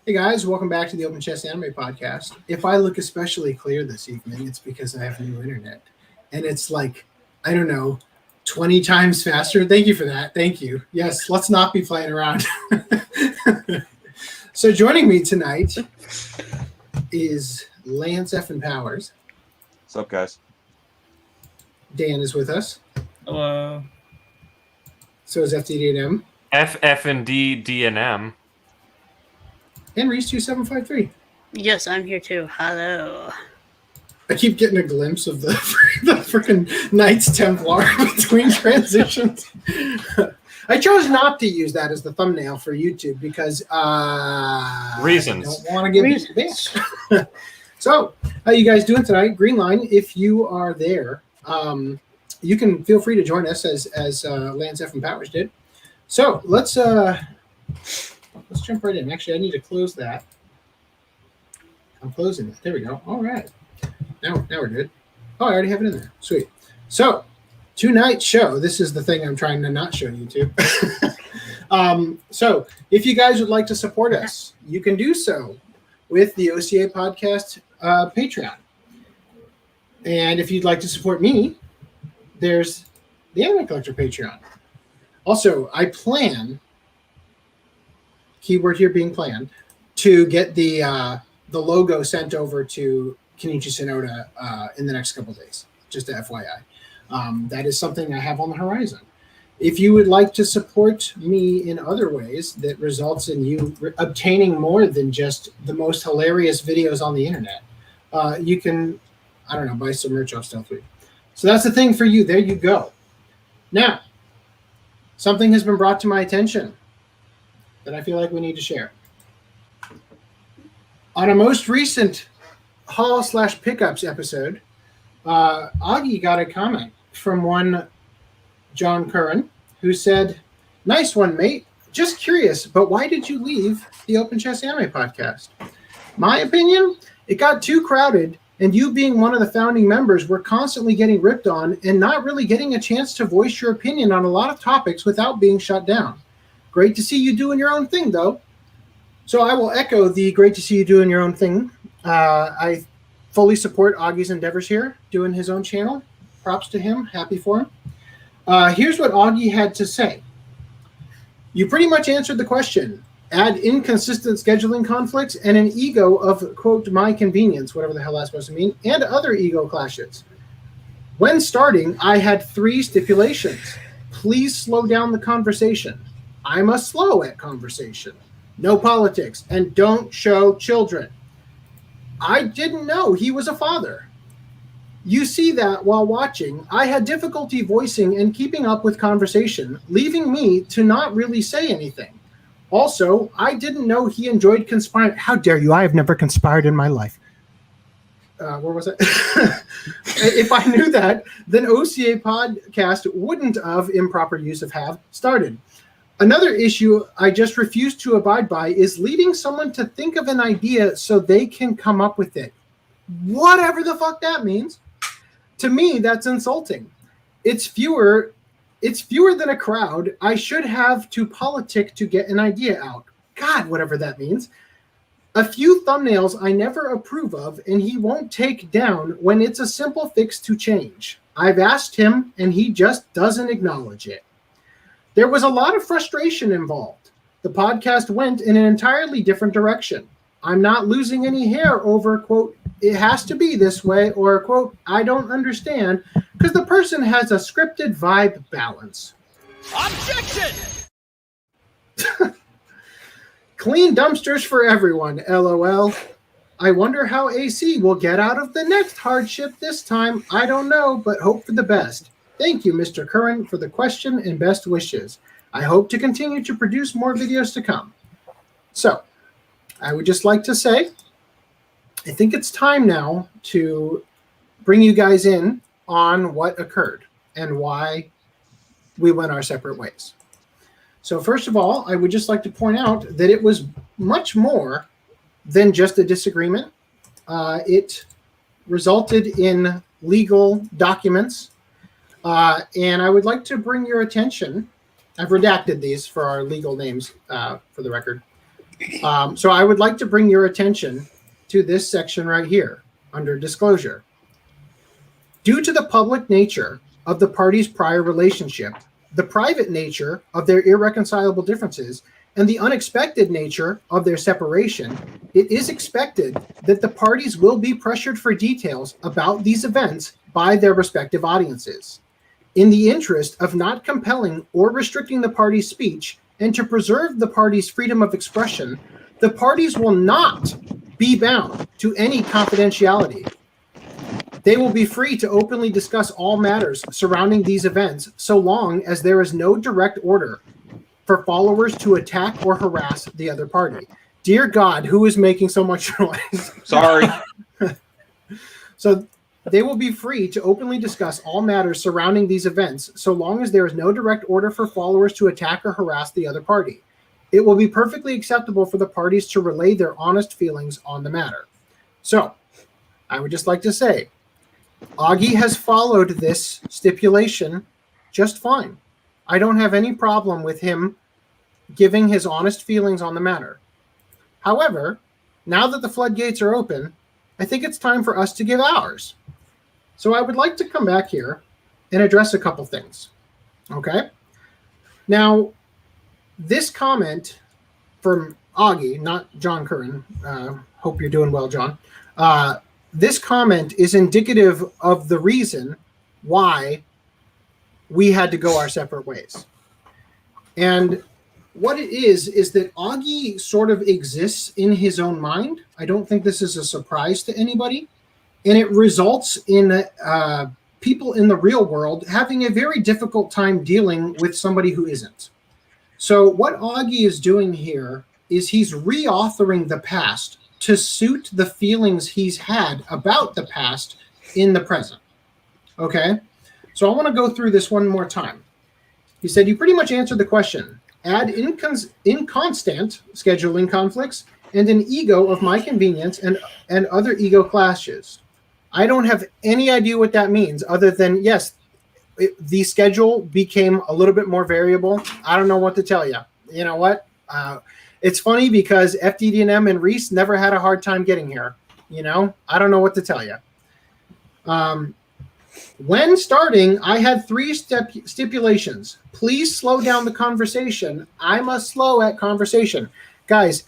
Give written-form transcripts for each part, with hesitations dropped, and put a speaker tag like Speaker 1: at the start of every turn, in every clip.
Speaker 1: Hey guys, welcome back to the Open Chess Anime Podcast. If I look especially clear this evening, it's because I have new internet. And it's like, I don't know, 20 times faster. Thank you for that. Thank you. Yes, let's not be playing around. So joining me tonight is Lance F. and Powers.
Speaker 2: What's up, guys?
Speaker 1: Dan is with us.
Speaker 3: Hello.
Speaker 1: So is FTD&M.
Speaker 4: F and D, D and M.
Speaker 1: And Reese2753.
Speaker 5: Yes, I'm here too. Hello.
Speaker 1: I keep getting a glimpse of the freaking Knights Templar between transitions. I chose not to use that as the thumbnail for YouTube because
Speaker 4: Reasons.
Speaker 1: I don't want to get banned. So, how you guys doing tonight? Green Line, if you are there, you can feel free to join us as Lance F. and Powers did. So let's jump right in. Actually, I need to close that. I'm closing it. There we go. All right. Now we're good. Oh, I already have it in there. Sweet. So, tonight's show, this is the thing I'm trying to not show you to. So, if you guys would like to support us, you can do so with the OCA podcast Patreon. And if you'd like to support me, there's the Anime Collector Patreon. Also, I plan, keyword here being planned, to get the logo sent over to Kenichi Sonoda in the next couple days, just a FYI. That is something I have on the horizon. If you would like to support me in other ways that results in you obtaining more than just the most hilarious videos on the internet, you can, I don't know, buy some merch off Stealthweed. So that's the thing for you. There you go. Now, something has been brought to my attention that I feel like we need to share. On a most recent haul/pickups episode, Augie got a comment from one John Curran who said, "Nice one, mate. Just curious, but why did you leave the Open Chess Anime Podcast?" My opinion, it got too crowded, and you being one of the founding members were constantly getting ripped on and not really getting a chance to voice your opinion on a lot of topics without being shut down. Great to see you doing your own thing, though. So I will echo the great to see you doing your own thing. I fully support Augie's endeavors here, doing his own channel. Props to him. Happy for him. Here's what Augie had to say. You pretty much answered the question. Add inconsistent scheduling conflicts and an ego of, quote, my convenience, whatever the hell that's supposed to mean, and other ego clashes. When starting, I had 3 stipulations. Please slow down the conversation. I'm a slow at conversation. No politics. And don't show children. I didn't know he was a father. You see that while watching, I had difficulty voicing and keeping up with conversation, leaving me to not really say anything. Also, I didn't know he enjoyed conspiring. How dare you? I have never conspired in my life. Where was it? If I knew that, then OCA podcast wouldn't have improper use of have started. Another issue I just refuse to abide by is leading someone to think of an idea so they can come up with it. Whatever the fuck that means. To me, that's insulting. It's fewer than a crowd. I should have to politic to get an idea out. God, whatever that means. A few thumbnails I never approve of, and he won't take down when it's a simple fix to change. I've asked him, and he just doesn't acknowledge it. There was a lot of frustration involved. The podcast went in an entirely different direction. I'm not losing any hair over, quote, it has to be this way, or, quote, I don't understand, because the person has a scripted vibe balance.
Speaker 6: Objection!
Speaker 1: Clean dumpsters for everyone, LOL. I wonder how AC will get out of the next hardship this time. I don't know, but hope for the best. Thank you, Mr. Curran, for the question and best wishes. I hope to continue to produce more videos to come. So, I would just like to say, I think it's time now to bring you guys in on what occurred and why we went our separate ways. So first of all, I would just like to point out that it was much more than just a disagreement. It resulted in legal documents. And I would like to bring your attention. I've redacted these for our legal names for the record. So I would like to bring your attention to this section right here under disclosure. Due to the public nature of the parties' prior relationship, the private nature of their irreconcilable differences, and the unexpected nature of their separation, it is expected that the parties will be pressured for details about these events by their respective audiences. In the interest of not compelling or restricting the parties' speech and to preserve the parties' freedom of expression, the parties will not be bound to any confidentiality. They will be free to openly discuss all matters surrounding these events so long as there is no direct order for followers to attack or harass the other party. Dear God, who is making so much noise?
Speaker 4: Sorry.
Speaker 1: So they will be free to openly discuss all matters surrounding these events so long as there is no direct order for followers to attack or harass the other party. It will be perfectly acceptable for the parties to relay their honest feelings on the matter. So, I would just like to say, Augie has followed this stipulation just fine. I don't have any problem with him giving his honest feelings on the matter. However, now that the floodgates are open, I think it's time for us to give ours. So I would like to come back here and address a couple things. Okay? Now, this comment from Augie, not John Curran, hope you're doing well, John. This comment is indicative of the reason why we had to go our separate ways. And what it is that Augie sort of exists in his own mind. I don't think this is a surprise to anybody. And it results in people in the real world having a very difficult time dealing with somebody who isn't. So what Augie is doing here is he's reauthoring the past to suit the feelings he's had about the past in the present. Okay? So I want to go through this one more time. He said, you pretty much answered the question. Add inconstant scheduling conflicts and an ego of my convenience and other ego clashes. I don't have any idea what that means other than, yes, the schedule became a little bit more variable. I don't know what to tell you. You know what? It's funny because FDD&M and Reese never had a hard time getting here. You know, I don't know what to tell you. When starting, I had 3 stipulations. Please slow down the conversation. I'm a slow at conversation. Guys,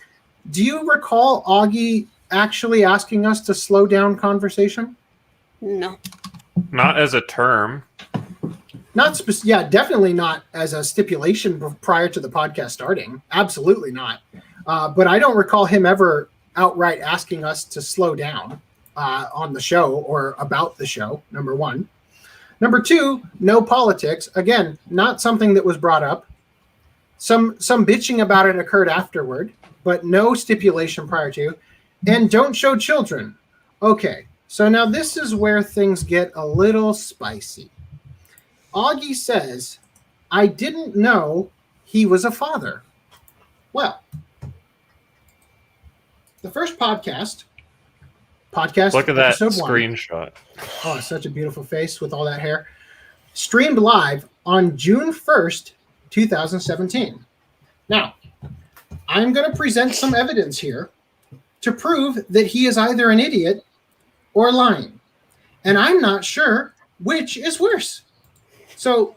Speaker 1: do you recall Augie actually asking us to slow down conversation?
Speaker 5: No.
Speaker 4: Not as a term.
Speaker 1: Yeah, definitely not as a stipulation prior to the podcast starting. Absolutely not. But I don't recall him ever outright asking us to slow down on the show or about the show, number one. Number 2, no politics. Again, not something that was brought up. Some bitching about it occurred afterward, but no stipulation prior to. And don't show children. Okay, so now this is where things get a little spicy. Augie says, I didn't know he was a father. Well, the first podcast,
Speaker 4: Look at that
Speaker 1: episode 1.
Speaker 4: screenshot.
Speaker 1: Oh, such a beautiful face with all that hair. Streamed live on June 1st, 2017. Now, I'm going to present some evidence here to prove that he is either an idiot or lying. And I'm not sure which is worse. So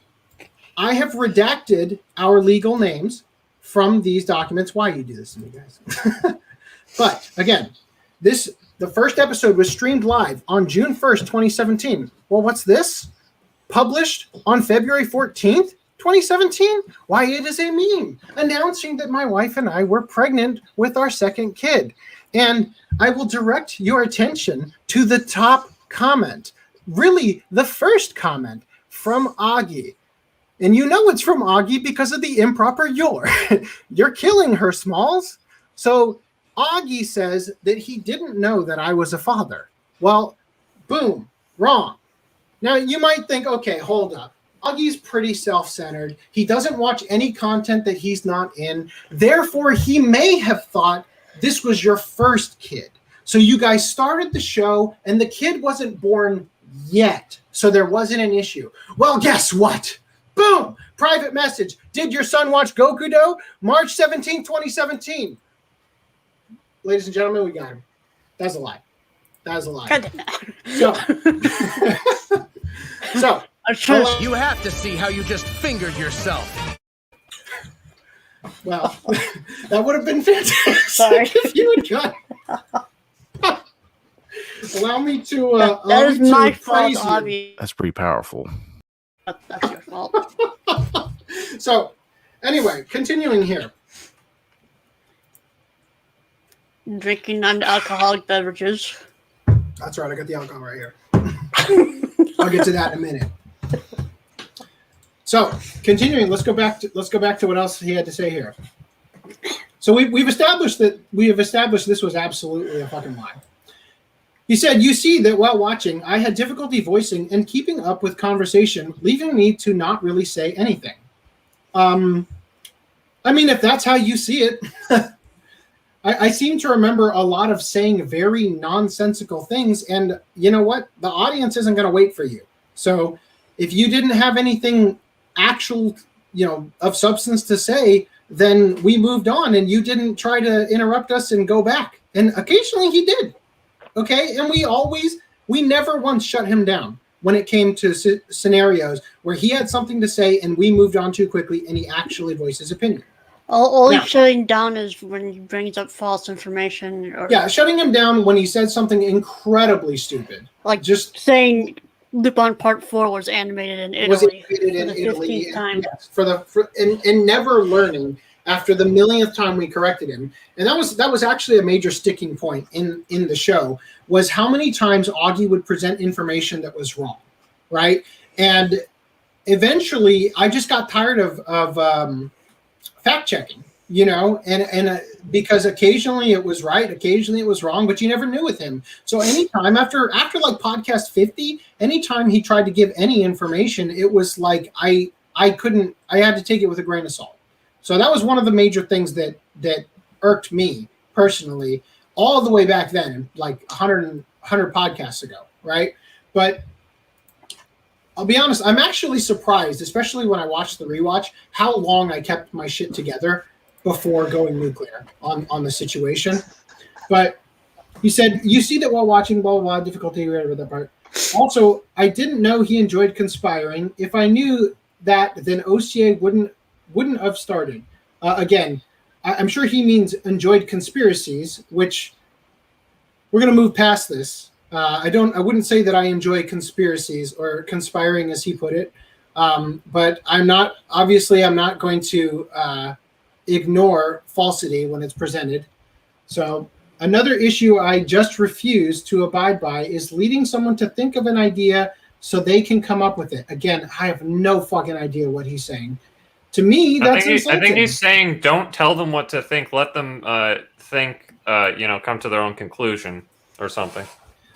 Speaker 1: I have redacted our legal names from these documents. Why you do this to me, guys? But again, the first episode was streamed live on June 1st, 2017. Well, what's this? Published on February 14th, 2017? Why, it is a meme announcing that my wife and I were pregnant with our second kid. And I will direct your attention to the top comment. Really, the first comment from Augie. And you know it's from Augie because of the improper you're. You're killing her, Smalls. So Augie says that he didn't know that I was a father. Well, boom, wrong. Now, you might think, okay, hold up. Augie's pretty self-centered. He doesn't watch any content that he's not in. Therefore, he may have thought this was your first kid. So you guys started the show, and the kid wasn't born yet. So there wasn't an issue. Well, guess what? Boom! Private message. Did your son watch Gokudo? March 17, 2017. ladies and gentlemen, we got him. That's a lie. That is a lie. So,
Speaker 2: you have to see how you just fingered yourself.
Speaker 1: Well, that would have been fantastic.
Speaker 5: Sorry.
Speaker 1: If you had got. Allow me to.
Speaker 5: That is my fault,
Speaker 1: praise you.
Speaker 5: Avi.
Speaker 3: That's pretty powerful.
Speaker 5: That's your fault.
Speaker 1: So, anyway, continuing here.
Speaker 5: Drinking non-alcoholic beverages.
Speaker 1: That's right. I got the alcohol right here. I'll get to that in a minute. So, continuing, let's go back to what else he had to say here. So we've established this was absolutely a fucking lie. He said, "You see that while watching, I had difficulty voicing and keeping up with conversation, leaving me to not really say anything." I mean, if that's how you see it, I seem to remember a lot of saying very nonsensical things, and you know what? The audience isn't going to wait for you. So if you didn't have anything actual, of substance to say, then we moved on, and you didn't try to interrupt us and go back. And occasionally he did. Okay, and we never once shut him down when it came to scenarios where he had something to say and we moved on too quickly and he actually voiced his opinion.
Speaker 5: Only shutting down is when he brings up false information.
Speaker 1: Shutting him down when he said something incredibly stupid.
Speaker 5: Like
Speaker 1: just
Speaker 5: saying Lupin Part 4 was animated in Italy for the 15th time.
Speaker 1: Yes, and never learning after the millionth time we corrected him. And that was actually a major sticking point in the show, was how many times Augie would present information that was wrong, right? And eventually I just got tired of fact checking, and because occasionally it was right, occasionally it was wrong, but you never knew with him. So anytime after like podcast 50, anytime he tried to give any information, it was like I had to take it with a grain of salt. So that was one of the major things that irked me personally all the way back then, like 100 podcasts ago, right? But I'll be honest, I'm actually surprised, especially when I watched the rewatch, how long I kept my shit together before going nuclear on the situation. But he said, "You see that while watching, blah, blah, blah, difficulty, whatever that part. Also, I didn't know he enjoyed conspiring. If I knew that, then OCA wouldn't have started." Again, I'm sure he means enjoyed conspiracies, which we're going to move past this. I wouldn't say that I enjoy conspiracies or conspiring, as he put it. But I'm not going to ignore falsity when it's presented. So another issue I just refuse to abide by is leading someone to think of an idea so they can come up with it. Again, I have no fucking idea what he's saying. To me, that's insulting.
Speaker 4: I think he's saying don't tell them what to think. Let them think, come to their own conclusion or something.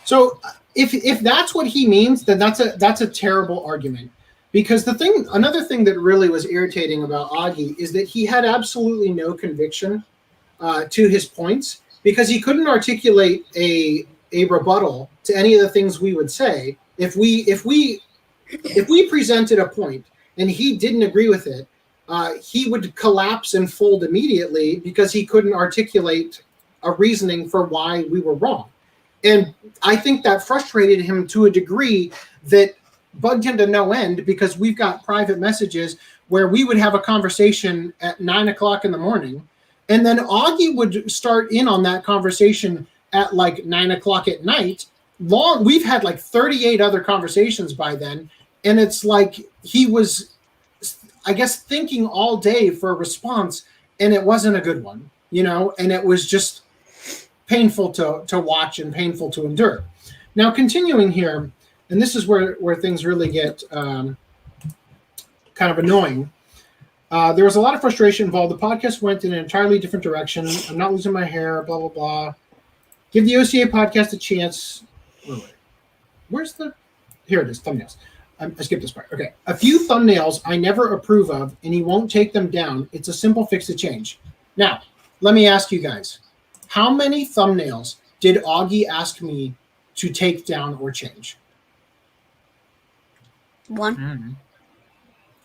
Speaker 1: So if that's what he means, then that's a terrible argument. Because another thing that really was irritating about Augie is that he had absolutely no conviction to his points, because he couldn't articulate a rebuttal to any of the things we would say. If we presented a point and he didn't agree with it, he would collapse and fold immediately because he couldn't articulate a reasoning for why we were wrong. And I think that frustrated him to a degree that bugged him to no end, because we've got private messages where we would have a conversation at 9:00 in the morning, and then Augie would start in on that conversation at like 9:00 at night. We've had like 38 other conversations by then, and it's like he was, I guess, thinking all day for a response, and it wasn't a good one, and it was just painful to watch and painful to endure. Now, continuing here, and this is where things really get kind of annoying. There was a lot of frustration involved. The podcast went in an entirely different direction. I'm not losing my hair, blah, blah, blah. Give the OCA podcast a chance. Where's the... Here it is, thumbnails. I skipped this part. Okay. A few thumbnails I never approve of, and he won't take them down. It's a simple fix to change. Now, let me ask you guys. How many thumbnails did Augie ask me to take down or change?
Speaker 5: One.
Speaker 1: Mm-hmm.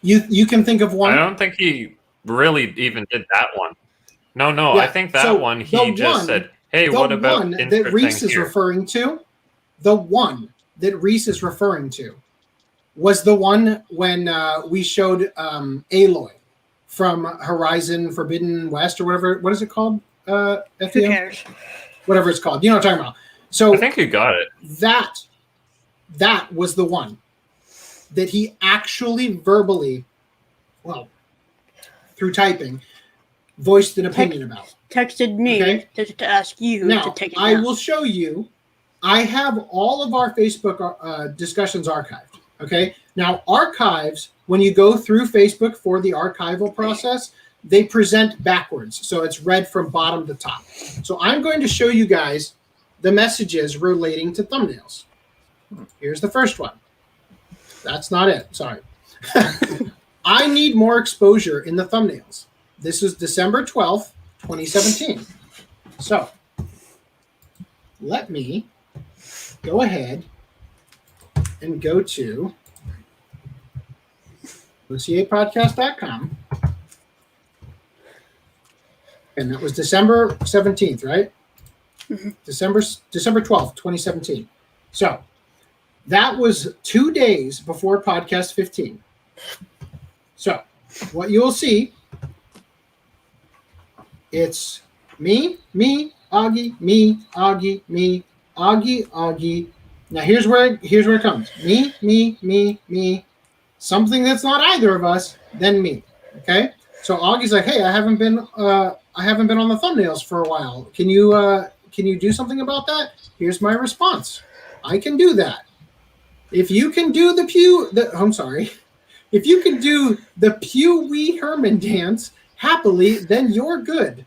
Speaker 1: You can think of one?
Speaker 4: I don't think he really even did that one. No,
Speaker 1: Yeah,
Speaker 4: I think that
Speaker 1: so
Speaker 4: one he just said, hey, what about
Speaker 1: one that Reese is referring to? The one that Reese is referring to was the one when we showed Aloy from Horizon Forbidden West or whatever. What is it called?
Speaker 5: Who cares?
Speaker 1: Whatever it's called. You know what I'm talking about. So
Speaker 4: I think you got it.
Speaker 1: That was the one that he actually verbally, well, through typing, voiced an opinion about.
Speaker 5: Texted me to ask you
Speaker 1: now,
Speaker 5: to take it down.
Speaker 1: I will show you. I have all of our Facebook discussions archived. Okay. Now, archives, when you go through Facebook for the archival process, they present backwards. So it's read from bottom to top. So I'm going to show you guys the messages relating to thumbnails. Here's the first one. That's not it. Sorry. I need more exposure in the thumbnails. This is December 12th, 2017. So let me go ahead and go to OCApodcast.com. And that was December 17th, right?
Speaker 5: Mm-hmm.
Speaker 1: December 12th, 2017. So that was 2 days before podcast 15. So what you'll see, it's me, Augie, me, Augie, me, Augie, Augie. Now here's where it comes. Me, something that's not either of us, then me. Okay? So Augie's like, hey, I haven't been on the thumbnails for a while. Can you do something about that? Here's my response. I can do that. If you can do if you can do the Pew Wee Herman dance happily, then you're good.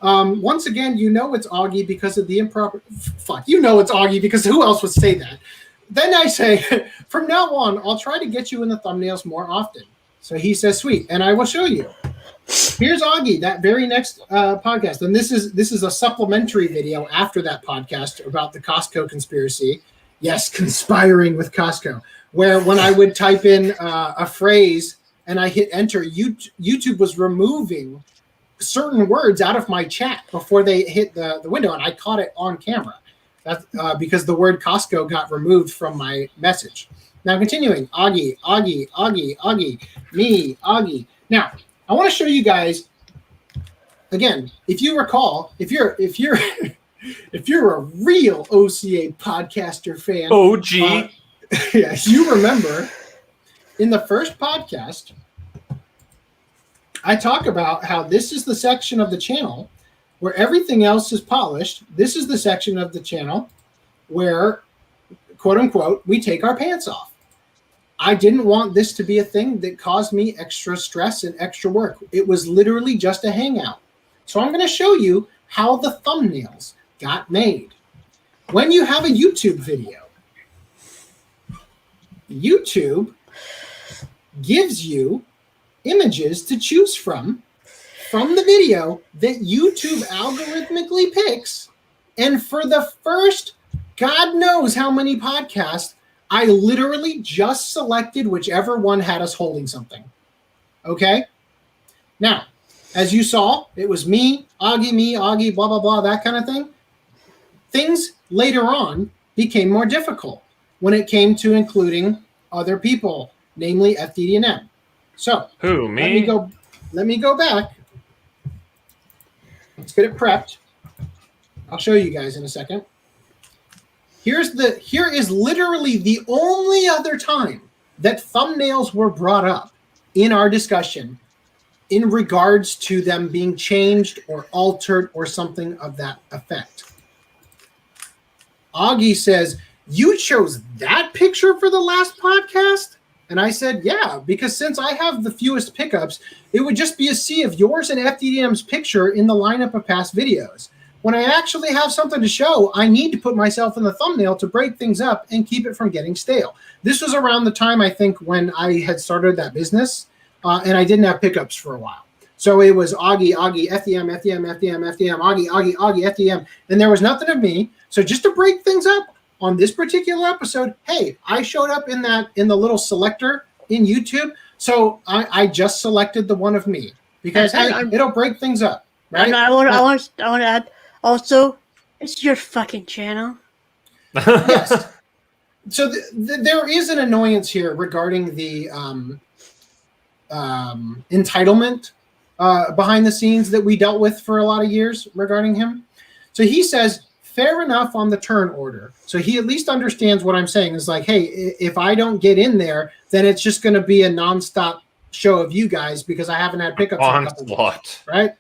Speaker 1: Once again, you know it's Augie because of the improper. Fuck, you know it's Augie because who else would say that? Then I say, from now on, I'll try to get you in the thumbnails more often. So he says, sweet, and I will show you. Here's Augie, that very next podcast, and this is a supplementary video after that podcast about the Costco conspiracy. Yes, conspiring with Costco, where when I would type in a phrase and I hit enter, YouTube was removing certain words out of my chat before they hit the window, and I caught it on camera. That's because the word Costco got removed from my message. Now continuing, Augie, me, Augie. Now I want to show you guys again. If you recall, if you're a real OCA podcaster fan,
Speaker 4: OG,
Speaker 1: yes, you remember in the first podcast, I talk about how this is the section of the channel where everything else is polished. This is the section of the channel where, quote unquote, we take our pants off. I didn't want this to be a thing that caused me extra stress and extra work. It was literally just a hangout. So I'm going to show you how the thumbnails got made. When you have a YouTube video, YouTube gives you images to choose from the video that YouTube algorithmically picks. And for the first God knows how many podcasts, I literally just selected whichever one had us holding something. Okay? Now, as you saw, it was me, Augie, blah, blah, blah, that kind of thing. Things later on became more difficult when it came to including other people, namely FDD&M. So,
Speaker 4: who, me?
Speaker 1: Let me go back. Let's get it prepped. I'll show you guys in a second. Here is literally the only other time that thumbnails were brought up in our discussion in regards to them being changed or altered or something of that effect. Augie says, you chose that picture for the last podcast? And I said, yeah, because since I have the fewest pickups, it would just be a sea of yours and FDDM's picture in the lineup of past videos. When I actually have something to show, I need to put myself in the thumbnail to break things up and keep it from getting stale. This was around the time, I think, when I had started that business, and I didn't have pickups for a while. So it was Augie, FDM, Augie, FDM, and there was nothing of me. So just to break things up on this particular episode, hey, I showed up in the little selector in YouTube, so I just selected the one of me because hey, it'll break things up, right?
Speaker 5: And I want to add also It's your fucking channel.
Speaker 1: Yes. So there is an annoyance here regarding the entitlement behind the scenes that we dealt with for a lot of years regarding him. So he says, fair enough on the turn order. So he at least understands what I'm saying. Is like, hey, if I don't get in there, then it's just going to be a nonstop show of you guys because I haven't had pickups in a couple weeks, right?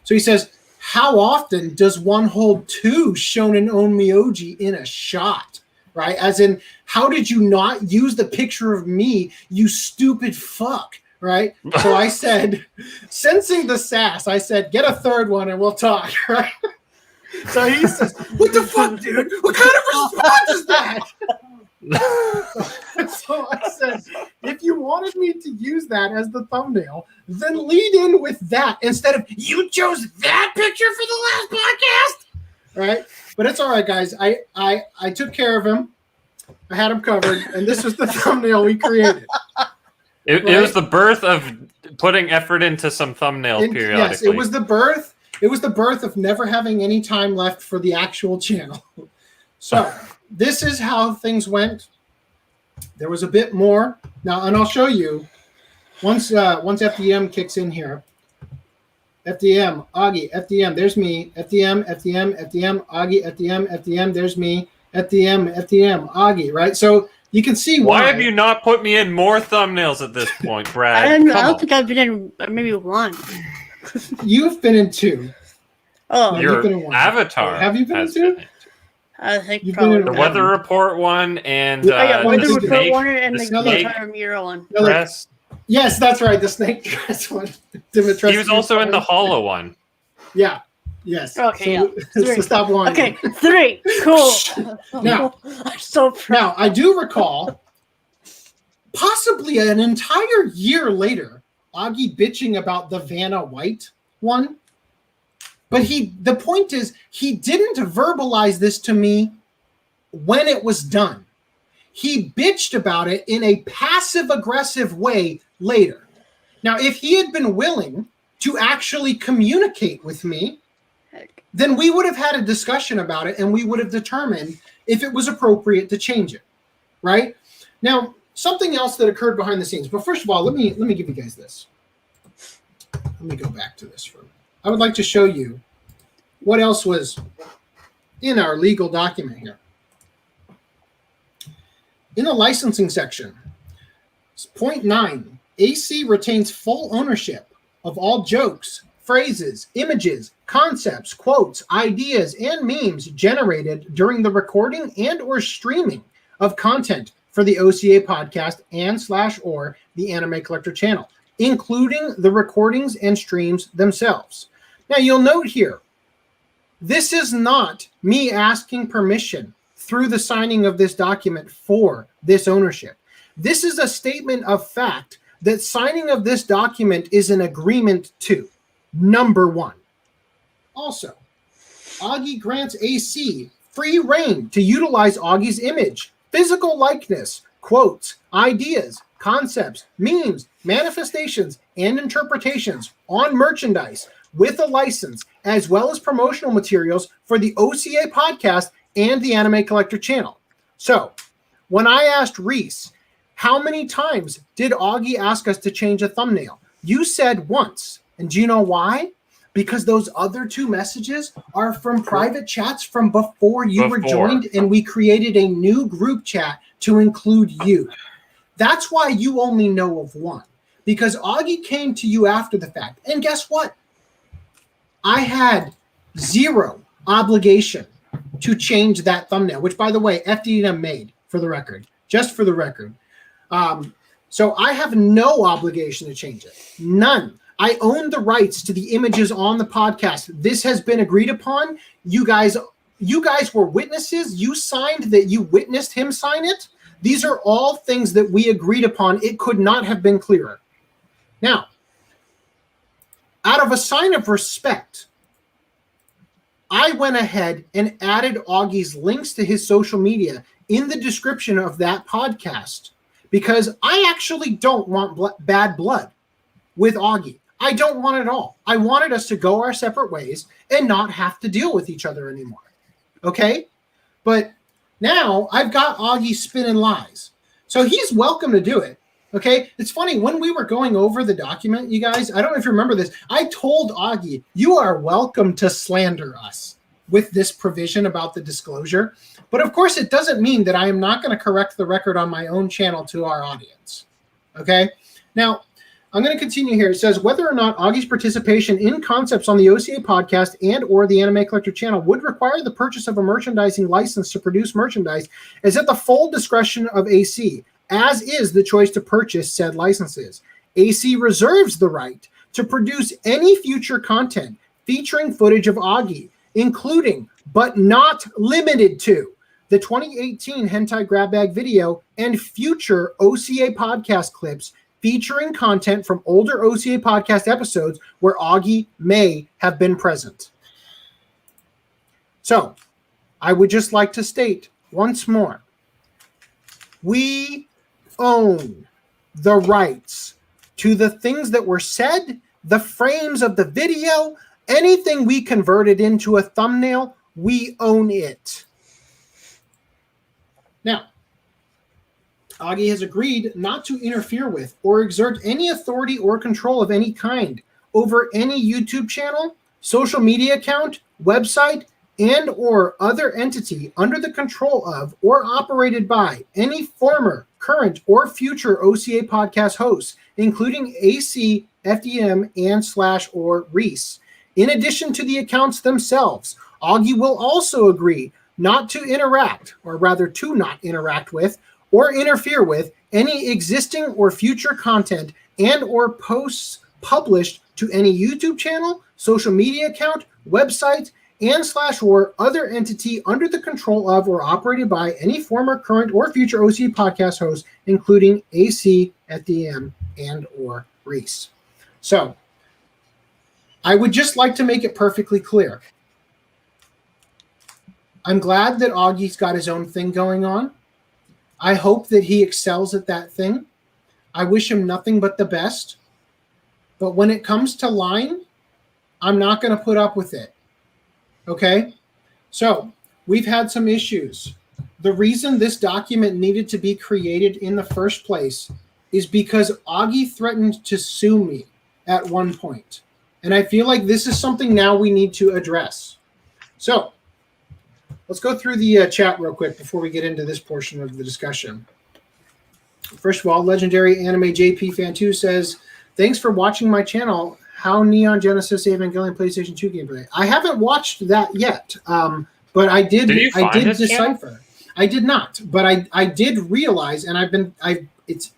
Speaker 1: So he says, how often does one hold 2 Shonen Onmyoji in a shot, right? As in, how did you not use the picture of me, you stupid fuck, right? So I said, sensing the sass, I said, get a third one and we'll talk, right? So he says, what the fuck, dude? What kind of response is that? So I said, if you wanted me to use that as the thumbnail, then lead in with that instead of you chose that picture for the last podcast, right? But it's all right, guys. I took care of him. I had him covered, and this was the thumbnail we created.
Speaker 4: It was the birth of putting effort into some thumbnails periodically.
Speaker 1: Yes, it was the birth. It was the birth of never having any time left for the actual channel. So this is how things went. There was a bit more now, and I'll show you once FDM kicks in here. FDM, Augie, FDM, there's me. FDM, Augie, FDM, there's me. FDM, Augie, right? So you can see why.
Speaker 4: Why have you not put me in more thumbnails at this point, Brad?
Speaker 5: I don't think I've been in maybe 1.
Speaker 1: You've been in 2.
Speaker 5: Oh,
Speaker 4: Your avatar.
Speaker 1: Have you been in 2?
Speaker 5: I think
Speaker 1: You've
Speaker 5: probably.
Speaker 1: been
Speaker 4: The weather report one and
Speaker 5: weather report
Speaker 4: snake,
Speaker 5: one and the
Speaker 4: snake
Speaker 5: Mira one.
Speaker 4: dress.
Speaker 1: Yes, that's right. The snake dress one.
Speaker 4: He was also in the hollow one.
Speaker 1: Yeah. Yes.
Speaker 5: Okay.
Speaker 1: So stop whining.
Speaker 5: Okay. 3. Cool.
Speaker 1: Now,
Speaker 5: I'm so proud.
Speaker 1: Now, I do recall possibly an entire year later, Augie bitching about the Vanna White one. But the point is, he didn't verbalize this to me when it was done. He bitched about it in a passive-aggressive way later. Now, if he had been willing to actually communicate with me, then we would have had a discussion about it and we would have determined if it was appropriate to change it, right? Now, something else that occurred behind the scenes. But first of all, let me give you guys this. Let me go back to this for a minute. I would like to show you what else was in our legal document here. In the licensing section, point 9, AC retains full ownership of all jokes, phrases, images, concepts, quotes, ideas, and memes generated during the recording and or streaming of content for the OCA podcast and/or the Anime Collector channel, including the recordings and streams themselves. Now, you'll note here, this is not me asking permission through the signing of this document for this ownership. This is a statement of fact that signing of this document is an agreement to, number 1. Also, Augie grants AC free reign to utilize Augie's image, physical likeness, quotes, ideas, concepts, memes, manifestations, and interpretations on merchandise with a license, as well as promotional materials for the OCA podcast and the Anime Collector channel. So, when I asked Reese, how many times did Augie ask us to change a thumbnail? You said once. And do you know why? Because those other 2 messages are from private chats from before you were joined, and we created a new group chat to include you. That's why you only know of 1. Because Augie came to you after the fact. And guess what? I had 0 obligation to change that thumbnail, which, by the way, FDM made, for the record, just for the record. So I have no obligation to change it. None. I own the rights to the images on the podcast. This has been agreed upon. You guys were witnesses. You signed that you witnessed him sign it. These are all things that we agreed upon. It could not have been clearer. Now, out of a sign of respect, I went ahead and added Augie's links to his social media in the description of that podcast because I actually don't want bad blood with Augie. I don't want it all. I wanted us to go our separate ways and not have to deal with each other anymore. okay? But now I've got Augie spinning lies. So he's welcome to do it, okay? It's funny, when we were going over the document, you guys, I don't know if you remember this, I told Augie, you are welcome to slander us with this provision about the disclosure. But of course, it doesn't mean that I am not going to correct the record on my own channel to our audience, okay? Now, I'm going to continue here. It says, whether or not Augie's participation in concepts on the OCA podcast and or the Anime Collector channel would require the purchase of a merchandising license to produce merchandise is at the full discretion of AC, as is the choice to purchase said licenses. AC reserves the right to produce any future content featuring footage of Augie, including, but not limited to, the 2018 Hentai Grab Bag video and future OCA podcast clips featuring content from older OCA podcast episodes where Augie may have been present. So, I would just like to state once more, we own the rights to the things that were said, the frames of the video, anything we converted into a thumbnail, we own it. Now, Augie has agreed not to interfere with or exert any authority or control of any kind over any YouTube channel, social media account, website, and or other entity under the control of or operated by any former, current, or future OCA podcast hosts, including AC, FDM, and / or Reese. In addition to the accounts themselves, Augie will also agree not to interact, or rather to not interact with, or interfere with any existing or future content and or posts published to any YouTube channel, social media account, website, and / or other entity under the control of or operated by any former, current, or future OCA podcast host, including AC, FDM, and or Reese. So, I would just like to make it perfectly clear. I'm glad that Augie's got his own thing going on. I hope that he excels at that thing. I wish him nothing but the best. But when it comes to lying, I'm not going to put up with it. Okay? So, we've had some issues. The reason this document needed to be created in the first place is because Augie threatened to sue me at one point. And I feel like this is something now we need to address. So, let's go through the chat real quick before we get into this portion of the discussion. First of all, Legendary Anime JP Fan 2 says, thanks for watching my channel. How Neon Genesis Evangelion PlayStation 2 gameplay? I haven't watched that yet, but I did decipher. Channel? I did not, but I did realize, and it's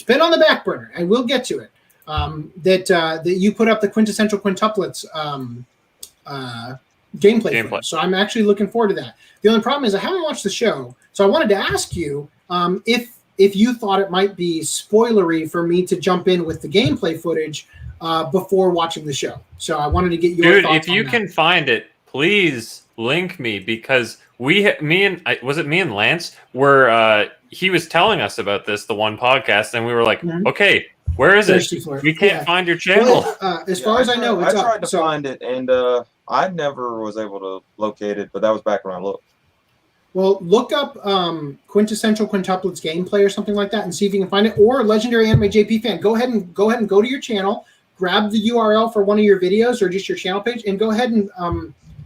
Speaker 1: been on the back burner. I will get to it. That you put up the quintessential quintuplets gameplay. Footage. So I'm actually looking forward to that. The only problem is I haven't watched the show, so I wanted to ask you if you thought it might be spoilery for me to jump in with the gameplay footage before watching the show. So I wanted to get your thoughts. Dude,
Speaker 4: if you can find it, please link me, because me and Lance were he was telling us about this, the one podcast, and we were like, okay, where is it? We can't find your channel.
Speaker 1: Well, as far as I know, it's
Speaker 3: I tried to find it, and I never was able to locate it, but that was back when I looked.
Speaker 1: Well, look up Quintessential Quintuplets gameplay or something like that, and see if you can find it. Or Legendary Anime JP Fan, go ahead and go to your channel, grab the URL for one of your videos or just your channel page, and go ahead and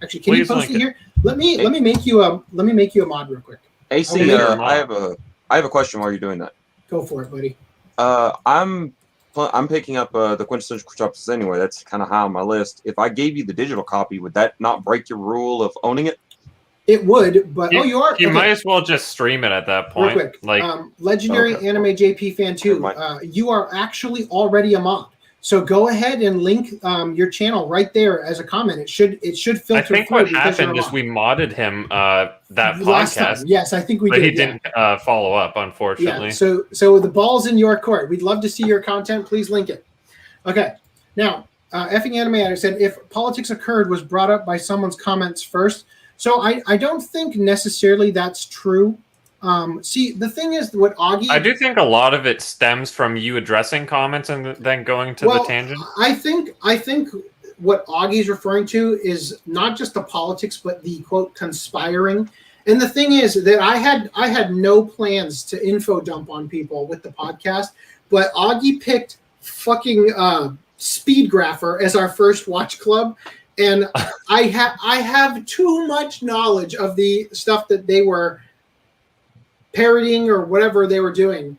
Speaker 1: actually, can you post it here? Let me make you a mod real quick.
Speaker 3: AC, I have a question while you're doing that.
Speaker 1: Go for it, buddy.
Speaker 3: I'm picking up the Quintessential Quintuplets anyway. That's kind of high on my list. If I gave you the digital copy, would that not break your rule of owning it?
Speaker 1: It would, but you are.
Speaker 4: You might as well just stream it at that point.
Speaker 1: Real quick, Legendary Anime JP Fan 2, you are actually already a mod. So go ahead and link your channel right there as a comment. It should filter.
Speaker 4: I think what happened is we modded him that
Speaker 1: last
Speaker 4: podcast.
Speaker 1: Time. Yes, I think we did.
Speaker 4: But he didn't follow up, unfortunately.
Speaker 1: Yeah, so the ball's in your court. We'd love to see your content. Please link it. Okay. Now, Effing Anime Addict said, if politics occurred was brought up by someone's comments first. So I don't think necessarily that's true. See, the thing is, what Augie...
Speaker 4: I do think a lot of it stems from you addressing comments and then going to the tangent.
Speaker 1: I think what Augie's referring to is not just the politics, but the quote conspiring. And the thing is that I had no plans to info dump on people with the podcast, but Augie picked fucking Speedgrapher as our first watch club, and I have too much knowledge of the stuff that they were parodying or whatever they were doing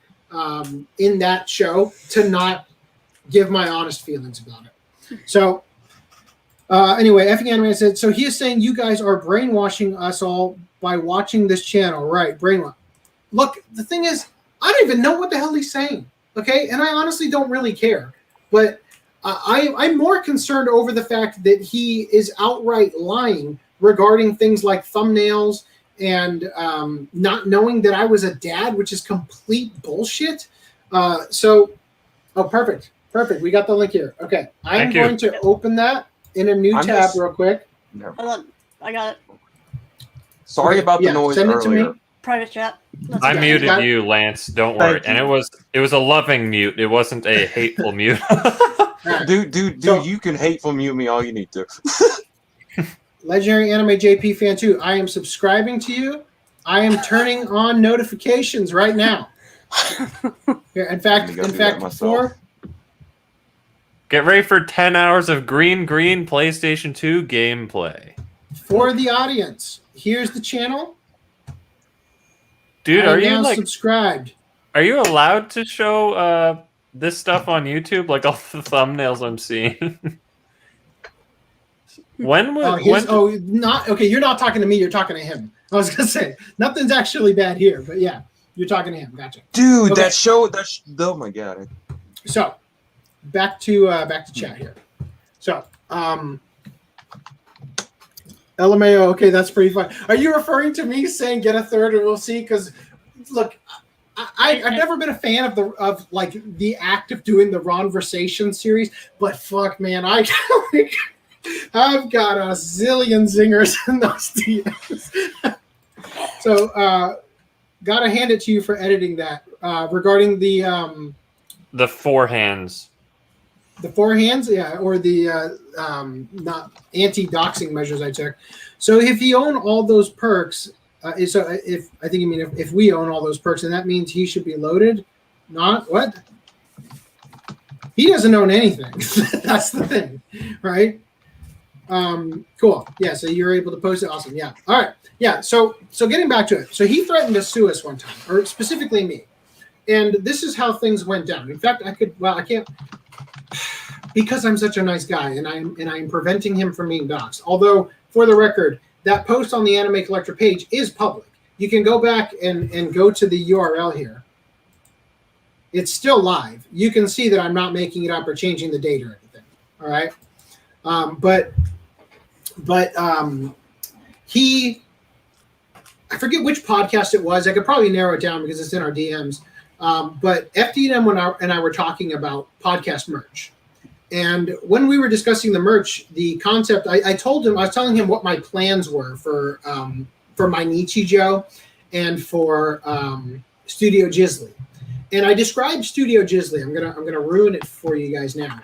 Speaker 1: in that show to not give my honest feelings about it. So anyway, Effing Anime said, so he is saying you guys are brainwashing us all by watching this channel, right? Brainwash. Look, the thing is, I don't even know what the hell he's saying, okay? And I honestly don't really care. But I'm more concerned over the fact that he is outright lying regarding things like thumbnails and not knowing that I was a dad, which is complete bullshit. Oh, perfect. Perfect. We got the link here. Okay. I'm going to open that in a new tab real quick.
Speaker 5: Hold on. I got it.
Speaker 3: Sorry about the noise
Speaker 1: send
Speaker 3: earlier.
Speaker 1: it to me.
Speaker 5: Private chat.
Speaker 4: I muted you, Lance. Don't worry. And it was a loving mute. It wasn't a hateful mute.
Speaker 3: Dude, you can hateful mute me all you need to.
Speaker 1: Legendary Anime JP fan 2, I am subscribing to you. I am turning on notifications right now. Here, in fact,
Speaker 4: get ready for 10 hours of green PlayStation 2 gameplay.
Speaker 1: For the audience, here's the channel.
Speaker 4: Dude, are you
Speaker 1: now subscribed?
Speaker 4: Are you allowed to show this stuff on YouTube, like all the thumbnails I'm seeing?
Speaker 1: Not okay. You're not talking to me. You're talking to him. I was gonna say nothing's actually bad here, but yeah, you're talking to him. Gotcha,
Speaker 3: dude. Okay. Oh my god.
Speaker 1: So back to chat here. So LMAO. Okay, that's pretty fun. Are you referring to me saying get a third and we'll see? Because look, I've never been a fan of like the act of doing the Ronversation series, but fuck, man, I've got a zillion zingers in those DMs. So, gotta hand it to you for editing that. Regarding
Speaker 4: the four hands.
Speaker 1: The four hands, yeah, or the not anti-doxing measures I took. So if you own all those perks, if we own all those perks, then that means he should be loaded. Not what? He doesn't own anything. That's the thing, right? Cool. Yeah, so you're able to post it. Awesome. Yeah. All right. Yeah. So getting back to it. So he threatened to sue us one time, or specifically me. And this is how things went down. In fact, I can't, because I'm such a nice guy and I'm preventing him from being doxxed. Although, for the record, that post on the Anime Collector page is public. You can go back and go to the URL here. It's still live. You can see that I'm not making it up or changing the date or anything. All right. I forget which podcast it was. I could probably narrow it down because it's in our DMs. But FD and I were talking about podcast merch. And when we were discussing the merch, the concept, I was telling him what my plans were for my Nichijou and for Studio Ghibli. And I described Studio Ghibli. I'm gonna ruin it for you guys now.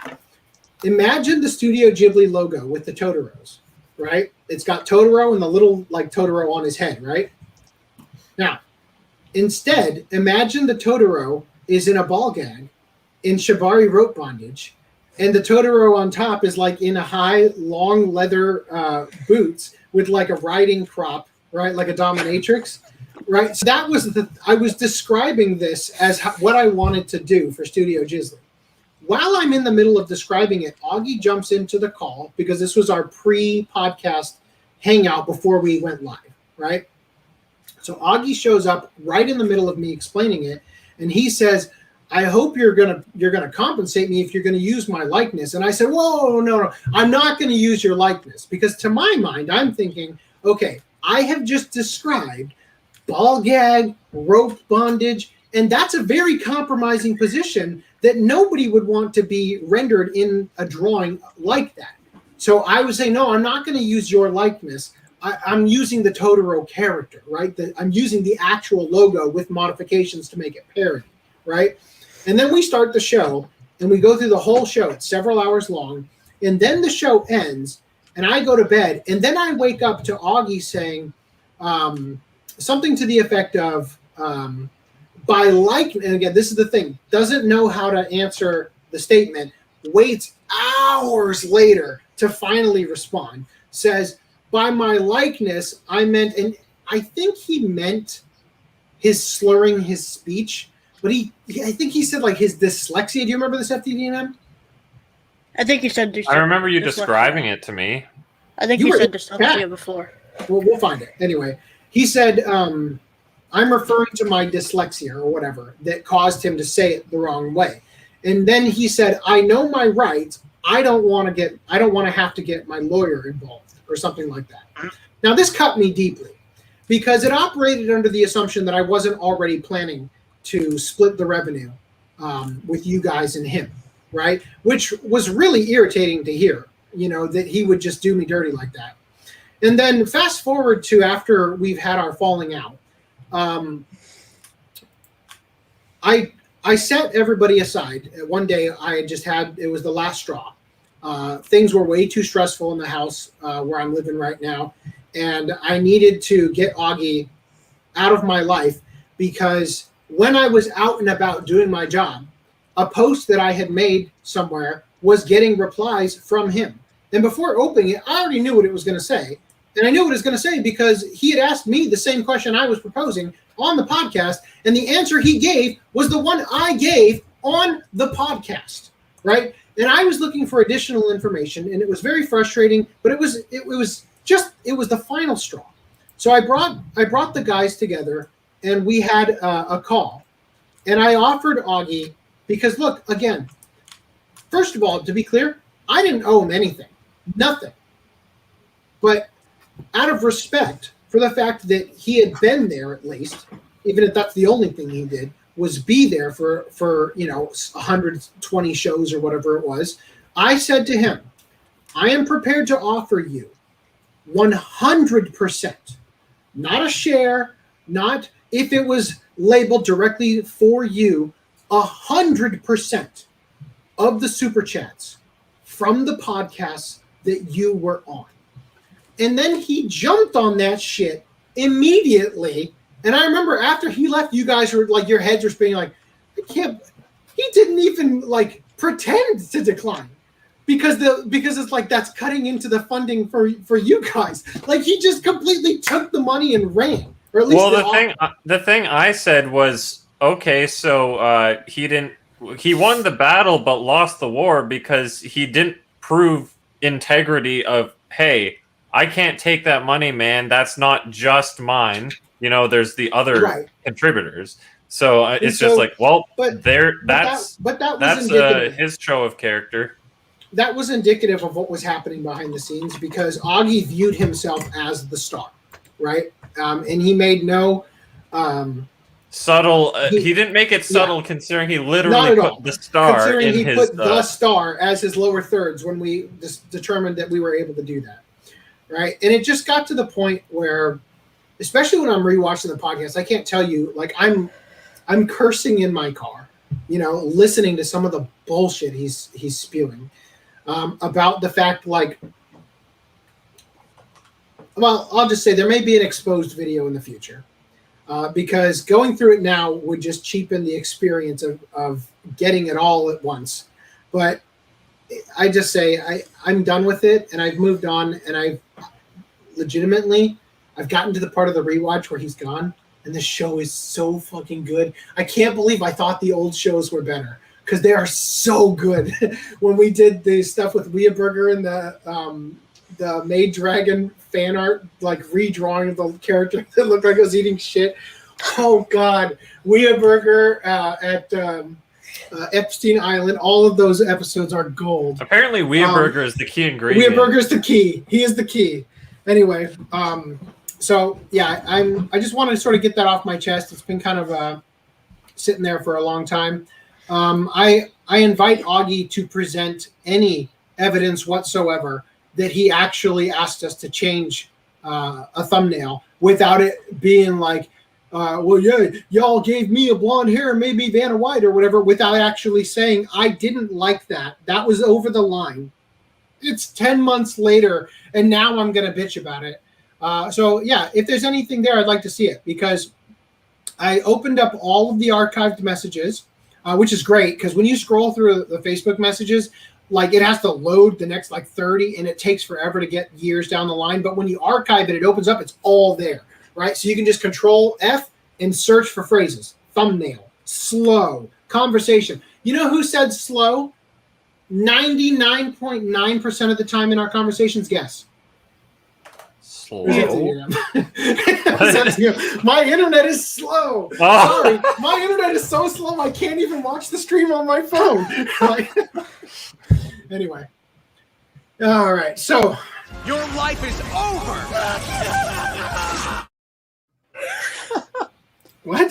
Speaker 1: Imagine the Studio Ghibli logo with the Totoros, right? It's got Totoro and the little like Totoro on his head, right? Now, instead, imagine the Totoro is in a ball gag in shibari rope bondage, and the Totoro on top is like in a high, long leather boots with like a riding crop, right? Like a dominatrix, right? So that was I was describing this as what I wanted to do for Studio Ghibli. While I'm in the middle of describing it, Augie jumps into the call because this was our pre-podcast hangout before we went live, right? So Augie shows up right in the middle of me explaining it, and he says, I hope you're gonna compensate me if you're gonna use my likeness. And I said, whoa, no, I'm not gonna use your likeness, because to my mind, I'm thinking, okay, I have just described ball gag, rope bondage, and that's a very compromising position that nobody would want to be rendered in a drawing like that. So I would say, no, I'm not going to use your likeness. I'm using the Totoro character, right? I'm using the actual logo with modifications to make it parody, right? And then we start the show, and we go through the whole show. It's several hours long, And then the show ends, and I go to bed, and then I wake up to Augie saying something to the effect of, by like, and again, this is the thing, doesn't know how to answer the statement, waits hours later to finally respond, says, by my likeness, I meant, and I think he meant his slurring his speech, but I think he said like his dyslexia. Do you remember this, FTDNM?
Speaker 5: I think you said
Speaker 4: I remember you describing it to me.
Speaker 5: I think you said dyslexia before.
Speaker 1: Well, we'll find it. Anyway, he said, I'm referring to my dyslexia or whatever that caused him to say it the wrong way. And then he said, I know my rights. I don't want to have to get my lawyer involved or something like that. Now, this cut me deeply because it operated under the assumption that I wasn't already planning to split the revenue with you guys and him, right? Which was really irritating to hear, that he would just do me dirty like that. And then fast forward to after we've had our falling out, I set everybody aside. One day it was the last straw. Things were way too stressful in the house where I'm living right now. And I needed to get Augie out of my life because when I was out and about doing my job, a post that I had made somewhere was getting replies from him. And before opening it, I already knew what it was going to say. And I knew what it was going to say because he had asked me the same question I was proposing on the podcast. And the answer he gave was the one I gave on the podcast, right? And I was looking for additional information, and it was very frustrating, but it was the final straw. So I brought the guys together, and we had a call. And I offered Augie, because look, again, first of all, to be clear, I didn't owe him anything, nothing. But out of respect for the fact that he had been there at least, even if that's the only thing he did, was be there for 120 shows or whatever it was, I said to him, I am prepared to offer you 100%, not a share, not if it was labeled directly for you, 100% of the super chats from the podcasts that you were on. And then he jumped on that shit immediately. And I remember after he left, you guys were like, your heads were spinning like, he didn't even like pretend to decline because it's like, that's cutting into the funding for you guys. Like he just completely took the money and ran. Or at least
Speaker 4: the thing I said was, okay, so he won the battle but lost the war because he didn't prove integrity of, hey, I can't take that money, man. That's not just mine. There's the other contributors. So it's just like, well, that's his show of character.
Speaker 1: That was indicative of what was happening behind the scenes because Augie viewed himself as the star, right? And he made no
Speaker 4: subtle. He didn't make it subtle, considering he literally put the star in his.
Speaker 1: Put the star as his lower thirds when we just determined that we were able to do that, right? And it just got to the point where, especially when I'm rewatching the podcast, I can't tell you, like I'm cursing in my car, listening to some of the bullshit he's spewing about the fact, like, well, I'll just say there may be an exposed video in the future because going through it now would just cheapen the experience of getting it all at once. But I just say I'm done with it and I've moved on and I've gotten to the part of the rewatch where he's gone and the show is so fucking good. I can't believe I thought the old shows were better because they are so good. When we did the stuff with Weaburger and the Maid Dragon fan art, like redrawing of the character that looked like it was eating shit. Oh God, Weaburger at Epstein Island. All of those episodes are gold.
Speaker 4: Apparently, Weaburger is the key ingredient.
Speaker 1: Weaburger is the key. He is the key. Anyway, so yeah, I just wanted to sort of get that off my chest. It's been kind of sitting there for a long time. I invite Augie to present any evidence whatsoever that he actually asked us to change a thumbnail without it being like, well, yeah, y'all gave me a blonde hair and made me Vanna White or whatever, without actually saying, I didn't like that. That was over the line. it's 10 months later, and now I'm going to bitch about it. So yeah, if there's anything there, I'd like to see it, because I opened up all of the archived messages, which is great, because when you scroll through the Facebook messages, like it has to load the next like 30, and it takes forever to get years down the line. But when you archive it, it opens up, it's all there, right? So you can just Control F and search for phrases, thumbnail, slow, conversation. You know who said slow? 99.9% of the time in our conversations, guess.
Speaker 4: Slow.
Speaker 1: My internet is slow.
Speaker 4: Oh.
Speaker 1: Sorry, my internet is so slow I can't even watch the stream on my phone. Anyway, all right. So
Speaker 2: Your life is over.
Speaker 1: what?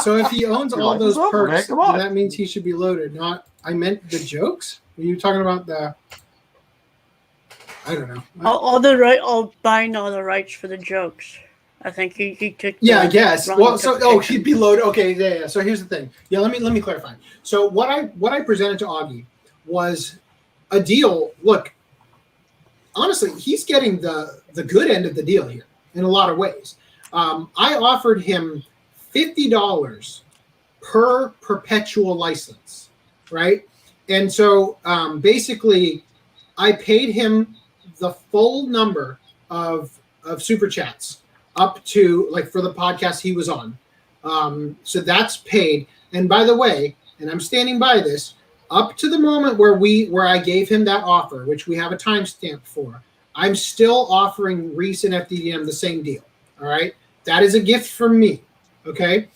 Speaker 1: so if he owns all those perks, then that means he should be loaded. Not, I meant the jokes. Were you talking about the? I don't know.
Speaker 5: Buying all the rights for the jokes. I think he took.
Speaker 1: Yeah, I guess. Well, so he'd be loaded. Okay, yeah. So here's the thing. Yeah, let me clarify. So what I presented to Augie was a deal. Look, honestly, he's getting the good end of the deal here in a lot of ways. I offered him $50 per perpetual license, right? And so basically, I paid him the full number of super chats up to, like, for the podcast he was on. So that's paid. And by the way, and I'm standing by this, up to the moment where I gave him that offer, which we have a timestamp for, I'm still offering Reese and FDDM the same deal. All right. That is a gift from me. Okay.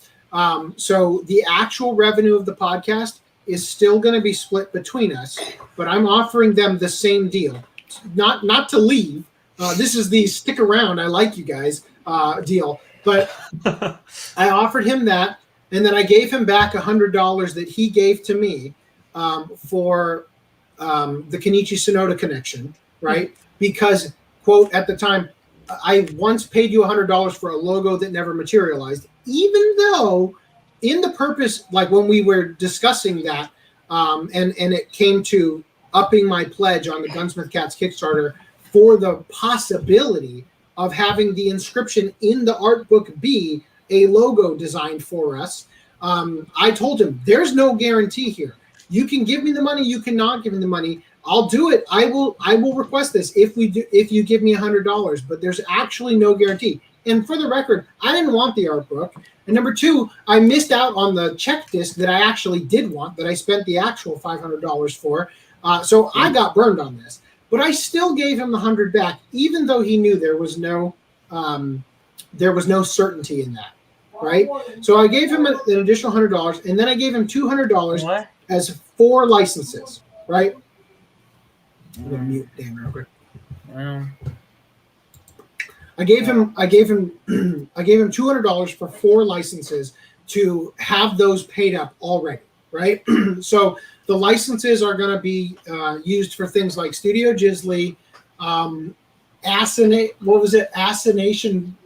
Speaker 1: So the actual revenue of the podcast is still going to be split between us, but I'm offering them the same deal. Not to leave. This is the stick around, I like you guys deal. But I offered him that, and then I gave him back $100 that he gave to me for the Kenichi Sonoda connection, right? Because, quote, at the time, I once paid you $100 for a logo that never materialized, even though in the purpose, like when we were discussing that, and it came to upping my pledge on the Gunsmith Cats Kickstarter for the possibility of having the inscription in the art book be a logo designed for us. I told him, there's no guarantee here. You can give me the money, you cannot give me the money. I'll do it. I will request this if you give me $100, but there's actually no guarantee. And for the record, I didn't want the art book. And number two, I missed out on the check disc that I actually did want, that I spent the actual $500 for. So I got burned on this. But I still gave him the $100 back, even though he knew there was no certainty in that, right? So I gave him an additional $100, and then I gave him $200 as 4 licenses, right? I'm gonna mute Dan real quick. I gave him $200 for 4 licenses to have those paid up already, right? So the licenses are going to be used for things like Studio Ghibli, Assination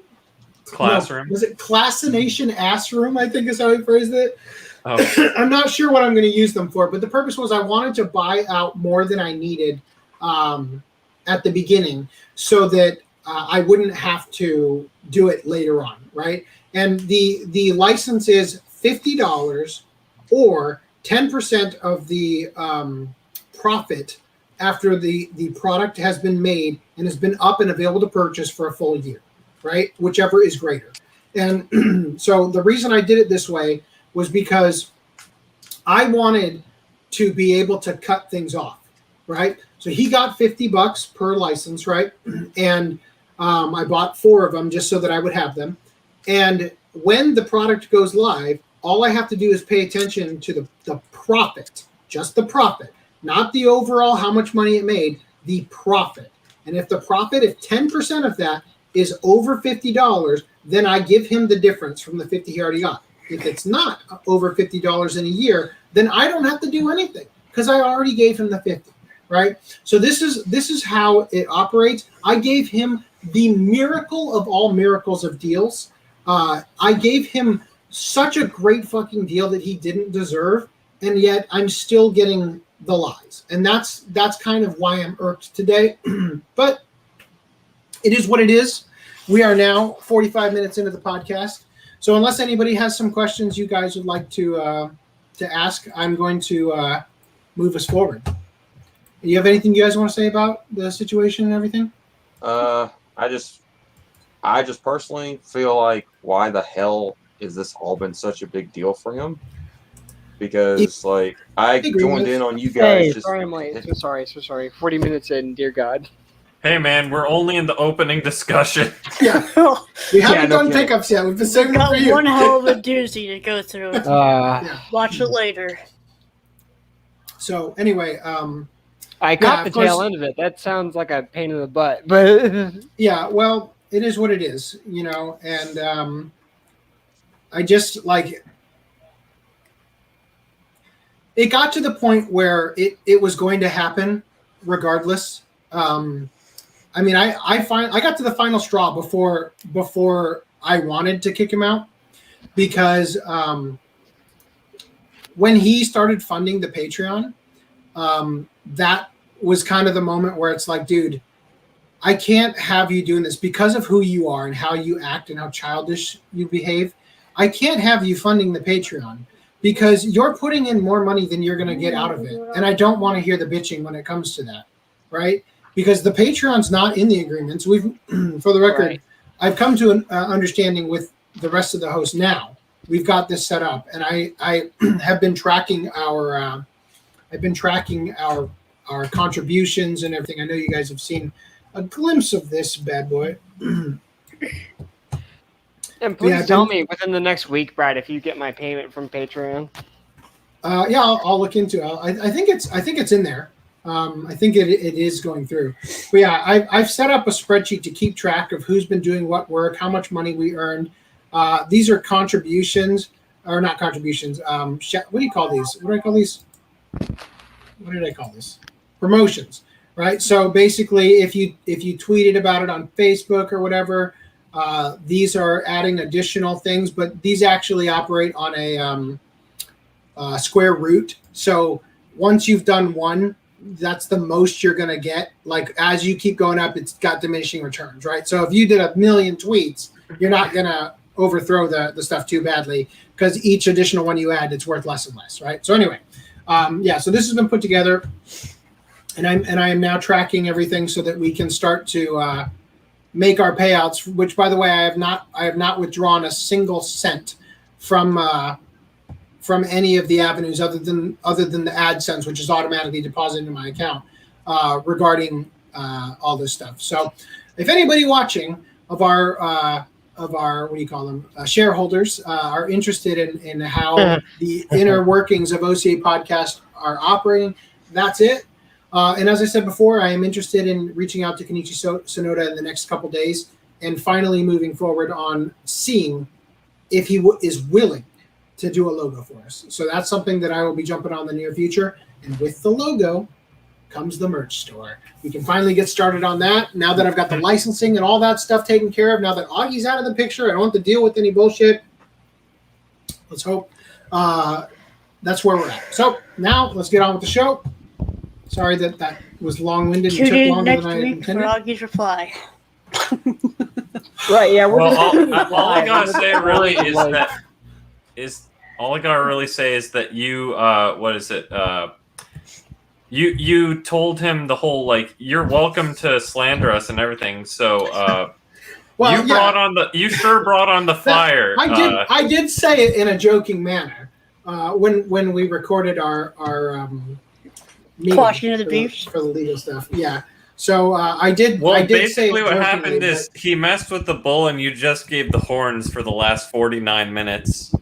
Speaker 4: Classroom.
Speaker 1: Was it Classination Ass Room? I think is how he phrased it.
Speaker 4: Oh.
Speaker 1: I'm not sure what I'm going to use them for, but the purpose was I wanted to buy out more than I needed at the beginning, so that I wouldn't have to do it later on, right? And the license is $50 or 10% of the profit after the product has been made and has been up and available to purchase for a full year, right? Whichever is greater. And so the reason I did it this way was because I wanted to be able to cut things off, right? So he got $50 per license, right? And I bought 4 of them just so that I would have them. And when the product goes live, all I have to do is pay attention to the profit, just the profit, not the overall how much money it made, the profit. And if the profit, if 10% of that is over $50, then I give him the difference from the 50 he already got. If it's not over $50 in a year, then I don't have to do anything because I already gave him the 50, right? So this is how it operates. I gave him the miracle of all miracles of deals. I gave him such a great fucking deal that he didn't deserve, and yet I'm still getting the lies. And that's kind of why I'm irked today. But it is what it is. We are now 45 minutes into the podcast. So unless anybody has some questions you guys would like to ask, I'm going to move us forward. You have anything you guys want to say about the situation and everything?
Speaker 3: I just personally feel like, why the hell is this all been such a big deal for him? Because like I joined in on you guys.
Speaker 6: Hey, sorry I'm late. So sorry. 40 minutes in, dear God.
Speaker 4: Hey man, we're only in the opening discussion.
Speaker 1: Yeah, we haven't done pickups yet. We've been saving it for you.
Speaker 5: One hell of a doozy to go through. Watch it later.
Speaker 1: So anyway,
Speaker 6: I caught the tail end of it. That sounds like a pain in the butt, but
Speaker 1: yeah, well, it is what it is, you know. And I just like it got to the point where it was going to happen regardless. I mean, I got to the final straw before I wanted to kick him out, because when he started funding the Patreon, that was kind of the moment where it's like, dude, I can't have you doing this because of who you are and how you act and how childish you behave. I can't have you funding the Patreon because you're putting in more money than you're going to get out of it. And I don't want to hear the bitching when it comes to that, right? Because the Patreon's not in the agreements. We've, for the record, right. I've come to an understanding with the rest of the hosts now. We've got this set up, and I have been tracking our our contributions and everything. I know you guys have seen a glimpse of this bad boy.
Speaker 6: And please tell me within the next week, Brad, if you get my payment from Patreon.
Speaker 1: Yeah, I'll look into it. I think it's in there. I think it is going through. But yeah, I've set up a spreadsheet to keep track of who's been doing what work, how much money we earned. These are contributions, or not contributions. What do you call these? What do I call these? What did I call this? Promotions, right? So basically, if you tweeted about it on Facebook or whatever, these are adding additional things, but these actually operate on a square root. So once you've done one, that's the most you're going to get. Like as you keep going up, it's got diminishing returns, right? So if you did 1 million tweets, you're not going to overthrow the stuff too badly, because each additional one you add, it's worth less and less, right? So anyway, yeah, so this has been put together, and I am now tracking everything so that we can start to make our payouts, which, by the way, I have not withdrawn a single cent from any of the avenues other than the AdSense, which is automatically deposited in my account, regarding all this stuff. So if anybody watching of our what do you call them, shareholders are interested in how the inner workings of OCA podcast are operating, that's it. And as I said before, I am interested in reaching out to Kenichi Sonoda in the next couple days and finally moving forward on seeing if he is willing to do a logo for us. So that's something that I will be jumping on in the near future. And with the logo comes the merch store. We can finally get started on that now that I've got the licensing and all that stuff taken care of. Now that Augie's out of the picture, I don't have to deal with any bullshit. Let's hope that's where we're at. So now let's get on with the show. Sorry that was long-winded.
Speaker 5: Tune
Speaker 1: took
Speaker 5: in
Speaker 1: longer
Speaker 5: next
Speaker 1: than I
Speaker 5: week for
Speaker 1: intended.
Speaker 5: Augie's reply.
Speaker 6: Right, yeah.
Speaker 4: Well, all I gotta say really is that you what is it? You told him the whole, like, you're welcome to slander us and everything. So
Speaker 1: Well,
Speaker 4: you sure brought on the fire.
Speaker 1: I did say it in a joking manner when we recorded our meeting
Speaker 5: Quashing of the beefs
Speaker 1: for the legal stuff. Yeah. So I did.
Speaker 4: Well,
Speaker 1: I did
Speaker 4: basically,
Speaker 1: say
Speaker 4: what
Speaker 1: jokingly,
Speaker 4: happened is he messed with the bull, and you just gave the horns for the last 49 minutes.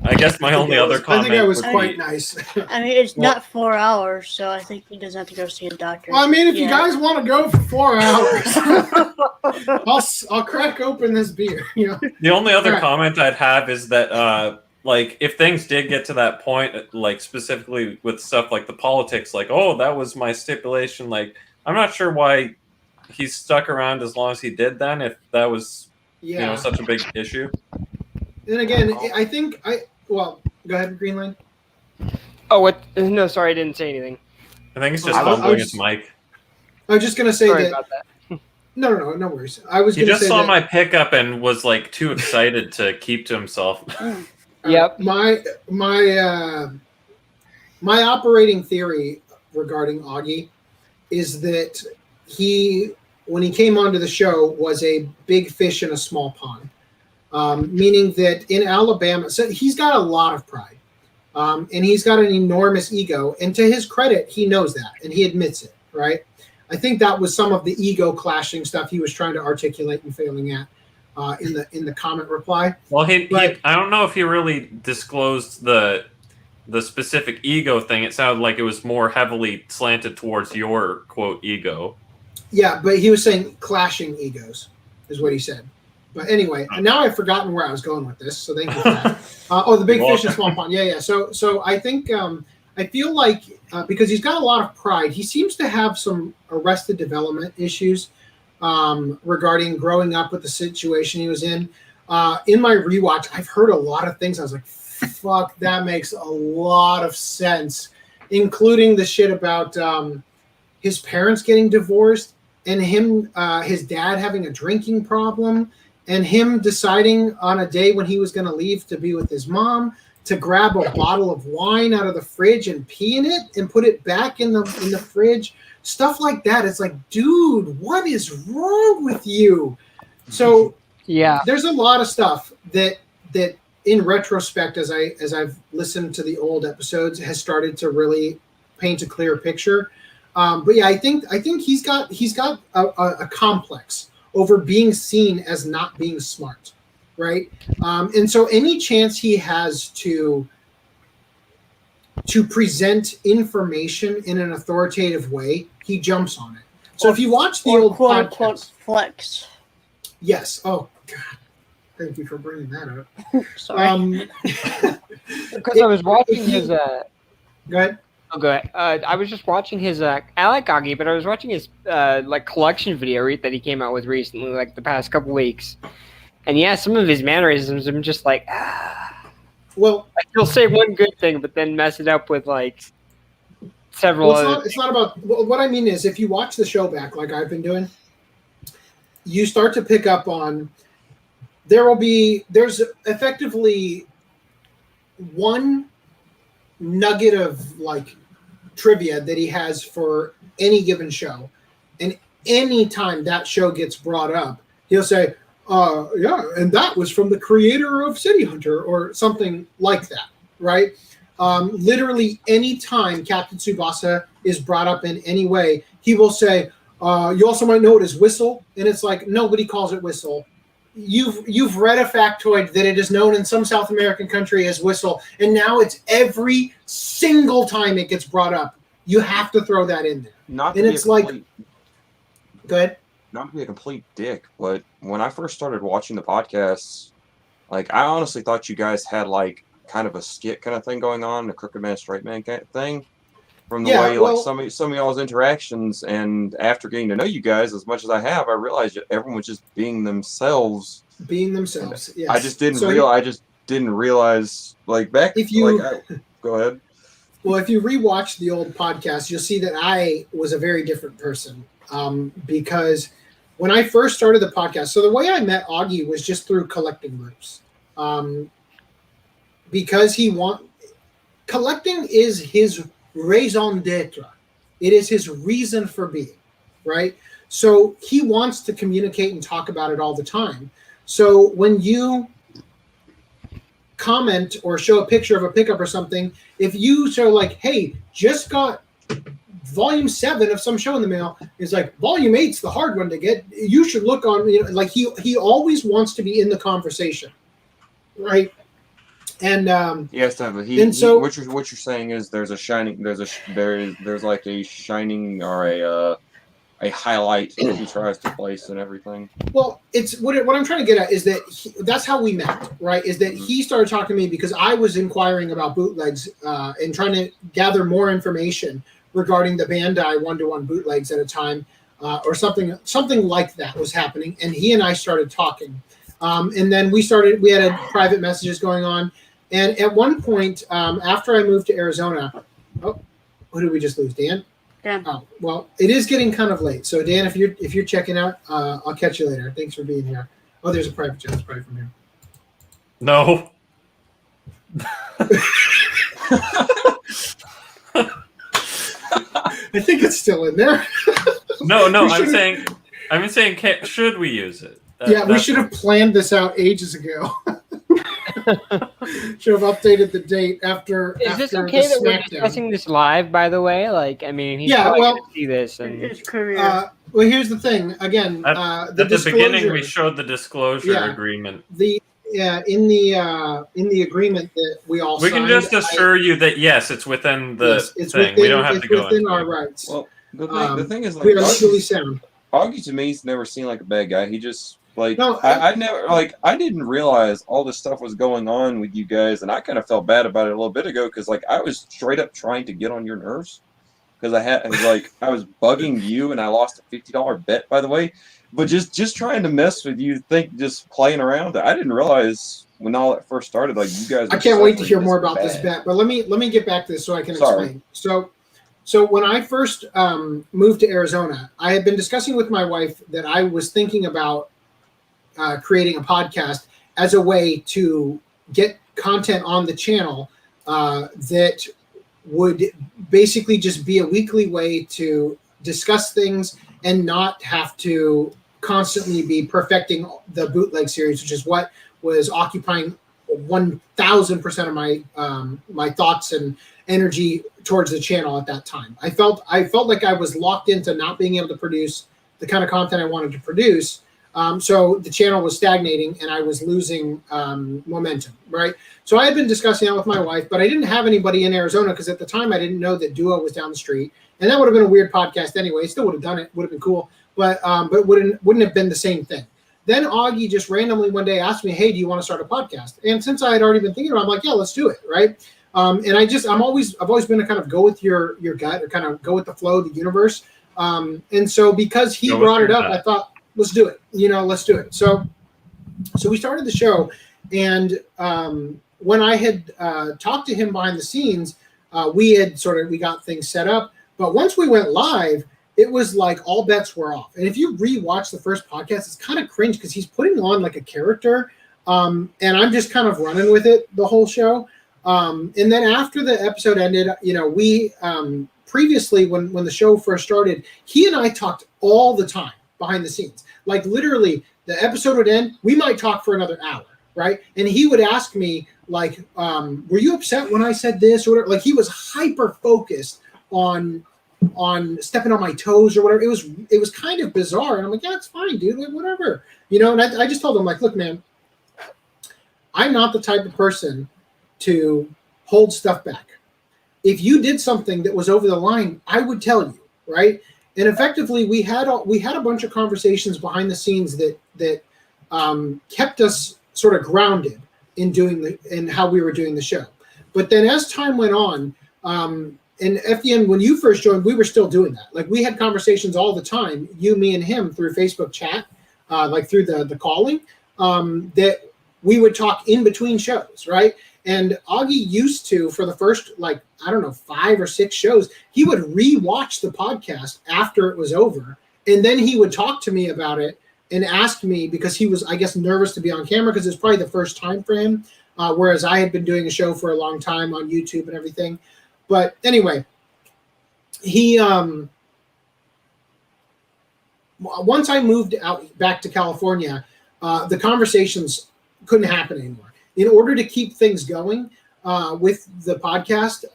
Speaker 4: I guess my only other comment.
Speaker 1: I think I was quite nice.
Speaker 5: I mean, it's not 4 hours, so I think he doesn't have to go see a doctor.
Speaker 1: Well, I mean, if you guys want to go for 4 hours, I'll crack open this beer. You know.
Speaker 4: The only other comment I'd have is that, like, if things did get to that point, like specifically with stuff like the politics, like, oh, that was my stipulation. Like, I'm not sure why he stuck around as long as he did then, if that was, such a big issue.
Speaker 1: And again, I think well, go ahead, Greenland.
Speaker 6: Oh, what? No, sorry, I didn't say anything.
Speaker 4: I think it's just
Speaker 1: I
Speaker 4: fumbling
Speaker 1: was-
Speaker 4: his mic.
Speaker 1: I was just gonna say
Speaker 6: Sorry
Speaker 1: that.
Speaker 6: about that.
Speaker 1: No worries. I was
Speaker 4: He
Speaker 1: gonna
Speaker 4: just
Speaker 1: say
Speaker 4: saw
Speaker 1: that
Speaker 4: my pickup and was like too excited to keep to himself.
Speaker 6: Yep.
Speaker 1: my operating theory regarding Augie is that when he came onto the show, was a big fish in a small pond. Meaning that in Alabama, so he's got a lot of pride, and he's got an enormous ego. And to his credit, he knows that, and he admits it, right? I think that was some of the ego clashing stuff he was trying to articulate and failing at in the comment reply.
Speaker 4: Well, I don't know if he really disclosed the specific ego thing. It sounded like it was more heavily slanted towards your quote ego.
Speaker 1: Yeah, but he was saying clashing egos is what he said. But anyway, now I've forgotten where I was going with this, so thank you for that. The big fish in small pond. Yeah. So I think I feel like because he's got a lot of pride, he seems to have some arrested development issues regarding growing up with the situation he was in. In my rewatch, I've heard a lot of things. I was like, fuck, that makes a lot of sense, including the shit about his parents getting divorced and him, his dad having a drinking problem, and him deciding on a day when he was going to leave to be with his mom to grab a bottle of wine out of the fridge and pee in it and put it back in the fridge. Stuff like that. It's like, dude, what is wrong with you? So
Speaker 6: Yeah.
Speaker 1: there's a lot of stuff that in retrospect, as I've listened to the old episodes, has started to really paint a clear picture. But yeah, I think he's got a complex over being seen as not being smart, right? And so any chance he has to present information in an authoritative way, he jumps on it. So if you watch the old
Speaker 5: quote unquote
Speaker 1: podcast,
Speaker 5: flex.
Speaker 1: yes. Oh God, thank you for bringing that up.
Speaker 5: Sorry.
Speaker 6: Because I was watching his.
Speaker 1: Go ahead.
Speaker 6: Oh, go ahead. I was just watching his. I like Augie, but I was watching his like collection video that he came out with recently, like the past couple weeks. And yeah, some of his mannerisms, I'm just like,
Speaker 1: Well,
Speaker 6: like he'll say one good thing, but then mess it up with like several.
Speaker 1: it's not about. What I mean is, if you watch the show back, like I've been doing, you start to pick up on. There's effectively one nugget of like trivia that he has for any given show, and any time that show gets brought up, he'll say, yeah, and that was from the creator of City Hunter or something like that, right? Literally any time Captain Tsubasa is brought up in any way, he will say, you also might know it as Whistle, and it's like nobody calls it Whistle. You've read a factoid that it is known in some South American country as Whistle, and now it's every single time it gets brought up, you have to throw that in there. Go ahead.
Speaker 3: Not to be a complete dick, but when I first started watching the podcasts, like I honestly thought you guys had like kind of a skit kind of thing going on, a crooked man, straight man kind of thing. From the way like some of y'all's interactions, and after getting to know you guys as much as I have, I realized that everyone was just being themselves.
Speaker 1: Yes.
Speaker 3: I just didn't realize like back. Go ahead.
Speaker 1: Well, if you rewatch the old podcast, you'll see that I was a very different person because when I first started the podcast, so the way I met Augie was just through collecting groups, because collecting is his raison d'etre. It is his reason for being, right? So he wants to communicate and talk about it all the time. So when you comment or show a picture of a pickup or something, if you show like, hey, just got volume 7 of some show in the mail, is like volume 8's the hard one to get. You should look on, like he always wants to be in the conversation, right? And
Speaker 3: yes, what you're saying is there's like a shining or a highlight that he tries to place and everything.
Speaker 1: Well, it's what I'm trying to get at is that that's how we met, right? Is that he started talking to me because I was inquiring about bootlegs and trying to gather more information regarding the Bandai 1-to-1 bootlegs at a time, or something like that was happening, and he and I started talking, and then we had private messages going on. And at one point, after I moved to Arizona, who did we just lose? Dan?
Speaker 5: Dan.
Speaker 1: Oh, well, it is getting kind of late. So Dan, if you're checking out, I'll catch you later. Thanks for being here. Oh, there's a private chat. It's probably from here.
Speaker 4: No.
Speaker 1: I think it's still in there.
Speaker 4: No. I'm saying, should we use it?
Speaker 1: We should have planned this out ages ago. Should have updated the date after.
Speaker 6: Is this okay that we're discussing this live? By the way, he's gonna see this. And
Speaker 5: his career.
Speaker 1: Well, here's the thing. Again,
Speaker 4: at the beginning we showed the disclosure agreement.
Speaker 1: In the agreement that we all
Speaker 4: we
Speaker 1: signed,
Speaker 4: can just assure you that yes, it's within the thing. We don't have to go
Speaker 1: within our rights.
Speaker 3: Well, the thing is,
Speaker 1: we are legally sound.
Speaker 3: Augie to me's never seemed like a bad guy. He just I didn't realize all this stuff was going on with you guys, and I kind of felt bad about it a little bit ago because I was straight up trying to get on your nerves because I was bugging you, and I lost a $50 bet, by the way. But just trying to mess with you, just playing around. I didn't realize when all that first started, you guys.
Speaker 1: I can't wait to hear more about this bet, but let me get back to this so I can explain. So when I first moved to Arizona, I had been discussing with my wife that I was thinking about creating a podcast as a way to get content on the channel that would basically just be a weekly way to discuss things and not have to constantly be perfecting the bootleg series, which is what was occupying 1,000% of my thoughts and energy towards the channel at that time. I felt like I was locked into not being able to produce the kind of content I wanted to produce. So the channel was stagnating and I was losing momentum, right? So I had been discussing that with my wife, but I didn't have anybody in Arizona because at the time I didn't know that Duo was down the street. And that would have been a weird podcast anyway. Still would have done it, would have been cool, but wouldn't have been the same thing. Then Augie just randomly one day asked me, hey, do you want to start a podcast? And since I had already been thinking about it, I'm like, yeah, let's do it, right? And I've always been to kind of go with your gut or kind of go with the flow of the universe. And so because he brought it up, I thought, let's do it. Let's do it. So we started the show, and when I had talked to him behind the scenes, we got things set up. But once we went live, it was like all bets were off. And if you rewatch the first podcast, it's kind of cringe because he's putting on like a character, and I'm just kind of running with it the whole show. And then after the episode ended, we previously when the show first started, he and I talked all the time behind the scenes. Like literally, the episode would end, we might talk for another hour, right? And he would ask me like, "Were you upset when I said this?" or whatever. Like he was hyper focused on stepping on my toes or whatever. It was kind of bizarre, and I'm like, "Yeah, it's fine, dude. Like whatever." And I just told him like, "Look, man, I'm not the type of person to hold stuff back. If you did something that was over the line, I would tell you, right?" And effectively, we had a bunch of conversations behind the scenes that kept us sort of grounded in how we were doing the show. But then as time went on, and at the end, when you first joined, we were still doing that. Like we had conversations all the time, you, me, and him through Facebook chat, like through the calling, that we would talk in between shows, right? And Augie used to, for the first, 5 or 6 shows, he would rewatch the podcast after it was over. And then he would talk to me about it and ask me, because he was, I guess, nervous to be on camera because it's probably the first time for him, whereas I had been doing a show for a long time on YouTube and everything. But anyway, he, once I moved out back to California, the conversations couldn't happen anymore. In order to keep things going with the podcast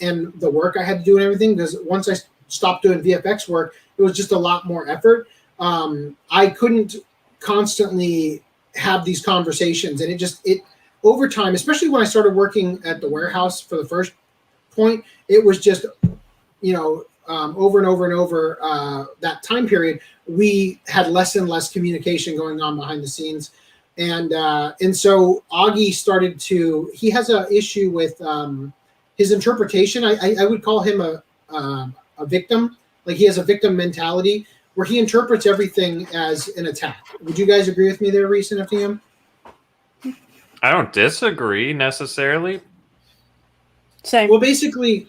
Speaker 1: and the work I had to do and everything, because once I stopped doing VFX work, it was just a lot more effort. I couldn't constantly have these conversations, and it over time, especially when I started working at the warehouse for the first point, it was just, over and over and over that time period, we had less and less communication going on behind the scenes. And so Augie started to, he has an issue with his interpretation. I would call him a victim. Like he has a victim mentality where he interprets everything as an attack. Would you guys agree with me there, Reese and FDM?
Speaker 4: I don't disagree necessarily.
Speaker 5: Same.
Speaker 1: Well, basically,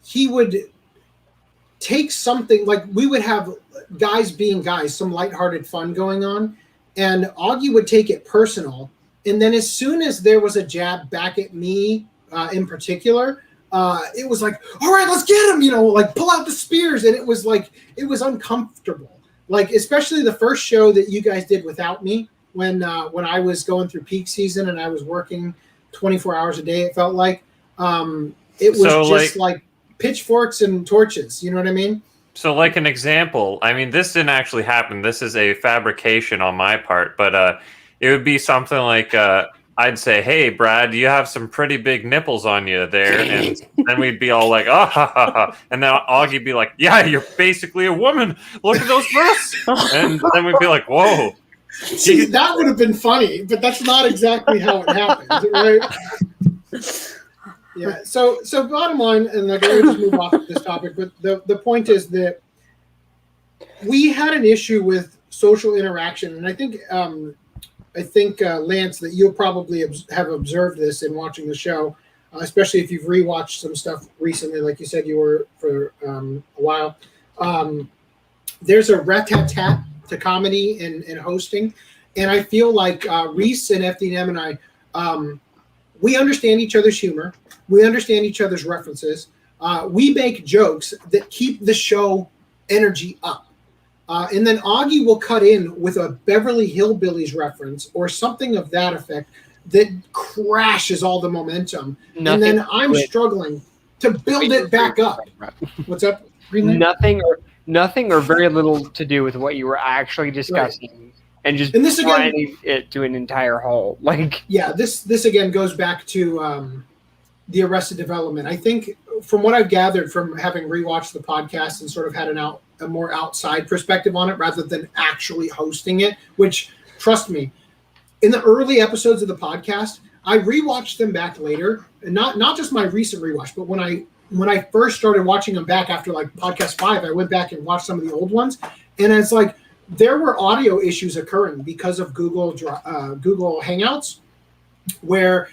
Speaker 1: he would take something like we would have guys being guys, some lighthearted fun going on, and Augie would take it personal. And then as soon as there was a jab back at me in particular, it was like, all right, let's get him, like pull out the spears. And it was uncomfortable. Like, especially the first show that you guys did without me when I was going through peak season and I was working 24 hours a day, it felt like. It was so just like pitchforks and torches. You know what I mean? So
Speaker 4: like an example, I mean, this didn't actually happen. This is a fabrication on my part, but it would be something like I'd say, hey, Brad, you have some pretty big nipples on you there. And then we'd be all like, oh, ha, ha, ha. And then Augie'd be like, yeah, you're basically a woman. Look at those breasts. And then we'd be like, whoa.
Speaker 1: See, that would have been funny, but that's not exactly how it happened, right? Yeah. So bottom line, and like I just move off of this topic, but the point is that we had an issue with social interaction, and I think Lance, that you'll probably have observed this in watching the show, especially if you've rewatched some stuff recently, like you said you were for a while. There's a rat-tat-tat to comedy and hosting, and I feel like Reese and FDM and I, we understand each other's humor. We understand each other's references. We make jokes that keep the show energy up. And then Augie will cut in with a Beverly Hillbillies reference or something of that effect that crashes all the momentum. And then I'm struggling to build it back up. What's up, Greenland?
Speaker 6: Nothing or very little to do with what you were actually discussing. Right. And just grinding it to an entire whole.
Speaker 1: This again goes back to the Arrested Development. I think from what I've gathered from having rewatched the podcast and sort of had a more outside perspective on it rather than actually hosting it, which, trust me, in the early episodes of the podcast, I rewatched them back later, and not just my recent rewatch, but when I first started watching them back after like podcast 5, I went back and watched some of the old ones, and it's like there were audio issues occurring because of Google Hangouts, where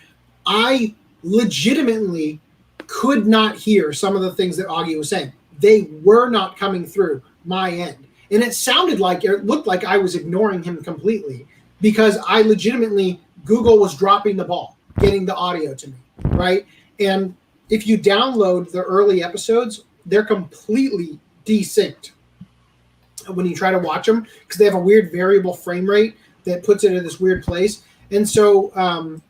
Speaker 1: I legitimately could not hear some of the things that Augie was saying. They were not coming through my end. And it looked like I was ignoring him completely because I legitimately, Google was dropping the ball, getting the audio to me, right? And if you download the early episodes, they're completely desynced when you try to watch them because they have a weird variable frame rate that puts it in this weird place. And so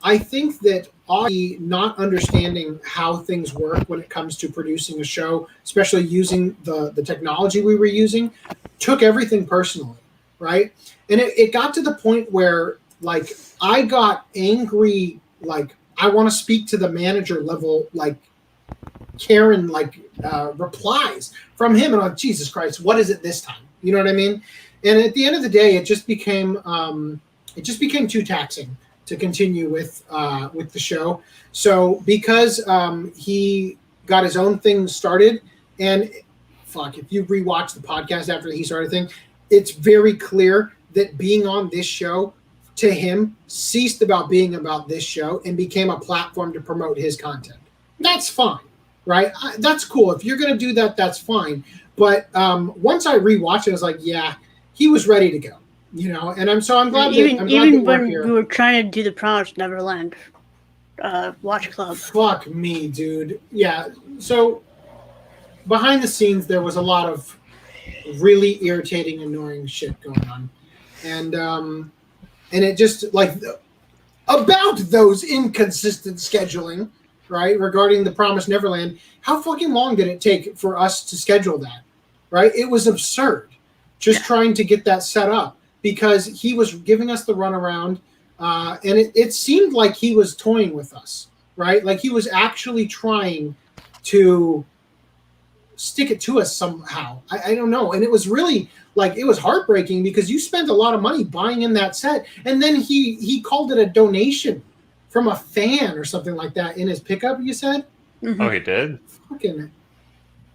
Speaker 1: I think that Augie not understanding how things work when it comes to producing a show, especially using the technology we were using, took everything personally, right? And it got to the point where, like, I got angry, like, I want to speak to the manager level, like, Karen, like, replies from him, and I'm like, Jesus Christ, what is it this time? You know what I mean? And at the end of the day, it just became too taxing to continue with the show. So because he got his own thing started, and if you rewatch the podcast after he started thing, it's very clear that being on this show to him ceased about being about this show and became a platform to promote his content. That's fine, right? That's cool. If you're going to do that, that's fine. But once I rewatched it, I was like, yeah, he was ready to go. And I'm glad
Speaker 5: even when we were trying to do the Promised Neverland watch club.
Speaker 1: Fuck me, dude. Yeah. So behind the scenes, there was a lot of really irritating, annoying shit going on, and it just like about those inconsistent scheduling, right? Regarding the Promised Neverland, how fucking long did it take for us to schedule that? Right? It was absurd. Just trying to get that set up. Because he was giving us the runaround, and it seemed like he was toying with us, right? Like he was actually trying to stick it to us somehow. I don't know. And it was really, like, it was heartbreaking because you spent a lot of money buying in that set, and then he called it a donation from a fan or something like that in his pickup, you said?
Speaker 4: Mm-hmm. Oh, he did?
Speaker 1: Fucking...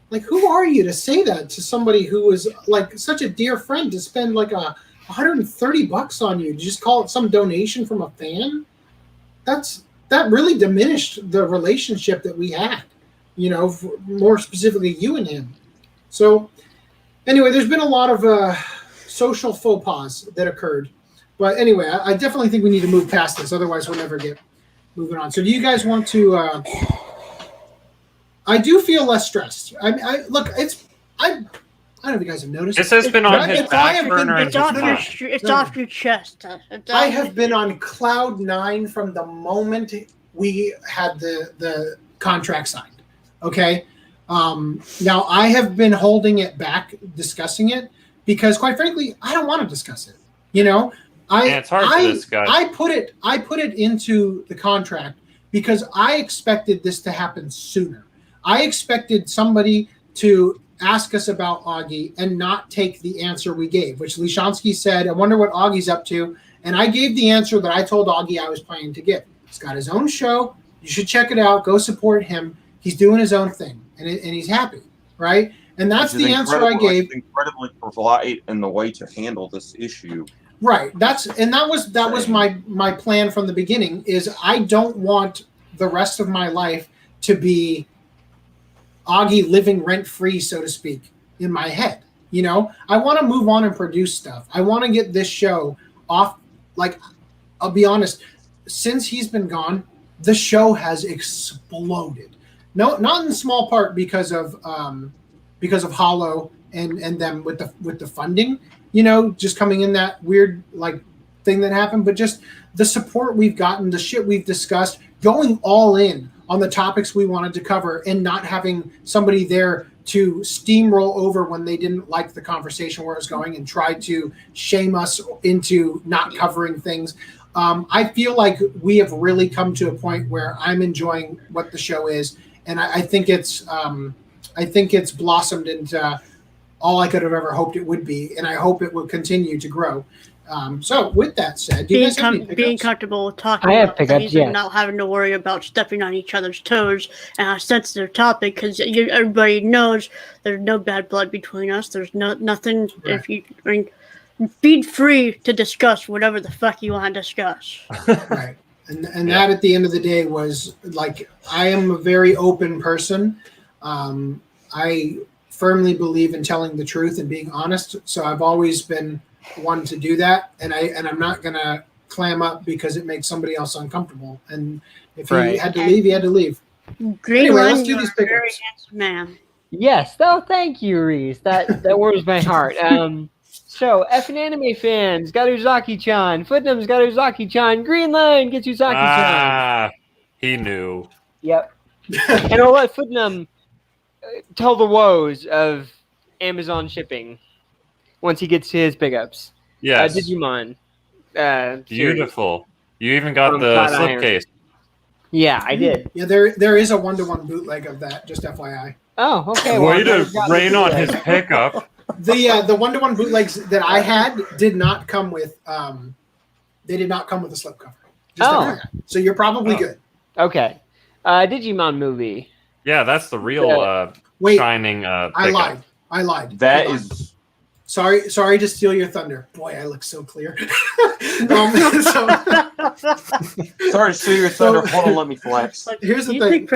Speaker 1: Like, who are you to say that to somebody who was, like, such a dear friend to spend, like, a $130 on you. Just call it some donation from a fan. That really diminished the relationship that we had. You know, more specifically, you and him. So, anyway, there's been a lot of social faux pas that occurred. But anyway, I definitely think we need to move past this. Otherwise, we'll never get moving on. So do you guys want to... I do feel less stressed. I don't know if you guys have noticed.
Speaker 4: This has been on his back burner.
Speaker 5: It's off your chest.
Speaker 1: I have been on cloud 9 from the moment we had the contract signed. Okay? Now, I have been holding it back, discussing it, because quite frankly, I don't want to discuss it. You know?
Speaker 4: It's hard to discuss.
Speaker 1: I put it into the contract because I expected this to happen sooner. I expected somebody to ask us about Augie and not take the answer we gave, which Lishansky said, I wonder what Augie's up to. And I gave the answer that I told Augie I was planning to give. He's got his own show. You should check it out. Go support him. He's doing his own thing, and he's happy, right? And that's the answer I gave.
Speaker 3: Incredibly polite in the way to handle this issue.
Speaker 1: Right. That was my plan from the beginning. Is I don't want the rest of my life to be Augie living rent free, so to speak, in my head. You know, I want to move on and produce stuff. I want to get this show off. Like, I'll be honest, since he's been gone, the show has exploded. No, not in small part because of Hollow and them with the funding. You know, just coming in that weird like thing that happened, but just the support we've gotten, the shit we've discussed, going all in on the topics we wanted to cover, and not having somebody there to steamroll over when they didn't like the conversation where it was going and try to shame us into not covering things. I feel like we have really come to a point where I'm enjoying what the show is, and I think it's blossomed into all I could have ever hoped it would be, and I hope it will continue to grow. So, with that said, do you guys have any pickups?
Speaker 5: Being comfortable with talking
Speaker 6: about
Speaker 5: things and not having to worry about stepping on each other's toes and a sensitive topic, because everybody knows there's no bad blood between us. There's nothing. Right. Be free to discuss whatever the fuck you want to discuss.
Speaker 1: Right. And that at the end of the day was like, I am a very open person. I firmly believe in telling the truth and being honest. So I've always been one to do that. And I'm not going to clam up because it makes somebody else uncomfortable. And if he had to leave, he had to leave. Anyway, let's do these pickups.
Speaker 5: Very handsome man.
Speaker 6: Yes. Oh, thank you, Reese. That warms my heart. So, F and anime fans, Garuzaki-chan. Footnotes, Garuzaki-chan. Green Line, gets Uzaki-chan.
Speaker 4: Ah, he knew.
Speaker 6: Yep. And I'll let Footnum tell the woes of Amazon shipping once he gets to his pickups.
Speaker 4: Yes.
Speaker 6: Digimon.
Speaker 4: Beautiful. You even got the slipcase.
Speaker 6: Yeah, I did.
Speaker 1: Yeah, there is a 1-to-1 bootleg of that, just FYI.
Speaker 6: Oh, okay.
Speaker 4: Way to rain on his pickup.
Speaker 1: The 1-to-1 bootlegs that I had did not come with they did not come with a slipcover. So you're probably good.
Speaker 6: Okay. Digimon movie.
Speaker 4: Yeah, that's the real shining pickup.
Speaker 1: I lied.
Speaker 3: That is
Speaker 1: sorry to steal your thunder. Boy, I look so clear.
Speaker 3: sorry to steal your thunder. Hold on, let me flex.
Speaker 1: Here's the thing.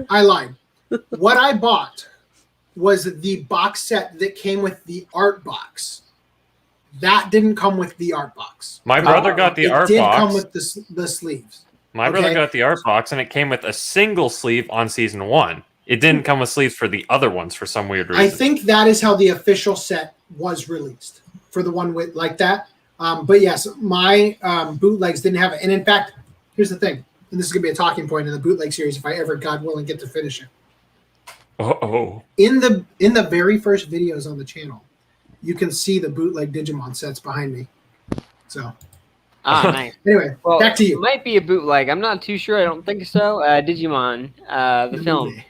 Speaker 1: I lied. What I bought was the box set that came with the art box. That didn't come with the art box.
Speaker 4: My brother got the art box. It did come
Speaker 1: with the sleeves.
Speaker 4: My brother got the art box, and it came with a single sleeve on season 1. It didn't come with sleeves for the other ones for some weird reason.
Speaker 1: I think that is how the official set was released, for the one with like that. But yes, my bootlegs didn't have it. And in fact, here's the thing, and this is going to be a talking point in the bootleg series if I ever, God willing, get to finish it.
Speaker 4: Uh-oh.
Speaker 1: In the very first videos on the channel, you can see the bootleg Digimon sets behind me. So,
Speaker 6: nice.
Speaker 1: Anyway, back to you.
Speaker 6: It might be a bootleg. I'm not too sure. I don't think so. Digimon, the film.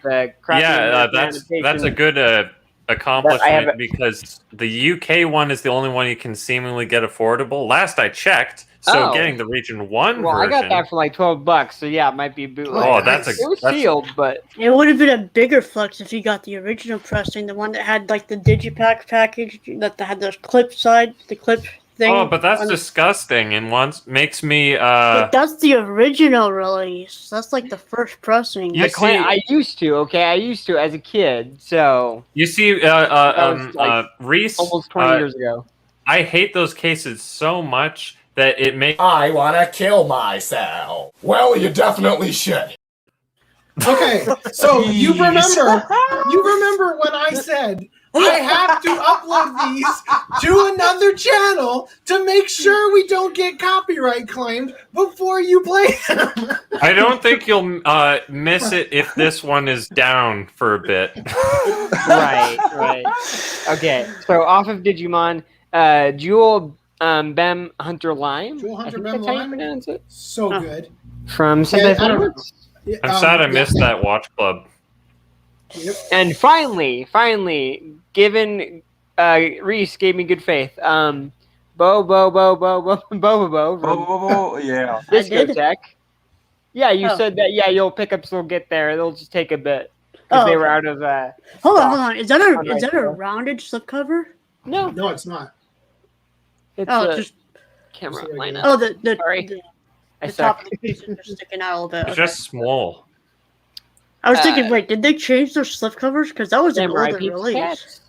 Speaker 4: That's a good accomplishment because the UK one is the only one you can seemingly get affordable. Last I checked. So getting the Region 1
Speaker 6: version... I got that for like $12, so yeah, it might be a bootleg.
Speaker 4: Oh,
Speaker 6: it was sealed, but...
Speaker 5: It would have been a bigger flex if you got the original pressing, the one that had like the Digipack package, that had the clip thing.
Speaker 4: Oh, but that's disgusting and makes me.
Speaker 5: But that's the original release. That's like the first pressing.
Speaker 6: I used to as a kid. So
Speaker 4: you see, Reese,
Speaker 6: almost 20 years ago.
Speaker 4: I hate those cases so much that it makes.
Speaker 7: I want to kill myself. Well, you definitely should.
Speaker 1: Okay, so you remember when I said I have to upload these to another channel to make sure we don't get copyright claimed before you play them.
Speaker 4: I don't think you'll miss it if this one is down for a bit.
Speaker 6: Right. Okay, so off of Digimon, Jewel Bem Hunter Lime.
Speaker 1: Jewel Hunter
Speaker 6: I think
Speaker 1: Bem
Speaker 6: that's how you
Speaker 1: Lime?
Speaker 6: pronounce it.
Speaker 1: So good.
Speaker 6: From
Speaker 1: Yeah, I don't know.
Speaker 4: I'm sad I missed that watch club.
Speaker 1: Yep.
Speaker 6: And finally, given Reese gave me good faith. Bo,
Speaker 3: Yeah.
Speaker 6: Discotheque. Yeah, you
Speaker 5: Oh.
Speaker 6: said that. Yeah, your pickups will get there. They'll just take a bit because they were out of.
Speaker 5: Hold on. Is that a
Speaker 6: show.
Speaker 5: rounded slipcover?
Speaker 6: No,
Speaker 1: No, it's not.
Speaker 6: it's
Speaker 5: Oh,
Speaker 6: a
Speaker 5: just
Speaker 6: camera
Speaker 1: Sorry.
Speaker 6: lineup.
Speaker 5: oh the
Speaker 6: Sorry. I
Speaker 5: the
Speaker 6: suck.
Speaker 5: top of the pieces are sticking out a little bit.
Speaker 4: It's
Speaker 5: Okay.
Speaker 4: just small.
Speaker 5: I was thinking, wait, did they change their slipcovers? Because that was an
Speaker 6: Samurai
Speaker 5: older
Speaker 6: Pete's
Speaker 5: release.
Speaker 6: Cats.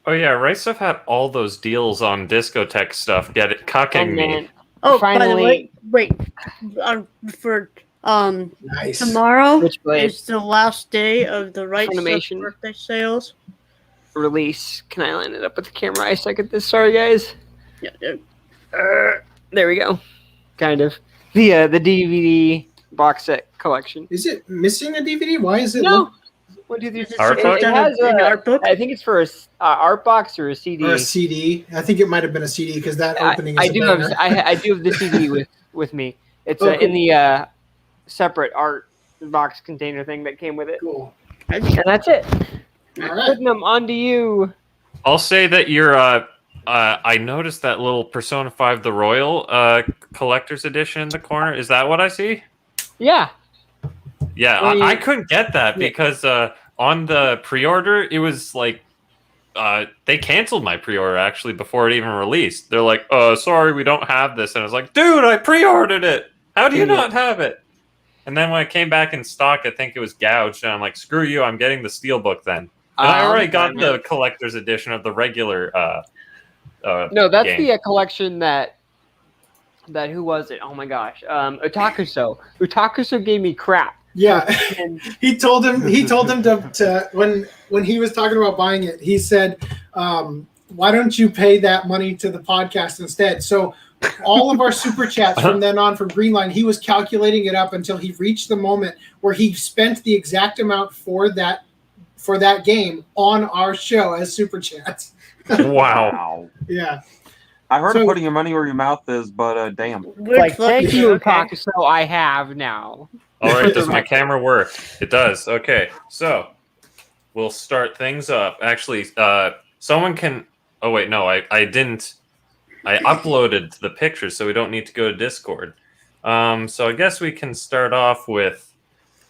Speaker 4: Oh yeah, Right Stuff had all those deals on discotheque stuff. Get it, cucking me.
Speaker 6: man.
Speaker 5: Oh, by the
Speaker 6: Finally-
Speaker 5: way, wait. For
Speaker 1: Nice.
Speaker 5: tomorrow
Speaker 6: Switchblade.
Speaker 5: is the last day of the Right Stuff
Speaker 6: Funimation.
Speaker 5: birthday sales.
Speaker 6: Release. Can I line it up with the camera? I suck at this. Sorry, guys.
Speaker 5: Yeah.
Speaker 6: There we go. Kind of. The DVD box set collection.
Speaker 1: Is it missing a DVD? Why is it?
Speaker 6: No. What do you think?
Speaker 4: Art book?
Speaker 6: It has
Speaker 5: An art book?
Speaker 6: I think it's for a art box or a CD.
Speaker 1: Or a CD? I think it might have been a CD because that opening
Speaker 6: I
Speaker 1: is a
Speaker 6: do
Speaker 1: banger.
Speaker 6: have I do have the CD with me. It's
Speaker 1: Oh,
Speaker 6: in the separate art box container thing that came with it.
Speaker 1: Cool.
Speaker 6: And that's it.
Speaker 1: All right.
Speaker 6: Putting them onto you.
Speaker 4: I'll say that you're. I noticed that little Persona 5 The Royal collector's edition in the corner. Is that what I see?
Speaker 6: Yeah.
Speaker 4: Yeah, I couldn't get that because on the pre-order, it was like they canceled my pre-order actually before it even released. They're like, sorry, we don't have this. And I was like, dude, I pre-ordered it. How do you not have it? And then when it came back in stock, I think it was gouged. And I'm like, screw you, I'm getting the Steelbook then. And I already got the collector's edition of the regular
Speaker 6: No, that's
Speaker 4: game.
Speaker 6: the collection that who was it? Oh my gosh. Otakuso. Otakuso gave me crap.
Speaker 1: Yeah,
Speaker 6: And
Speaker 1: he told him to when he was talking about buying it, he said, why don't you pay that money to the podcast instead? So all of our super chats from then on from Greenline, he was calculating it up until he reached the moment where he spent the exact amount for that game on our show as super chats.
Speaker 4: Wow.
Speaker 1: Yeah.
Speaker 3: I heard
Speaker 1: So-
Speaker 3: of putting your money where your mouth is, but damn.
Speaker 5: Weird
Speaker 6: like, thank
Speaker 5: fluffy,
Speaker 6: you,
Speaker 5: okay.
Speaker 6: Otakuso. I have now.
Speaker 4: All right, does my camera work? It does. Okay, so we'll start things up. Actually, someone can. Oh wait, no, I didn't. I uploaded the pictures, so we don't need to go to Discord. So I guess we can start off with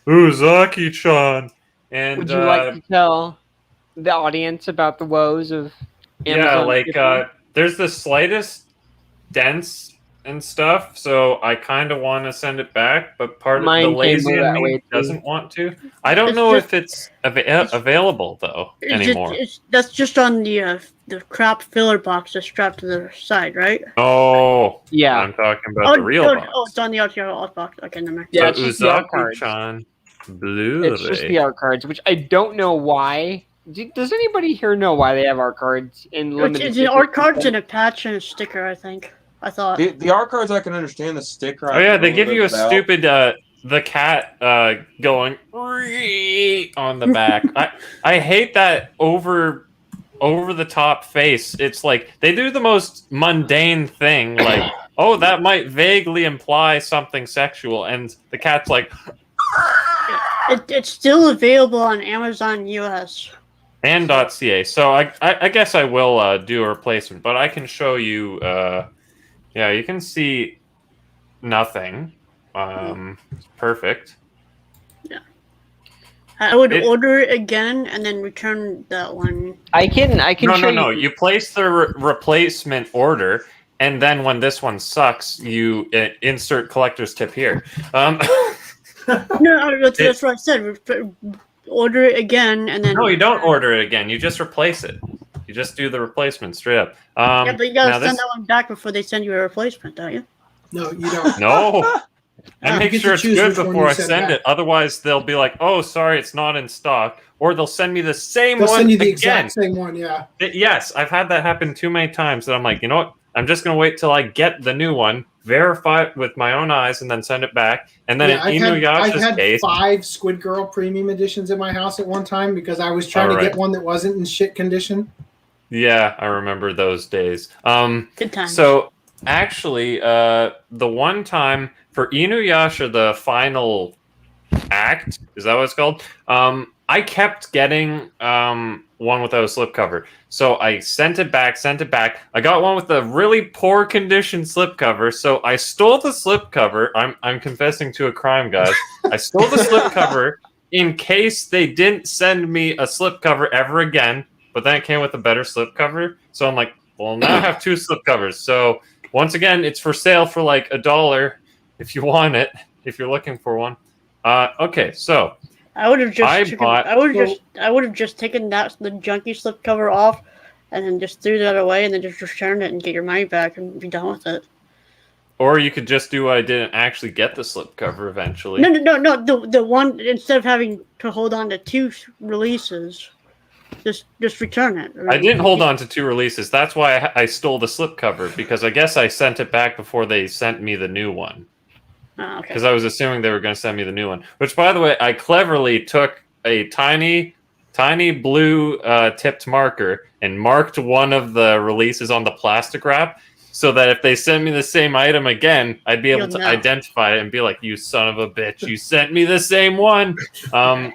Speaker 4: Uzaki-chan. And
Speaker 6: Would you like to tell the audience about the woes of Amazon?
Speaker 4: there's the slightest dents and stuff, so I kind of want to send it back, but part
Speaker 6: Mine
Speaker 4: of the
Speaker 6: came
Speaker 4: lazy
Speaker 6: way
Speaker 4: in
Speaker 6: that
Speaker 4: me
Speaker 6: way, too.
Speaker 4: doesn't want to. I don't
Speaker 5: It's
Speaker 4: know
Speaker 5: just-
Speaker 4: if it's available though anymore.
Speaker 5: That's just on the crap filler box that's strapped to the side, right?
Speaker 4: Oh,
Speaker 6: Yeah.
Speaker 4: I'm talking about the real box.
Speaker 5: Oh, it's on the RTR box. Okay, never mind.
Speaker 6: Yeah,
Speaker 4: So
Speaker 6: it's just the art cards.
Speaker 4: Uzaki-chan Blu-ray.
Speaker 6: It's just the art cards, which I don't know why. Does anybody here know why they have art cards in limited?
Speaker 5: It's an art cards and a patch and a sticker, I think. I thought.
Speaker 3: The art cards I can understand the sticker.
Speaker 4: Oh yeah, they give you a stupid the cat going on the back. I hate that over the top face. It's like they do the most mundane thing, like oh that might vaguely imply something sexual, and the cat's like
Speaker 5: It's still available on Amazon US.
Speaker 4: and .ca. So I guess I will do a replacement, but I can show you. Yeah, you can see nothing. It's perfect.
Speaker 5: Yeah. I would order it again and then return that one.
Speaker 6: I can.
Speaker 4: No. You place the replacement order, and then when this one sucks, you insert collector's tip here.
Speaker 5: No, that's what I said. Order it again and then.
Speaker 4: No, you don't order it again. You just replace it. You just do the replacement straight up.
Speaker 5: Yeah, but you gotta send that one back before they send you a replacement, don't you?
Speaker 1: No, you don't.
Speaker 4: No. I make sure it's good before I send
Speaker 1: back.
Speaker 4: it. Otherwise, they'll be like, "Oh, sorry, it's not in stock," or they'll send me the same
Speaker 1: They'll
Speaker 4: one
Speaker 1: send you the
Speaker 4: again.
Speaker 1: exact same one, yeah.
Speaker 4: Yes, I've had that happen too many times that I'm like, you know what? I'm just gonna wait till I get the new one, verify it with my own eyes, and then send it back. And then in Inuyasha's case,
Speaker 1: 5 Squid Girl premium editions at my house at one time because I was trying to get one that wasn't in shit condition.
Speaker 4: Yeah, I remember those days.
Speaker 5: Good times.
Speaker 4: So actually, the one time for Inuyasha, the final act, is that what it's called? I kept getting one without a slipcover. So I sent it back. I got one with a really poor condition slipcover. So I stole the slipcover. I'm confessing to a crime, guys. I stole the slipcover in case they didn't send me a slipcover ever again. But then it came with a better slipcover. So I'm like, well, now I have 2 slipcovers. So once again, it's for sale for like $1 if you want it, if you're looking for one. Okay, so
Speaker 5: I would have just taken the junky slipcover off, and then just threw that away, and then just returned it and get your money back and be done with it.
Speaker 4: Or you could just do what I didn't actually get the slipcover eventually.
Speaker 5: No. The one, instead of having to hold on to 2 releases, just return it.
Speaker 4: I didn't hold on to 2 releases. That's why I stole the slipcover, because I guess I sent it back before they sent me the new one.
Speaker 5: Oh, okay.
Speaker 4: Because I was assuming they were going to send me the new one. Which, by the way, I cleverly took a tiny blue tipped marker and marked one of the releases on the plastic wrap, so that if they send me the same item again, I'd be able to identify it and be like, "You son of a bitch, you sent me the same one." So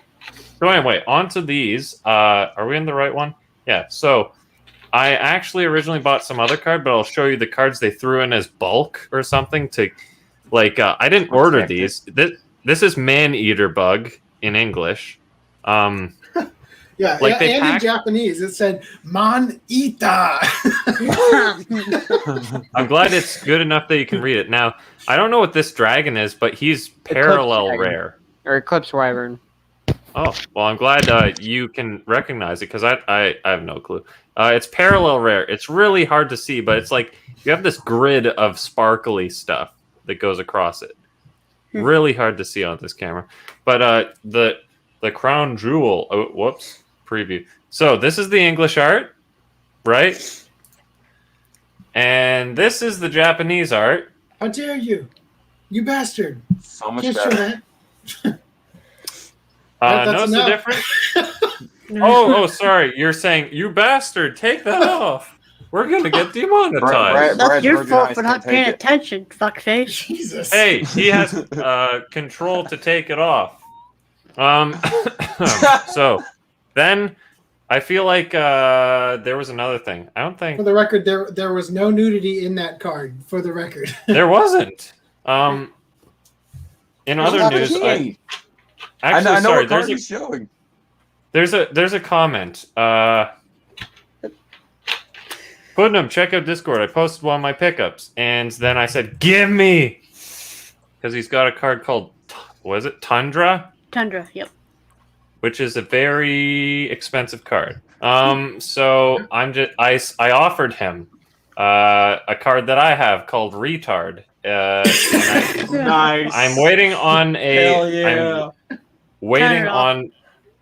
Speaker 4: anyway, on to these. Are we in the right one? Yeah. So I actually originally bought some other card, but I'll show you the cards they threw in as bulk or something to. Like, I didn't order these. This is Man-Eater Bug in English.
Speaker 1: Yeah,
Speaker 4: like
Speaker 1: and in Japanese, it said Man-Eater.
Speaker 4: I'm glad it's good enough that you can read it. Now, I don't know what this dragon is, but he's parallel rare.
Speaker 6: Or Eclipse Wyvern.
Speaker 4: Oh, well, I'm glad you can recognize it, because I have no clue. It's parallel rare. It's really hard to see, but it's like you have this grid of sparkly stuff that goes across it. Really hard to see on this camera. But the crown jewel, preview. So this is the English art, right? And this is the Japanese art.
Speaker 1: How dare you? You bastard.
Speaker 3: So much
Speaker 1: Can't show
Speaker 3: better.
Speaker 1: that.
Speaker 4: Notice the difference? Oh, sorry. You're saying, you bastard, take that off. We're going to get demonetized.
Speaker 5: That's your fault for not paying attention, fuckface.
Speaker 1: Jesus.
Speaker 4: Hey, he has control to take it off. So then I feel like there was another thing. I don't think...
Speaker 1: For the record, there was no nudity in that card, for the record.
Speaker 4: There wasn't. In other news...
Speaker 3: I know what card he's showing.
Speaker 4: There's a comment. Putnam, check out Discord. I posted one of my pickups, and then I said, "Give me," because he's got a card called, was it Tundra?
Speaker 5: Tundra, yep.
Speaker 4: Which is a very expensive card. So I offered him a card that I have called Retard.
Speaker 3: Nice.
Speaker 4: I'm waiting on a.
Speaker 3: Hell yeah.
Speaker 4: I'm waiting on.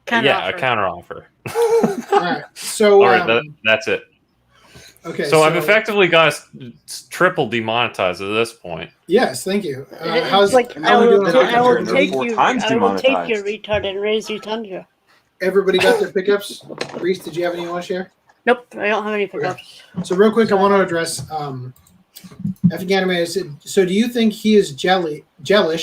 Speaker 5: Counter
Speaker 4: a counter offer.
Speaker 1: All right. So
Speaker 4: All right, that's it.
Speaker 1: Okay.
Speaker 4: So I've effectively got us triple demonetized at this point.
Speaker 1: Yes, thank you.
Speaker 5: How's like I will take you. I will take
Speaker 3: demonetized.
Speaker 5: your retard and raise you Tundra.
Speaker 1: Everybody got their pickups? Reese, did you have any you want to share?
Speaker 5: Nope, I don't have any pickups.
Speaker 1: So real quick, I want to address Effing Anime said, so do you think he is jealous? I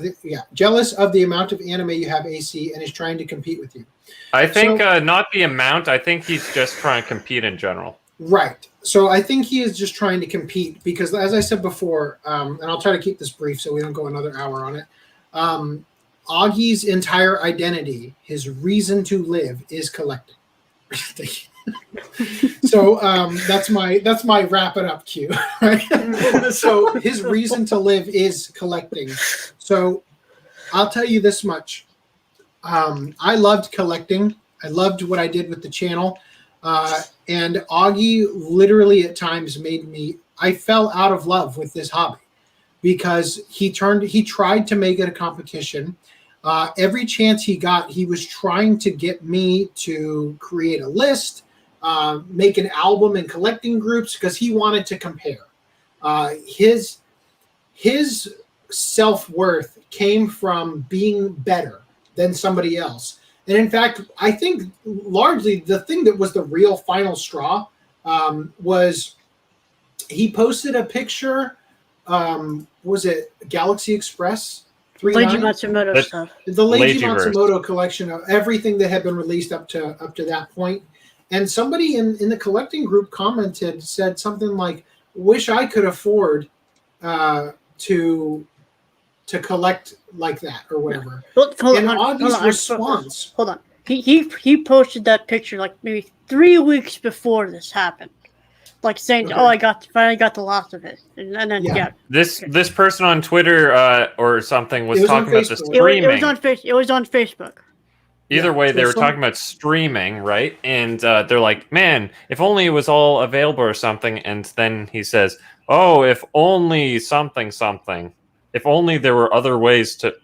Speaker 1: think, yeah, jealous of the amount of anime you have, AC, and is trying to compete with you?
Speaker 4: I think not the amount. I think he's just trying to compete in general.
Speaker 1: Right. So I think he is just trying to compete because, as I said before, and I'll try to keep this brief so we don't go another hour on it. Augie's entire identity, his reason to live, is collecting. So that's my wrap it up cue. Right? So his reason to live is collecting. So I'll tell you this much. I loved collecting. I loved what I did with the channel. And Augie literally at times I fell out of love with this hobby because he tried to make it a competition. Every chance he got, he was trying to get me to create a list, make an album and collecting groups because he wanted to compare. His self-worth came from being better than somebody else. And in fact, I think largely the thing that was the real final straw was he posted a picture. Was it Galaxy Express?
Speaker 5: Leiji Matsumoto stuff.
Speaker 1: The Leiji Matsumoto collection of everything that had been released up to that point. And somebody in the collecting group said something like, "Wish I could afford to collect like that," or whatever. Augie's response.
Speaker 5: Hold on. He posted that picture like maybe 3 weeks before this happened, like saying, "Oh, I finally got the last of it," and then yeah.
Speaker 4: This person on Twitter or something was talking about the streaming.
Speaker 5: It was on Facebook.
Speaker 4: Either way, they were talking about streaming, right? And they're like, "Man, if only it was all available or something." And then he says, "Oh, if only something. If only there were other ways to."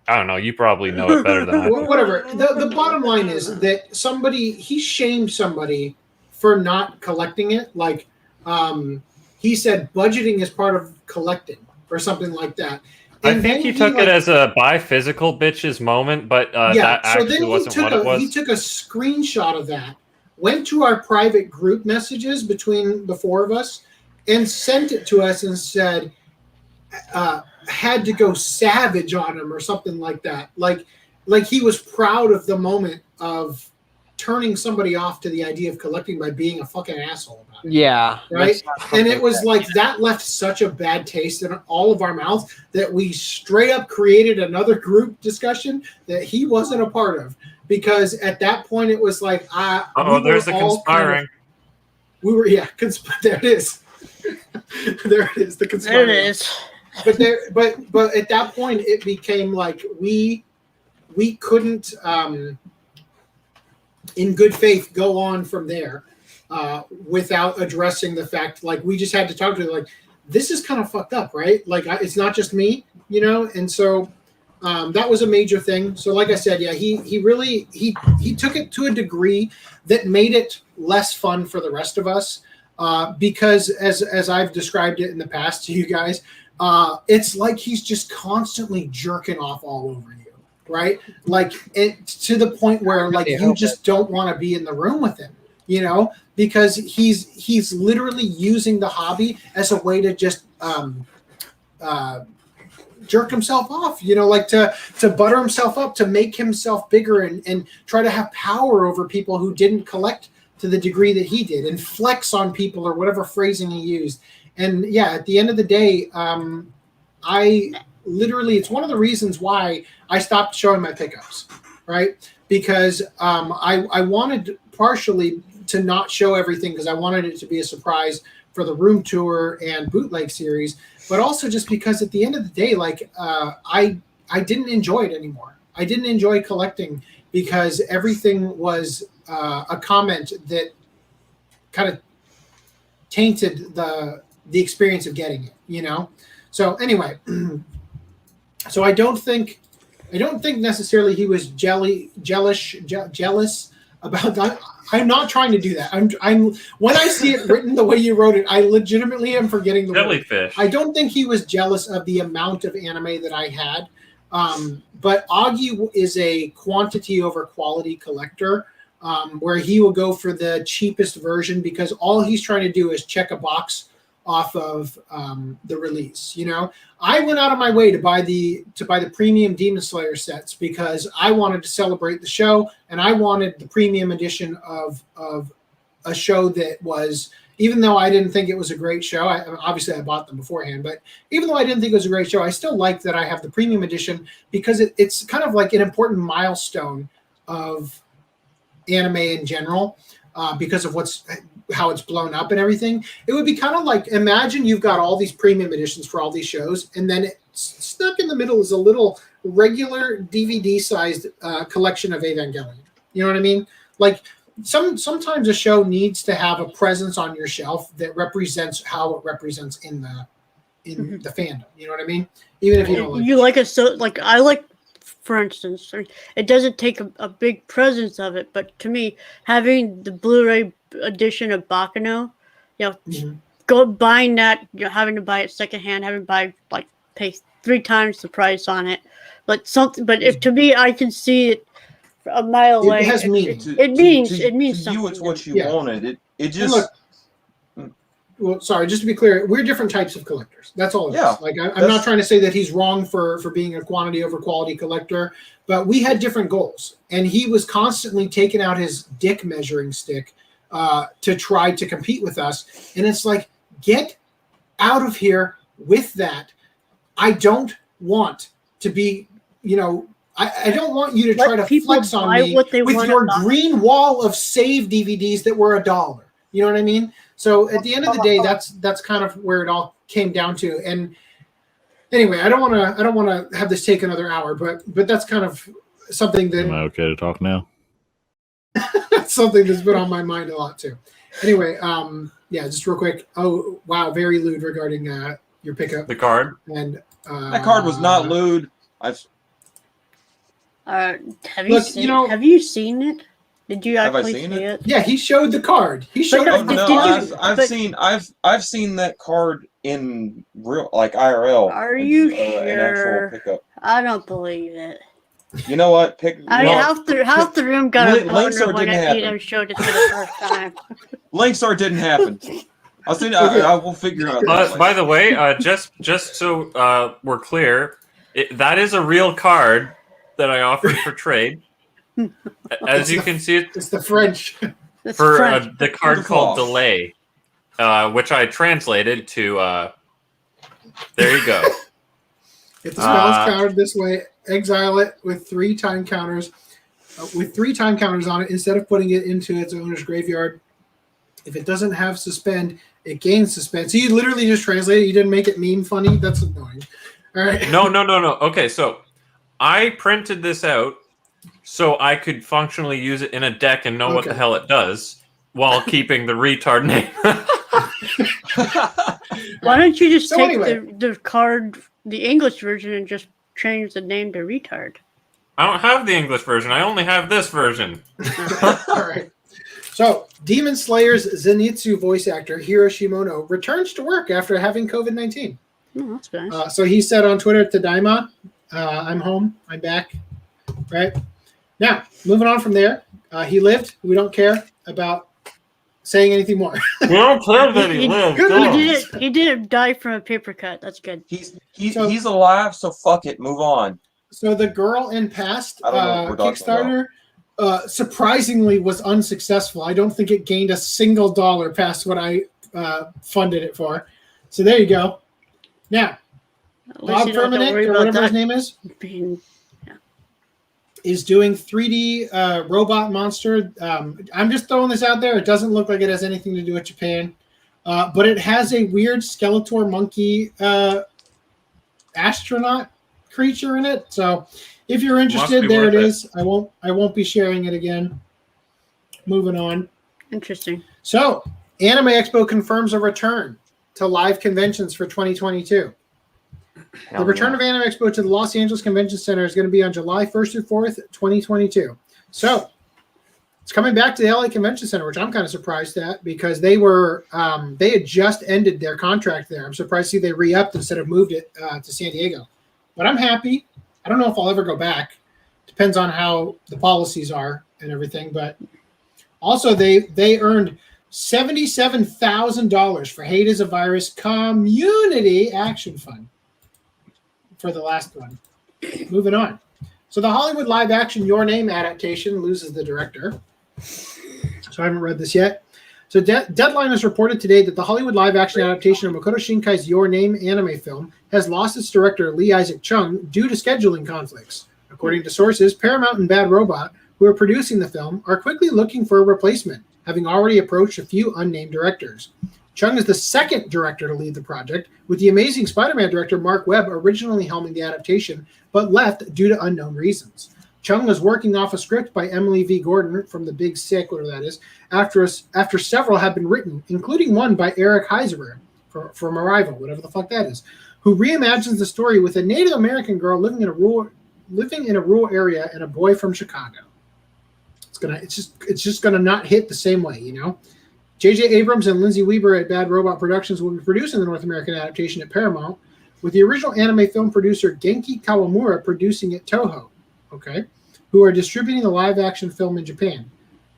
Speaker 4: I don't know. You probably know it better than I do.
Speaker 1: Whatever. The bottom line is that he shamed somebody for not collecting it. Like he said, budgeting is part of collecting or something like that. And
Speaker 4: I think he took it as a buy physical bitches moment, but that actually wasn't what it was.
Speaker 1: He took a screenshot of that, went to our private group messages between the four of us, and sent it to us and said, had to go savage on him or something like that. Like he was proud of the moment of turning somebody off to the idea of collecting by being a fucking asshole about it.
Speaker 6: Yeah.
Speaker 1: Right? And it was like that left such a bad taste in all of our mouths that we straight up created another group discussion that he wasn't a part of. Because at that point it was like,
Speaker 4: there's the conspiring.
Speaker 1: There it is. There it is, the conspiring.
Speaker 5: There it is.
Speaker 1: But at that point it became like we couldn't in good faith go on from there without addressing the fact, like we just had to talk to them, like this is kind of fucked up, right? Like it's not just me, and so that was a major thing. So like I said, yeah, he really took it to a degree that made it less fun for the rest of us because as I've described it in the past to you guys, it's like he's just constantly jerking off all over you. Right? Like it to the point where like you just don't want to be in the room with him, because he's literally using the hobby as a way to just jerk himself off, like to butter himself up, to make himself bigger and try to have power over people who didn't collect to the degree that he did and flex on people or whatever phrasing he used. And yeah, at the end of the day, it's one of the reasons why I stopped showing my pickups, right? Because I wanted partially to not show everything because I wanted it to be a surprise for the room tour and bootleg series, but also just because at the end of the day, like I didn't enjoy it anymore. I didn't enjoy collecting because everything was a comment that kind of tainted the experience of getting it, So anyway. So I don't think necessarily he was jealous about that. I'm not trying to do that. I'm when I see it written the way you wrote it, I legitimately am forgetting the
Speaker 4: jellyfish.
Speaker 1: word. I don't think he was jealous of the amount of anime that I had. But Augie is a quantity over quality collector, where he will go for the cheapest version because all he's trying to do is check a box off of the release. I went out of my way to buy the premium Demon Slayer sets because I wanted to celebrate the show and I wanted the premium edition of a show that was, even though I didn't think it was a great show, obviously I bought them beforehand, but even though I didn't think it was a great show, I still like that I have the premium edition because it's kind of like an important milestone of anime in general because of how it's blown up and everything. It would be kind of like, imagine you've got all these premium editions for all these shows, and then stuck in the middle is a little regular DVD-sized collection of Evangelion. You know what I mean? Like, sometimes a show needs to have a presence on your shelf that represents how it represents in the fandom. You know what I mean? Even if you don't like
Speaker 5: I like, for instance, it doesn't take a big presence of it, but to me, having the Blu-ray edition of Baccano, go buying that, having to buy it secondhand, having to buy pay 3 times the price on it, but if to me, I can see it a mile away.
Speaker 1: It has meaning.
Speaker 5: It means
Speaker 3: to you. It's what you wanted. It just.
Speaker 1: Look, well, sorry, just to be clear, we're different types of collectors. That's all it is. Like, I'm not trying to say that he's wrong for being a quantity over quality collector, but we had different goals, and he was constantly taking out his dick measuring stick to try to compete with us. And it's like, get out of here with that. I don't want to be, I don't want you to try to flex on me with your green wall of save DVDs that were $1. You know what I mean? So at the end of the day, that's kind of where it all came down to. And anyway, I don't want to have this take another hour, but that's kind of something that.
Speaker 8: Am I okay to talk now?
Speaker 1: That's something that's been on my mind a lot too. Anyway, just real quick. Oh wow, very lewd regarding your pickup.
Speaker 4: The card.
Speaker 1: And
Speaker 3: that card was not lewd.
Speaker 5: Have you seen it? Did you actually see it?
Speaker 1: Yeah, he showed the card. He showed it.
Speaker 3: I've seen that card in real, like IRL.
Speaker 5: Are you sure?
Speaker 3: An actual pickup.
Speaker 5: I don't believe it.
Speaker 3: You know what?
Speaker 5: Half the room got a boner when I showed it for the first time.
Speaker 3: Links didn't happen. I will figure out.
Speaker 4: By the way, just so we're clear, that is a real card that I offered for trade. As you can see,
Speaker 1: it's the French.
Speaker 4: For the card called Delay, which I translated to. There you go.
Speaker 1: If the spell is countered this way, exile it with 3 time counters. With 3 time counters on it, instead of putting it into its owner's graveyard. If it doesn't have suspend, it gains suspend. So you literally just translated it. You didn't make it meme funny. That's annoying. All right.
Speaker 4: No. Okay, so I printed this out so I could functionally use it in a deck and know what the hell it does while keeping the retard name.
Speaker 5: Why don't you just take the card, the English version, and just change the name to retard?
Speaker 4: I don't have the English version. I only have this version.
Speaker 1: All right. So, Demon Slayer's Zenitsu voice actor Hiro Shimono returns to work after having COVID-19.
Speaker 5: Oh, that's nice.
Speaker 1: So he said on Twitter, Tadaima, I'm home. I'm back. Right? Now, moving on from there, he lived. We don't care about saying anything more.
Speaker 4: We don't care that he lived.
Speaker 5: He didn't die from a paper cut. That's good.
Speaker 3: He's alive, so fuck it. Move on.
Speaker 1: So the girl in Past Kickstarter surprisingly was unsuccessful. I don't think it gained a single dollar past what I funded it for. So there you go. Now, Bob Firminick, or whatever his name is doing 3D robot monster. I'm just throwing this out there. It doesn't look like it has anything to do with Japan, but it has a weird Skeletor monkey astronaut creature in it. So if you're interested, there it is. I won't be sharing it again. Moving on.
Speaker 5: Interesting.
Speaker 1: So Anime Expo confirms a return to live conventions for 2022. The return of Anime Expo to the Los Angeles Convention Center is going to be on July 1st through 4th, 2022. So it's coming back to the LA Convention Center, which I'm kind of surprised at because they had just ended their contract there. I'm surprised to see they re-upped instead of moved it to San Diego. But I'm happy. I don't know if I'll ever go back. Depends on how the policies are and everything. But also they earned $77,000 for Hate is a Virus Community Action Fund for the last one. Moving on. So the Hollywood live action Your Name adaptation loses the director. So I haven't read this yet. So Deadline has reported today that the Hollywood live-action adaptation of Makoto Shinkai's Your Name anime film has lost its director, Lee Isaac Chung, due to scheduling conflicts. According to sources, Paramount and Bad Robot, who are producing the film, are quickly looking for a replacement, having already approached a few unnamed directors. Chung is the second director to lead the project, with the Amazing Spider-Man director Mark Webb originally helming the adaptation, but left due to unknown reasons. Chung was working off a script by Emily V. Gordon from The Big Sick, whatever that is, after several had been written, including one by Eric Heiserer from Arrival, whatever the fuck that is, who reimagines the story with a Native American girl living in a rural area and a boy from Chicago. It's just gonna not hit the same way, you know. J.J. Abrams and Lindsay Weber at Bad Robot Productions will be producing the North American adaptation at Paramount, with the original anime film producer Genki Kawamura producing at Toho. Okay, who are distributing the live-action film in Japan.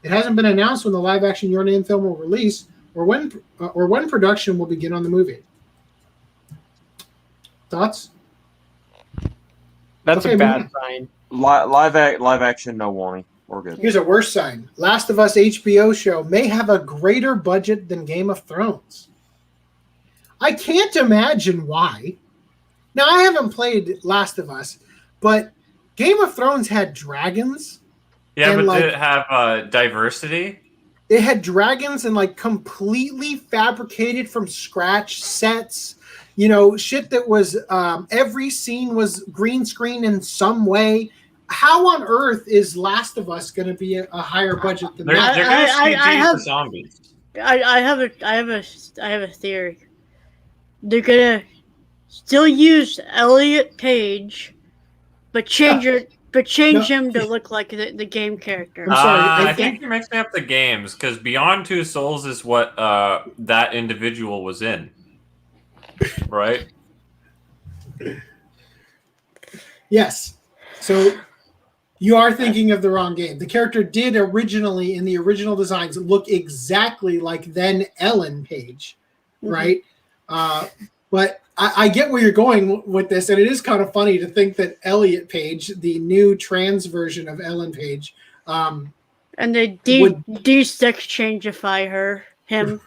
Speaker 1: It hasn't been announced when the live-action Your Name film will release, or when production will begin on the movie. Thoughts?
Speaker 6: That's a bad sign.
Speaker 3: Live action, no warning. We're good.
Speaker 1: Here's a worse sign. Last of Us HBO show may have a greater budget than Game of Thrones. I can't imagine why. Now, I haven't played Last of Us, but Game of Thrones had dragons.
Speaker 4: Yeah, but did it have diversity?
Speaker 1: It had dragons and like completely fabricated from scratch sets. You know, shit that was every scene was green screen in some way. How on earth is Last of Us going to be a higher budget than that?
Speaker 4: They're going to CG the zombies.
Speaker 5: I have a theory. They're gonna still use Elliot Page, but change him to look like the game character.
Speaker 1: I'm sorry.
Speaker 4: I think you're mixing up the games, because Beyond Two Souls is what that individual was in, right?
Speaker 1: Yes. So you are thinking of the wrong game. The character did originally, in the original designs, look exactly like then Ellen Page, right? But I get where you're going with this, and it is kind of funny to think that Elliot Page, the new trans version of Ellen Page,
Speaker 5: and they de-sex changeify him.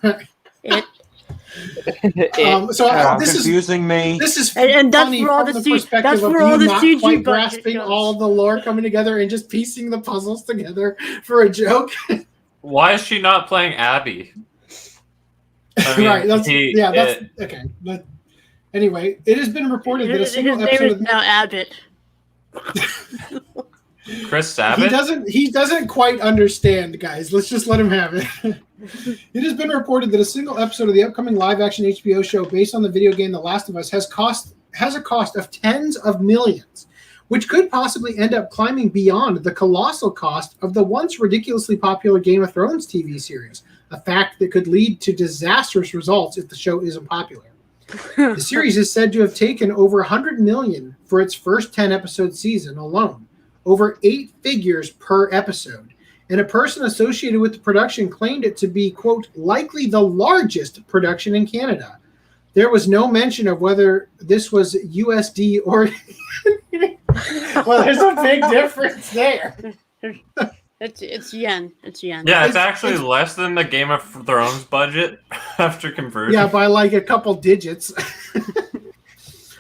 Speaker 1: This
Speaker 3: confusing me.
Speaker 1: This is
Speaker 5: and that's
Speaker 1: funny
Speaker 5: where all
Speaker 1: from
Speaker 5: the
Speaker 1: the perspective
Speaker 5: that's
Speaker 1: of
Speaker 5: where all
Speaker 1: you
Speaker 5: the
Speaker 1: not
Speaker 5: CG
Speaker 1: quite
Speaker 5: budget
Speaker 1: grasping
Speaker 5: goes.
Speaker 1: all of the lore coming together and just piecing the puzzles together for a joke.
Speaker 4: Why is she not playing Abby? I mean,
Speaker 1: Right. Okay. But anyway, it has been reported that a single
Speaker 5: His name
Speaker 1: episode
Speaker 5: is now Abbott.
Speaker 4: Chris Sabat?
Speaker 1: He doesn't quite understand, guys. Let's just let him have it. It has been reported that a single episode of the upcoming live-action HBO show based on the video game The Last of Us has a cost of tens of millions, which could possibly end up climbing beyond the colossal cost of the once ridiculously popular Game of Thrones TV series, a fact that could lead to disastrous results if the show isn't popular. The series is said to have taken over $100 million for its first 10-episode season alone, over 8 figures per episode, and a person associated with the production claimed it to be, quote, likely the largest production in Canada. There was no mention of whether this was USD or... Well, there's a big difference there.
Speaker 5: It's yen. It's yen.
Speaker 4: Yeah, it's actually less than the Game of Thrones budget after conversion.
Speaker 1: Yeah, by like a couple digits.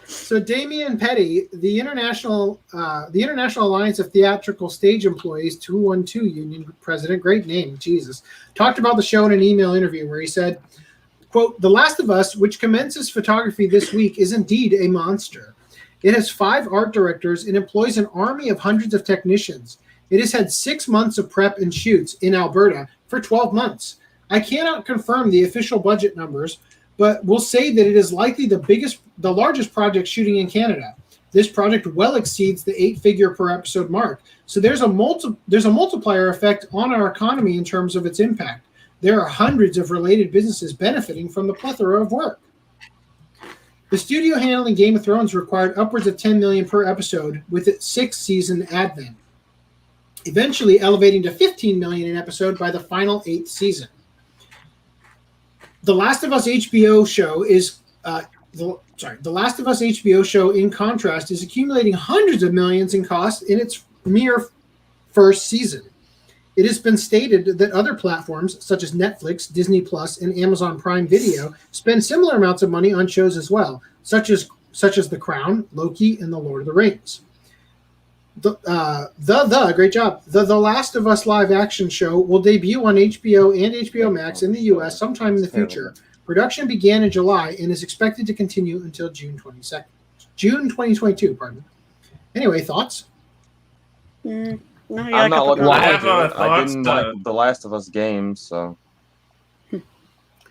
Speaker 1: So Damian Petty, the International Alliance of Theatrical Stage Employees 212 Union President, great name, Jesus, talked about the show in an email interview where he said, quote, The Last of Us, which commences photography this week, is indeed a monster. It has 5 art directors and employs an army of hundreds of technicians. It has had 6 months of prep and shoots in Alberta for 12 months. I cannot confirm the official budget numbers, but we'll say that it is likely the largest project shooting in Canada. This project well exceeds the 8-figure per episode mark. So there's a multiplier effect on our economy in terms of its impact. There are hundreds of related businesses benefiting from the plethora of work. The studio handling Game of Thrones required upwards of $10 million per episode with its 6th-season advent, eventually elevating to $15 million an episode by the final 8th season. The Last of Us HBO show is The Last of Us HBO show, in contrast, is accumulating hundreds of millions in costs in its mere first season. it has been stated that other platforms, such as Netflix, Disney Plus, and Amazon Prime Video, spend similar amounts of money on shows as well, such as The Crown, Loki, and The Lord of the Rings. Great job. The Last of Us live action show will debut on HBO and HBO Max in the US sometime in the future. Production began in July and is expected to continue until June 2022, pardon. Anyway, thoughts?
Speaker 3: I'm not looking forward to it. I didn't like the Last of Us games, so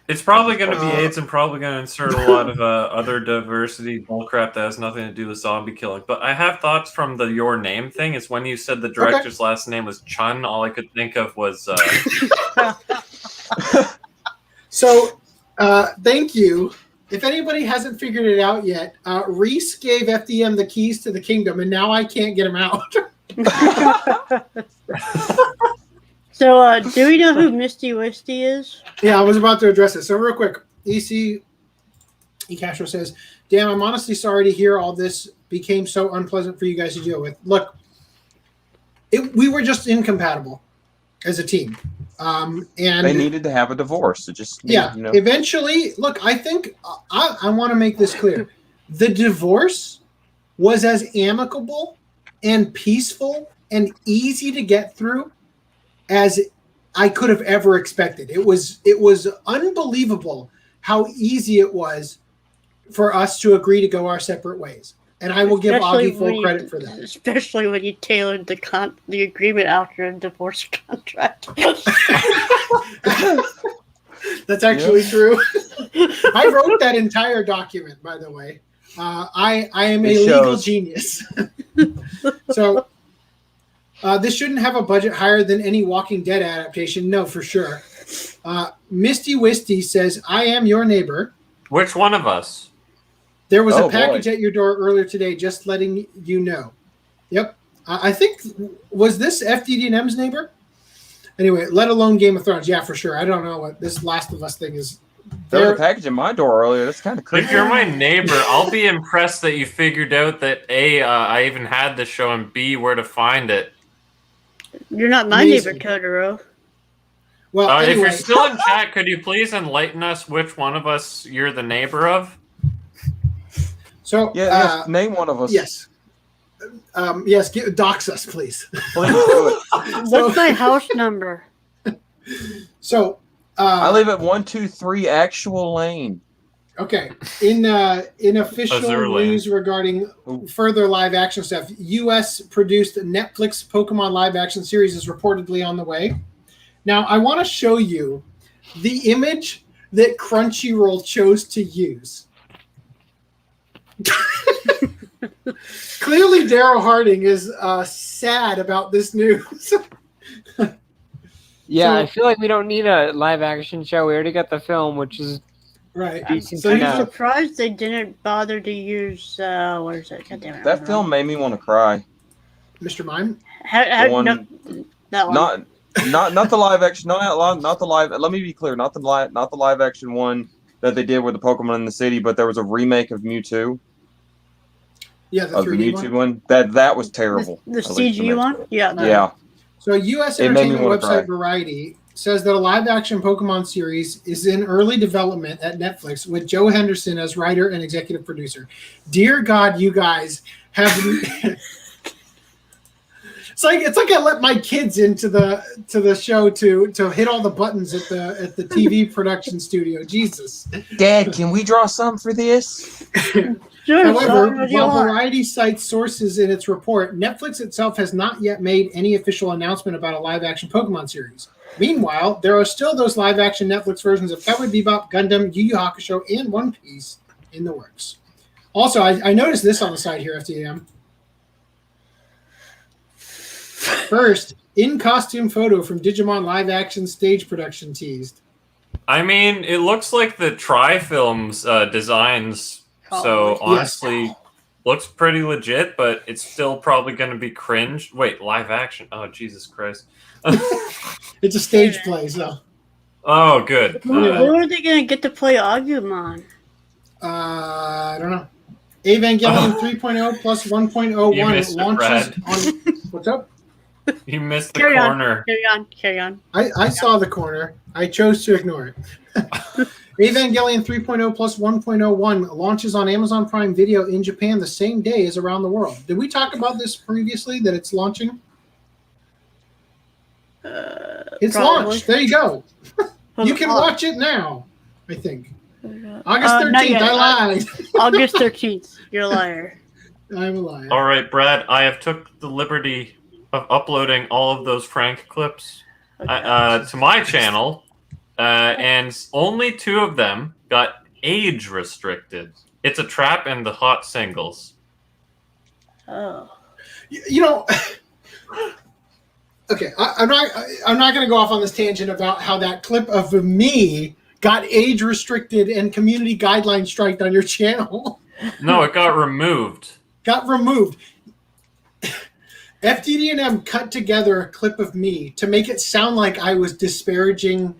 Speaker 4: it's probably going to be AIDS and probably going to insert a lot of other diversity bullcrap that has nothing to do with zombie killing. But I have thoughts from the Your Name thing. Is when you said the director's last name was Chun, all I could think of was.
Speaker 1: So, thank you. If anybody hasn't figured it out yet, Reese gave FDM the keys to the kingdom, and now I can't get him out.
Speaker 5: So, do we know who Misty Wisty is?
Speaker 1: Yeah, I was about to address it. So, real quick, E Castro says, "Damn, I'm honestly sorry to hear all this became so unpleasant for you guys to deal with. Look, we were just incompatible as a team, and
Speaker 3: they needed to have a divorce. It just
Speaker 1: eventually. Look, I think I want to make this clear: the divorce was as amicable and peaceful and easy to get through as I could have ever expected. It was unbelievable how easy it was for us to agree to go our separate ways. And I will give Augie full credit for that.
Speaker 5: Especially when you tailored the agreement after a divorce contract.
Speaker 1: That's actually true. I wrote that entire document, by the way. I am a legal genius. So this shouldn't have a budget higher than any Walking Dead adaptation. No, for sure. Misty Wisty says, I am your neighbor.
Speaker 4: Which one of us?
Speaker 1: There was a package at your door earlier today, just letting you know. Yep. I think, was this FDD&M's neighbor? Anyway, let alone Game of Thrones. Yeah, for sure. I don't know what this Last of Us thing is.
Speaker 3: There was a package in my door earlier. That's kind of creepy.
Speaker 4: If you're my neighbor, I'll be impressed that you figured out that A, I even had the show, and B, where to find it.
Speaker 5: You're not my neighbor, Totoro.
Speaker 1: Well, anyway.
Speaker 4: If you're still in chat, could you please enlighten us which one of us you're the neighbor of?
Speaker 1: So,
Speaker 3: yes, name one of us.
Speaker 1: Yes. Yes, dox us, please.
Speaker 3: Please do it.
Speaker 5: What's my house number?
Speaker 1: So,
Speaker 3: I live at 123 Actual Lane.
Speaker 1: Okay. In official news regarding further live action stuff, U.S. produced Netflix Pokemon live action series is reportedly on the way. Now, I want to show you the image that Crunchyroll chose to use. Clearly, Daryl Harding is sad about this news.
Speaker 6: Yeah, I feel like we don't need a live action show. We already got the film, which is
Speaker 1: right.
Speaker 5: I'm surprised they didn't bother to use what is it? God damn it,
Speaker 3: that film made me want to cry.
Speaker 1: Mr. Mime?
Speaker 5: That one.
Speaker 3: Not the live action. Not the live. Let me be clear. Not the live action one that they did with the Pokemon in the city, but there was a remake of Mewtwo.
Speaker 1: Yeah, the 3D
Speaker 3: Mewtwo one. That was terrible.
Speaker 5: The CG one? Yeah.
Speaker 3: Yeah.
Speaker 1: So U.S. entertainment website Variety says that a live-action Pokemon series is in early development at Netflix with Joe Henderson as writer and executive producer. Dear God, you guys have... It's like I let my kids into the show to hit all the buttons at the TV production studio. Jesus.
Speaker 3: Dad, can we draw some for this?
Speaker 5: Sure,
Speaker 1: however, while Variety cites sources in its report, Netflix itself has not yet made any official announcement about a live-action Pokemon series. Meanwhile, there are still those live-action Netflix versions of Cowboy Bebop, Gundam, Yu Yu Hakusho, and One Piece in the works. Also, I noticed this on the side here, FTM. First, in-costume photo from Digimon live-action stage production teased.
Speaker 4: I mean, it looks like the Tri-Films designs... So honestly, looks pretty legit, but it's still probably going to be cringe. Wait, live action? Oh, Jesus Christ!
Speaker 1: It's a stage play, so.
Speaker 4: Oh, good.
Speaker 5: Who are they going to get to play Agumon?
Speaker 1: I don't know. Evangelion 3.0 plus 1.01 launches on. What's up?
Speaker 4: You missed the
Speaker 5: Carry on.
Speaker 4: corner.
Speaker 5: Carry on.
Speaker 1: I saw the corner. I chose to ignore it. Evangelion 3.0 plus 1.01 launches on Amazon Prime Video in Japan the same day as around the world. Did we talk about this previously, that it's launching? It's
Speaker 5: Probably.
Speaker 1: launched. There you go. You can watch it now, I think. August 13th,
Speaker 5: not yet.
Speaker 1: I lied.
Speaker 5: August 13th. You're a liar.
Speaker 1: I'm a liar.
Speaker 4: All right, Brad, I have took the liberty of uploading all of those Frank clips to my channel, and only 2 of them got age restricted. It's a trap and the hot singles.
Speaker 5: Oh.
Speaker 1: You know, okay, I'm not going to go off on this tangent about how that clip of me got age restricted and community guideline striked on your channel.
Speaker 4: No, it got removed.
Speaker 1: Got removed. FDD&M cut together a clip of me to make it sound like I was disparaging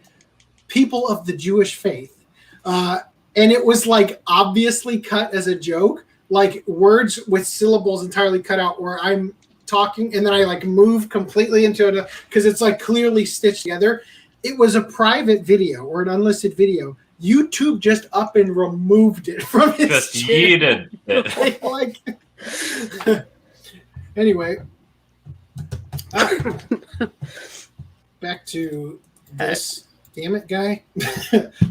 Speaker 1: people of the Jewish faith. And it was like obviously cut as a joke, like words with syllables entirely cut out where I'm talking and then I like move completely into it because it's like clearly stitched together. It was a private video or an unlisted video. YouTube just up and removed it from its
Speaker 4: Just
Speaker 1: channel.
Speaker 4: yeeted it.
Speaker 1: Anyway, back to this. Damn it, guy.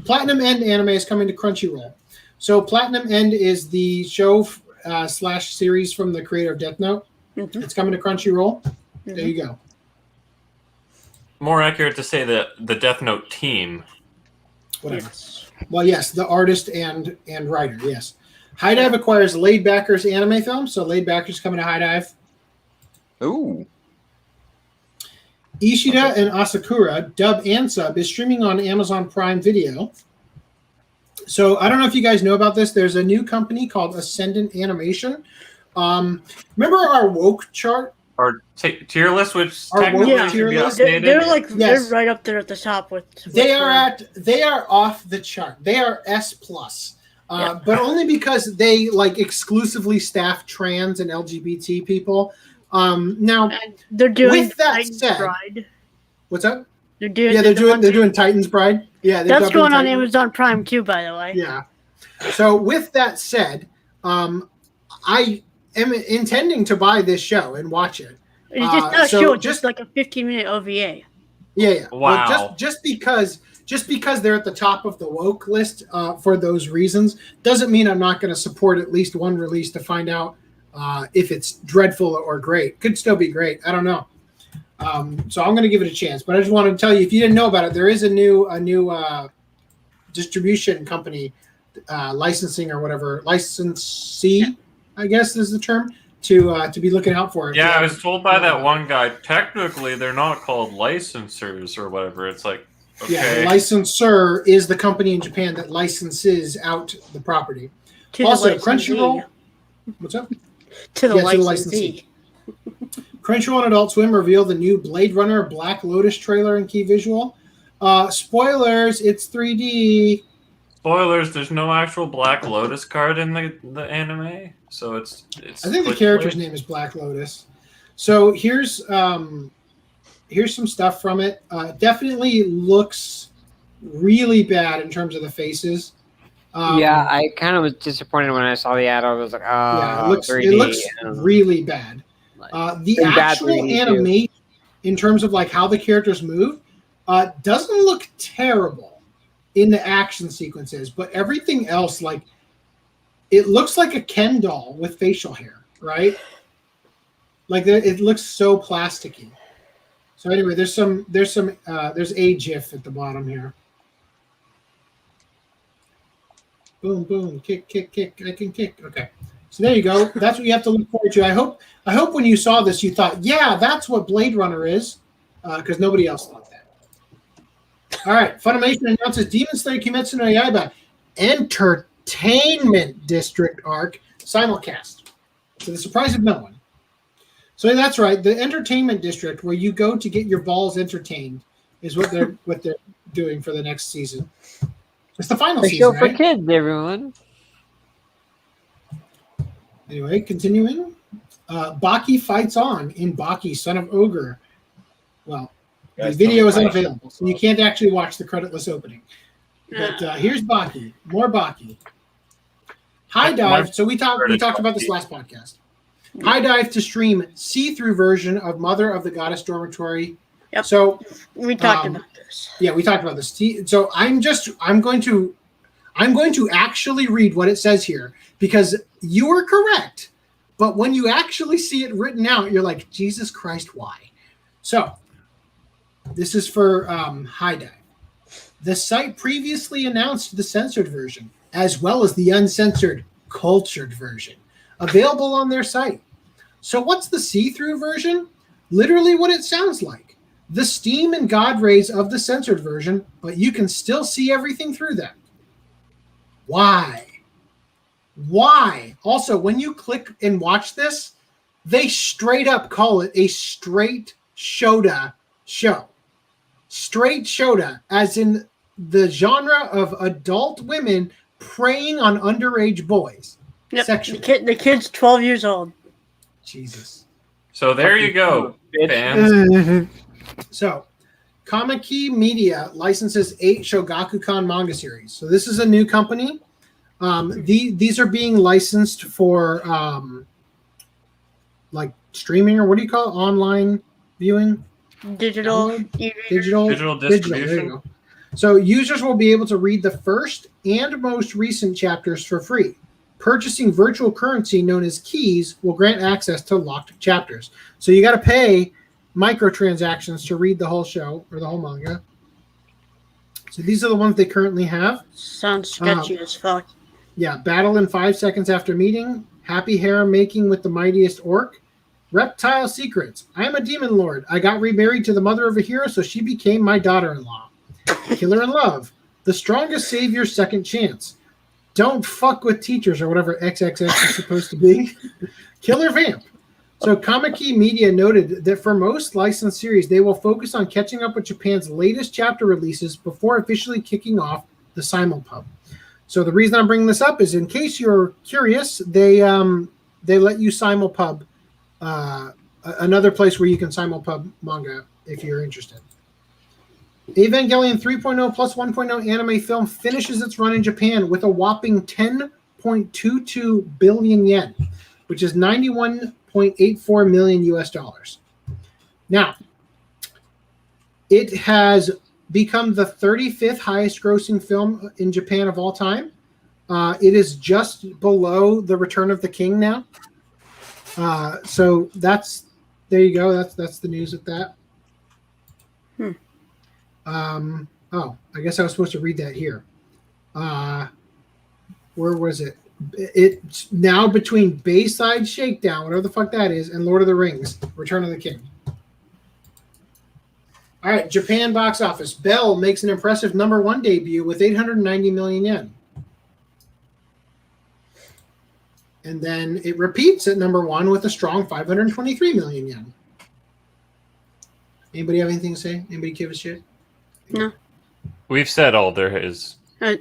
Speaker 1: Platinum End anime is coming to Crunchyroll. So Platinum End is the show / series from the creator of Death Note.
Speaker 5: Mm-hmm.
Speaker 1: It's coming to Crunchyroll.
Speaker 5: Mm-hmm.
Speaker 1: There you go.
Speaker 4: More accurate to say the Death Note team.
Speaker 1: Whatever.
Speaker 5: Yes.
Speaker 1: Well, yes, the artist and writer, yes. High Dive acquires Laid Backers anime film, so Laid Backers coming to High Dive.
Speaker 3: Ooh.
Speaker 1: Ishida and Asakura, dub and sub, is streaming on Amazon Prime Video. So I don't know if you guys know about this. There's a new company called Ascendant Animation. Remember our woke chart?
Speaker 4: Our tier list, which
Speaker 1: Our
Speaker 4: technically
Speaker 1: woke
Speaker 4: should
Speaker 1: tier
Speaker 4: be
Speaker 1: list?
Speaker 4: updated.
Speaker 5: They're like
Speaker 1: Yes.
Speaker 5: they're right up there at the top with.
Speaker 1: They are off the chart. They are S plus, but only because they like exclusively staff trans and LGBT people. Now,
Speaker 5: And they're doing
Speaker 1: with that
Speaker 5: Titan's
Speaker 1: said-
Speaker 5: Bride.
Speaker 1: what's up?
Speaker 5: They're doing.
Speaker 1: Yeah, they're doing Titan's Bride. Yeah, they're
Speaker 5: That's
Speaker 1: dubbing
Speaker 5: going on
Speaker 1: Titan-
Speaker 5: Amazon Prime too, by the way.
Speaker 1: Yeah. So with that said, I am intending to buy this show and watch it.
Speaker 5: It's just not a
Speaker 1: so
Speaker 5: show. It's
Speaker 1: just-
Speaker 5: just like a 15-minute OVA.
Speaker 1: Yeah.
Speaker 4: Wow.
Speaker 1: Well, just because they're at the top of the woke list for those reasons doesn't mean I'm not going to support at least one release to find out if it's dreadful or great. Could still be great. I don't know. So I'm going to give it a chance. But I just wanted to tell you, if you didn't know about it, there is a new distribution company, licensing or whatever, licensee, I guess is the term, to be looking out for it.
Speaker 4: Yeah, I was told by that one guy, technically they're not called licensors or whatever. It's like, okay.
Speaker 1: Yeah, the licensor is the company in Japan that licenses out the property.
Speaker 5: To
Speaker 1: Also,
Speaker 5: the licensee.
Speaker 1: Crunchyroll. What's up?
Speaker 5: To the
Speaker 1: Yeah, to the
Speaker 5: licensee.
Speaker 1: Crunchyroll and Adult Swim reveal the new Blade Runner Black Lotus trailer and key visual. Spoilers, it's 3D.
Speaker 4: Spoilers, there's no actual Black Lotus card in the anime, so it's
Speaker 1: I think the character's name is Black Lotus. So here's some stuff from it. Definitely looks really bad in terms of the faces.
Speaker 6: Yeah, I kind of was disappointed when I saw the ad. I was like, oh,
Speaker 1: Yeah, it
Speaker 6: 3D.
Speaker 1: looks really bad. The
Speaker 6: And bad
Speaker 1: actual
Speaker 6: 3D too.
Speaker 1: animation, in terms of like how the characters move, doesn't look terrible in the action sequences, but everything else, like, it looks like a Ken doll with facial hair, right? Like it looks so plasticky. So anyway, there's a GIF at the bottom here. Boom, boom, kick, kick, kick. I can kick. Okay. So there you go. That's what you have to look forward to. I hope when you saw this, you thought, yeah, that's what Blade Runner is, because nobody else thought that. All right. Funimation announces Demon Slayer Kimetsu no Yaiba Entertainment District arc simulcast, to the surprise of no one. So that's right. The Entertainment District, where you go to get your balls entertained, is what they're doing for the next season. It's the final
Speaker 6: The
Speaker 1: season,
Speaker 6: show for
Speaker 1: right?
Speaker 6: kids, everyone.
Speaker 1: Anyway, continuing. Baki fights on in Baki, Son of Ogre. Well,
Speaker 7: Guys,
Speaker 1: the video is
Speaker 7: tell me
Speaker 1: unavailable, so you can't actually watch the creditless opening. But here's Baki. More Baki. High Dive. So we talked about this last podcast. High Dive to stream see-through version of Mother of the Goddess Dormitory.
Speaker 5: Yep.
Speaker 1: So
Speaker 5: we talked about this.
Speaker 1: Yeah, we talked about this. So I'm going to actually read what it says here because you are correct. But when you actually see it written out, you're like, Jesus Christ, why? So this is for High Dive. The site previously announced the censored version, as well as the uncensored, cultured version, available on their site. So what's the see-through version? Literally what it sounds like. The steam and God rays of the censored version, but you can still see everything through them. Why? Why? Also, when you click and watch this, they straight up call it a straight Shota show. Straight Shota, as in the genre of adult women preying on underage boys.
Speaker 5: Yep.
Speaker 1: Sexually.
Speaker 5: The kid's 12 years old.
Speaker 1: Jesus.
Speaker 4: So there you go, fans.
Speaker 1: So, Kamuy Media licenses 8 Shogakukan manga series. So this is a new company. These are being licensed for like streaming, or what do you call it? Online viewing?
Speaker 5: Digital
Speaker 4: distribution.
Speaker 1: There you go. So users will be able to read the first and most recent chapters for free. Purchasing virtual currency known as keys will grant access to locked chapters. So you got to pay microtransactions to read the whole show or the whole manga. So these are the ones they currently have.
Speaker 5: Sounds sketchy as fuck.
Speaker 1: Yeah, battle in 5 seconds after meeting. Happy harem making with the mightiest orc. Reptile secrets. I am a demon lord. I got remarried to the mother of a hero, so she became my daughter-in-law. Killer in love. The strongest savior's second chance. Don't fuck with teachers, or whatever XXX is supposed to be. Killer vamp. So Kamuy Media noted that for most licensed series, they will focus on catching up with Japan's latest chapter releases before officially kicking off the simulpub. So the reason I'm bringing this up is in case you're curious, they let you simulpub another place where you can simulpub manga if you're interested. Evangelion 3.0 plus 1.0 anime film finishes its run in Japan with a whopping 10.22 billion yen, which is 91.84 million US dollars. Now, it has become the 35th highest grossing film in Japan of all time. It is just below The Return of the King now. So there you go. That's the news with that. I guess I was supposed to read that here. Where was it? It's now between Bayside Shakedown, whatever the fuck that is, and Lord of the Rings, Return of the King. All right, Japan box office. Belle makes an impressive #1 debut with 890 million yen. And then it repeats at #1 with a strong 523 million yen. Anybody have anything to say? Anybody give a shit?
Speaker 5: No.
Speaker 4: We've said all there is.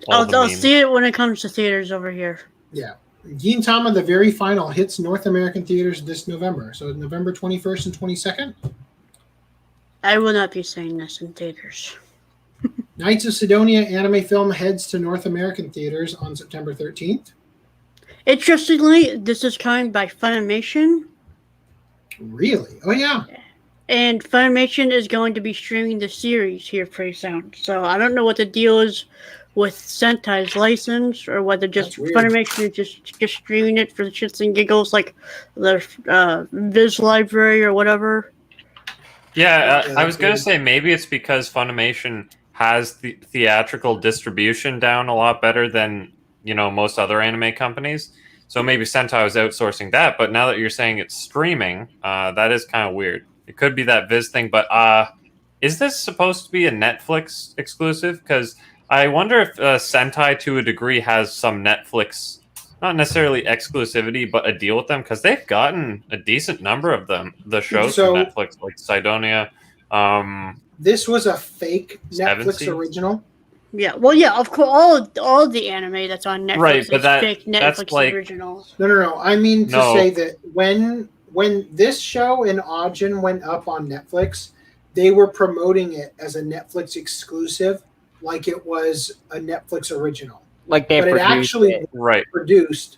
Speaker 5: I'll see it when it comes to theaters over here.
Speaker 1: Yeah. Gintama, the very final, hits North American theaters this November. So November 21st and 22nd.
Speaker 5: I will not be seeing this in theaters.
Speaker 1: Knights of Sidonia anime film heads to North American theaters on September 13th.
Speaker 5: Interestingly, this is coming by Funimation.
Speaker 1: Really? Oh, yeah.
Speaker 5: And Funimation is going to be streaming the series here pretty soon. So I don't know what the deal is with Sentai's license, or whether just Funimation is just streaming it for the shits and giggles, like their Viz library or whatever.
Speaker 4: Yeah, I was going to say maybe it's because Funimation has the theatrical distribution down a lot better than, most other anime companies. So maybe Sentai was outsourcing that, but now that you're saying it's streaming, that is kind of weird. It could be that Viz thing, but is this supposed to be a Netflix exclusive? Because I wonder if Sentai, to a degree, has some Netflix, not necessarily exclusivity, but a deal with them, because they've gotten a decent number of them, the shows from Netflix, like Sidonia.
Speaker 1: This was a fake Netflix original.
Speaker 5: Yeah, well, yeah, of course, all the anime that's on Netflix is fake Netflix originals.
Speaker 1: No. I mean to say that when when this show and Ajin went up on Netflix, they were promoting it as a Netflix exclusive, like it was a Netflix original.
Speaker 6: Like they
Speaker 1: But it
Speaker 6: produced
Speaker 1: actually
Speaker 6: it.
Speaker 4: Right.
Speaker 1: produced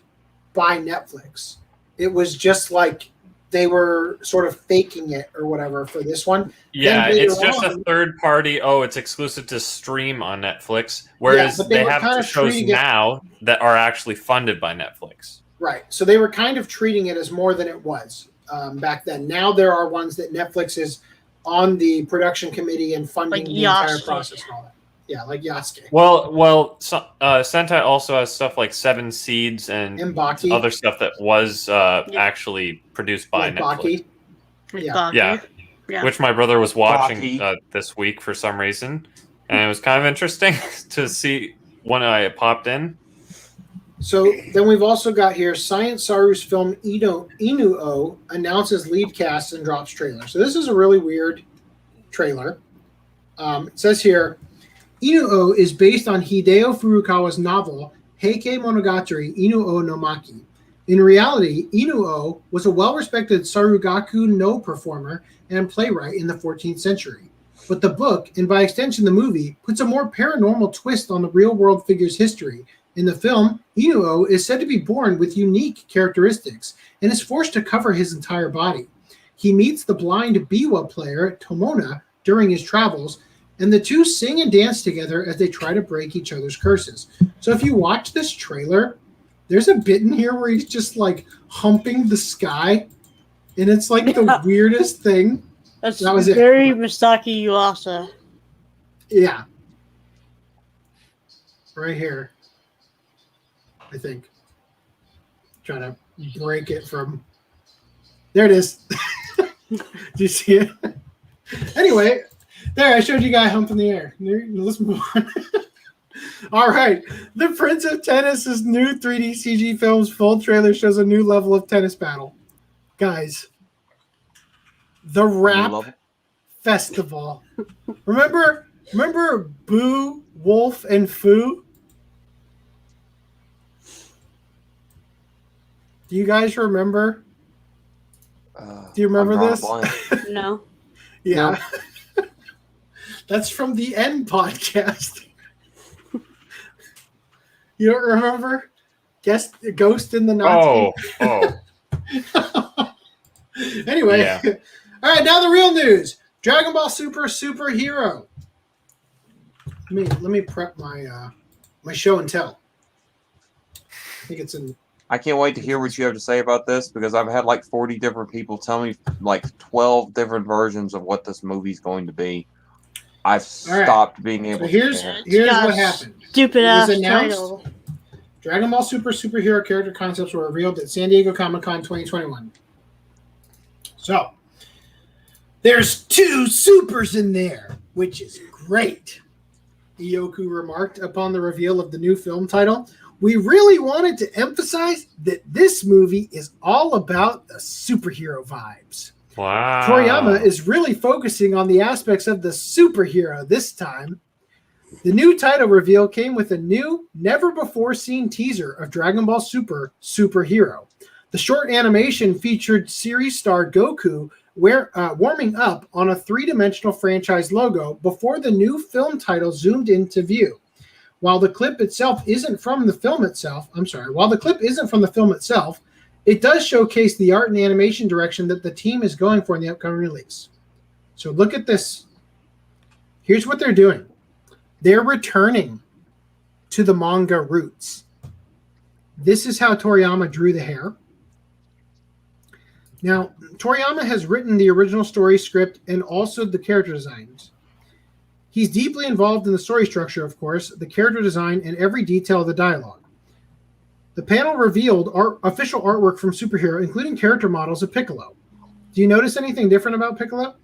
Speaker 1: by Netflix. It was just like they were sort of faking it or whatever for this one.
Speaker 4: Yeah,
Speaker 1: Then
Speaker 4: it's
Speaker 1: later
Speaker 4: just a
Speaker 1: on-
Speaker 4: third party. Oh, it's exclusive to stream on Netflix. Whereas
Speaker 1: but they
Speaker 4: they
Speaker 1: were
Speaker 4: have
Speaker 1: kind of
Speaker 4: shows
Speaker 1: treating it-
Speaker 4: now that are actually funded by Netflix.
Speaker 1: Right. So they were kind of treating it as more than it was back then. Now there are ones that Netflix is on the production committee and funding
Speaker 5: Like
Speaker 1: the entire
Speaker 5: Yasuke.
Speaker 1: process and all that. Yeah, like Yasuke.
Speaker 4: Well, Sentai also has stuff like Seven Seeds and
Speaker 1: Baki.
Speaker 4: other stuff that was actually produced by
Speaker 1: Like
Speaker 4: Netflix.
Speaker 1: Baki.
Speaker 5: With
Speaker 1: Yeah.
Speaker 5: Baki.
Speaker 4: Yeah.
Speaker 5: Yeah.
Speaker 4: Which my brother was watching
Speaker 3: Baki.
Speaker 4: this week for some reason, and it was kind of interesting to see when I popped in.
Speaker 1: So then we've also got here Science Saru's film Inu-Oh announces lead cast and drops trailer. So this is a really weird trailer. It says here, Inu-Oh is based on Hideo Furukawa's novel Heike Monogatari Inu-Oh no Maki. In reality, Inu-Oh was a well-respected Sarugaku no performer and playwright in the 14th century. But the book, and by extension the movie, puts a more paranormal twist on the real-world figure's history. In the film, Inu-Oh is said to be born with unique characteristics and is forced to cover his entire body. He meets the blind biwa player Tomona during his travels, and the two sing and dance together as they try to break each other's curses. So if you watch this trailer, there's a bit in here where he's just like humping the sky, and it's like the weirdest thing.
Speaker 5: That's
Speaker 1: That was it.
Speaker 5: very Misaki Yuasa.
Speaker 1: Yeah. Right here. I think. Trying to break it from. There it is. Do you see it? Anyway, there, I showed you a guy humping the air. Let's move on. All right. The Prince of Tennis's new 3D CG film's full trailer shows a new level of tennis battle. Guys, the rap festival. Remember Boo, Wolf, and Foo? Do you guys remember? Do you remember this?
Speaker 5: No.
Speaker 1: Yeah. That's from the End podcast. You don't remember? Ghost in the Nazi?
Speaker 4: Oh.
Speaker 1: Anyway.
Speaker 4: Yeah.
Speaker 1: All right, now the real news. Dragon Ball Super Superhero. Let me prep my my show and tell. I think it's in.
Speaker 3: I can't wait to hear what you have to say about this because I've had like 40 different people tell me like 12 different versions of what this movie's going to be. I've stopped being able
Speaker 1: to. Here's what happened.
Speaker 5: Stupid ass
Speaker 1: announced,
Speaker 5: title.
Speaker 1: Dragon Ball Super Superhero character concepts were revealed at San Diego Comic-Con 2021. So, there's 2 supers in there, which is great. Ioku remarked upon the reveal of the new film title. We really wanted to emphasize that this movie is all about the superhero vibes.
Speaker 4: Wow.
Speaker 1: Toriyama is really focusing on the aspects of the superhero this time. The new title reveal came with a new, never-before-seen teaser of Dragon Ball Super Superhero. The short animation featured series star Goku warming up on a 3-dimensional franchise logo before the new film title zoomed into view. While the clip isn't from the film itself, it does showcase the art and animation direction that the team is going for in the upcoming release. So look at this. Here's what they're doing. They're returning to the manga roots. This is how Toriyama drew the hair. Now, Toriyama has written the original story script and also the character designs. He's deeply involved in the story structure, of course, the character design, and every detail of the dialogue. The panel revealed official artwork from Superhero, including character models of Piccolo. Do you notice anything different about Piccolo?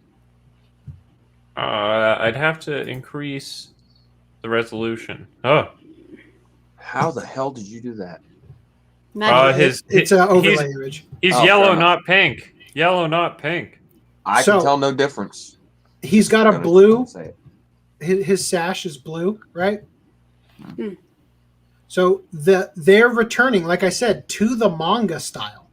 Speaker 4: I'd have to increase the resolution. Oh.
Speaker 3: How the hell did you do that?
Speaker 1: It's an overlay image.
Speaker 4: He's yellow, not pink. Yellow, not pink.
Speaker 3: I can tell no difference.
Speaker 1: He's got a blue. His sash is blue, right? So they're returning, like I said, to the manga style.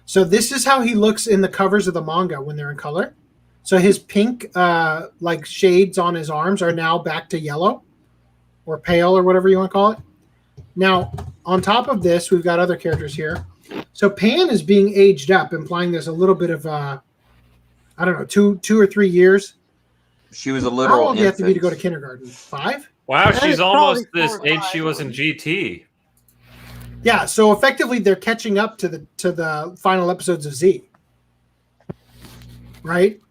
Speaker 1: So this is how he looks in the covers of the manga when they're in color. So his pink like shades on his arms are now back to yellow or pale or whatever you want to call it. Now, on top of this, we've got other characters here. So Pan is being aged up, implying there's a little bit of, I don't know, two or 3 years.
Speaker 3: She was a literal
Speaker 1: How old do you have to be to
Speaker 3: infant.
Speaker 1: go to kindergarten? 5?
Speaker 4: Wow,
Speaker 5: That
Speaker 4: she's
Speaker 5: is
Speaker 4: almost
Speaker 5: probably
Speaker 4: this
Speaker 5: 4 or
Speaker 4: age
Speaker 5: 5.
Speaker 4: she was in GT.
Speaker 1: Yeah, so effectively they're catching up to the final episodes of Z. Right?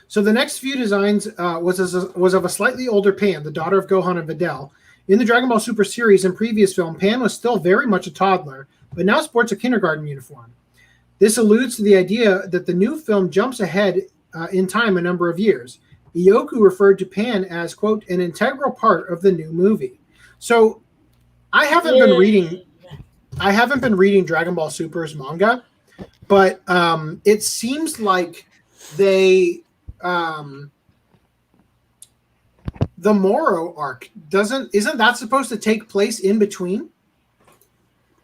Speaker 1: So the next few designs was of a slightly older Pan, the daughter of Gohan and Videl. In the Dragon Ball Super series and previous film, Pan was still very much a toddler, but now sports a kindergarten uniform. This alludes to the idea that the new film jumps ahead in time a number of years. Ioku referred to Pan as, quote, an integral part of the new movie. So I haven't been reading Dragon Ball Super's manga, but it seems like they the Moro arc isn't that supposed to take place in between?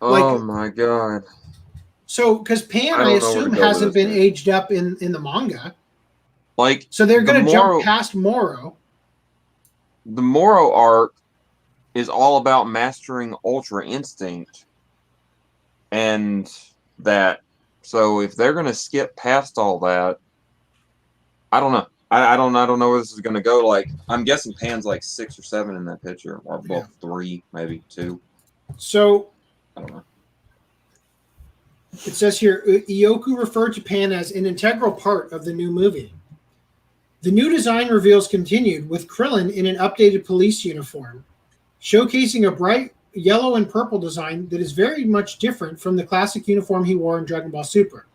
Speaker 3: Oh my god.
Speaker 1: So because Pan, I assume, hasn't been aged up in the manga.
Speaker 3: Like,
Speaker 1: so they're going to jump past Moro.
Speaker 3: The Moro arc is all about mastering Ultra Instinct, and that. So if they're going to skip past all that, I don't know. I don't know where this is going to go. Like, I'm guessing Pan's like 6 or 7 in that picture, or well, 3, maybe 2.
Speaker 1: So
Speaker 3: I don't know.
Speaker 1: It says here, Ioku referred to Pan as an integral part of the new movie. The new design reveals continued with Krillin in an updated police uniform, showcasing a bright yellow and purple design that is very much different from the classic uniform he wore in Dragon Ball Super.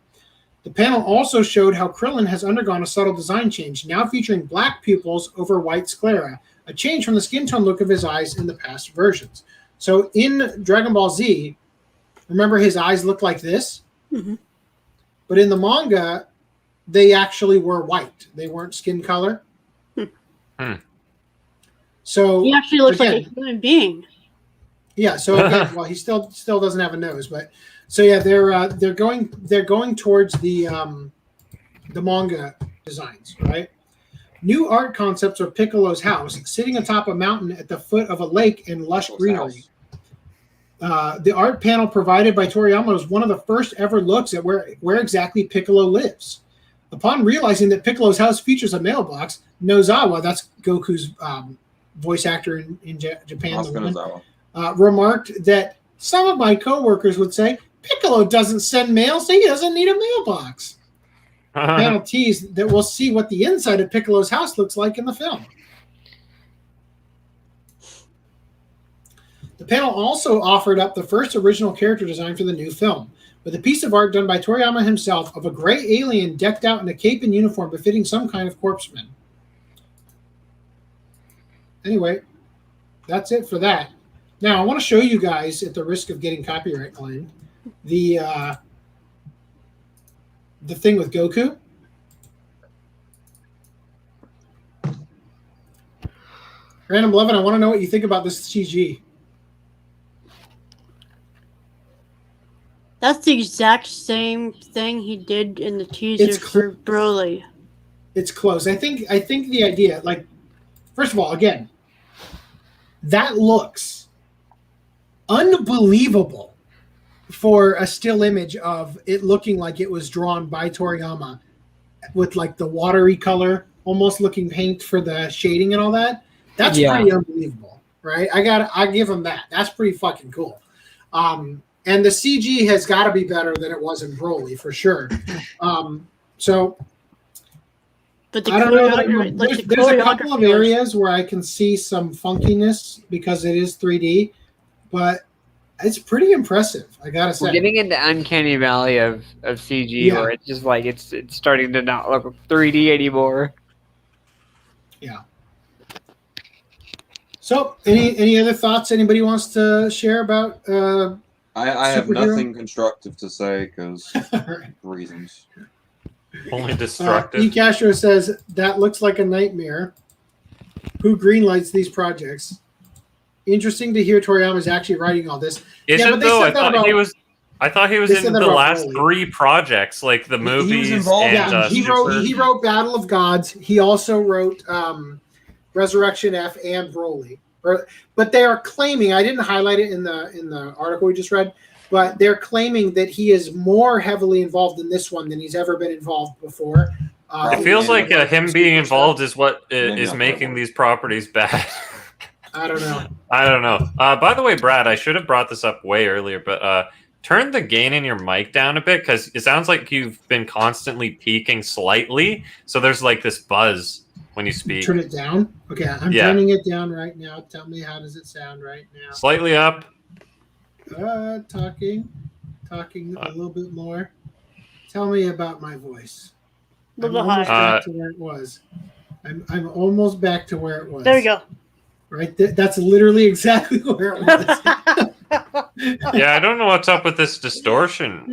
Speaker 1: The panel also showed how Krillin has undergone a subtle design change, now featuring black pupils over white sclera, a change from the skin tone look of his eyes in the past versions. So in Dragon Ball Z, remember his eyes look like this?
Speaker 5: Mm-hmm.
Speaker 1: But in the manga, they actually were white. They weren't skin color. So
Speaker 5: he actually looks like a human being.
Speaker 1: Yeah. So again, well, he still doesn't have a nose, but so yeah, they're going towards the manga designs, right? New art concepts are Piccolo's house, sitting atop a mountain at the foot of a lake in lush greenery. The art panel provided by Toriyama was one of the first ever looks at where exactly Piccolo lives. Upon realizing that Piccolo's house features a mailbox, Nozawa, that's Goku's voice actor in Japan, remarked that some of my coworkers would say, Piccolo doesn't send mail, so he doesn't need a mailbox. The panel teased that we'll see what the inside of Piccolo's house looks like in the film. The panel also offered up the first original character design for the new film, with a piece of art done by Toriyama himself of a gray alien decked out in a cape and uniform befitting some kind of corpseman. Anyway, that's it for that. Now, I want to show you guys, at the risk of getting copyright claimed, the thing with Goku. Random Levin, I want to know what you think about this CG.
Speaker 5: That's the exact same thing he did in the teaser for Broly.
Speaker 1: It's close. I think the idea, like, first of all, again, that looks unbelievable for a still image of it looking like it was drawn by Toriyama with like the watery color, almost looking paint for the shading and all that. That's pretty unbelievable, right? I give him that. That's pretty fucking cool. And the CG has got to be better than it was in Broly for sure. So,
Speaker 5: but
Speaker 1: I don't know. There's a couple of areas where I can see some funkiness because it is 3D, but it's pretty impressive. I gotta say,
Speaker 6: we're getting into uncanny valley of CG where it's just like it's starting to not look 3D anymore.
Speaker 1: Yeah. So, any other thoughts anybody wants to share about?
Speaker 3: I have nothing constructive to say because reasons.
Speaker 4: Only destructive.
Speaker 1: E. Castro says that looks like a nightmare. Who greenlights these projects? Interesting to hear Toriyama's actually writing all this.
Speaker 4: Isn't though? I thought he was. I thought he was
Speaker 1: They said
Speaker 4: in
Speaker 1: that
Speaker 4: the
Speaker 1: about
Speaker 4: last
Speaker 1: Broly.
Speaker 4: 3 projects, like the movies
Speaker 3: involved.
Speaker 4: and
Speaker 1: Yeah, he
Speaker 4: Super-
Speaker 1: wrote Battle of Gods. He also wrote Resurrection F and Broly. But they are claiming, I didn't highlight it in the article we just read, but they're claiming that he is more heavily involved in this one than he's ever been involved before.
Speaker 4: It feels like him being involved is what is making these properties bad.
Speaker 1: I don't know.
Speaker 4: I don't know. By the way, Brad, I should have brought this up way earlier, but turn the gain in your mic down a bit because it sounds like you've been constantly peaking slightly. So there's like this buzz when you speak.
Speaker 1: Turn it down? Okay, I'm turning it down right now. Tell me, how does it sound right now?
Speaker 4: Slightly up.
Speaker 1: Talking a little bit more. Tell me about my voice. I'm almost back to where it was. I'm almost back to where it was.
Speaker 5: There we go.
Speaker 1: Right, that's literally exactly where it was.
Speaker 4: Yeah, I don't know what's up with this distortion.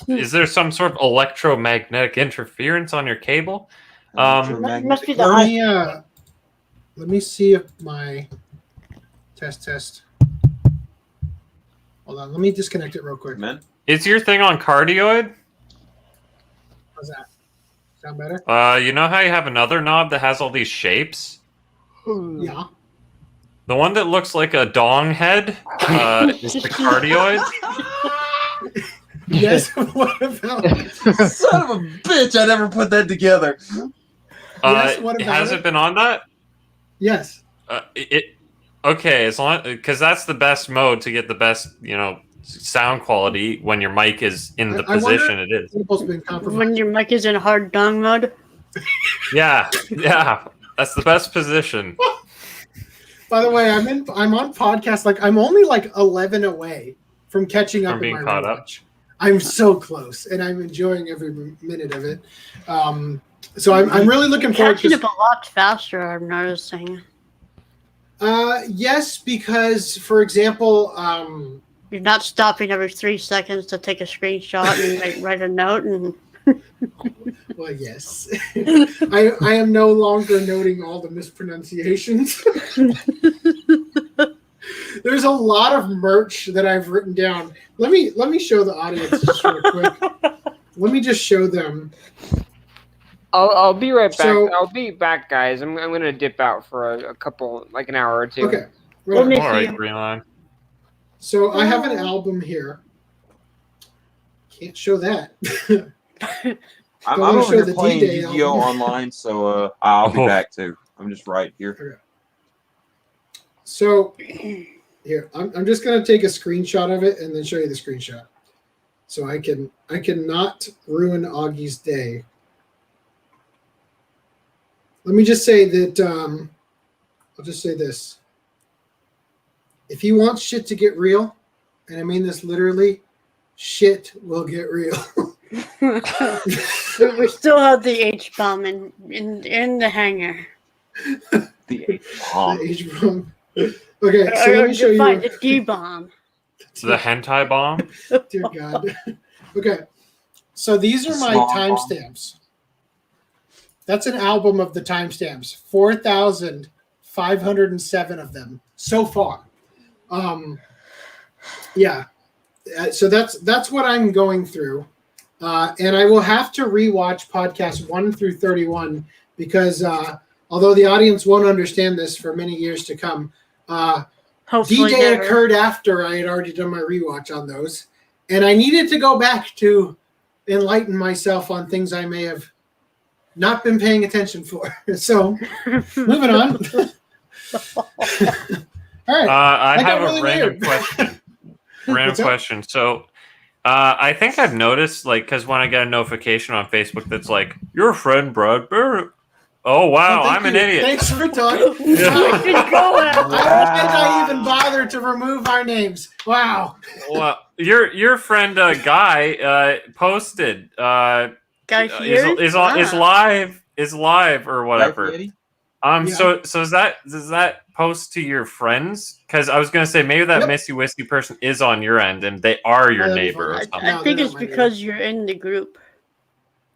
Speaker 4: Is there some sort of electromagnetic interference on your cable?
Speaker 5: Must be the
Speaker 1: let me see if my test. Hold on, let me disconnect it real quick.
Speaker 3: Man.
Speaker 4: Is your thing on cardioid?
Speaker 1: How's that? Sound better?
Speaker 4: You know how you have another knob that has all these shapes?
Speaker 1: Yeah.
Speaker 4: The one that looks like a dong head is the cardioid.
Speaker 1: Yes. What about it?
Speaker 3: Son of a bitch! I never put that together.
Speaker 1: Yes, what about
Speaker 4: has
Speaker 1: it?
Speaker 4: it been on that?
Speaker 1: Yes.
Speaker 4: Okay, as long because that's the best mode to get the best, sound quality when your mic is in the position it is.
Speaker 5: When your mic is in hard dong mode.
Speaker 4: Yeah, that's the best position.
Speaker 1: By the way, I'm on podcast. Like I'm only like 11 away from catching up.
Speaker 4: From being
Speaker 1: in my
Speaker 4: caught
Speaker 1: rewatch. I'm so close, and I'm enjoying every minute of it. So I'm really looking forward to
Speaker 5: catching up a lot faster. I'm noticing.
Speaker 1: Yes, because for example,
Speaker 5: you're not stopping every 3 seconds to take a screenshot and write a note and.
Speaker 1: Well, yes. I am no longer noting all the mispronunciations. There's a lot of merch that I've written down. Let me show the audience just real quick. Let me just show them.
Speaker 6: I'll be right back.
Speaker 1: So-
Speaker 6: I'll be back, guys. I'm gonna dip out for a couple, like an hour or two.
Speaker 1: Okay.
Speaker 5: Let me
Speaker 4: All right,
Speaker 5: see.
Speaker 4: Greenline.
Speaker 1: So I have an album here. Can't show that.
Speaker 3: I'm
Speaker 1: wanna
Speaker 3: over
Speaker 1: show
Speaker 3: here
Speaker 1: the
Speaker 3: playing
Speaker 1: D-Day
Speaker 3: Yu-Gi-Oh!
Speaker 1: album.
Speaker 3: Online, so I'll be back too. I'm just right here.
Speaker 1: So here, I'm just gonna take a screenshot of it and then show you the screenshot. So I can not ruin Augie's day. Let me just say that I'll just say this. If he wants shit to get real, and I mean this literally, shit will get real.
Speaker 5: We still have the H bomb in the hangar.
Speaker 3: The H-bomb.
Speaker 1: The H-bomb. Okay, so let me show you.
Speaker 5: Fine, the D bomb.
Speaker 4: The hentai bomb.
Speaker 1: Dear God. Okay, so these are my
Speaker 3: Small bomb.
Speaker 1: timestamps. That's an album of the timestamps. 4,507 of them so far. Yeah. So that's what I'm going through. And I will have to rewatch podcasts 1 through 31 because although the audience won't understand this for many years to come,
Speaker 5: Hopefully
Speaker 1: D-Day
Speaker 5: never.
Speaker 1: occurred after I had already done my rewatch on those. And I needed to go back to enlighten myself on things I may have not been paying attention for. So, moving on. All right.
Speaker 4: I
Speaker 1: That got
Speaker 4: have a
Speaker 1: really
Speaker 4: random
Speaker 1: weird.
Speaker 4: question.
Speaker 1: What's up?
Speaker 4: question. So, I think I've noticed, like, because when I get a notification on Facebook that's like, your friend Brad Barrett. Oh, wow,
Speaker 1: Thank
Speaker 4: I'm an
Speaker 1: you.
Speaker 4: idiot.
Speaker 1: Thanks for talking.
Speaker 4: Yeah.
Speaker 1: I don't think I even bothered to remove our names. Wow.
Speaker 4: Well, your friend Guy posted
Speaker 5: Guy here?
Speaker 4: is live or whatever.
Speaker 3: Right, Eddie?
Speaker 1: Yeah.
Speaker 4: So does that post to your friends? Because I was gonna say maybe that
Speaker 1: Yep.
Speaker 4: Misty Whiskey person is on your end and they are your
Speaker 1: That'd be
Speaker 4: neighbor or
Speaker 1: fine.
Speaker 4: something.
Speaker 1: No,
Speaker 5: I think
Speaker 1: they're
Speaker 5: it's
Speaker 1: not my
Speaker 5: because you're in the group.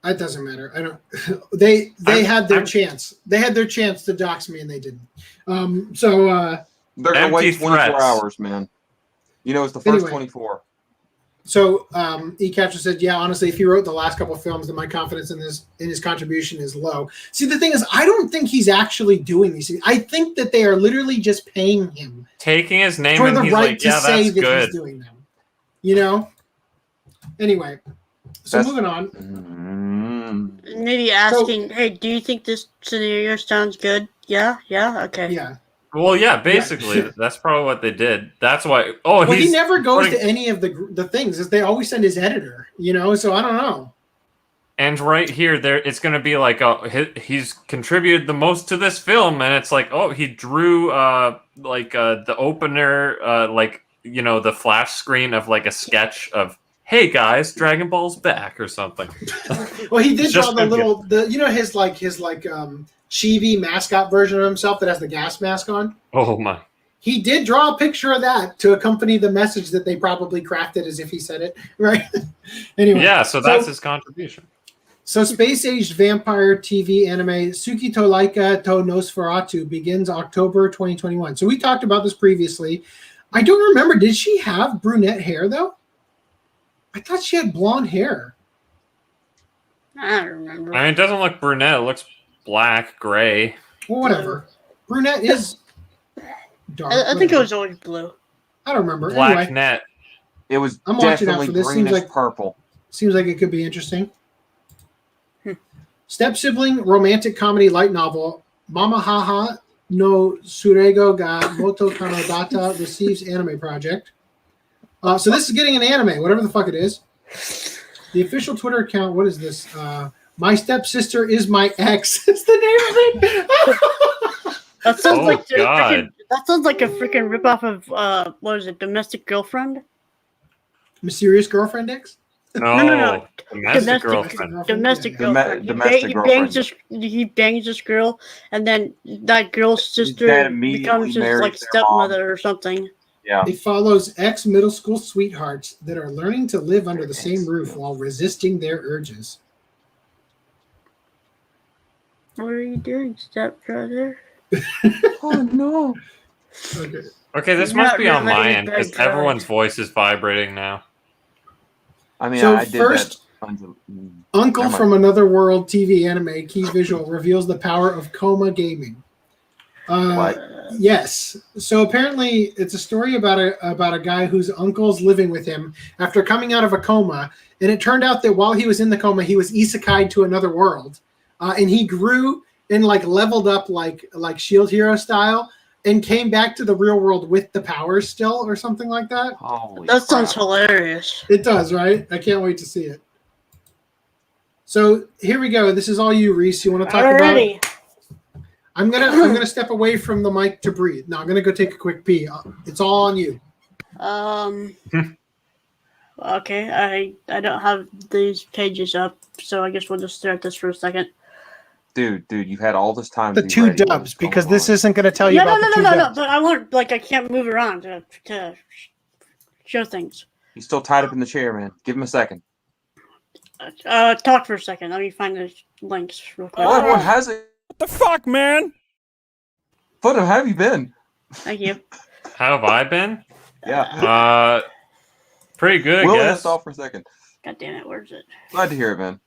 Speaker 1: It doesn't matter. I don't. They had their
Speaker 4: I'm-
Speaker 1: chance. They had their chance to dox me, and they didn't.
Speaker 3: They're gonna
Speaker 4: Empty
Speaker 3: wait 24
Speaker 4: threats.
Speaker 3: hours, man. You know, it's the first
Speaker 1: Anyway.
Speaker 3: 24.
Speaker 1: So eCatcher said, yeah, honestly, if he wrote the last couple of films, then my confidence in his contribution is low. See, the thing is, I don't think he's actually doing these things. I think that they are literally just paying him,
Speaker 4: taking his name
Speaker 1: for
Speaker 4: and
Speaker 1: the
Speaker 4: he's
Speaker 1: right
Speaker 4: like,
Speaker 1: to
Speaker 4: yeah,
Speaker 1: say
Speaker 4: that's
Speaker 1: that
Speaker 4: good.
Speaker 1: he's doing them. You know. Anyway, so moving on.
Speaker 5: Maybe asking, hey, do you think this scenario sounds good? Yeah, okay.
Speaker 1: Yeah.
Speaker 4: Well, yeah, basically, that's probably what they did. That's why. Oh,
Speaker 1: well, he never goes to any of the things. They always send his editor, you know. So I don't know.
Speaker 4: And right here, there it's going to be like he's contributed the most to this film, and it's like, oh, he drew the opener, like, you know, the flash screen of like a sketch of, hey guys, Dragon Ball's back or something.
Speaker 1: Well, he did draw his chibi mascot version of himself that has the gas mask on.
Speaker 4: Oh my.
Speaker 1: He did draw a picture of that to accompany the message that they probably crafted as if he said it, right? Anyway.
Speaker 4: Yeah, so that's his contribution.
Speaker 1: So space-aged vampire TV anime Suki to Laika to Nosferatu begins October 2021. So we talked about this previously. I don't remember. Did she have brunette hair, though? I thought she had blonde hair.
Speaker 5: I don't remember.
Speaker 4: I mean, it doesn't look brunette. It looks black, gray.
Speaker 1: Well, whatever. Brunette is dark.
Speaker 5: I think it was always blue.
Speaker 1: I don't remember.
Speaker 4: Black
Speaker 1: anyway,
Speaker 4: net.
Speaker 3: It was
Speaker 1: I'm watching out
Speaker 3: definitely
Speaker 1: for this.
Speaker 3: greenish purple.
Speaker 1: Seems like it could be interesting. Step-sibling romantic comedy light novel Mama Haha no Surego ga Moto Kanodata receives anime project. So this is getting an anime, whatever the fuck it is. The official Twitter account, what is this? My stepsister is my ex. It's the name of it.
Speaker 5: That sounds
Speaker 4: God.
Speaker 5: That sounds like a freaking ripoff of what is it, Domestic Girlfriend?
Speaker 1: Mysterious Girlfriend X?
Speaker 5: No.
Speaker 4: Domestic girlfriend.
Speaker 5: Domestic
Speaker 1: Yeah.
Speaker 5: girlfriend.
Speaker 3: Domestic girlfriend.
Speaker 5: He bangs this girl, and then that girl's sister becomes his like stepmother or something.
Speaker 3: Yeah.
Speaker 1: It follows ex-middle school sweethearts that are learning to live under the same roof while resisting their urges.
Speaker 5: What are you doing, stepbrother?
Speaker 3: Oh no.
Speaker 4: Okay, this must be on my end because everyone's voice is vibrating now.
Speaker 3: I mean,
Speaker 1: So
Speaker 3: I did
Speaker 1: first,
Speaker 3: that.
Speaker 1: Uncle from Another World TV anime key visual reveals the power of coma gaming.
Speaker 3: What?
Speaker 1: Yes. So apparently, it's a story about a guy whose uncle's living with him after coming out of a coma, and it turned out that while he was in the coma, he was isekai'd to another world, and he grew and like leveled up like Shield Hero style, and came back to the real world with the powers still, or something like that.
Speaker 5: That sounds hilarious.
Speaker 1: It does, right? I can't wait to see it. So here we go. This is all you, Reese. You want to talk about it? I'm gonna step away from the mic to breathe. No, I'm gonna go take a quick pee. It's all on you.
Speaker 5: Okay. I don't have these pages up, so I guess we'll just start this for a second.
Speaker 3: Dude, you had all this time.
Speaker 1: The
Speaker 3: to be
Speaker 1: two
Speaker 3: ready.
Speaker 1: dubs, because this isn't going to tell you about the two dubs.
Speaker 5: But I want, like, I can't move around to show things.
Speaker 3: He's still tied up in the chair, man. Give him a second.
Speaker 5: Talk for a second. Let me find the links real quick.
Speaker 3: What has it?
Speaker 2: What the fuck, man?
Speaker 3: Footum, how have you been?
Speaker 5: Thank you.
Speaker 4: How have I been?
Speaker 3: Yeah.
Speaker 4: Pretty good, I
Speaker 3: Will
Speaker 4: guess.
Speaker 3: us off for a second.
Speaker 5: God damn it, where's it?
Speaker 3: Glad to hear it, man.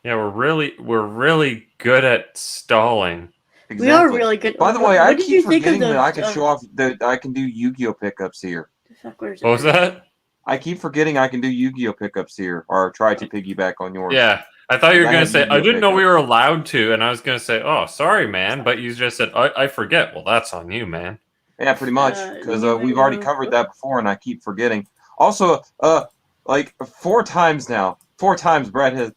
Speaker 4: Yeah, we're really good at stalling.
Speaker 3: Exactly.
Speaker 5: We are really good.
Speaker 3: By the way,
Speaker 5: what
Speaker 3: I
Speaker 5: did
Speaker 3: keep
Speaker 5: you think of
Speaker 3: forgetting that I can show off that I can do Yu-Gi-Oh pickups here.
Speaker 5: Where's it?
Speaker 4: What was that?
Speaker 3: I keep forgetting I can do Yu-Gi-Oh pickups here, or try to piggyback on yours.
Speaker 4: Yeah, I thought you were
Speaker 3: I
Speaker 4: going
Speaker 3: had
Speaker 4: to say,
Speaker 3: Yu-Gi-Oh
Speaker 4: I didn't know we
Speaker 3: pickups.
Speaker 4: were allowed to, and I was going to say, oh, sorry, man, but you just said, I forget. Well, that's on you, man.
Speaker 3: Yeah, pretty much, because we've already covered that before, and I keep forgetting. Also, like 4 times now. 4 times Brad has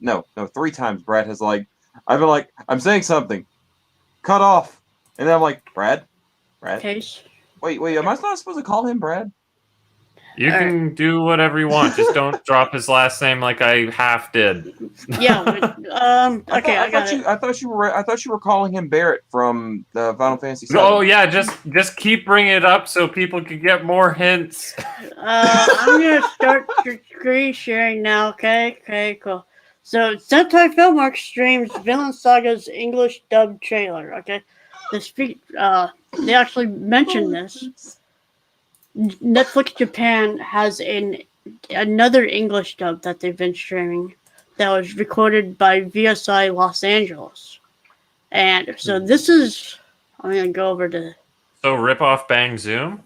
Speaker 3: 3 times Brad has I've been like, I'm saying something, cut off, and then I'm like, Brad.
Speaker 5: Case.
Speaker 3: Wait, am I not supposed to call him Brad?
Speaker 4: You can do whatever you want. Just don't drop his last name like I half did.
Speaker 5: Yeah. Okay, I got it.
Speaker 3: I thought you were calling him Barrett from the Final Fantasy VII.
Speaker 4: Oh yeah, just keep bringing it up so people can get more hints.
Speaker 5: I'm gonna start screen sharing now. Okay, cool. So Sentai Filmworks streams Vinland Saga's English dubbed trailer. Okay, they actually mentioned this. Netflix Japan has an another English dub that they've been streaming that was recorded by VSI Los Angeles. And so this is, I'm going to go over to...
Speaker 4: So rip off Bang Zoom?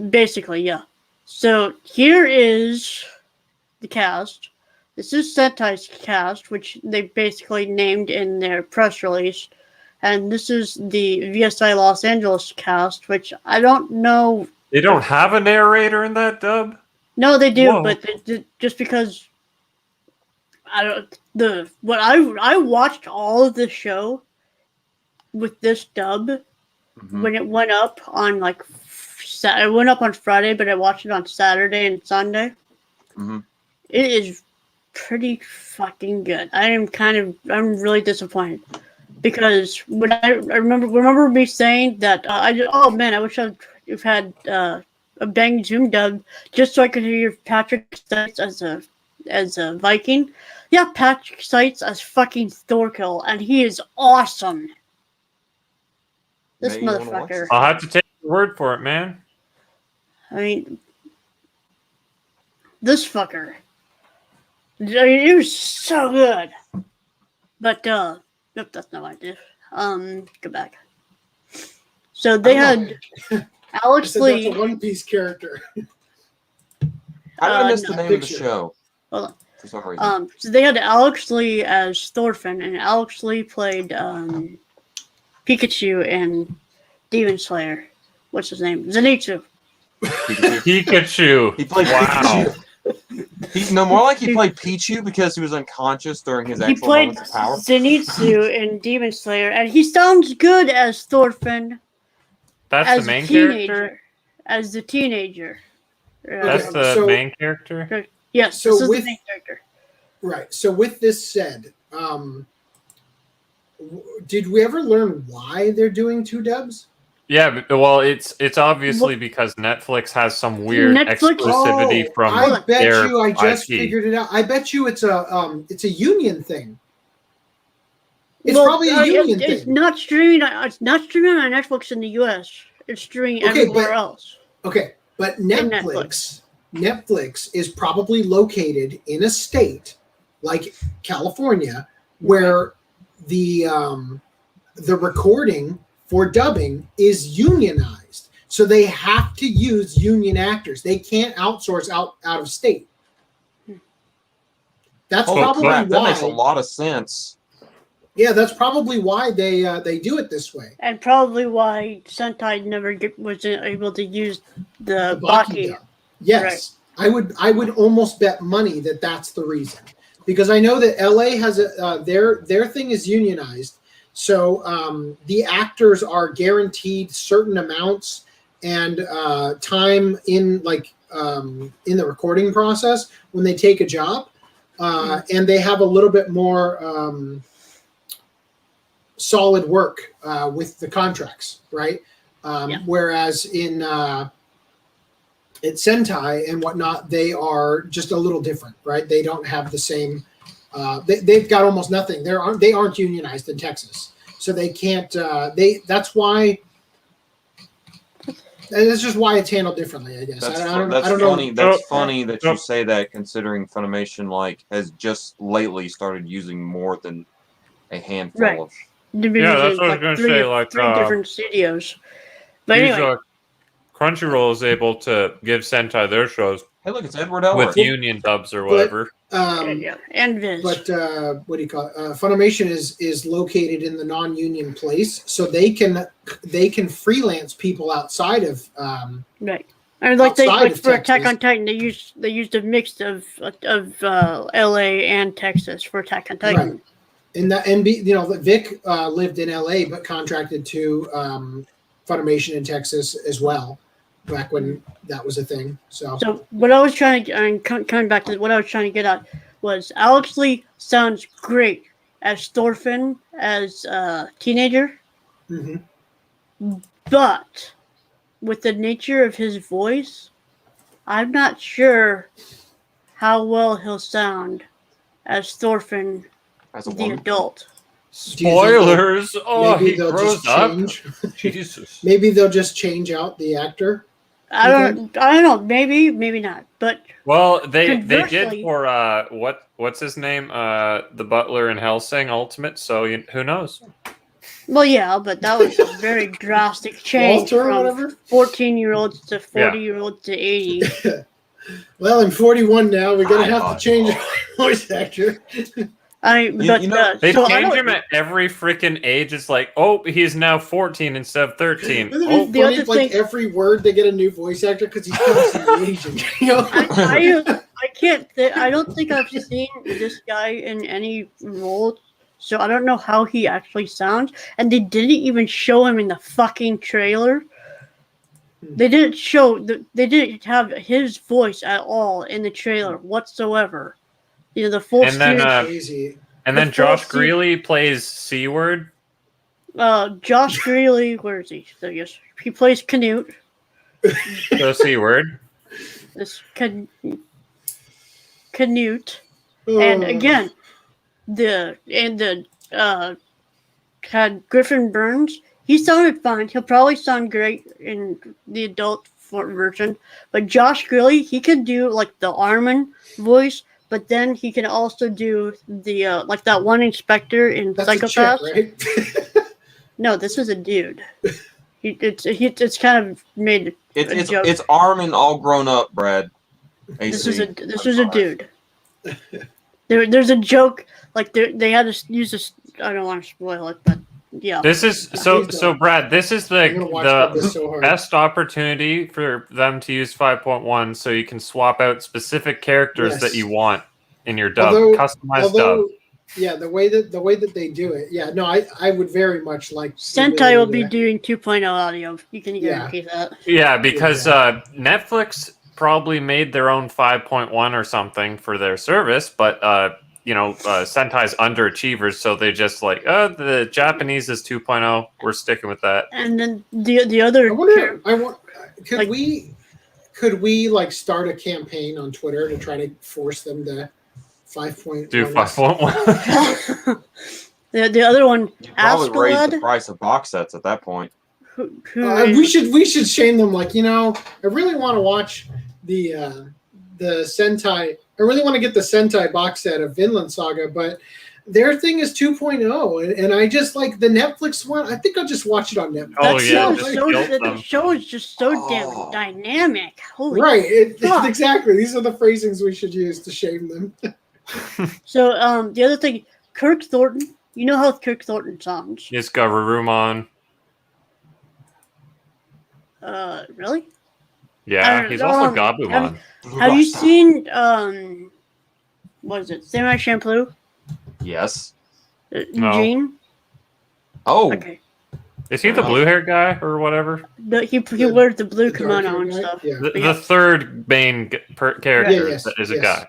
Speaker 5: Basically, yeah. So here is the cast. This is Sentai's cast, which they basically named in their press release. And this is the VSI Los Angeles cast, which I don't know.
Speaker 4: They don't have a narrator in that dub?
Speaker 5: No, they do,
Speaker 4: Whoa.
Speaker 5: but just because I watched all of the show with this dub when it went up on it went up on Friday, but I watched it on Saturday and Sunday. It is pretty fucking good. I'm really disappointed because when I remember me saying that I wish I'd had a Bang Zoom dub just so I could hear Patrick Seitz as a Viking. Yeah, Patrick Seitz as fucking Thorkill, and he is awesome. This motherfucker.
Speaker 4: I'll have to take your word for it, man.
Speaker 5: I mean, this fucker. I mean, it was so good. But, nope, that's not what I did. Go back. So they had Alex Lee.
Speaker 1: That's a One Piece character.
Speaker 3: I missed the name of the show.
Speaker 5: Hold on.
Speaker 3: For some reason.
Speaker 5: So they had Alex Lee as Thorfinn, and Alex Lee played Pikachu in Demon Slayer. What's his name? Zenitsu.
Speaker 4: Pikachu.
Speaker 3: He played Pikachu. More like he played Pichu because he was unconscious during his actual moments of power.
Speaker 5: Zenitsu in Demon Slayer, and he sounds good as Thorfinn.
Speaker 4: That's the main character?
Speaker 5: As the teenager.
Speaker 4: That's the main character?
Speaker 5: Yes,
Speaker 1: So
Speaker 5: this is
Speaker 1: with-
Speaker 5: the main character.
Speaker 1: Right. So with this said, did we ever learn why they're doing 2 dubs?
Speaker 4: Yeah, well, it's obviously because Netflix has some weird exclusivity from
Speaker 1: I bet
Speaker 4: their
Speaker 1: you I just
Speaker 4: IP.
Speaker 1: figured it out. I bet you it's a union thing. It's probably a union thing.
Speaker 5: It's not streaming. It's not streaming on Netflix in the U.S. It's streaming everywhere else.
Speaker 1: Okay, but Netflix is probably located in a state like California where the recording for dubbing is unionized. So they have to use union actors. They can't outsource out of state. That's probably why.
Speaker 3: That makes a lot of sense.
Speaker 1: Yeah, that's probably why they do it this way.
Speaker 5: And probably why Sentai never was able to use the Baki.
Speaker 1: dub. Yes, right. I would almost bet money that that's the reason, because I know that LA has their thing is unionized, so the actors are guaranteed certain amounts and time in the recording process when they take a job, and they have a little bit more solid work with the contracts, right? Whereas in at Sentai and whatnot, they are just a little different, right? They don't have the same. They've got almost nothing. They aren't unionized in Texas, so they can't. That's why. And that's just why it's handled differently, I guess. I don't
Speaker 3: funny.
Speaker 1: know.
Speaker 3: That's funny that you say that, considering Funimation has just lately started using more than a handful of.
Speaker 5: Yeah,
Speaker 4: that's what I was going to say.
Speaker 5: Three different studios. But anyway,
Speaker 4: Crunchyroll is able to give Sentai their shows.
Speaker 3: Hey, look, it's Edward Elric.
Speaker 4: With union dubs or whatever.
Speaker 5: And Viz.
Speaker 1: But what do you call it? Funimation is located in the non-union place, so they can freelance people outside of
Speaker 5: right. And for Attack on Titan, they used a mix of LA and Texas for Attack on Titan.
Speaker 1: Right. And Vic lived in LA but contracted to Funimation in Texas as well, back when that was a thing. So
Speaker 5: what I was trying to coming back to what I was trying to get at was Alex Lee sounds great as Thorfinn as a teenager, but with the nature of his voice, I'm not sure how well he'll sound as Thorfinn.
Speaker 3: As a
Speaker 5: the
Speaker 3: woman?
Speaker 5: adult.
Speaker 4: Spoilers! Oh, he grows up.
Speaker 1: Jesus. Maybe they'll just change out the actor.
Speaker 5: I don't know. Maybe not. But
Speaker 4: well, they did
Speaker 5: conversely-
Speaker 4: for what's his name? The butler in Hellsing Ultimate. So who knows?
Speaker 5: well, yeah, but that was a very drastic change
Speaker 1: Walter or
Speaker 5: from
Speaker 1: whatever?
Speaker 5: 14-year-olds to 40-year-olds to 80.
Speaker 1: Well, I'm 41 now. We're gonna
Speaker 3: I
Speaker 1: have
Speaker 3: thought-
Speaker 1: to change our voice actor.
Speaker 5: I mean, but
Speaker 3: you know,
Speaker 4: They
Speaker 5: so I
Speaker 4: change
Speaker 5: don't-
Speaker 4: him at every freaking age. It's like, oh, he's now 14 instead of 13.
Speaker 1: Wouldn't
Speaker 4: Oh,
Speaker 1: it be
Speaker 5: the
Speaker 1: funny
Speaker 5: other
Speaker 1: if, like,
Speaker 5: thing-
Speaker 1: every word they get a new voice actor because he's constantly aging? You know?
Speaker 5: I can't. I don't think I've seen this guy in any role, so I don't know how he actually sounds. And they didn't even show him in the fucking trailer. They didn't show. They didn't have his voice at all in the trailer whatsoever. You know, the full
Speaker 4: And then,
Speaker 5: series.
Speaker 1: Crazy.
Speaker 4: and then
Speaker 5: the
Speaker 4: Josh
Speaker 5: full se-
Speaker 4: Greeley plays C-word.
Speaker 5: Josh Greeley, where is he? So yes, he plays Canute.
Speaker 4: So C-word.
Speaker 5: This Canute. And again, had Griffin Burns. He sounded fine. He'll probably sound great in the adult version. But Josh Greeley, he can do like the Armin voice, but then he can also do the like that one inspector in
Speaker 1: That's a
Speaker 5: Psychopaths.
Speaker 1: chick, right?
Speaker 5: No, this is a dude. It's kind of made a joke.
Speaker 3: It's Armin all grown up, Brad.
Speaker 5: This
Speaker 3: AC.
Speaker 5: is a dude. There's a joke like they had to use this. I don't want to spoil it, but yeah.
Speaker 4: This is
Speaker 1: Please
Speaker 4: so
Speaker 1: don't.
Speaker 4: Brad. This is
Speaker 1: I'm gonna watch this so
Speaker 4: the
Speaker 1: hard.
Speaker 4: best opportunity for them to use 5.1, so you can swap out specific characters
Speaker 1: Yes.
Speaker 4: that you want in your dub,
Speaker 1: Although-
Speaker 4: customized dub.
Speaker 1: Yeah, the way that they do it. Yeah, no, I would very much like
Speaker 5: Sentai will be
Speaker 1: to-
Speaker 5: doing 2.0 audio. You can
Speaker 1: Yeah.
Speaker 5: guarantee that.
Speaker 4: Yeah, because Netflix probably made their own 5.1 or something for their service, but Sentai's underachievers, so they just like, the Japanese is 2.0. We're sticking with that.
Speaker 5: And then the other.
Speaker 1: Could we like start a campaign on Twitter to try to force them to 5.1?
Speaker 4: Do 5.1.
Speaker 5: the other one,
Speaker 3: Probably raise the
Speaker 5: Askeladd,
Speaker 3: price of box sets at that point.
Speaker 5: who
Speaker 1: we should shame them. Like, I really want to watch the Sentai. I really want to get the Sentai box set of Vinland Saga, but their thing is 2.0, and I just like the Netflix one. I think I'll just watch it on Netflix.
Speaker 4: Oh,
Speaker 5: that
Speaker 4: yeah,
Speaker 5: show,
Speaker 4: just
Speaker 5: so,
Speaker 4: guilt
Speaker 5: the
Speaker 4: them.
Speaker 5: show is just so damn
Speaker 3: Oh.
Speaker 5: dynamic. Holy
Speaker 1: Right,
Speaker 5: fuck.
Speaker 1: exactly. These are the phrasings we should use to shame them.
Speaker 5: So the other thing, Kirk Thornton. You know how Kirk Thornton sounds.
Speaker 4: It's got Rarumon.
Speaker 5: Really? I
Speaker 4: Yeah,
Speaker 5: don't
Speaker 4: he's
Speaker 5: know.
Speaker 4: also Gabumon.
Speaker 5: Have you seen what is it? Samurai Champloo?
Speaker 3: Yes.
Speaker 4: No.
Speaker 5: Gene?
Speaker 3: Oh,
Speaker 5: Okay.
Speaker 4: Is he the blue hair guy or whatever?
Speaker 5: He
Speaker 1: The-
Speaker 5: wears the blue
Speaker 1: the dark
Speaker 5: kimono
Speaker 1: hair
Speaker 5: and
Speaker 1: guy?
Speaker 5: stuff.
Speaker 1: Yeah.
Speaker 4: The third main character
Speaker 1: yes,
Speaker 4: is a
Speaker 1: yes.
Speaker 4: guy.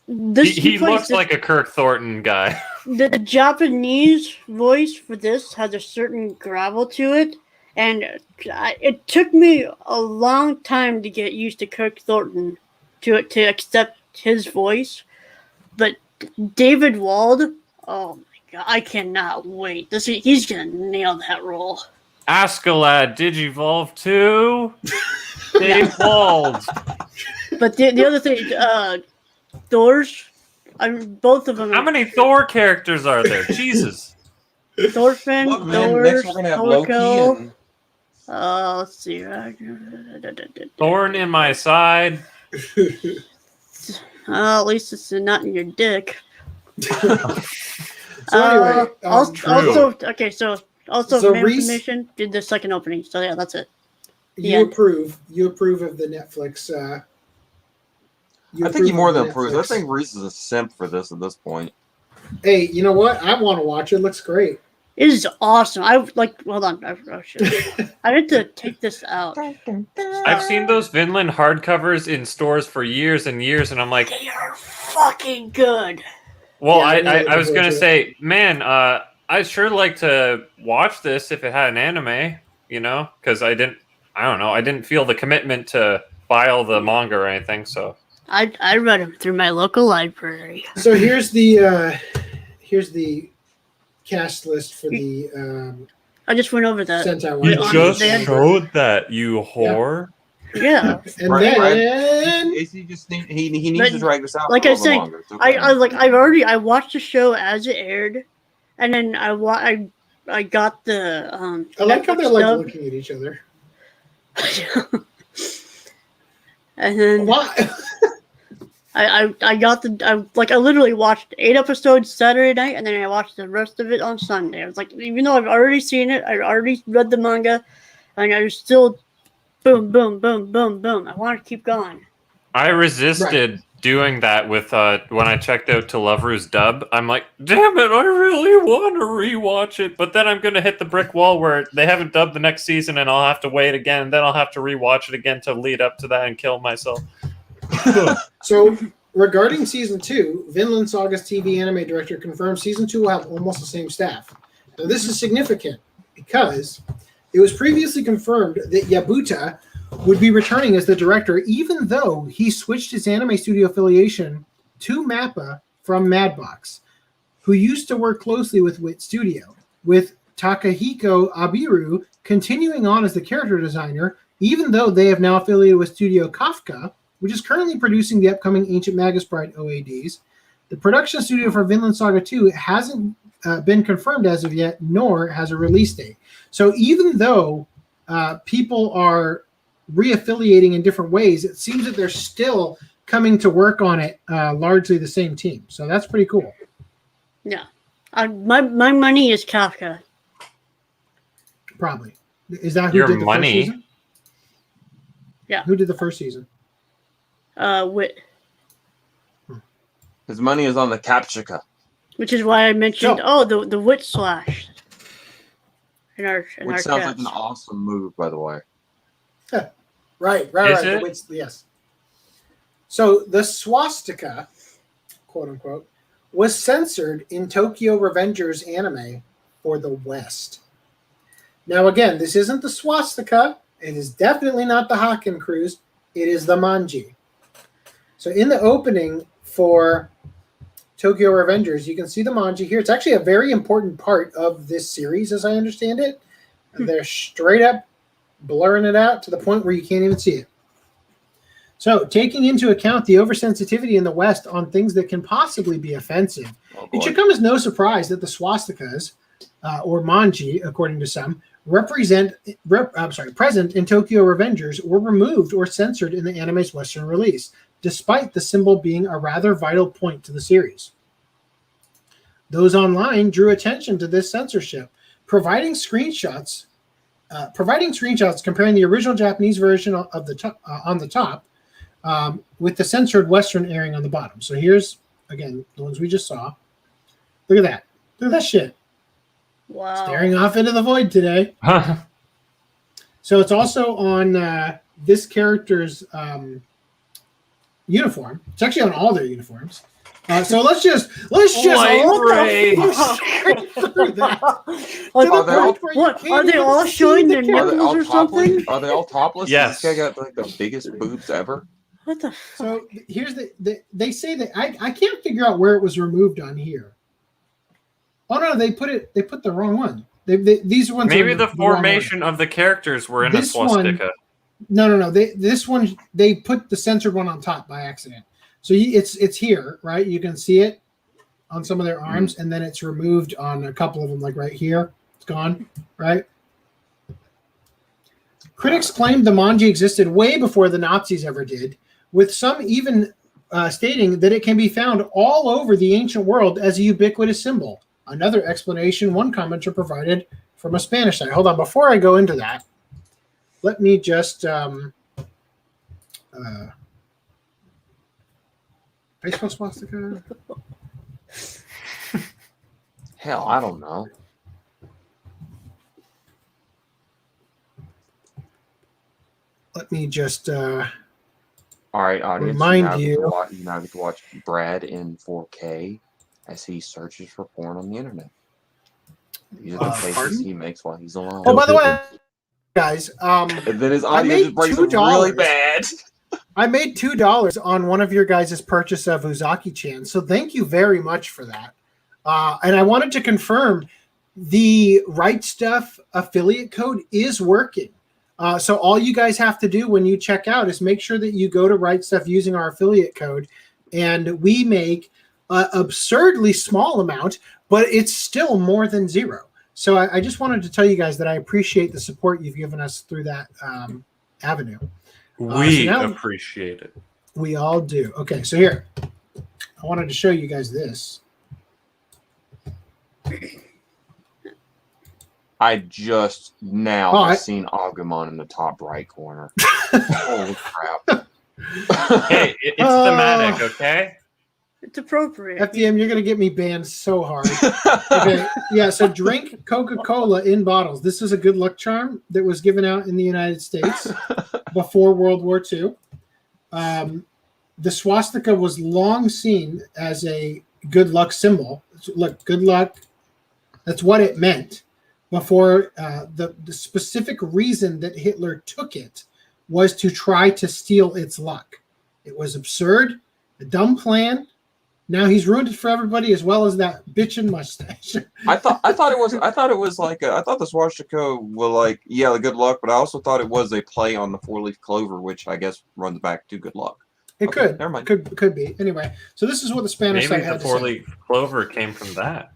Speaker 5: This
Speaker 4: He
Speaker 5: plays
Speaker 4: looks
Speaker 5: this-
Speaker 4: like a Kirk Thornton guy.
Speaker 5: the Japanese voice for this has a certain gravel to it, and it took me a long time to get used to Kirk Thornton to accept his voice. But David Wald, oh my god, I cannot wait. He's gonna nail that role.
Speaker 4: Askeladd Digivolve 2. Dave Wald.
Speaker 5: But the other thing, Thor's, both of them.
Speaker 4: How many Thor characters are there? Jesus.
Speaker 5: Thorfinn,
Speaker 3: look, man.
Speaker 5: Thor,
Speaker 3: Next we're gonna have Loki
Speaker 5: Thorko.
Speaker 3: and
Speaker 5: Let's see.
Speaker 4: Thorn in my side.
Speaker 5: At least it's not in your dick.
Speaker 1: So anyway,
Speaker 5: also, okay, so
Speaker 1: So
Speaker 5: Man
Speaker 1: Reese-
Speaker 5: Mission did the second opening. So yeah, that's it.
Speaker 1: you
Speaker 5: Yeah.
Speaker 1: approve of the Netflix.
Speaker 3: I think he more than
Speaker 1: approves.
Speaker 3: approves. I think Reese is a simp for this at this point.
Speaker 1: Hey, you know what? I want to watch it. It looks great.
Speaker 5: It is awesome. Hold on. I need to take this out.
Speaker 4: I've seen those Vinland hardcovers in stores for years and years, and I'm like,
Speaker 5: They are fucking good.
Speaker 4: well,
Speaker 1: Yeah,
Speaker 4: I was
Speaker 1: looking
Speaker 4: gonna
Speaker 1: forward to
Speaker 4: say, man, I'd sure like to watch this if it had an anime, because I didn't feel the commitment to buy all the manga or anything. So
Speaker 5: I read them through my local library.
Speaker 1: So here's the cast list for the
Speaker 5: I just went over that.
Speaker 1: Sentai
Speaker 5: You
Speaker 1: one.
Speaker 5: just
Speaker 1: They had-
Speaker 4: showed that, you whore.
Speaker 5: Yeah.
Speaker 1: And
Speaker 3: Right,
Speaker 1: then
Speaker 3: he just he needs to drag this out.
Speaker 5: Like
Speaker 3: for a
Speaker 5: I
Speaker 3: little
Speaker 5: said,
Speaker 3: longer. It's okay.
Speaker 5: I watched the show as it aired, and then I got the
Speaker 1: I like how
Speaker 5: Netflix
Speaker 1: they're like
Speaker 5: dub.
Speaker 1: looking at each other.
Speaker 5: And then
Speaker 1: Why?
Speaker 5: I got I literally watched 8 episodes Saturday night, and then I watched the rest of it on Sunday. I was like, even though I've already seen it, I already read the manga, and I was still boom, boom, boom, boom, boom. I want to keep going.
Speaker 4: I resisted doing that with when I checked out to Loveru's dub. I'm like, damn it, I really want to rewatch it, but then I'm gonna hit the brick wall where they haven't dubbed the next season, and I'll have to wait again. And then I'll have to rewatch it again to lead up to that and kill myself.
Speaker 1: So, regarding season 2, Vinland Saga's TV anime director confirmed season 2 will have almost the same staff. Now, this is significant because it was previously confirmed that Yabuta would be returning as the director, even though he switched his anime studio affiliation to Mappa from Madbox, who used to work closely with Wit Studio, with Takahiko Abiru continuing on as the character designer, even though they have now affiliated with Studio Kafka, which is currently producing the upcoming Ancient Magus Bride OADs. The production studio for Vinland Saga 2 hasn't been confirmed as of yet, nor has a release date. So even though people are reaffiliating in different ways, it seems that they're still coming to work on it, largely the same team. So that's pretty cool.
Speaker 5: Yeah. My money is Kafka.
Speaker 1: Probably. Is that who
Speaker 4: Your
Speaker 1: did the
Speaker 4: money?
Speaker 1: first season?
Speaker 5: Yeah.
Speaker 1: Who did the first season?
Speaker 5: Wit.
Speaker 3: His money is on the Capshica.
Speaker 5: Which is why I mentioned the Wit Slash.
Speaker 3: Which sounds like an awesome move, by the way.
Speaker 1: Right.
Speaker 4: Is it?
Speaker 1: Yes. So the swastika, quote unquote, was censored in Tokyo Revengers anime for the West. Now, again, this isn't the swastika. It is definitely not the Hakken Cruise. It is the manji. So in the opening for Tokyo Revengers, you can see the manji here. It's actually a very important part of this series, as I understand it. And they're straight up blurring it out to the point where you can't even see it. So taking into account the oversensitivity in the West on things that can possibly be offensive, it should come as no surprise that the swastikas, or manji, according to some, present in Tokyo Revengers were removed or censored in the anime's Western release, despite the symbol being a rather vital point to the series. Those online drew attention to this censorship, providing screenshots comparing the original Japanese version of the on the top with the censored Western airing on the bottom. So here's, again, the ones we just saw. Look at that. Look at that shit.
Speaker 5: Wow.
Speaker 1: Staring off into the void today. So it's also on this character's uniform. It's actually on all their uniforms. So let's just
Speaker 4: Ray.
Speaker 5: Are they all showing their nipples or something?
Speaker 3: Are they all topless?
Speaker 4: Yes.
Speaker 3: This guy got like the biggest boobs ever.
Speaker 5: What the?
Speaker 1: So here's they say that I can't figure out where it was removed on here. Oh no, they put the wrong one. These ones.
Speaker 4: Maybe
Speaker 1: are
Speaker 4: the
Speaker 1: wrong
Speaker 4: formation of the characters were in
Speaker 1: This
Speaker 4: a swastika.
Speaker 1: No. This one they put the censored one on top by accident. So it's here, right? You can see it on some of their arms, and then it's removed on a couple of them, like right here. It's gone, right? Critics claimed the manji existed way before the Nazis ever did, with some even stating that it can be found all over the ancient world as a ubiquitous symbol. Another explanation one commenter provided from a Spanish site. Hold on, before I go into that, let me just baseball swastika.
Speaker 3: Hell, I don't know.
Speaker 1: Let me just
Speaker 3: All right, audience.
Speaker 1: remind you.
Speaker 3: You now get to watch Brad in 4K as he searches for porn on the internet. These are the faces
Speaker 1: pardon?
Speaker 3: he makes while he's alone.
Speaker 1: Oh, by the way, guys,
Speaker 3: And then his audio
Speaker 1: made
Speaker 3: just breaks
Speaker 1: $2.
Speaker 3: really bad.
Speaker 1: I made $2 on one of your guys' purchase of Uzaki-chan, so thank you very much for that. And I wanted to confirm the Right Stuff affiliate code is working. So all you guys have to do when you check out is make sure that you go to Right Stuff using our affiliate code, and we make an absurdly small amount, but it's still more than zero. So I just wanted to tell you guys that I appreciate the support you've given us through that avenue.
Speaker 4: We appreciate it.
Speaker 1: We all do. Okay, so here, I wanted to show you guys this.
Speaker 3: I just now have seen Agumon in the top right corner. Holy crap.
Speaker 4: Hey, it's thematic, okay?
Speaker 5: It's appropriate.
Speaker 1: FDM, you're going to get me banned so hard. Okay, yeah, so drink Coca-Cola in bottles. This is a good luck charm that was given out in the United States before World War II. The swastika was long seen as a good luck symbol. Look, good luck. That's what it meant. Before the specific reason that Hitler took it was to try to steal its luck. It was absurd, a dumb plan. Now he's ruined it for everybody, as well as that bitchin' mustache.
Speaker 3: I thought the swastika was like, yeah, the good luck, but I also thought it was a play on the 4-leaf clover, which I guess runs back to good luck.
Speaker 1: It
Speaker 3: Okay,
Speaker 1: could.
Speaker 3: never mind.
Speaker 1: Could be. Anyway, so this is what the Spanish
Speaker 4: Maybe
Speaker 1: site had
Speaker 4: the
Speaker 1: to say.
Speaker 4: 4-leaf clover came from that.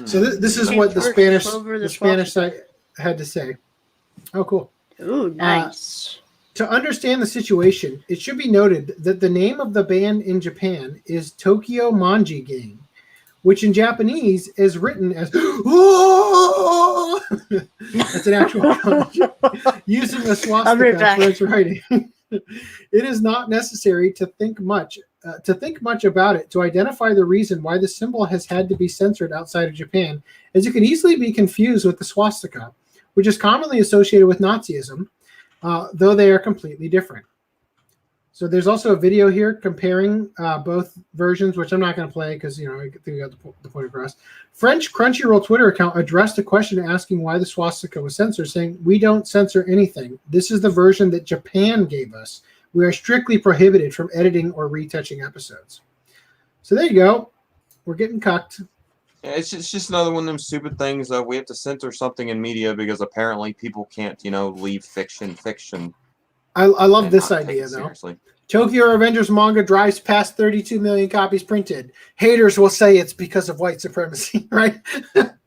Speaker 1: So this is what the Spanish site had to say. Oh, cool.
Speaker 5: Ooh, nice.
Speaker 1: To understand the situation, it should be noted that the name of the band in Japan is Tokyo Manji Gang, which in Japanese is written as "Oh!" That's an actual kanji, using the swastika for its writing. It is not necessary to think much about it to identify the reason why the symbol has had to be censored outside of Japan, as it could easily be confused with the swastika, which is commonly associated with Nazism, though they are completely different. So there's also a video here comparing both versions, which I'm not going to play because I think we got the point across. French Crunchyroll Twitter account addressed a question asking why the swastika was censored, saying, "We don't censor anything. This is the version that Japan gave us. We are strictly prohibited from editing or retouching episodes." So there you go. We're getting cucked.
Speaker 3: Yeah, it's just another one of them stupid things. We have to censor something in media because apparently people can't, leave fiction.
Speaker 1: I love this idea, though.
Speaker 3: Seriously.
Speaker 1: Tokyo Revengers manga drives past 32 million copies printed. Haters will say it's because of white supremacy, right? I'm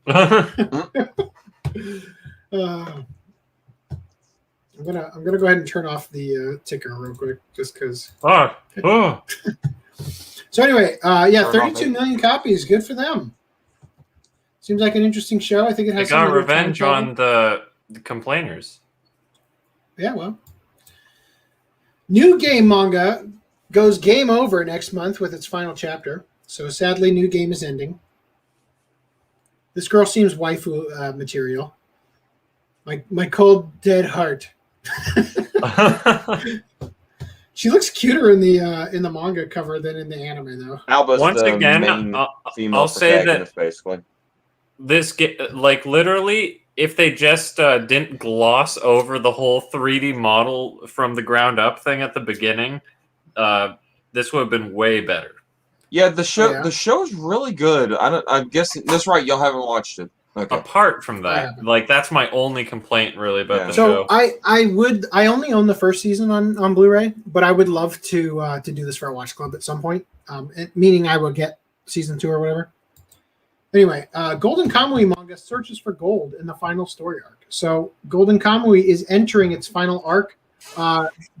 Speaker 1: gonna go ahead and turn off the ticker real quick, just because. So anyway, 32 million copies. Good for them. Seems like an interesting show. I think it has.
Speaker 4: They got revenge on the complainers.
Speaker 1: Yeah, well. New Game manga goes game over next month with its final chapter. So sadly, New Game is ending. This girl seems waifu material. My cold dead heart. She looks cuter in the manga cover than in the anime, though.
Speaker 3: Alba's
Speaker 4: once
Speaker 3: the
Speaker 4: again,
Speaker 3: main female
Speaker 4: I'll say that
Speaker 3: basically.
Speaker 4: this literally. If they just didn't gloss over the whole 3D model from the ground up thing at the beginning, this would have been way better.
Speaker 3: Yeah, the show's really good. I'm guessing that's right. Y'all haven't watched it. Okay.
Speaker 4: Apart from that, that's my only complaint really about the show.
Speaker 1: I only own the first season on Blu-ray, but I would love to do this for a watch club at some point. Meaning I will get season 2 or whatever. Anyway, Golden Kamuy manga searches for gold in the final story arc. So Golden Kamuy is entering its final arc.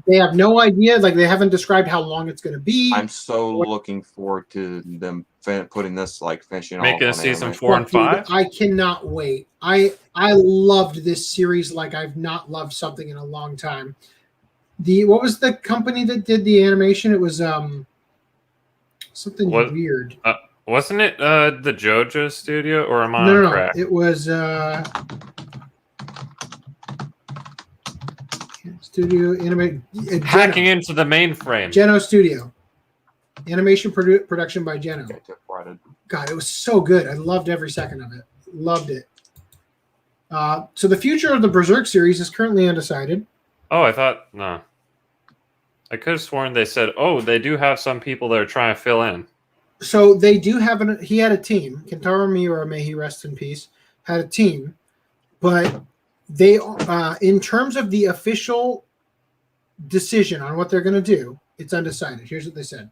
Speaker 1: They have no idea, they haven't described how long it's going to be.
Speaker 3: I'm so looking forward to them putting this, finishing off.
Speaker 4: Making a season 4 and 5?
Speaker 1: I cannot wait. I loved this series like I've not loved something in a long time. What was the company that did the animation? It was something weird.
Speaker 4: Wasn't it the JoJo studio, or am I
Speaker 1: on
Speaker 4: track?
Speaker 1: It was studio animate
Speaker 4: hacking into the mainframe.
Speaker 1: Geno Studio, animation production by Geno. God, it was so good. I loved every second of it. Loved it. So the future of the Berserk series is currently undecided.
Speaker 4: Oh, I thought no. I could have sworn they said, "Oh, they do have some people that are trying to fill in."
Speaker 1: So they do have he had a team. Kentaro Miura, may he rest in peace, had a team, but they, in terms of the official decision on what they're going to do, it's undecided. Here's what they said.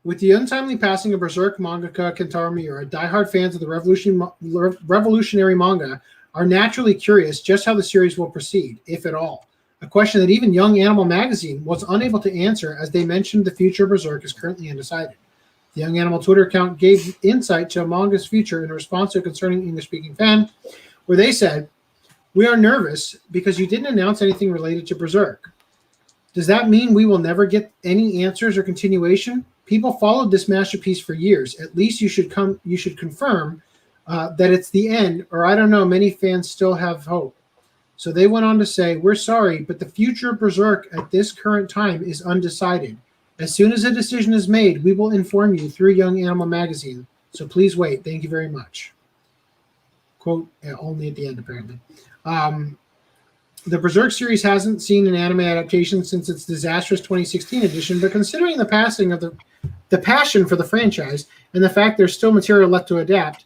Speaker 1: With the untimely passing of Berserk mangaka Kentaro Miura, diehard fans of the revolutionary manga are naturally curious just how the series will proceed, if at all. A question that even Young Animal magazine was unable to answer, as they mentioned the future of Berserk is currently undecided. The Young Animal Twitter account gave insight to a manga's future in response to a concerning English-speaking fan, where they said, "We are nervous because you didn't announce anything related to Berserk. Does that mean we will never get any answers or continuation? People followed this masterpiece for years. At least you should confirm that it's the end, or I don't know, many fans still have hope." So they went on to say, "We're sorry, but the future of Berserk at this current time is undecided. As soon as a decision is made, we will inform you through Young Animal magazine. So please wait. Thank you very much." Quote, only at the end, apparently. The Berserk series hasn't seen an anime adaptation since its disastrous 2016 edition, but considering the passing of the passion for the franchise and the fact there's still material left to adapt,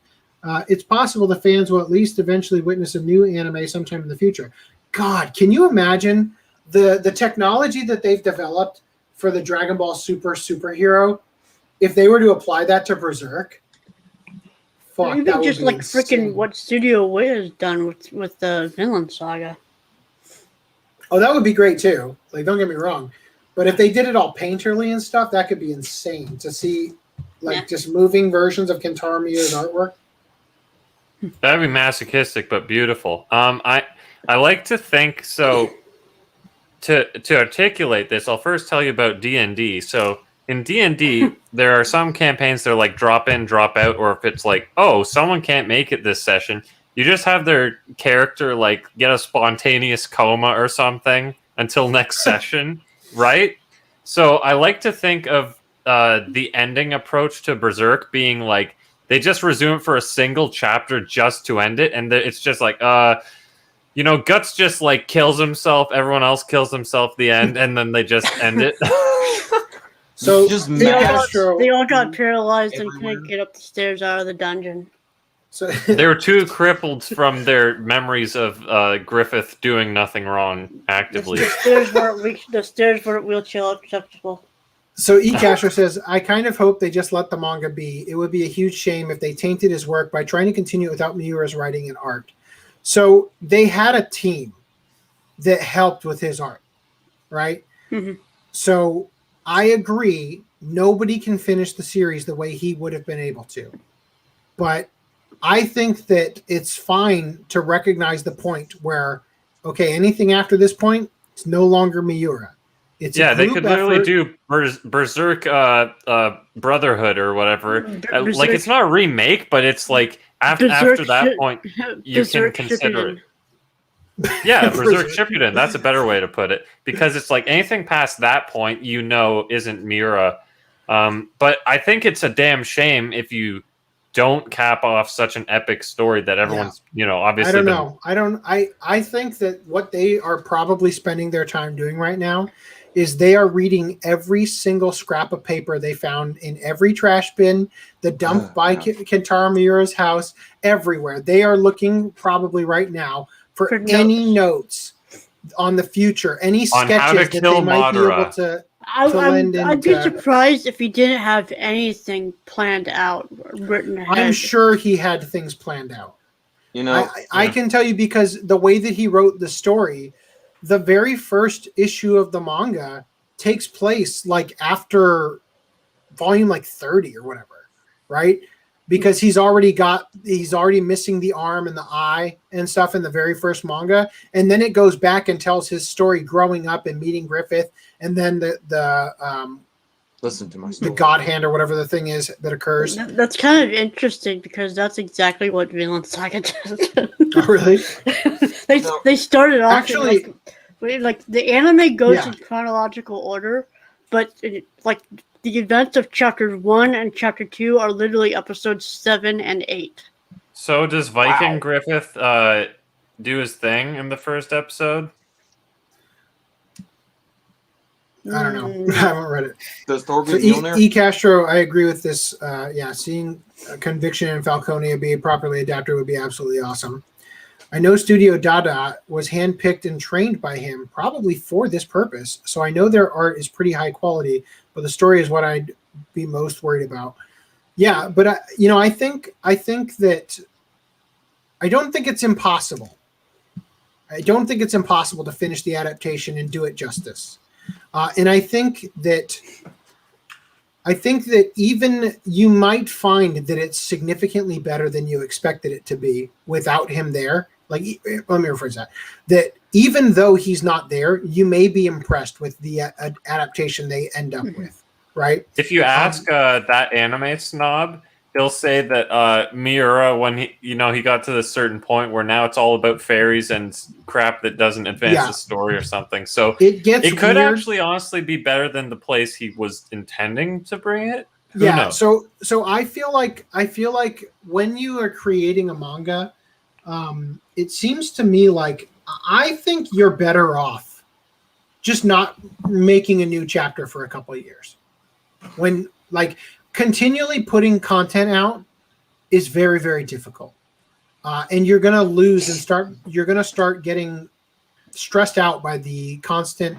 Speaker 1: it's possible the fans will at least eventually witness a new anime sometime in the future. God, can you imagine the technology that they've developed for the Dragon Ball Super superhero? If they were to apply that to Berserk, fuck,
Speaker 5: even
Speaker 1: that
Speaker 5: just
Speaker 1: would be
Speaker 5: like
Speaker 1: insane.
Speaker 5: freaking what Studio Wit has done with the Vinland Saga.
Speaker 1: Oh, that would be great too. Like, don't get me wrong, but if they did it all painterly and stuff, that could be insane to see. Like, just moving versions of Kentaro Miura's artwork.
Speaker 4: That'd be masochistic, but beautiful. I like to think so. To articulate this, I'll first tell you about D&D. So in D&D, there are some campaigns that are like drop in, drop out, or if it's like, oh, someone can't make it this session, you just have their character like get a spontaneous coma or something until next session, right? So I like to think of the ending approach to Berserk being like they just resume it for a single chapter just to end it, and it's just like Guts just like kills himself, everyone else kills himself at the end, and then they just end it.
Speaker 1: So
Speaker 3: just
Speaker 5: they all got paralyzed and couldn't get up the stairs out of the dungeon.
Speaker 1: So
Speaker 4: they were too crippled from their memories of Griffith doing nothing wrong actively.
Speaker 5: The stairs weren't wheelchair acceptable.
Speaker 1: So eCastro says, "I kind of hope they just let the manga be. It would be a huge shame if they tainted his work by trying to continue without Miura's writing and art." So they had a team that helped with his art, right?
Speaker 5: Mm-hmm.
Speaker 1: So I agree, nobody can finish the series the way he would have been able to. But I think that it's fine to recognize the point where, okay, anything after this point, it's no longer Miura. It's
Speaker 4: they could literally do Berserk Brotherhood or whatever.
Speaker 5: Berserk,
Speaker 4: like, it's not a remake, but it's like after that point, you can consider it. Yeah, Berserk Shippuden. That's a better way to put it, because it's like anything past that point, isn't Miura. But I think it's a damn shame if you don't cap off such an epic story that everyone's, obviously.
Speaker 1: I don't know. I think that what they are probably spending their time doing right now is they are reading every single scrap of paper they found in every trash bin, the dump by Kentaro Miura's house, everywhere. They are looking probably right now for any notes on the future, any sketches that they might be able to
Speaker 5: I'd be surprised if he didn't have anything planned out, written ahead.
Speaker 1: I'm sure he had things planned out. I can tell you, because the way that he wrote the story, the very first issue of the manga takes place like after volume like 30 or whatever, right? Because he's already missing the arm and the eye and stuff in the very first manga, and then it goes back and tells his story growing up and meeting Griffith, and then the
Speaker 3: listen to my story.
Speaker 1: The God Hand or whatever the thing is that occurs.
Speaker 5: That's kind of interesting because that's exactly what Vinland Saga does.
Speaker 1: Oh, really?
Speaker 5: They started off
Speaker 1: actually,
Speaker 5: like the anime goes in chronological order, but like the events of chapters 1 and chapter 2 are literally episodes 7 and 8.
Speaker 4: So does Viking Griffith do his thing in the first episode?
Speaker 1: I don't know. I haven't read it.
Speaker 3: Does Thor get Mjolnir?
Speaker 1: eCastro, I agree with this. Seeing Conviction and Falconia be properly adapted would be absolutely awesome. I know Studio Dada was handpicked and trained by him probably for this purpose, so I know their art is pretty high quality, but the story is what I'd be most worried about. Yeah, but I think that I don't think it's impossible. I don't think it's impossible to finish the adaptation and do it justice. And I think that even you might find that it's significantly better than you expected it to be without him there. Like, let me rephrase that. That even though he's not there, you may be impressed with the adaptation they end up with, right?
Speaker 4: If you ask that anime snob, he'll say that Miura, when he got to this certain point where now it's all about fairies and crap that doesn't advance the story or something. So it could actually honestly be better than the place he was intending to bring it. Who knows?
Speaker 1: So I feel like when you are creating a manga, it seems to me like I think you're better off just not making a new chapter for a couple of years. When continually putting content out is very, very difficult. And you're going to lose and you're going to start getting stressed out by the constant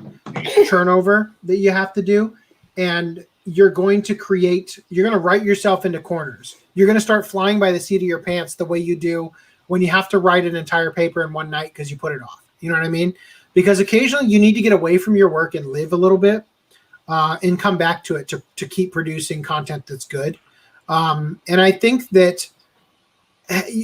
Speaker 1: turnover that you have to do. And you're going to write yourself into corners. You're going to start flying by the seat of your pants the way you do when you have to write an entire paper in one night because you put it off. You know what I mean? Because occasionally you need to get away from your work and live a little bit. And come back to it to keep producing content that's good. And I think that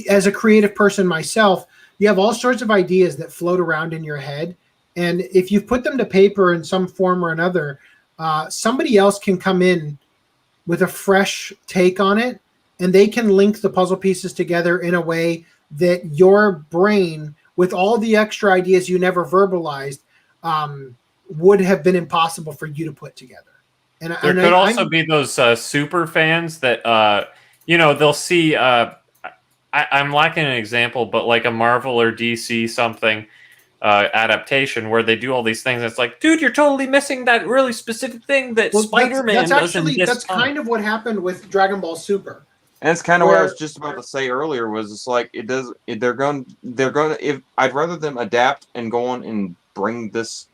Speaker 1: as a creative person myself, you have all sorts of ideas that float around in your head. And if you put them to paper in some form or another, somebody else can come in with a fresh take on it, and they can link the puzzle pieces together in a way that your brain, with all the extra ideas you never verbalized, would have been impossible for you to put together. And
Speaker 4: there could also be those super fans that they'll see. I'm lacking an example, but like a Marvel or DC something adaptation where they do all these things. It's like, dude, you're totally missing that really specific thing that Spider-Man does in this.
Speaker 1: That's kind of what happened with Dragon Ball Super.
Speaker 3: And it's kind of what I was just about to say earlier. Was it's like they're going. If I'd rather them adapt and go on and bring this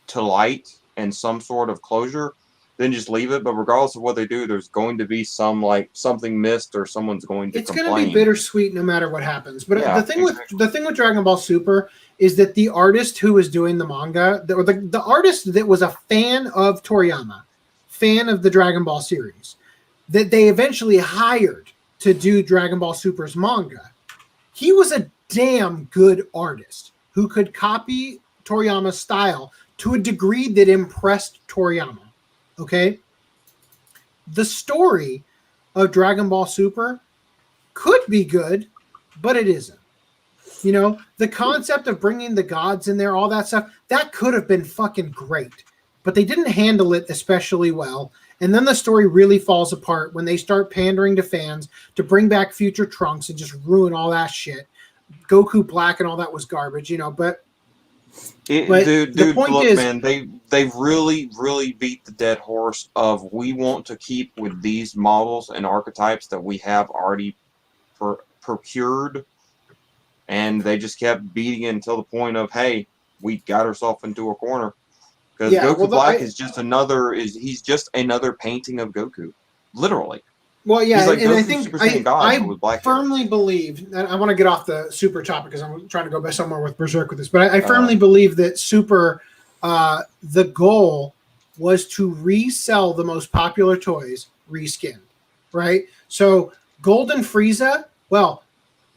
Speaker 3: to light and some sort of closure, then just leave it. But regardless of what they do, there's going to be something missed, or someone's going to complain. It's going to be
Speaker 1: bittersweet no matter what happens. But the thing with Dragon Ball Super is that the artist who was doing the manga, the artist that was a fan of Toriyama, fan of the Dragon Ball series, that they eventually hired to do Dragon Ball Super's manga, he was a damn good artist who could copy Toriyama's style to a degree that impressed Toriyama. Okay? The story of Dragon Ball Super could be good, but it isn't. The concept of bringing the gods in there, all that stuff, that could have been fucking great. But they didn't handle it especially well. And then the story really falls apart when they start pandering to fans to bring back future Trunks and just ruin all that shit. Goku Black and all that was garbage, but
Speaker 3: dude,
Speaker 1: point
Speaker 3: look,
Speaker 1: is,
Speaker 3: man, they really, really beat the dead horse of we want to keep with these models and archetypes that we have already procured, and they just kept beating it until the point of, hey, we got ourselves into a corner. Because Goku Black is just he's just another painting of Goku, literally.
Speaker 1: Well, yeah,
Speaker 3: like
Speaker 1: and I think I firmly
Speaker 3: hair.
Speaker 1: believe, and I want to get off the Super topic because I'm trying to go somewhere with Berserk with this, but I firmly believe that Super, the goal was to resell the most popular toys reskinned, right? So Golden Frieza,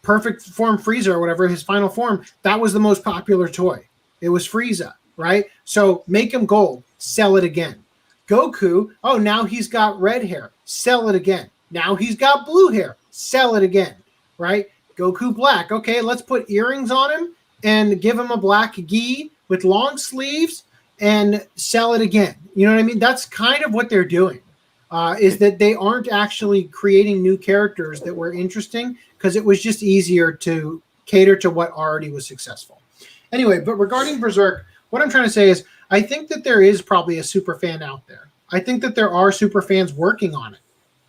Speaker 1: Perfect Form Frieza or whatever, his final form, that was the most popular toy. It was Frieza, right? So make him gold, sell it again. Goku, now he's got red hair, sell it again. Now he's got blue hair, sell it again, right? Goku Black, okay, let's put earrings on him and give him a black gi with long sleeves and sell it again. You know what I mean? That's kind of what they're doing, is that they aren't actually creating new characters that were interesting because it was just easier to cater to what already was successful. Anyway, but regarding Berserk, what I'm trying to say is I think that there is probably a super fan out there. I think that there are super fans working on it,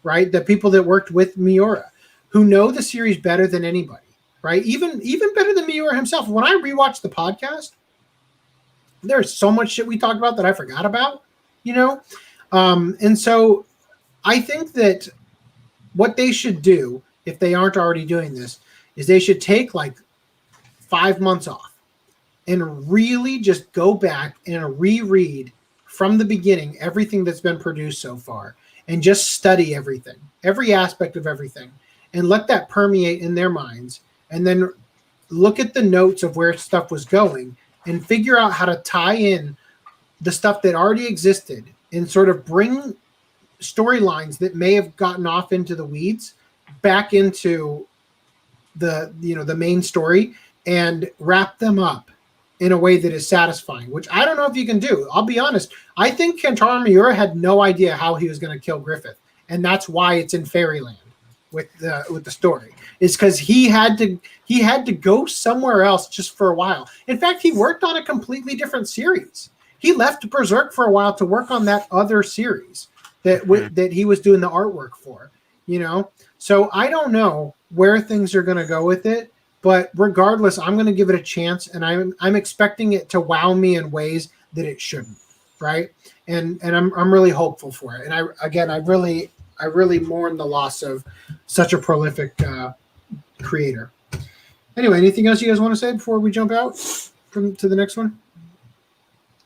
Speaker 1: right? The people that worked with Miura who know the series better than anybody. right? Even better than Miura himself. When I rewatched the podcast, there's so much shit we talked about that I forgot about, and so I think that what they should do, if they aren't already doing this, is they should take like 5 months off and really just go back and reread from the beginning everything that's been produced so far and just study everything, every aspect of everything, and let that permeate in their minds, and then look at the notes of where stuff was going and figure out how to tie in the stuff that already existed and sort of bring storylines that may have gotten off into the weeds back into the main story and wrap them up in a way that is satisfying, which I don't know if you can do. I'll be honest. I think Kentaro Miura had no idea how he was going to kill Griffith, and that's why it's in Fairyland with the story. Is because he had to go somewhere else just for a while. In fact, he worked on a completely different series. He left Berserk for a while to work on that other series that he was doing the artwork for. So I don't know where things are going to go with it. But regardless, I'm going to give it a chance, and I'm expecting it to wow me in ways that it shouldn't, right? And I'm really hopeful for it. And I really mourn the loss of such a prolific creator. Anyway, anything else you guys want to say before we jump out to the next one?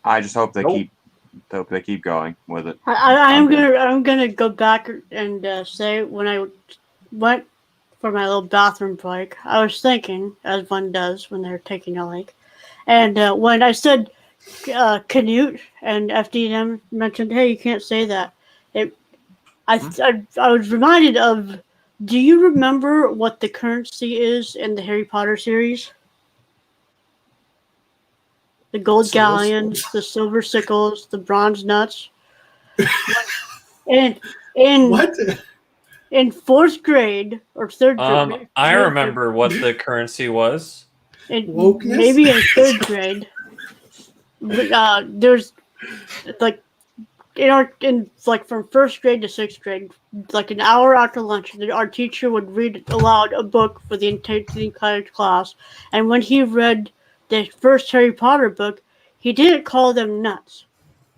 Speaker 3: I just hope they keep going with it.
Speaker 5: I'm gonna go back and say when I went for my little bathroom break, I was thinking, as one does when they're taking a leak, and when I said Canute and FDM mentioned, hey, you can't say that. I was reminded of, do you remember what the currency is in the Harry Potter series? The gold galleons, the silver sickles, the bronze nuts. and
Speaker 1: What?
Speaker 5: In fourth grade or third grade.
Speaker 4: I remember what the currency was.
Speaker 5: Maybe in third grade. There's like from first grade to sixth grade, like an hour after lunch, our teacher would read aloud a book for the entire class. And when he read the first Harry Potter book, he didn't call them nuts.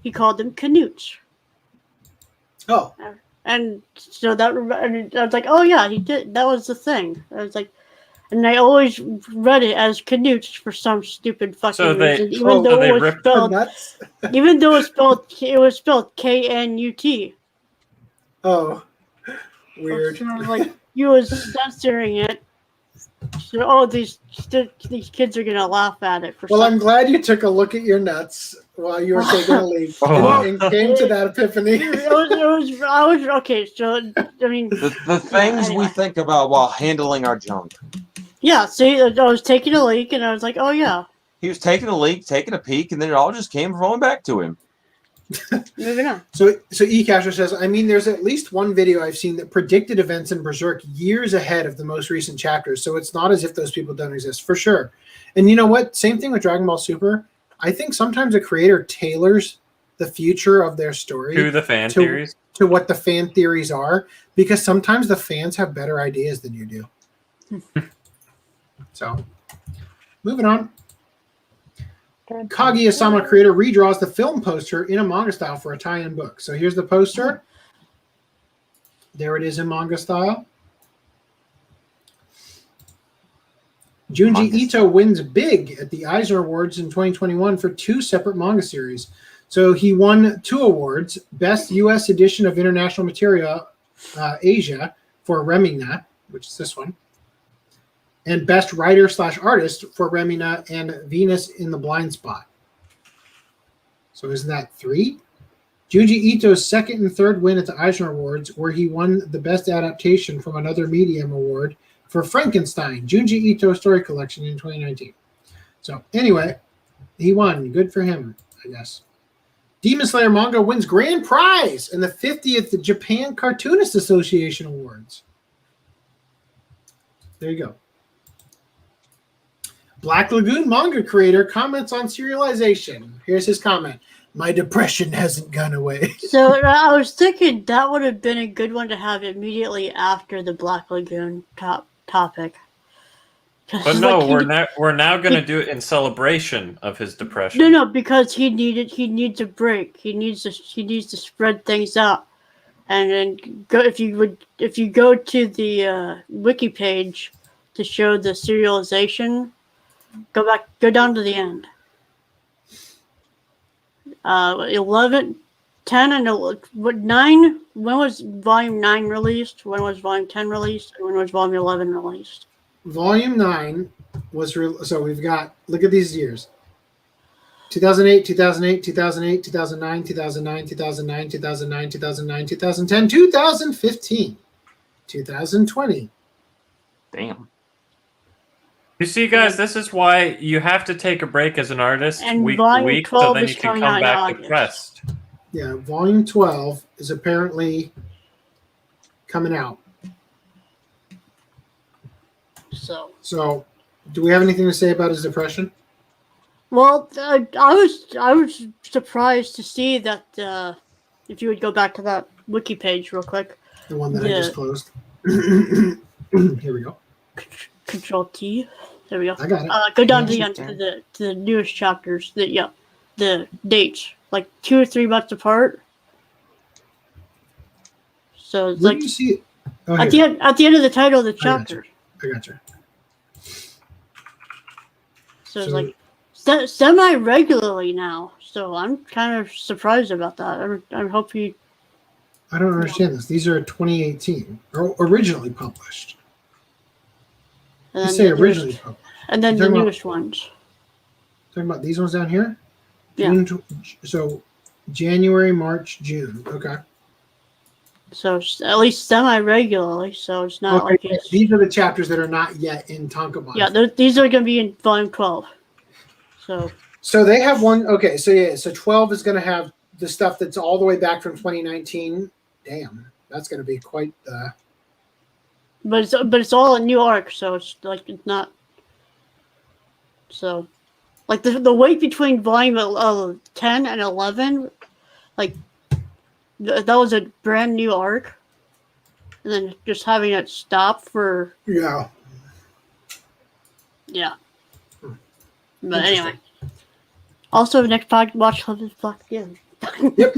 Speaker 5: He called them canutes.
Speaker 1: Oh.
Speaker 5: And so I was like, oh yeah, he did. That was the thing. I was like, and I always read it as canutes for some stupid fucking reason. Even though it was spelled Knut.
Speaker 1: Oh, weird.
Speaker 5: So, like, you was censoring it. So, these kids are gonna laugh at it.
Speaker 1: I'm glad you took a look at your nuts while you were taking a leak and came to that epiphany.
Speaker 5: I was okay. So I mean,
Speaker 3: the things we think about while handling our junk.
Speaker 5: Yeah. See, I was taking a leak, and I was like, oh yeah.
Speaker 3: He was taking a leak, taking a peek, and then it all just came rolling back to him.
Speaker 5: Moving on.
Speaker 1: So eCasher says, I mean, there's at least one video I've seen that predicted events in Berserk years ahead of the most recent chapters, so it's not as if those people don't exist, for sure. And you know what? Same thing with Dragon Ball Super. I think sometimes a creator tailors the future of their story
Speaker 4: to the fan theories,
Speaker 1: to what the fan theories are, because sometimes the fans have better ideas than you do. So, moving on. Kaguya-sama creator redraws the film poster in a manga style for a tie-in book. So here's the poster. There it is in manga style. Junji Ito wins big at the Eisner Awards in 2021 for 2 separate manga series. So he won 2 awards: Best U.S. Edition of International Material Asia for Remina, which is this one, and Best Writer/Artist for Remina and Venus in the Blind Spot. So isn't that 3? Junji Ito's second and third win at the Eisner Awards, where he won the Best Adaptation from Another Medium Award for Frankenstein, Junji Ito Story Collection in 2019. So anyway, he won. Good for him, I guess. Demon Slayer manga wins grand prize in the 50th Japan Cartoonist Association Awards. There you go. Black Lagoon manga creator comments on serialization. Here's his comment. My depression hasn't gone away.
Speaker 5: So I was thinking that would have been a good one to have immediately after the Black Lagoon topic.
Speaker 4: But no, we're now going to do it in celebration of his depression.
Speaker 5: No, because he needs a break. He needs to spread things out. And then if you go to the wiki page to show the serialization, go down to the end. 11, 10, and 9. When was Volume 9 released? When was Volume 10 released? And when was Volume 11 released?
Speaker 1: Volume 9 was so we've got, look at these years. 2008, 2008, 2008, 2009, 2009, 2009, 2009, 2009, 2010, 2015, 2020.
Speaker 3: Damn.
Speaker 4: You see, guys, this is why you have to take a break as an artist week to week, so then you can come back depressed.
Speaker 1: Yeah, Volume 12 is apparently coming out. So, do we have anything to say about his depression?
Speaker 5: Well, I was surprised to see that. If you would go back to that wiki page real quick.
Speaker 1: The one that I just closed. Here we go.
Speaker 5: Control T. There we go.
Speaker 1: I got it.
Speaker 5: Go down to the end to the newest chapters. The dates, like 2 or 3 months apart. So it's
Speaker 1: Where do you see it? Oh,
Speaker 5: at the end of the title of the chapter.
Speaker 1: I got you.
Speaker 5: So it's like semi-regularly now. So I'm kind of surprised about that. I hope you.
Speaker 1: I don't understand this. These are 2018, or originally published. You say originally published.
Speaker 5: And then the newest ones.
Speaker 1: Talking about these ones down here?
Speaker 5: Yeah.
Speaker 1: So January, March, June. Okay.
Speaker 5: So at least semi-regularly. So it's not like it's...
Speaker 1: These are the chapters that are not yet in Tankobon.
Speaker 5: Yeah, these are going to be in Volume 12. So
Speaker 1: they have one. Okay, so 12 is going to have the stuff that's all the way back from 2019. Damn, that's going to be quite the...
Speaker 5: But it's all a new arc, so it's like it's not. So, like the wait between volume 10 and 11, like that was a brand new arc, and then just having it stop for
Speaker 1: yeah.
Speaker 5: But anyway, also next watch club is Black Lagoon.
Speaker 1: Yep.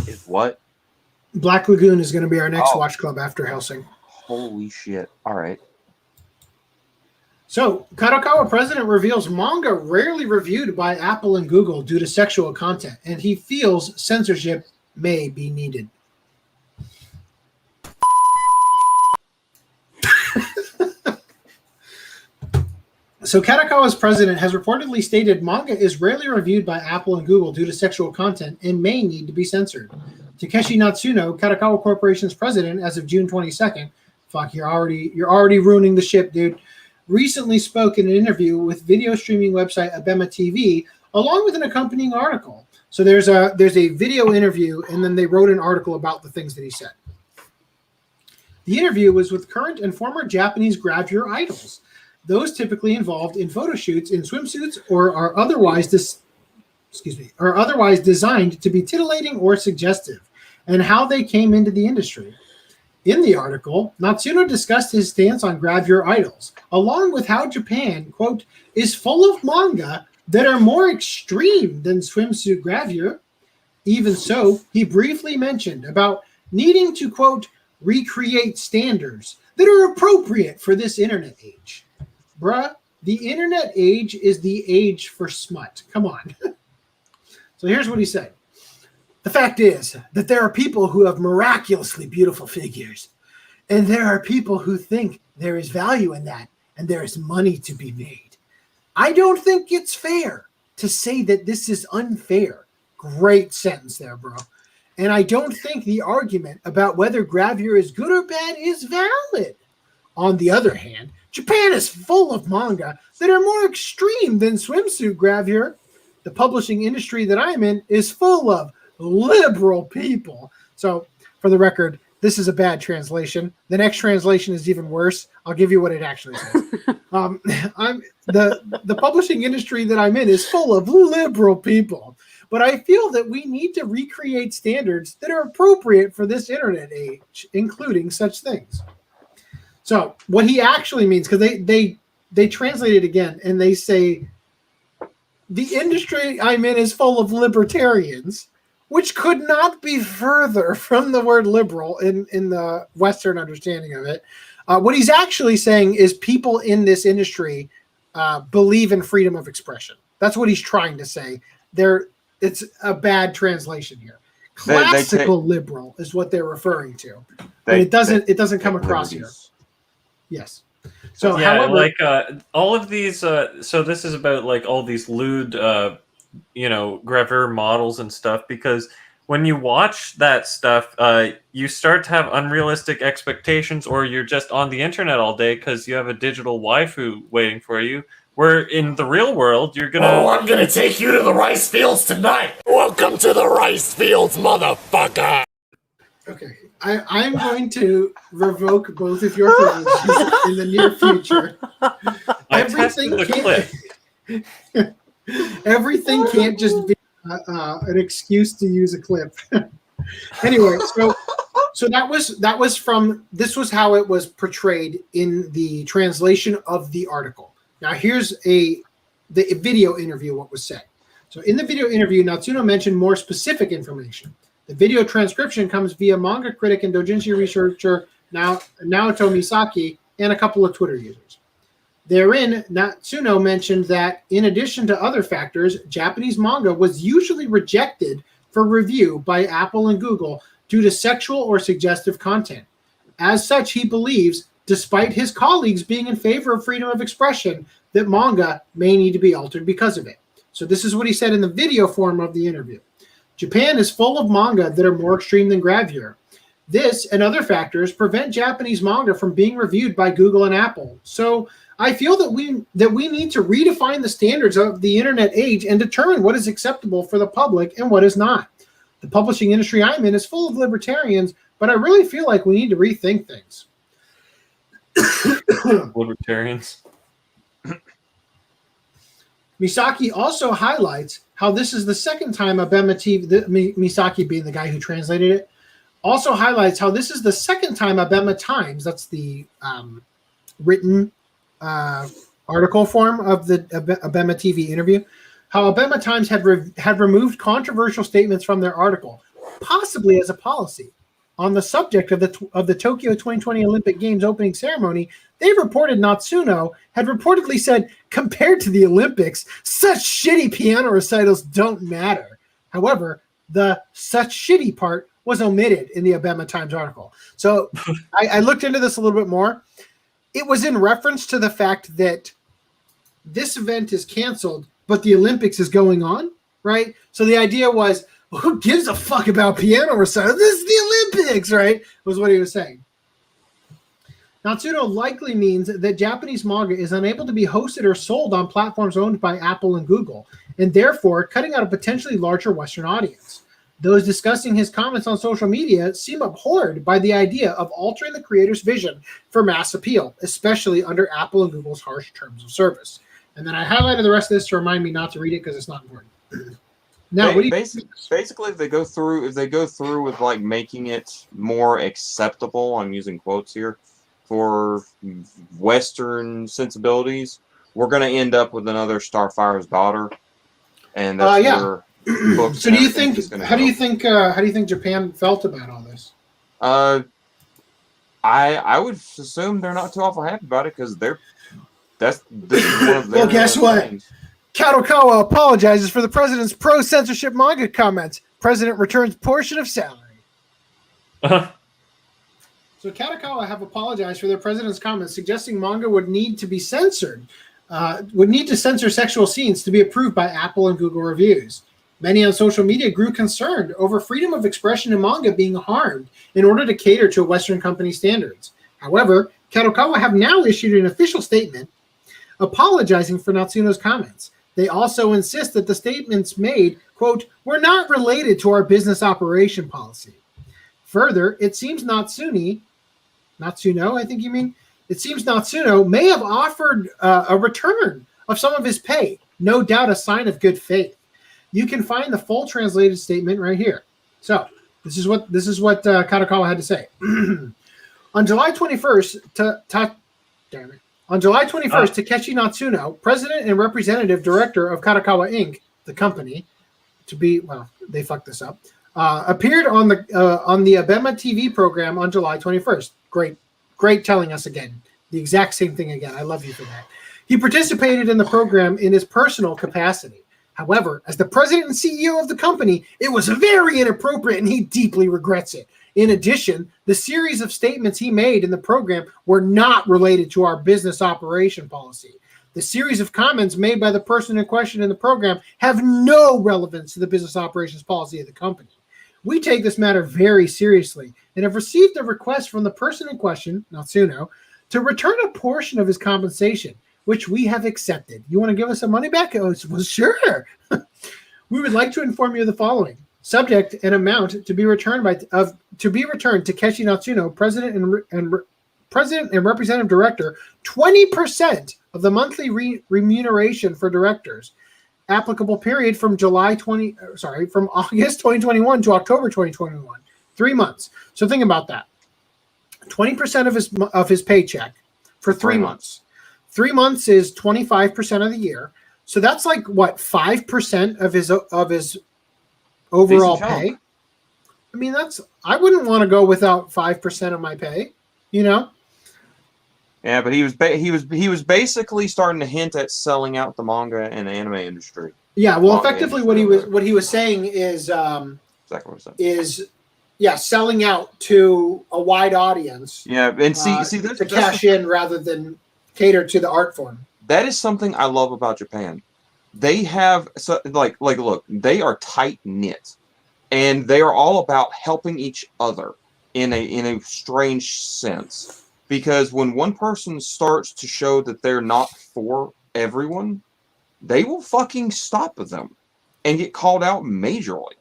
Speaker 3: Is what?
Speaker 1: Black Lagoon is going to be our next watch club after Hellsing.
Speaker 3: Holy shit! All right.
Speaker 1: So, Kadokawa President reveals manga rarely reviewed by Apple and Google due to sexual content, and he feels censorship may be needed. So, Kadokawa's president has reportedly stated manga is rarely reviewed by Apple and Google due to sexual content and may need to be censored. Takeshi Natsuno, Kadokawa Corporation's president as of June 22nd, fuck, you're already ruining the ship, dude, recently spoke in an interview with video streaming website Abema TV, along with an accompanying article. So there's a video interview, and then they wrote an article about the things that he said. The interview was with current and former Japanese gravure idols, those typically involved in photo shoots in swimsuits or are otherwise designed to be titillating or suggestive, and how they came into the industry. In the article, Natsuno discussed his stance on gravure idols, along with how Japan, quote, is full of manga that are more extreme than swimsuit gravure. Even so, he briefly mentioned about needing to, quote, recreate standards that are appropriate for this internet age. Bruh, the internet age is the age for smut. Come on. So here's what he said. The fact is that there are people who have miraculously beautiful figures, and there are people who think there is value in that, and there is money to be made. I don't think it's fair to say that this is unfair. Great sentence there, bro. And I don't think the argument about whether gravure is good or bad is valid. On the other hand, Japan is full of manga that are more extreme than swimsuit gravure. The publishing industry that I'm in is full of liberal people. So, for the record, this is a bad translation. The next translation is even worse. I'll give you what it actually says. The publishing industry that I'm in is full of liberal people, but I feel that we need to recreate standards that are appropriate for this internet age, including such things. So what he actually means, because they translate it again, and they say, the industry I'm in is full of libertarians, which could not be further from the word liberal in the Western understanding of it. What he's actually saying is people in this industry believe in freedom of expression. That's what he's trying to say. It's a bad translation here. Classical liberal is what they're referring to, but it doesn't come across here. Yes. So
Speaker 4: yeah,
Speaker 1: however,
Speaker 4: like all of these. So this is about like all these lewd, gravure models and stuff. Because when you watch that stuff, you start to have unrealistic expectations, or you're just on the internet all day because you have a digital waifu waiting for you. Where in the real world, you're gonna.
Speaker 7: Oh, I'm gonna take you to the rice fields tonight. Welcome to the rice fields, motherfucker.
Speaker 1: Okay, I'm going to revoke both of your privileges in the near future. Everything can't just be an excuse to use a clip. Anyway, so this was how it was portrayed in the translation of the article. Now here's the video interview, what was said. So in the video interview, Natsuno mentioned more specific information. The video transcription comes via manga critic and doujinshi researcher Naoto Misaki and a couple of Twitter users. Therein, Natsuno mentioned that in addition to other factors, Japanese manga was usually rejected for review by Apple and Google due to sexual or suggestive content. As such, he believes, despite his colleagues being in favor of freedom of expression, that manga may need to be altered because of it. So this is what he said in the video form of the interview. Japan is full of manga that are more extreme than gravure. This and other factors prevent Japanese manga from being reviewed by Google and Apple. So I feel that we need to redefine the standards of the internet age and determine what is acceptable for the public and what is not. The publishing industry I'm in is full of libertarians, but I really feel like we need to rethink things.
Speaker 4: Libertarians.
Speaker 1: Misaki also highlights how this is the second time Abema TV, Misaki being the guy who translated it, also highlights how this is the second time Abema Times, that's the written article form of the Abema TV interview, how Abema Times had removed controversial statements from their article, possibly as a policy. On the subject of the Tokyo 2020 Olympic Games opening ceremony, they reported Natsuno had reportedly said, compared to the Olympics, such shitty piano recitals don't matter. However, the such shitty part was omitted in the Abema Times article. So I looked into this a little bit more. It was in reference to the fact that this event is canceled, but the Olympics is going on, right? So the idea was, well, who gives a fuck about piano recitals? This is the Olympics, right? Was what he was saying. Natsuno likely means that Japanese manga is unable to be hosted or sold on platforms owned by Apple and Google, and therefore cutting out a potentially larger Western audience. Those discussing his comments on social media seem abhorred by the idea of altering the creator's vision for mass appeal, especially under Apple and Google's harsh terms of service. And then I highlighted the rest of this to remind me not to read it because it's not important. Now,
Speaker 3: basically, if they go through with like making it more acceptable, I'm using quotes here, for Western sensibilities, we're going to end up with another Starfire's Daughter, and that's where books.
Speaker 1: So, do you think? How do you think Japan felt about all this?
Speaker 3: I would assume they're not too awful happy about it because this is one of their.
Speaker 1: Well, guess what?
Speaker 3: Things.
Speaker 1: Kadokawa apologizes for the president's pro-censorship manga comments. President returns portion of salary. So Kadokawa have apologized for their president's comments, suggesting manga would need to be censored, would need to censor sexual scenes to be approved by Apple and Google reviews. Many on social media grew concerned over freedom of expression in manga being harmed in order to cater to Western company standards. However, Kadokawa have now issued an official statement apologizing for Natsuno's comments. They also insist that the statements made, quote, were not related to our business operation policy. Further, it seems Natsuno, I think you mean? It seems Natsuno may have offered a return of some of his pay, no doubt a sign of good faith. You can find the full translated statement right here. So this is what Kadokawa had to say. On July 21st, Takeshi Natsuno, president and representative director of Kadokawa Inc., the company, they fucked this up, appeared on the Abema TV program on July 21st. Great telling us again. The exact same thing again. I love you for that. He participated in the program in his personal capacity. However, as the president and CEO of the company, it was very inappropriate and he deeply regrets it. In addition, the series of statements he made in the program were not related to our business operation policy. The series of comments made by the person in question in the program have no relevance to the business operations policy of the company. We take this matter very seriously and have received a request from the person in question, Natsuno, to return a portion of his compensation, which we have accepted. You want to give us some money back? Oh, well, sure. We would like to inform you of the following. Subject and amount to be returned to Takeshi Natsuno, president and representative director, 20% of the monthly remuneration for directors. Applicable period from from August 2021 to October 2021. 3 months. So think about that. 20% of his paycheck for 3 months. 3 months is 25% of the year. So that's like what, 5% of his overall pay? I mean, I wouldn't want to go without 5% of my pay, you know?
Speaker 3: Yeah, but he was basically starting to hint at selling out the manga and anime industry.
Speaker 1: Yeah, well, effectively what he was saying is selling out to a wide audience.
Speaker 3: Yeah, and see
Speaker 1: to cash in rather than cater to the art form.
Speaker 3: That is something I love about Japan. They have look, they are tight knit, and they are all about helping each other in a strange sense. Because when one person starts to show that they're not for everyone, they will fucking stop them and get called out majorly.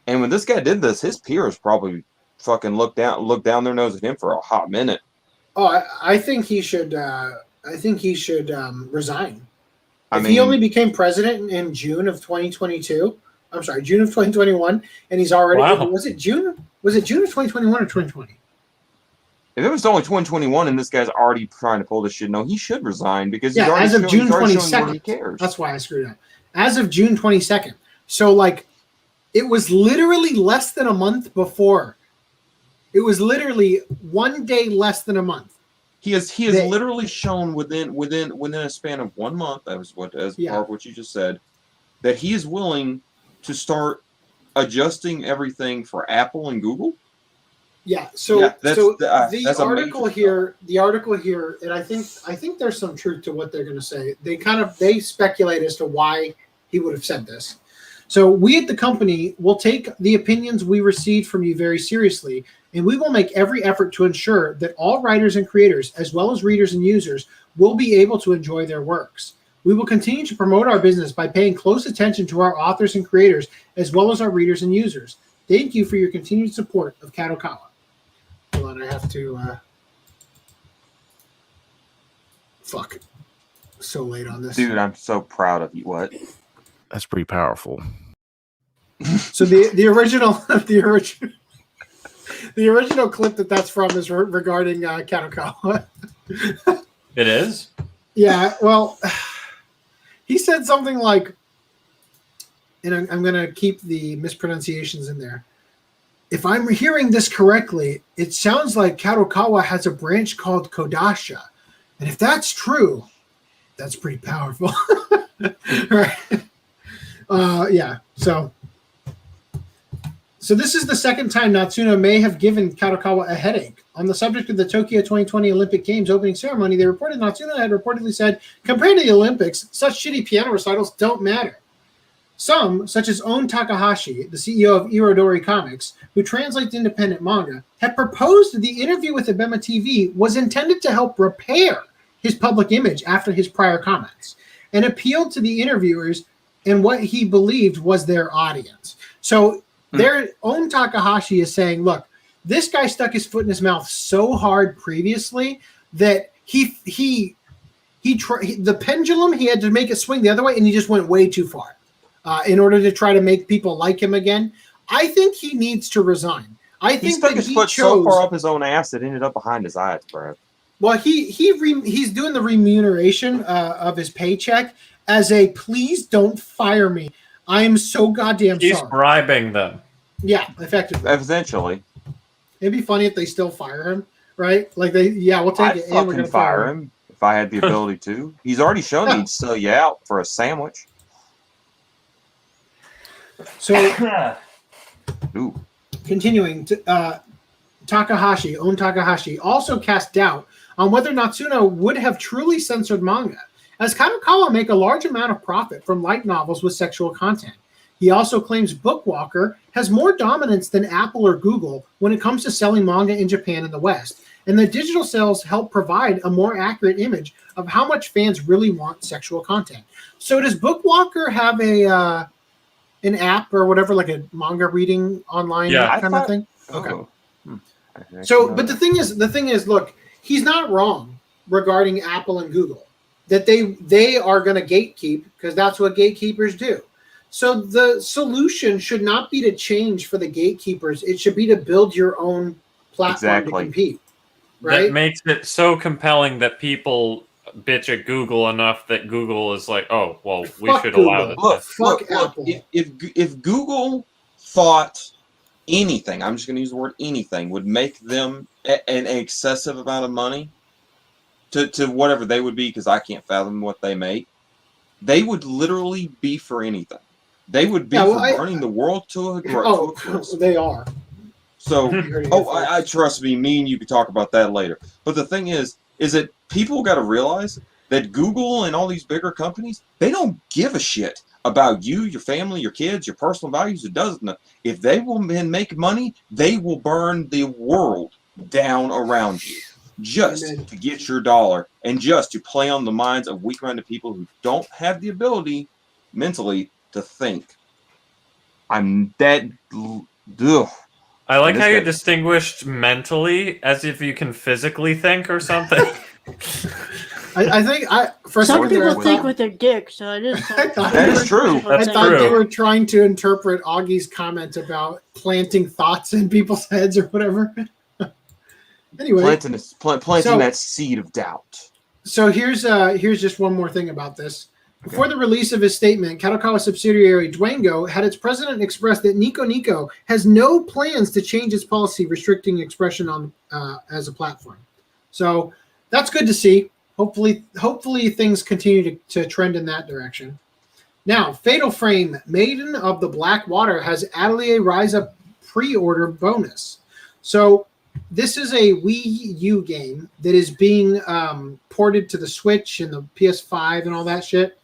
Speaker 3: And when this guy did this, his peers probably fucking looked down their nose at him for a hot minute.
Speaker 1: Oh, I think he should. Resign. If he only became president in June of 2022. I'm sorry, June of 2021, and he's already.
Speaker 4: Wow.
Speaker 1: Was it June? Was it June of 2021 or 2020?
Speaker 3: If it was only 2021 and this guy's already trying to pull this shit, no, he should resign because he's
Speaker 1: as of June
Speaker 3: 22nd. He cares.
Speaker 1: That's why I screwed up. As of June 22nd. So it was literally less than a month before. It was literally 1 day less than a month.
Speaker 3: He has literally shown within a span of 1 month, part of what you just said, that he is willing to start adjusting everything for Apple and Google.
Speaker 1: Yeah. The article here, and I think there's some truth to what they're going to say. They speculate as to why he would have said this. So we at the company will take the opinions we received from you very seriously, and we will make every effort to ensure that all writers and creators, as well as readers and users, will be able to enjoy their works. We will continue to promote our business by paying close attention to our authors and creators, as well as our readers and users. Thank you for your continued support of Kadokawa. Hold on, I have to... Fuck. So late on this.
Speaker 3: Dude, I'm so proud of you. What?
Speaker 8: That's pretty powerful.
Speaker 1: So the original clip that's from is regarding Kadokawa.
Speaker 4: It is?
Speaker 1: Yeah, well, he said something like, and I'm going to keep the mispronunciations in there. If I'm hearing this correctly, it sounds like Kadokawa has a branch called Kodasha. And if that's true, that's pretty powerful. Right. So this is the second time Natsuno may have given Kadokawa a headache. On the subject of the Tokyo 2020 Olympic Games opening ceremony, they reported Natsuno had reportedly said, compared to the Olympics, such shitty piano recitals don't matter. Some, such as On Takahashi, the CEO of Irodori Comics, who translates independent manga, have proposed the interview with Abema TV was intended to help repair his public image after his prior comments, and appealed to the interviewers and what he believed was their audience. So their own Takahashi is saying, look, this guy stuck his foot in his mouth so hard previously that the pendulum, he had to make it swing the other way, and he just went way too far in order to try to make people like him again. I think he needs to resign. I
Speaker 3: He
Speaker 1: think
Speaker 3: stuck
Speaker 1: that
Speaker 3: his
Speaker 1: he
Speaker 3: foot
Speaker 1: chose.
Speaker 3: so far up his own ass that it ended up behind his eyes, bro.
Speaker 1: Well, he's doing the remuneration of his paycheck as a please don't fire me. I am so goddamn
Speaker 4: He's
Speaker 1: sorry.
Speaker 4: bribing them.
Speaker 1: Yeah, effectively.
Speaker 3: Eventually.
Speaker 1: It'd be funny if they still fire him, right? Like we'll take
Speaker 3: I'd
Speaker 1: it and we're
Speaker 3: fucking
Speaker 1: gonna
Speaker 3: fire him if I had the ability to. He's already shown he'd sell you out for a sandwich.
Speaker 1: So
Speaker 3: Ooh.
Speaker 1: continuing to Takahashi also cast doubt on whether Natsuno would have truly censored manga, as Kadokawa make a large amount of profit from light novels with sexual content. He also claims Bookwalker has more dominance than Apple or Google when it comes to selling manga in Japan and the West, and the digital sales help provide a more accurate image of how much fans really want sexual content. So does Bookwalker have an app or whatever, like a manga reading online kind of thing? Okay.
Speaker 3: Oh.
Speaker 1: So, but the thing is, look, he's not wrong regarding Apple and Google, that they are going to gatekeep because that's what gatekeepers do. So the solution should not be to change for the gatekeepers. It should be to build your own platform to compete. Right?
Speaker 4: That makes it so compelling that people bitch at Google enough that Google is like, oh, well, we should allow this.
Speaker 3: Look, if Google thought anything, I'm just going to use the word anything, would make them an excessive amount of money to whatever they would be, because I can't fathom what they make, they would literally be for anything. They would be for burning the world to a crisp.
Speaker 1: They are.
Speaker 3: So, I trust me and you can talk about that later. But the thing is that people got to realize that Google and all these bigger companies, they don't give a shit about you, your family, your kids, your personal values. It doesn't. If they will make money, they will burn the world down around you just to get your dollar and just to play on the minds of weak-minded people who don't have the ability mentally to think. I'm that. Ugh.
Speaker 4: I like how you distinguished mentally as if you can physically think or something.
Speaker 1: I think for
Speaker 5: some people think with their dick, so it is.
Speaker 3: That is true.
Speaker 1: I thought they were trying to interpret Augie's comment about planting thoughts in people's heads or whatever. Anyway,
Speaker 3: planting that seed of doubt.
Speaker 1: So here's just one more thing about this. Before the release of his statement, Kadokawa subsidiary Dwango had its president express that Nico Nico has no plans to change its policy restricting expression on as a platform. So that's good to see. Hopefully things continue to trend in that direction. Now, Fatal Frame, Maiden of the Black Water has Atelier Ryza pre-order bonus. So this is a Wii U game that is being ported to the Switch and the PS5 and all that shit.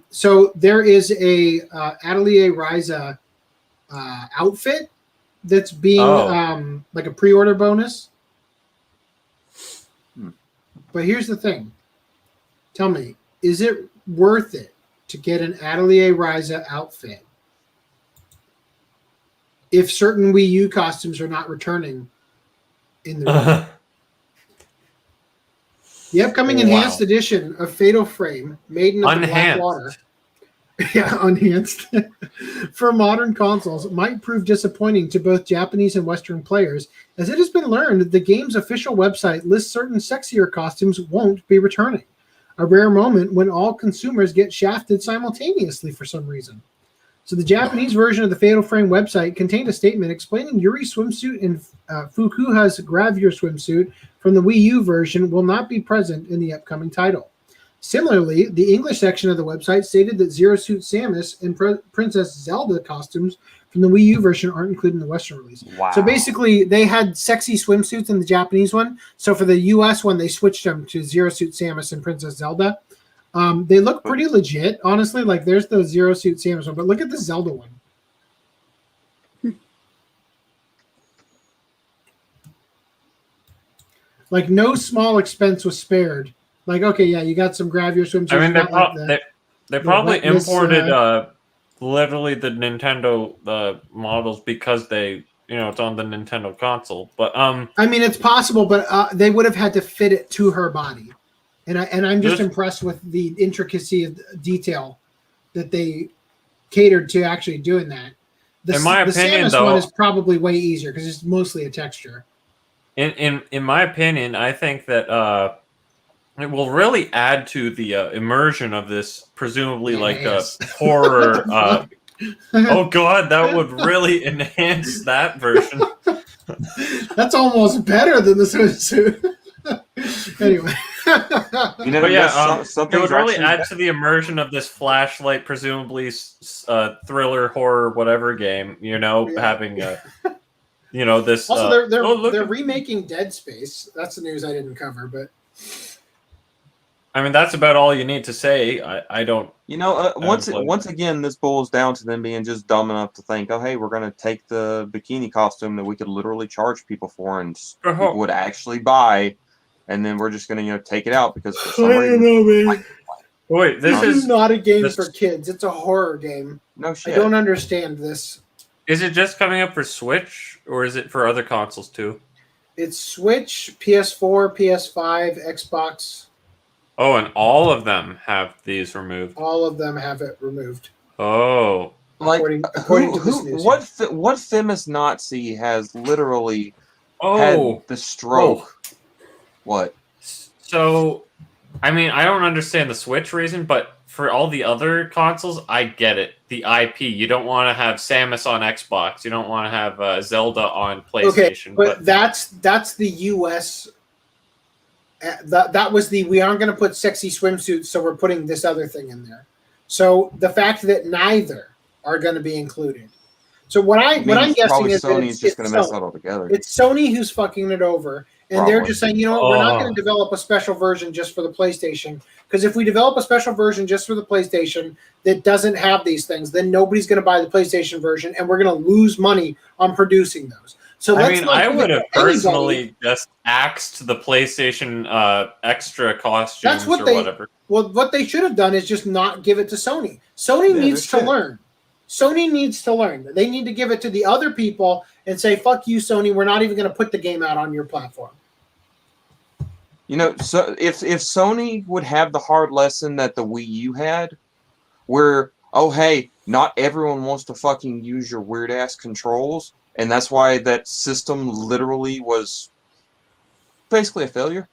Speaker 1: So there is a Atelier Ryza outfit that's being like a pre-order bonus. But here's the thing. Tell me, is it worth it to get an Atelier Ryza outfit if certain Wii U costumes are not returning in the The upcoming enhanced edition of Fatal Frame, Maiden of the Black Water, unenhanced, for modern consoles might prove disappointing to both Japanese and Western players, as it has been learned that the game's official website lists certain sexier costumes won't be returning. A rare moment when all consumers get shafted simultaneously for some reason. So the Japanese version of the Fatal Frame website contained a statement explaining Yuri's swimsuit and Fukuha's Gravure swimsuit from the Wii U version will not be present in the upcoming title. Similarly, the English section of the website stated that Zero Suit Samus and Princess Zelda costumes from the Wii U version aren't included in the Western release.
Speaker 3: Wow.
Speaker 1: So basically, they had sexy swimsuits in the Japanese one. So for the US one, they switched them to Zero Suit Samus and Princess Zelda. They look pretty legit, honestly. Like, there's the Zero Suit Samus one, but look at the Zelda one. Like, no small expense was spared. Like, okay, yeah, you got some Gravure swimsuits.
Speaker 4: I mean, they probably imported literally the Nintendo models because it's on the Nintendo console. But
Speaker 1: I mean, it's possible, but they would have had to fit it to her body. And I'm just impressed with the intricacy of detail that they catered to actually doing that. The,
Speaker 4: In my
Speaker 1: the
Speaker 4: opinion,
Speaker 1: Samus
Speaker 4: though,
Speaker 1: one is probably way easier because it's mostly a texture.
Speaker 4: in my opinion, I think that it will really add to the immersion of this, presumably like a
Speaker 1: Yes.
Speaker 4: horror. Oh god, that would really enhance that version.
Speaker 1: That's almost better than the swimsuit. Anyway.
Speaker 3: You know,
Speaker 4: But yeah,
Speaker 3: some
Speaker 4: it would
Speaker 3: things are
Speaker 4: really
Speaker 3: actually
Speaker 4: add to the immersion of this flashlight, presumably thriller, horror, whatever game. You know,
Speaker 1: Yeah.
Speaker 4: having this.
Speaker 1: Also,
Speaker 4: look
Speaker 1: they're
Speaker 4: at-
Speaker 1: remaking Dead Space. That's the news I didn't cover, but
Speaker 4: I mean, that's about all you need to say. I don't.
Speaker 3: You know, once
Speaker 4: like-
Speaker 3: again, this boils down to them being just dumb enough to think, oh, hey, we're going to take the bikini costume that we could literally charge people for and people would actually buy, and then we're just going to, take it out because for some reason...
Speaker 1: man.
Speaker 4: Wait, this is
Speaker 1: not a game for kids. It's a horror game.
Speaker 3: No shit.
Speaker 1: I don't understand this.
Speaker 4: Is it just coming up for Switch, or is it for other consoles too?
Speaker 1: It's Switch, PS4, PS5, Xbox.
Speaker 4: Oh, and all of them have these removed.
Speaker 1: All of them have it removed.
Speaker 4: Oh,
Speaker 3: Like,
Speaker 1: according to this news.
Speaker 3: what famous Nazi has literally
Speaker 4: oh.
Speaker 3: had the stroke? What?
Speaker 4: So, I mean, I don't understand the Switch reason, but for all the other consoles, I get it. The IP. You don't want to have Samus on Xbox. You don't want to have Zelda on PlayStation.
Speaker 1: Okay, but that's the US. That was the we aren't going to put sexy swimsuits, so we're putting this other thing in there. So the fact that neither are going to be included. So what I'm guessing is
Speaker 3: Sony is just going to mess
Speaker 1: Sony.
Speaker 3: that all together.
Speaker 1: It's Sony who's fucking it over, and they're just saying, you know what, we're not going to develop a special version just for the PlayStation, because if we develop a special version just for the PlayStation that doesn't have these things, then nobody's going to buy the PlayStation version, and we're going to lose money on producing those. So
Speaker 4: I mean, I would have personally just axed the PlayStation extra costumes whatever.
Speaker 1: Well, what they should have done is just not give it to Sony. Sony needs to learn. Sony needs to learn. They need to give it to the other people and say, fuck you, Sony, we're not even going to put the game out on your platform.
Speaker 3: You know, so if Sony would have the hard lesson that the Wii U had, where, oh, hey, not everyone wants to fucking use your weird-ass controls, and that's why that system literally was basically a failure.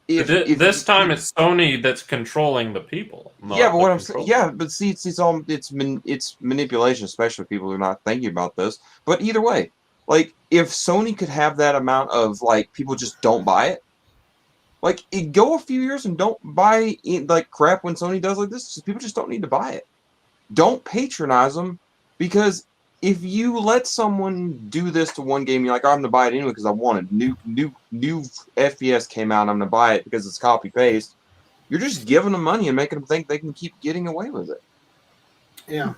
Speaker 4: This time it's Sony that's controlling the people.
Speaker 3: Yeah, but what I'm saying, yeah, but see, it's manipulation, especially people who are not thinking about this. But either way, like if Sony could have that amount of like people just don't buy it, like go a few years and don't buy like crap when Sony does like this. People just don't need to buy it. Don't patronize them, because if you let someone do this to one game, you're like, oh, I'm gonna buy it anyway because I want it. New FPS came out, and I'm gonna buy it because it's copy paste. You're just giving them money and making them think they can keep getting away with it.
Speaker 1: Yeah.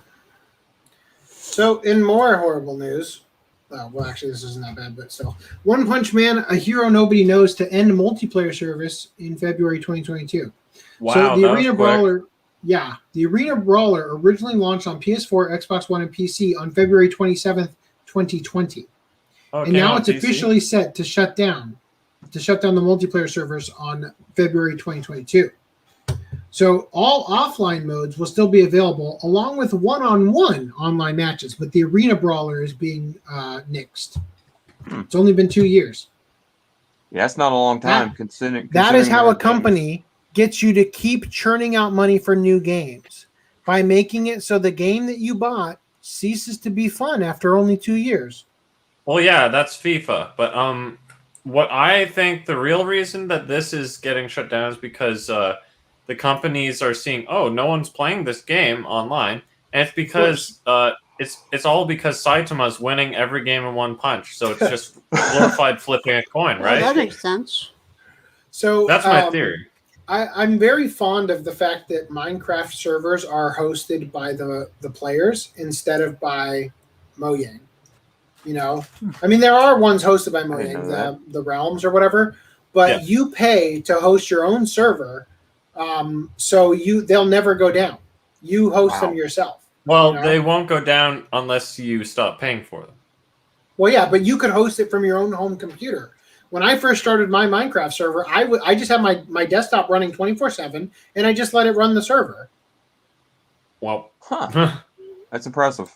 Speaker 1: So, in more horrible news, well, actually, this isn't that bad, but still, One Punch Man: A Hero Nobody Knows to end multiplayer service in February 2022.
Speaker 4: Wow,
Speaker 1: so the
Speaker 4: that
Speaker 1: Arena
Speaker 4: was
Speaker 1: Brawler. Quick. Yeah, the Arena Brawler originally launched on PS4, Xbox One, and PC on February 27th, 2020. And now it's officially set to shut down the multiplayer servers on February 2022. So all offline modes will still be available, along with one-on-one online matches, but the Arena Brawler is being nixed. It's only been 2 years.
Speaker 3: Yeah, that's not a long time. Considering
Speaker 1: that is how a company gets you to keep churning out money for new games, by making it so the game that you bought ceases to be fun after only 2 years.
Speaker 4: Well, yeah, that's FIFA. But what I think the real reason that this is getting shut down is because the companies are seeing, oh, no one's playing this game online, and it's because it's all because Saitama's winning every game in one punch. So it's just glorified flipping a coin, right?
Speaker 5: Well, that makes sense.
Speaker 1: So
Speaker 4: that's my theory.
Speaker 1: I'm very fond of the fact that Minecraft servers are hosted by the players instead of by Mojang. You know, I mean, there are ones hosted by Mojang, the Realms or whatever, but you pay to host your own server, so they'll never go down. You host them yourself.
Speaker 4: Well, they won't go down unless you stop paying for them.
Speaker 1: Well, yeah, but you could host it from your own home computer. When I first started my Minecraft server, I just had my desktop running 24/7, and I just let it run the server.
Speaker 4: Well,
Speaker 3: that's impressive.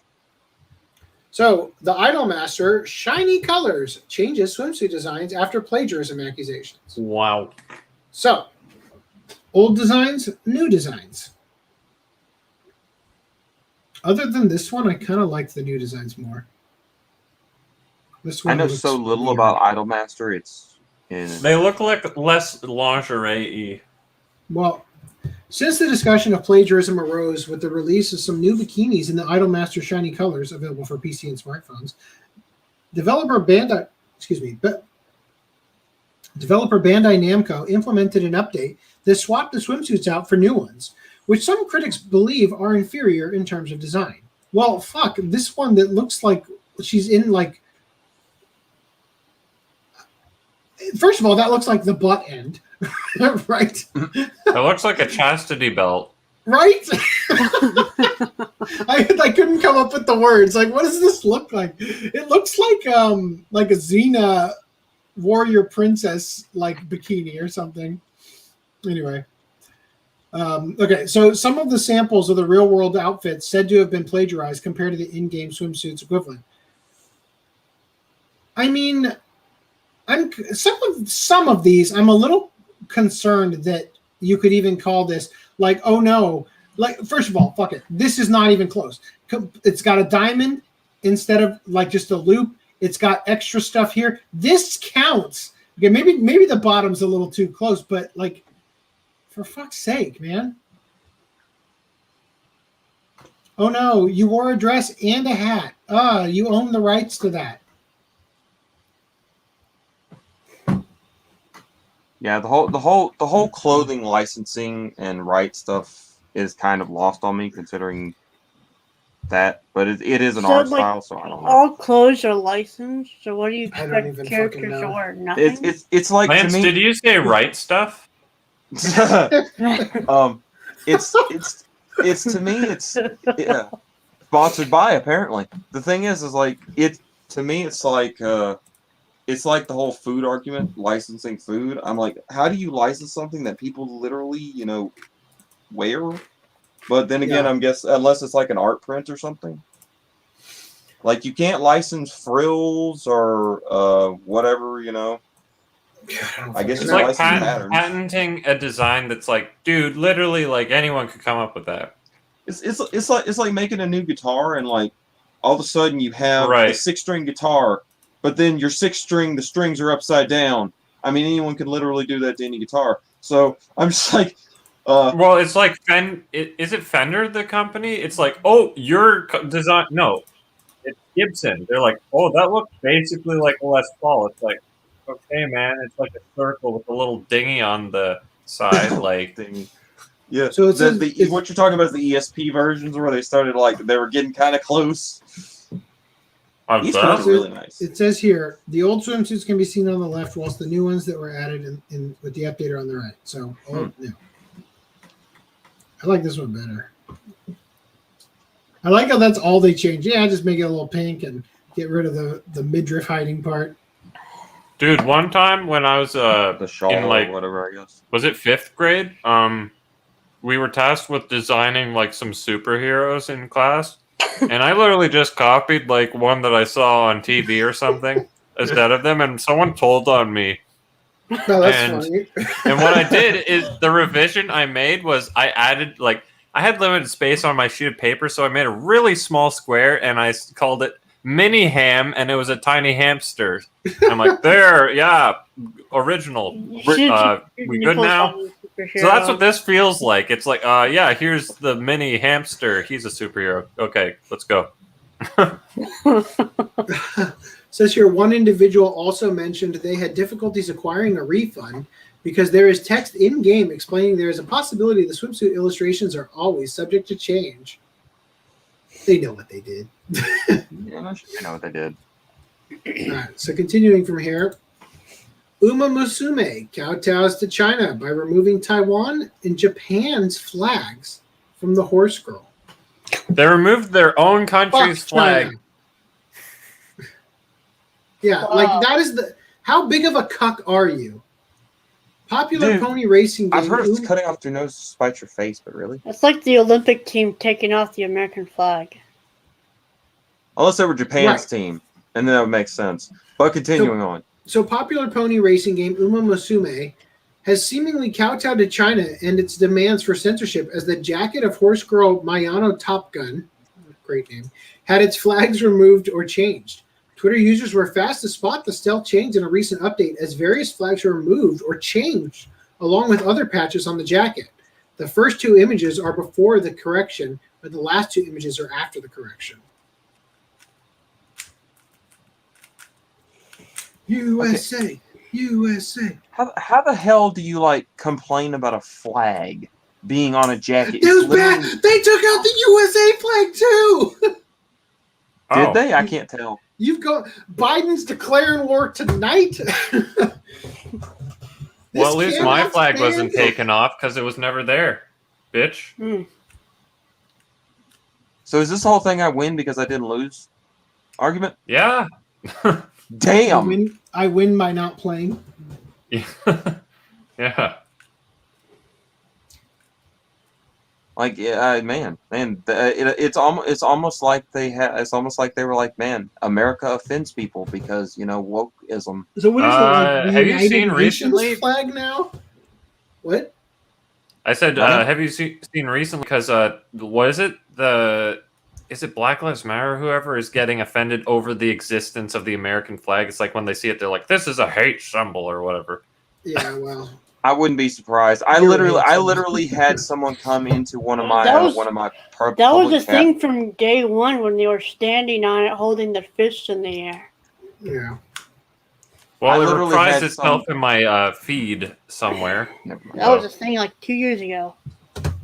Speaker 1: So, the IdolMaster, Shiny Colors, changes swimsuit designs after plagiarism accusations.
Speaker 4: Wow.
Speaker 1: So, old designs, new designs. Other than this one, I kind of like the new designs more. This one
Speaker 3: I know
Speaker 1: looks
Speaker 3: so little
Speaker 1: weird.
Speaker 3: about IdolMaster.
Speaker 4: They look like less lingerie-y.
Speaker 1: Well, since the discussion of plagiarism arose with the release of some new bikinis in the IdolMaster Shiny Colors available for PC and smartphones, developer Bandai Namco implemented an update that swapped the swimsuits out for new ones, which some critics believe are inferior in terms of design. Well, fuck, this one that looks like she's in like... First of all, that looks like the butt end, right?
Speaker 4: It looks like a chastity belt.
Speaker 1: Right? I couldn't come up with the words. Like, what does this look like? It looks like a Xena warrior princess like bikini or something. Anyway. Okay, so some of the samples of the real world outfits said to have been plagiarized compared to the in-game swimsuits equivalent. I mean, some of these I'm a little concerned that you could even call this like, oh no, like, first of all, fuck it, this is not even close. It's got a diamond instead of like just a loop. It's got extra stuff here. This counts. Okay, maybe the bottom's a little too close, but like, for fuck's sake, man. Oh no, you wore a dress and a hat. You own the rights to that.
Speaker 3: Yeah, the whole clothing licensing and right stuff is kind of lost on me, considering that. But it is an art style, so I don't know.
Speaker 5: All clothes are licensed, so what do you
Speaker 1: I don't
Speaker 5: expect
Speaker 1: even
Speaker 5: characters
Speaker 1: fucking
Speaker 5: to
Speaker 1: know.
Speaker 5: wear? Nothing.
Speaker 3: It's like,
Speaker 4: Lance,
Speaker 3: to me.
Speaker 4: did you say right stuff?
Speaker 3: It's to me, it's sponsored by, apparently. The thing is like, it to me, it's like the whole food argument, licensing food. I'm like, how do you license something that people literally, wear? But then again, I'm guess unless it's like an art print or something. Like, you can't license frills or whatever, I guess
Speaker 4: It's
Speaker 3: you
Speaker 4: like
Speaker 3: license patterns.
Speaker 4: patenting a design that's like, dude, literally, like anyone could come up with that.
Speaker 3: It's like making a new guitar, and like all of a sudden you have a
Speaker 4: Right.
Speaker 3: 6-string guitar, but then your 6th string, the strings are upside down. I mean, anyone can literally do that to any guitar. So I'm just like,
Speaker 4: well, it's like is it Fender the company? It's like, oh, your design. No, it's Gibson. They're like, oh, that looks basically like a Les Paul. It's like, okay, man, it's like a circle with a little dinghy on the side, like.
Speaker 3: Yeah.
Speaker 1: So it's
Speaker 3: what you're talking about is the ESP versions where they started like they were getting kind of close. These are really nice.
Speaker 1: It says here the old swimsuits can be seen on the left, whilst the new ones that were added in with the update are on the right. So all new. I like this one better. I like how that's all they changed. Yeah, just make it a little pink and get rid of the midriff hiding part.
Speaker 4: Dude, one time when I was
Speaker 3: the shawl
Speaker 4: in like
Speaker 3: or whatever, I guess.
Speaker 4: Was it 5th grade? We were tasked with designing like some superheroes in class, and I literally just copied like one that I saw on TV or something instead of them, and someone told on me.
Speaker 1: No, that's funny.
Speaker 4: And what I did is the revision I made was I added like I had limited space on my sheet of paper, so I made a really small square and I called it Mini Ham, and it was a tiny hamster. I'm like, there, yeah, original. We good now? So that's what this feels like. It's like, yeah, here's the mini hamster. He's a superhero. Okay, let's go.
Speaker 1: Says here, one individual also mentioned they had difficulties acquiring a refund because there is text in-game explaining there is a possibility the swimsuit illustrations are always subject to change. They know what they did.
Speaker 3: Yeah, I know what they did.
Speaker 1: All right, so continuing from here, Uma Musume kowtows to China by removing Taiwan and Japan's flags from the horse girl.
Speaker 4: They removed their own country's flag.
Speaker 1: Yeah, like that is the. How big of a cuck are you? Popular pony racing game.
Speaker 3: I've heard of cutting off your nose to spite your face, but really?
Speaker 5: It's like the Olympic team taking off the American flag.
Speaker 3: Unless they were Japan's team, and then that would make sense. But continuing on.
Speaker 1: So popular pony racing game Uma Musume has seemingly kowtowed to China and its demands for censorship as the jacket of horse girl Mayano Top Gun, great name, had its flags removed or changed. Twitter users were fast to spot the stealth change in a recent update as various flags were removed or changed along with other patches on the jacket. The first 2 images are before the correction, but the last 2 images are after the correction. USA, okay. USA.
Speaker 3: How the hell do you like complain about a flag being on a jacket?
Speaker 1: It was bad. They took out the USA flag too.
Speaker 3: Did they? I can't tell.
Speaker 1: You've got Biden's declaring war tonight.
Speaker 4: Well, at least my flag wasn't taken off because it was never there, bitch.
Speaker 3: So is this whole thing I win because I didn't lose? Argument?
Speaker 4: Yeah.
Speaker 3: Damn.
Speaker 1: I win by not playing.
Speaker 4: Yeah.
Speaker 3: Like, man, it's almost like it's almost like they were like, man, America offends people because wokeism.
Speaker 1: So what is it like?
Speaker 4: Have you seen recently
Speaker 1: flag now? What?
Speaker 4: I said, have you seen recently? Because what is it? Is it Black Lives Matter or whoever is getting offended over the existence of the American flag? It's like when they see it, they're like, "This is a hate symbol" or whatever.
Speaker 1: Yeah, well.
Speaker 3: I wouldn't be surprised. I literally had someone come into one of my
Speaker 5: that was a thing from day one when they were standing on it, holding their fists in the air.
Speaker 1: Yeah.
Speaker 4: Well, it reprised itself in my feed somewhere.
Speaker 5: That was a thing like 2 years ago.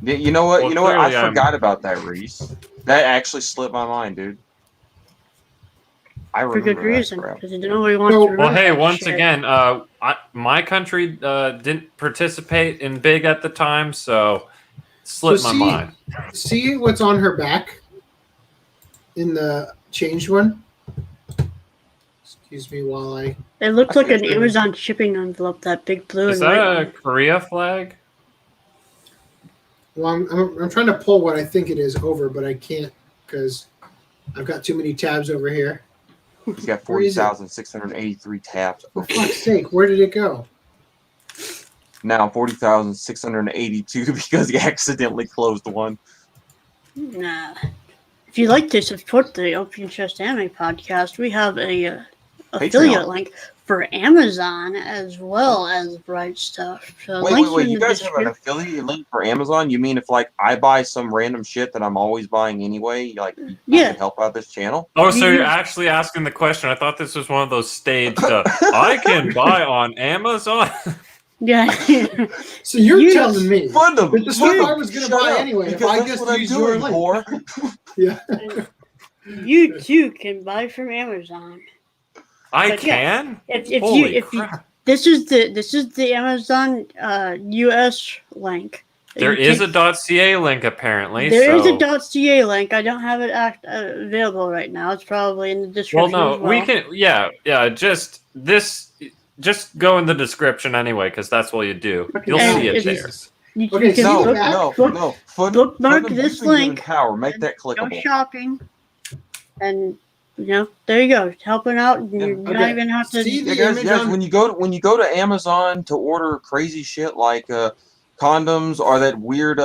Speaker 3: You know what? Well, I forgot about that, Reese. That actually slipped my mind, dude. I remember
Speaker 5: for good reason, because nobody wants to.
Speaker 4: Well, hey, once again, my country didn't participate in Big at the time, so slipped my mind.
Speaker 1: See what's on her back in the changed one? Excuse me while I...
Speaker 5: It looks like an Amazon shipping envelope, that big blue
Speaker 4: Is
Speaker 5: and white.
Speaker 4: that a Korea flag?
Speaker 1: Well, I'm trying to pull what I think it is over, but I can't because I've got too many tabs over here.
Speaker 3: He's got 40,683 tabs.
Speaker 1: For fuck's sake, where did it go?
Speaker 3: Now 40,682 because he accidentally closed one.
Speaker 5: Nah. If you'd like to support the Open Chest Anime podcast, we have a affiliate link for Amazon as well as Bright Stuff. So
Speaker 3: wait! You guys have an affiliate link for Amazon? You mean if I buy some random shit that I'm always buying anyway, you can help out this channel?
Speaker 4: Oh, so you're actually asking the question? I thought this was one of those staged. I can buy on Amazon.
Speaker 5: Yeah.
Speaker 1: So you're telling me
Speaker 3: fund them.
Speaker 1: This is what I was going to buy anyway. If I just use your link. Yeah.
Speaker 5: You too can buy from Amazon.
Speaker 4: I can.
Speaker 5: This is the Amazon US link.
Speaker 4: There is a .ca link apparently.
Speaker 5: There is a .ca link. I don't have it available right now. It's probably in the description.
Speaker 4: Well, no, we can. Yeah. Just go in the description anyway, because that's what you do. You'll see it there.
Speaker 3: No.
Speaker 5: Bookmark this link.
Speaker 3: Power. Make that clickable.
Speaker 5: Go shopping, and there you go. It's helping out. And you're not even have to.
Speaker 3: Guys, when you go to Amazon to order crazy shit like condoms or that weird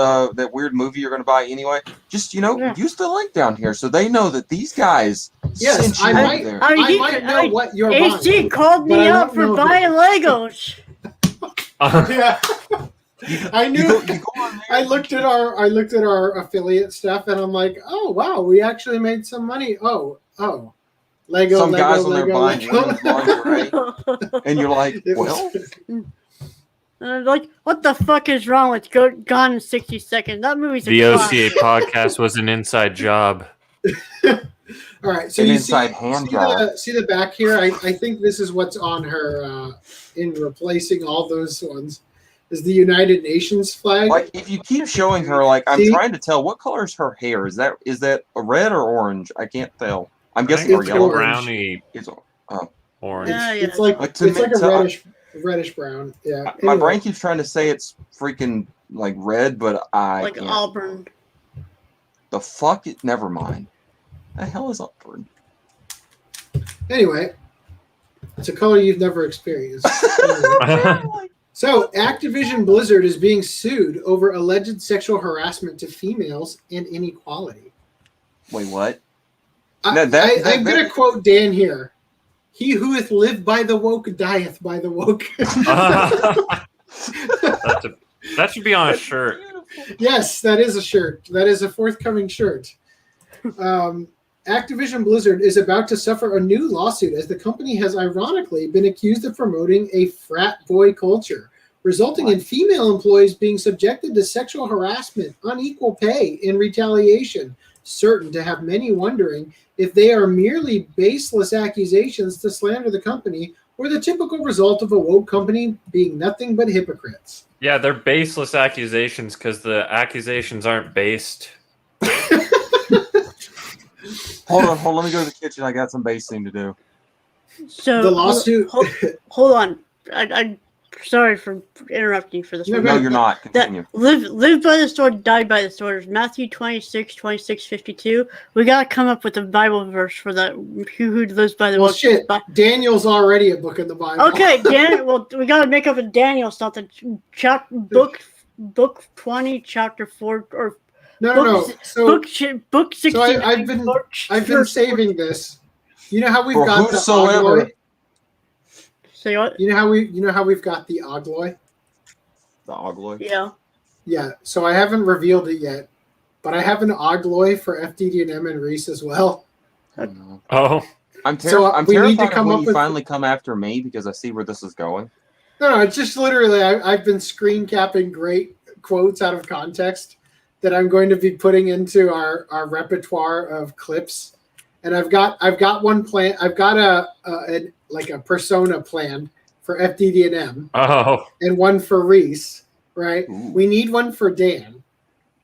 Speaker 3: movie you're going to buy anyway, just use the link down here so they know that these guys.
Speaker 1: Yes, I might know what you're buying.
Speaker 5: AC called me out for buying Legos.
Speaker 1: Yeah. I knew. I looked at our affiliate stuff, and I'm like, oh wow, we actually made some money. Oh, Lego.
Speaker 3: Some guys
Speaker 1: on
Speaker 3: there buying lingerie, and you're like, well.
Speaker 5: Like, what the fuck is wrong with Gone in 60 Seconds? That movie's
Speaker 4: the OCA podcast was an inside job.
Speaker 1: All right, so you see the back here. I think this is what's on her in replacing all those ones. Is the United Nations flag?
Speaker 3: Like, if you keep showing her, I'm trying to tell what color is her hair. Is that a red or orange? I can't tell. I'm guessing
Speaker 4: it's
Speaker 3: yellow.
Speaker 4: Browny.
Speaker 3: It's
Speaker 4: orange.
Speaker 1: It's like a reddish brown. Yeah.
Speaker 3: My brain keeps trying to say it's freaking like red, but I
Speaker 5: can't. Auburn.
Speaker 3: The fuck? Never mind. The hell is Auburn?
Speaker 1: Anyway, it's a color you've never experienced. Anyway. So, Activision Blizzard is being sued over alleged sexual harassment to females and inequality.
Speaker 3: Wait, what?
Speaker 1: I'm going to quote Dan here. He who hath lived by the woke dieth by the woke.
Speaker 4: That should be on a shirt.
Speaker 1: Yes, that is a shirt. That is a forthcoming shirt. Activision Blizzard is about to suffer a new lawsuit as the company has ironically been accused of promoting a frat boy culture, resulting in female employees being subjected to sexual harassment, unequal pay, and retaliation, certain to have many wondering if they are merely baseless accusations to slander the company or the typical result of a woke company being nothing but hypocrites.
Speaker 4: Yeah, they're baseless accusations because the accusations aren't based.
Speaker 3: Hold on. Let me go to the kitchen. I got some basting to do.
Speaker 5: So
Speaker 1: the lawsuit.
Speaker 5: Hold on. I'm sorry for interrupting for this.
Speaker 3: No, you're not. Continue.
Speaker 5: Live by the sword, die by the sword. Matthew 26:52. We gotta come up with a Bible verse for that. Who lives by the
Speaker 1: well,
Speaker 5: book?
Speaker 1: Shit. Daniel's already a book in the Bible.
Speaker 5: Okay, Dan. Well, we gotta make up a Daniel something. Book 20, chapter 4, or
Speaker 1: no. So
Speaker 5: book 16.
Speaker 1: So I've been saving this. You know how we've got the Ogloy?
Speaker 5: Say what?
Speaker 1: You know how we've got the Ogloy?
Speaker 3: The Ogloy?
Speaker 5: Yeah.
Speaker 1: Yeah. So I haven't revealed it yet, but I have an Ogloy for FDD&M and Reese as well.
Speaker 4: Oh.
Speaker 3: I'm terrified of when you finally come after me because I see where this is going.
Speaker 1: No, it's just literally I've been screen capping great quotes out of context that I'm going to be putting into our repertoire of clips. And I've got one plan. I've got a persona planned for FDD&M.
Speaker 4: Oh.
Speaker 1: And one for Reese, right? Ooh. We need one for Dan.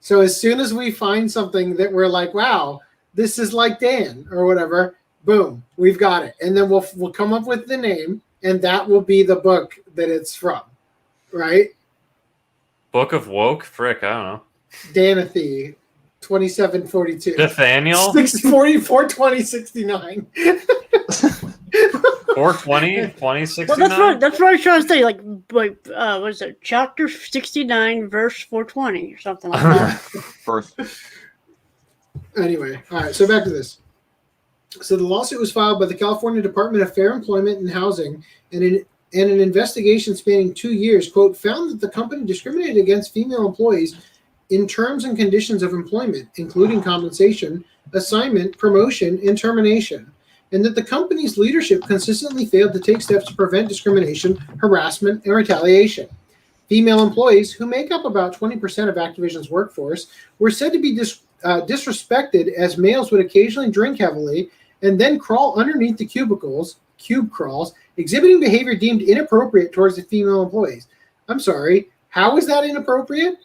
Speaker 1: So as soon as we find something that we're like, wow, this is like Dan or whatever, boom, we've got it. And then we'll come up with the name, and that will be the book that it's from, right?
Speaker 4: Book of Woke? Frick, I don't know.
Speaker 1: Danathy, 2742.
Speaker 4: Nathaniel?
Speaker 1: 644, 2069.
Speaker 4: 420, 2069?
Speaker 5: Well, that's what I was trying to say. Like, what is it? Chapter 69, verse 420 or something like that.
Speaker 3: First.
Speaker 1: Anyway, all right, so back to this. So the lawsuit was filed by the California Department of Fair Employment and Housing, and an investigation spanning 2 years, quote, found that the company discriminated against female employees in terms and conditions of employment, including compensation, assignment, promotion, and termination, and that the company's leadership consistently failed to take steps to prevent discrimination, harassment, and retaliation. Female employees, who make up about 20% of Activision's workforce, were said to be disrespected as males would occasionally drink heavily and then crawl underneath the cube crawls, exhibiting behavior deemed inappropriate towards the female employees. I'm sorry, how is that inappropriate?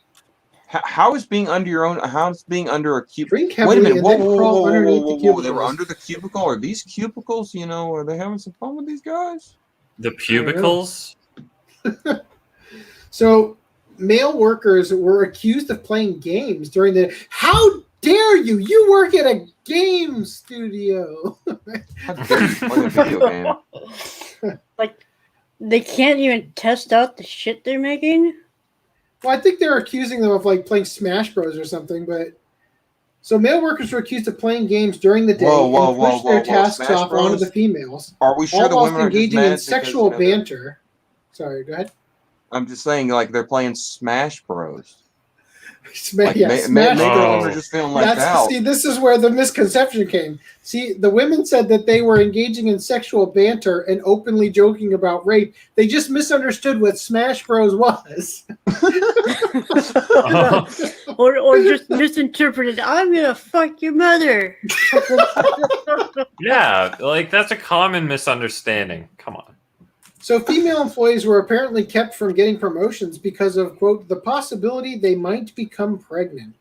Speaker 3: How is being under a cubicle?
Speaker 1: Wait a minute,
Speaker 3: whoa. They were under the cubicle? Are these cubicles, are they having some fun with these guys?
Speaker 4: The pubicles?
Speaker 1: So, male workers were accused of playing games during the... How dare you? You work at a game studio.
Speaker 3: How dare you play a video game?
Speaker 5: Like, they can't even test out the shit they're making?
Speaker 1: Well, I think they're accusing them of playing Smash Bros or something, but so male workers were accused of playing games during the day and pushed their tasks off onto the females.
Speaker 3: Are we sure the women are
Speaker 1: engaging in sexual banter? Sorry, go ahead.
Speaker 3: I'm just saying, they're playing Smash Bros.
Speaker 1: Smash Bros.
Speaker 3: Are just feeling left out.
Speaker 1: See, this is where the misconception came. See, the women said that they were engaging in sexual banter and openly joking about rape. They just misunderstood what Smash Bros was.
Speaker 5: or just misinterpreted, I'm gonna fuck your mother.
Speaker 4: Yeah, that's a common misunderstanding. Come on.
Speaker 1: So female employees were apparently kept from getting promotions because of, quote, the possibility they might become pregnant,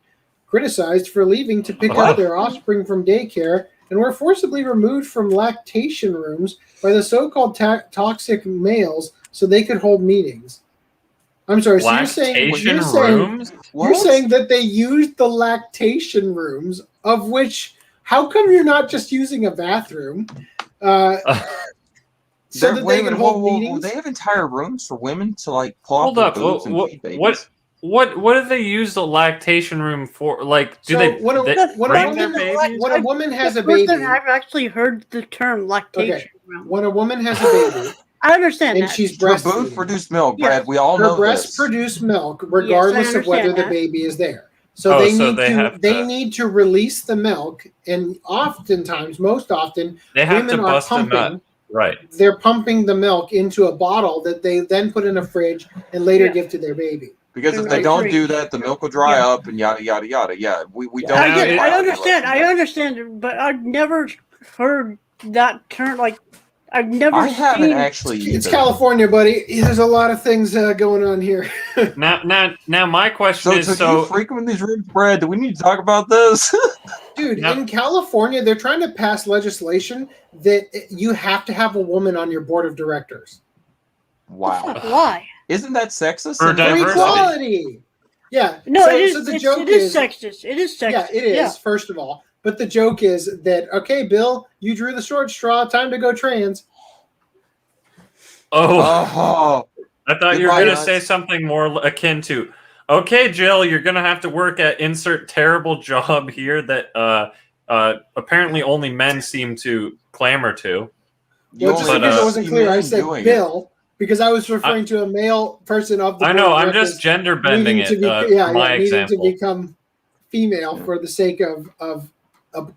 Speaker 1: criticized for leaving to pick up their offspring from daycare, and were forcibly removed from lactation rooms by the so-called toxic males so they could hold meetings. I'm sorry, so you're saying that they used the lactation rooms, of which, how come you're not just using a bathroom? So that they can hold
Speaker 3: whoa,
Speaker 1: meetings.
Speaker 3: they have entire rooms for women to like pull
Speaker 4: Hold
Speaker 3: out their
Speaker 4: up.
Speaker 3: boobs and feed babies.
Speaker 4: What do they use the lactation room for? Like, do
Speaker 1: So
Speaker 4: they
Speaker 1: when a
Speaker 4: bring their babies?
Speaker 1: when a woman has a
Speaker 5: First
Speaker 1: baby,
Speaker 5: time I've actually heard the term lactation.
Speaker 1: when a woman has a baby,
Speaker 5: I understand
Speaker 1: and
Speaker 5: that.
Speaker 1: she's
Speaker 3: Her boobs
Speaker 1: breastfeeding,
Speaker 3: produce milk,
Speaker 5: Yes.
Speaker 3: Brad. We all
Speaker 1: her
Speaker 3: know
Speaker 1: breasts
Speaker 3: this.
Speaker 1: produce milk regardless of whether
Speaker 5: understand
Speaker 1: the
Speaker 5: that.
Speaker 1: baby is there. So
Speaker 4: Oh,
Speaker 1: they
Speaker 4: so
Speaker 1: need
Speaker 4: they have
Speaker 1: they
Speaker 4: to-
Speaker 1: need to release the milk, and oftentimes, most often,
Speaker 4: They have
Speaker 1: women
Speaker 4: to
Speaker 1: are
Speaker 4: bust a nut.
Speaker 1: pumping.
Speaker 4: Right.
Speaker 1: They're pumping the milk into a bottle that they then put in a fridge and later
Speaker 5: Yeah.
Speaker 1: give to their baby.
Speaker 3: Because if they
Speaker 5: Right.
Speaker 3: don't do that, the milk will dry
Speaker 5: Yeah.
Speaker 3: up and yada yada yada. Yeah, we
Speaker 1: Yeah.
Speaker 3: don't.
Speaker 5: I,
Speaker 4: Now
Speaker 5: get,
Speaker 4: it-
Speaker 5: I understand. I understand, but I've never heard that term. Like, I've never
Speaker 3: I haven't
Speaker 1: Hmm.
Speaker 5: seen.
Speaker 3: actually.
Speaker 1: It's
Speaker 3: either.
Speaker 1: California, buddy. There's a lot of things going on here.
Speaker 4: Now, my question
Speaker 3: So,
Speaker 4: is:
Speaker 3: do you
Speaker 4: so
Speaker 3: frequent these rooms, Brad? Do we need to talk about this?
Speaker 1: Dude,
Speaker 4: No.
Speaker 1: in California, they're trying to pass legislation that you have to have a woman on your board of directors.
Speaker 3: Wow,
Speaker 5: Why?
Speaker 3: isn't that sexist?
Speaker 4: For
Speaker 3: And
Speaker 1: For
Speaker 4: diversity.
Speaker 1: equality. Yeah.
Speaker 5: No,
Speaker 1: so,
Speaker 5: it is.
Speaker 1: So the
Speaker 5: It
Speaker 1: joke
Speaker 5: is sexist. It is sexist.
Speaker 1: Yeah, it is, first of all. But the joke is that, okay, Bill, you drew the short straw. Time to go trans.
Speaker 4: oh,
Speaker 3: Oh,
Speaker 4: I thought you were
Speaker 3: goodbye,
Speaker 4: gonna
Speaker 3: nuts.
Speaker 4: say something more akin to, okay, Jill, you're gonna have to work at insert terrible job here that apparently only men seem to clamor to.
Speaker 3: you
Speaker 1: Well, just
Speaker 3: only
Speaker 1: because
Speaker 4: but,
Speaker 1: it wasn't
Speaker 3: see
Speaker 1: clear, I
Speaker 3: men
Speaker 1: said
Speaker 3: doing it.
Speaker 1: Bill because I was referring to a male person of the
Speaker 4: I
Speaker 1: board
Speaker 4: know.
Speaker 1: of
Speaker 4: I'm
Speaker 1: directors
Speaker 4: just gender bending
Speaker 1: needing
Speaker 4: it.
Speaker 1: to be,
Speaker 4: My
Speaker 1: needing
Speaker 4: example.
Speaker 1: to become female for the sake of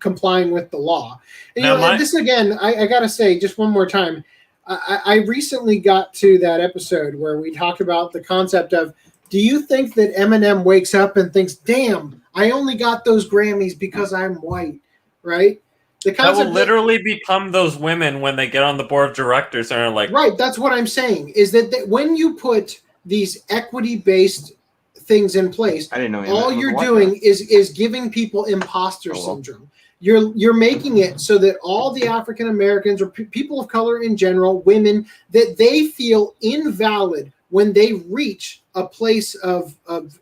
Speaker 1: complying with the law. And,
Speaker 4: Now,
Speaker 1: and this again, I gotta say just one more time. I recently got to that episode where we talked about the concept of, do you think that Eminem wakes up and thinks, damn, I only got those Grammys because I'm white, right? The
Speaker 4: That
Speaker 1: concept
Speaker 4: will literally become those women when they get on the board of directors and are like,
Speaker 1: right, that's what I'm saying, is that when you put these equity-based things in place,
Speaker 3: I didn't know.
Speaker 1: all you're doing is giving people imposter syndrome. You're making it so that all the African Americans or people of color in general, women, that they feel invalid when they reach a place of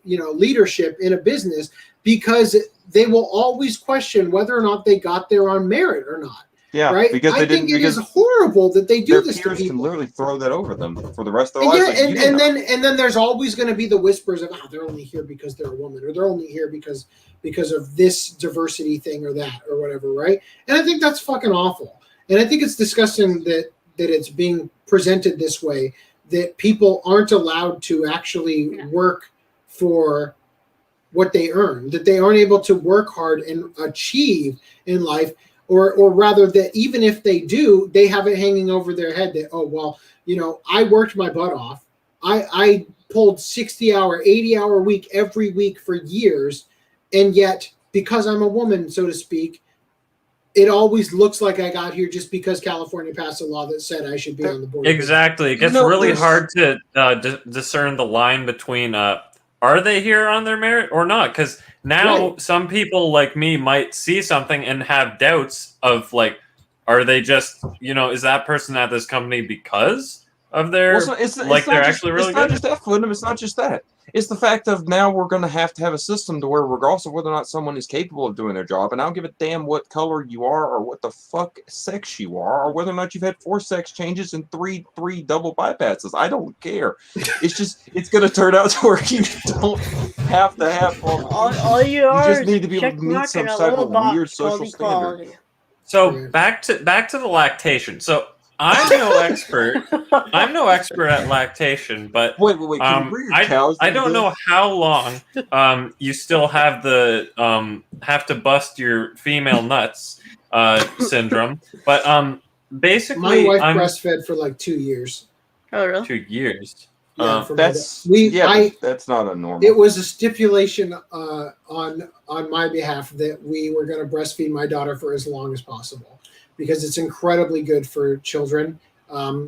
Speaker 1: leadership in a business, because they will always question whether or not they got there on merit or not.
Speaker 3: Yeah,
Speaker 1: Right?
Speaker 3: because they
Speaker 1: I think
Speaker 3: didn't.
Speaker 1: it is
Speaker 3: Because
Speaker 1: horrible that they do
Speaker 3: their
Speaker 1: this to
Speaker 3: peers
Speaker 1: people.
Speaker 3: can literally throw that over them for the rest of their
Speaker 1: And,
Speaker 3: lives.
Speaker 1: yeah,
Speaker 3: Like,
Speaker 1: and then there's always going to be the whispers of, they're only here because they're a woman, or they're only here because of this diversity thing or that or whatever, right? And I think that's fucking awful. And I think it's disgusting that it's being presented this way, that people aren't allowed to actually work for what they earn, that they aren't able to work hard and achieve in life. Or rather, that even if they do, they have it hanging over their head that, oh, well, I worked my butt off. I pulled 60-hour, 80-hour week every week for years. And yet, because I'm a woman, so to speak, it always looks like I got here just because California passed a law that said I should be on the board.
Speaker 4: exactly. It gets really hard to discern the line between are they here on their merit or not? Because now some people like me might see something and have doubts of, like, are they just, is that person at this company because of their, they're actually really good?
Speaker 3: It's not just that, Flynn. It's not just that. It's the fact of now we're going to have a system to where, regardless of whether or not someone is capable of doing their job, and I don't give a damn what color you are or what the fuck sex you are, or whether or not you've had 4 sex changes and three double bypasses. I don't care. It's just, it's going to turn out to where you don't have to have
Speaker 5: all you
Speaker 3: just need to be able to meet some type of weird social standard.
Speaker 4: So back to the lactation. So I'm no expert. I'm no expert at lactation, but
Speaker 3: wait. Can you bring your cows?
Speaker 4: I don't know how long you still have the have to bust your female nuts syndrome. But basically,
Speaker 1: my wife breastfed for like 2 years.
Speaker 5: Oh, really?
Speaker 4: 2 years.
Speaker 1: Yeah,
Speaker 3: that's not a normal.
Speaker 1: It was a stipulation on my behalf that we were going to breastfeed my daughter for as long as possible, because it's incredibly good for children.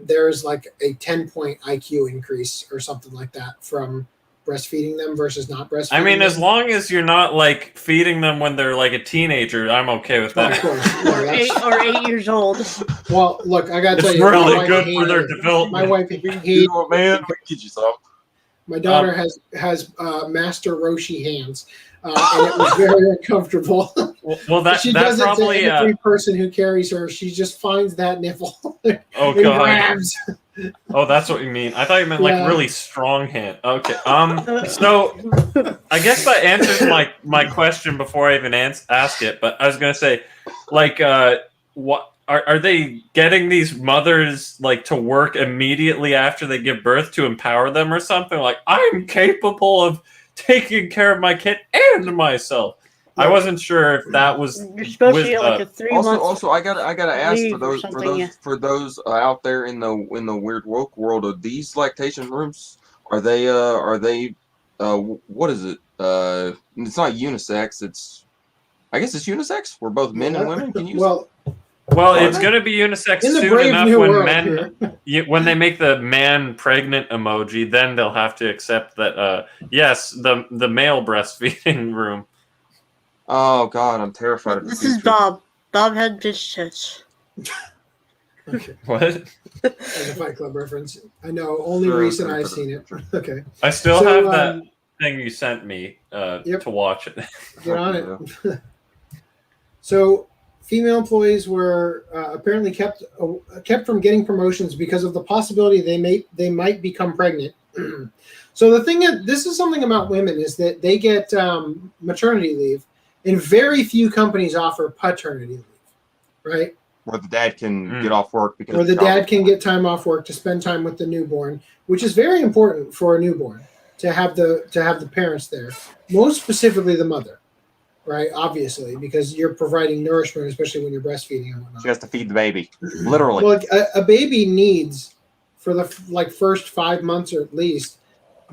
Speaker 1: There's like a 10-point IQ increase or something like that from breastfeeding them versus not breastfeeding.
Speaker 4: I mean,
Speaker 1: them.
Speaker 4: as long as you're not like feeding them when they're like a teenager, I'm okay with that.
Speaker 1: Of course.
Speaker 5: or 8 years old.
Speaker 1: Well, look, I got to tell
Speaker 4: It's
Speaker 1: you,
Speaker 4: really good for their development.
Speaker 1: My wife hated
Speaker 3: man. Get you some.
Speaker 1: My daughter has Master Roshi hands, and it was very uncomfortable.
Speaker 4: Well, that
Speaker 1: she
Speaker 4: that
Speaker 1: does
Speaker 4: probably.
Speaker 1: it to every person who carries her. She just finds that nipple
Speaker 4: Oh
Speaker 1: and
Speaker 4: god.
Speaker 1: grabs.
Speaker 4: Oh, that's what you mean. I thought you meant
Speaker 1: Yeah.
Speaker 4: like really strong hand. Okay. So I guess that answers my question before I even ask it. But I was gonna say, like, what are they getting these mothers like to work immediately after they give birth to empower them or something? Like, I'm capable of taking care of my kid and myself. I wasn't sure if that was.
Speaker 5: You're supposed to get like a 3 month.
Speaker 3: Also, I gotta ask
Speaker 5: leave
Speaker 3: for
Speaker 5: or
Speaker 3: those
Speaker 5: something, yeah.
Speaker 3: out there in the weird woke world. Are these lactation rooms? Are they what is it? It's not unisex. I guess it's unisex. Where both men and women can use.
Speaker 1: Well,
Speaker 4: Well, it's going to be unisex
Speaker 1: in the
Speaker 4: soon
Speaker 1: brave
Speaker 4: enough
Speaker 1: new
Speaker 4: when
Speaker 1: world
Speaker 4: men, when they make the man pregnant emoji, then they'll have to accept that. Yes, the male breastfeeding room.
Speaker 3: Oh God, I'm terrified of the
Speaker 5: This is
Speaker 3: future.
Speaker 5: Bob. Bob had bitch tits.
Speaker 1: okay.
Speaker 4: What?
Speaker 1: As a Fight Club reference. I know. Only reason I've seen it. Okay.
Speaker 4: I still
Speaker 1: So,
Speaker 4: have that thing you sent me to watch it.
Speaker 1: Get on it. So, female employees were apparently kept from getting promotions because of the possibility they might become pregnant. So the thing is, this is something about women is that they get maternity leave, and very few companies offer paternity leave, right?
Speaker 3: Where the dad can get off work because.
Speaker 1: Where the dad can get time off work to spend time with the newborn, which is very important for a newborn to have the parents there, most specifically the mother. Right, obviously, because you're providing nourishment, especially when you're breastfeeding and whatnot.
Speaker 3: She has to feed the baby, literally.
Speaker 1: Well, a baby needs, for the first 5 months or at least,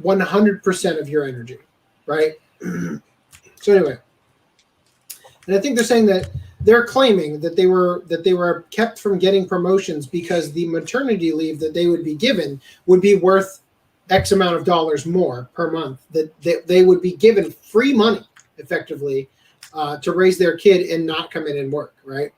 Speaker 1: 100% of your energy, right? So anyway, and I think they're saying that they're claiming that they were kept from getting promotions because the maternity leave that they would be given would be worth X amount of dollars more per month. That they would be given free money, effectively. To raise their kid and not come in and work, right?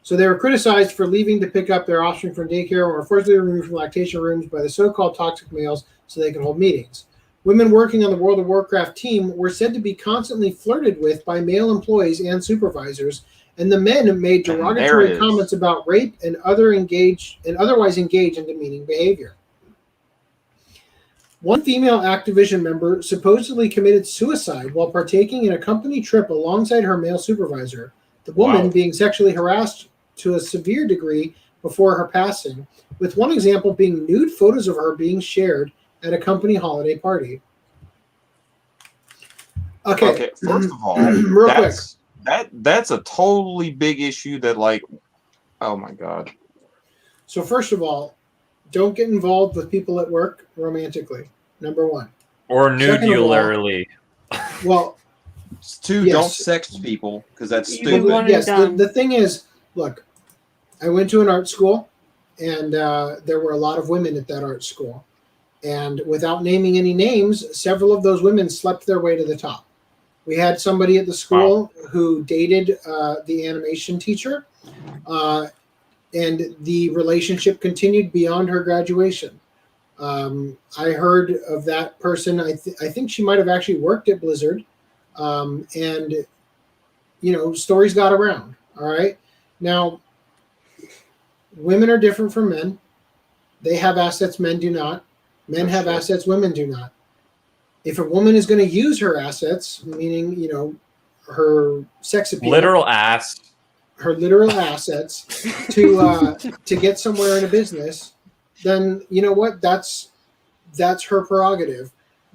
Speaker 1: So they were criticized for leaving to pick up their offspring from daycare or forcibly removed from lactation rooms by the so-called toxic males so they could hold meetings. Women working on the World of Warcraft team were said to be constantly flirted with by male employees and supervisors, and the men made derogatory comments about rape and otherwise engage in demeaning behavior. One female Activision member supposedly committed suicide while partaking in a company trip alongside her male supervisor, the woman being sexually harassed to a severe degree before her passing, with one example being nude photos of her being shared at a company holiday party. Okay,
Speaker 3: first of all, that's a totally big issue that, like, oh my God.
Speaker 1: So first of all, don't get involved with people at work romantically, number one.
Speaker 4: Or nudularly.
Speaker 1: Well,
Speaker 3: two,
Speaker 1: yes.
Speaker 3: Don't sex people, because that's stupid.
Speaker 1: Yes, the thing is, look, I went to an art school, and there were a lot of women at that art school. And without naming any names, several of those women slept their way to the top. We had somebody at the school who dated the animation teacher, and the relationship continued beyond her graduation. I heard of that person. I think she might have actually worked at Blizzard, and stories got around. All right, now women are different from men. They have assets men do not. Men have assets women do not. If a woman is going to use her assets, meaning her sex appeal, her literal assets to get somewhere in a business, then you know what? That's her prerogative.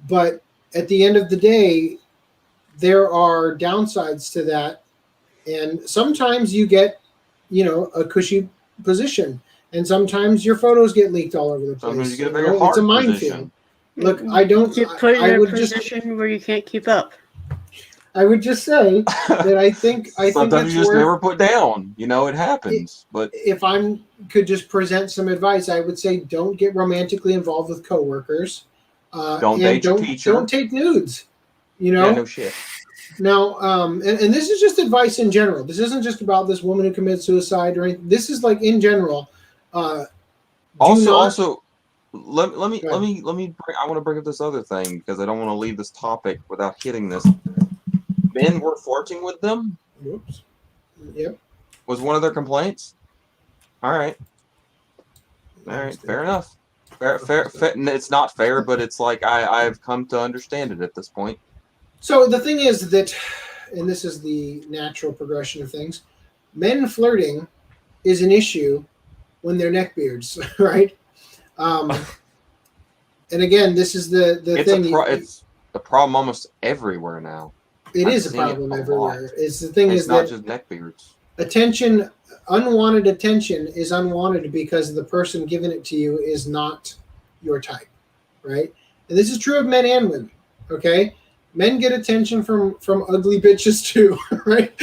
Speaker 1: But at the end of the day, there are downsides to that, and sometimes you get a cushy position, and sometimes your photos get leaked all over the place.
Speaker 3: Sometimes you get a very hard
Speaker 1: it's a minefield.
Speaker 3: position.
Speaker 1: Look, I don't.
Speaker 5: Get put in a
Speaker 1: just
Speaker 5: position where you can't keep up.
Speaker 1: I would just say that I think
Speaker 3: sometimes you just never put down. It happens. But
Speaker 1: if I could just present some advice, I would say don't get romantically involved with coworkers.
Speaker 3: Don't date your teacher.
Speaker 1: Don't take nudes.
Speaker 3: Yeah, no shit.
Speaker 1: Now, and this is just advice in general. This isn't just about this woman who committed suicide or anything. This is like in general.
Speaker 3: Also, let me. I want to bring up this other thing because I don't want to leave this topic without hitting this. Men were flirting with them,
Speaker 1: Whoops. Yep.
Speaker 3: Was one of their complaints? All right, fair enough. Fair. It's not fair, but it's like I've come to understand it at this point.
Speaker 1: So the thing is that, and this is the natural progression of things, men flirting is an issue when they're neckbeards, right? And again, this is the thing.
Speaker 3: It's a problem almost everywhere now.
Speaker 1: It is a problem everywhere. It's the thing is
Speaker 3: not
Speaker 1: that
Speaker 3: just neckbeards.
Speaker 1: Attention, unwanted attention is unwanted because the person giving it to you is not your type, right? And this is true of men and women, okay? Men get attention from ugly bitches too, right?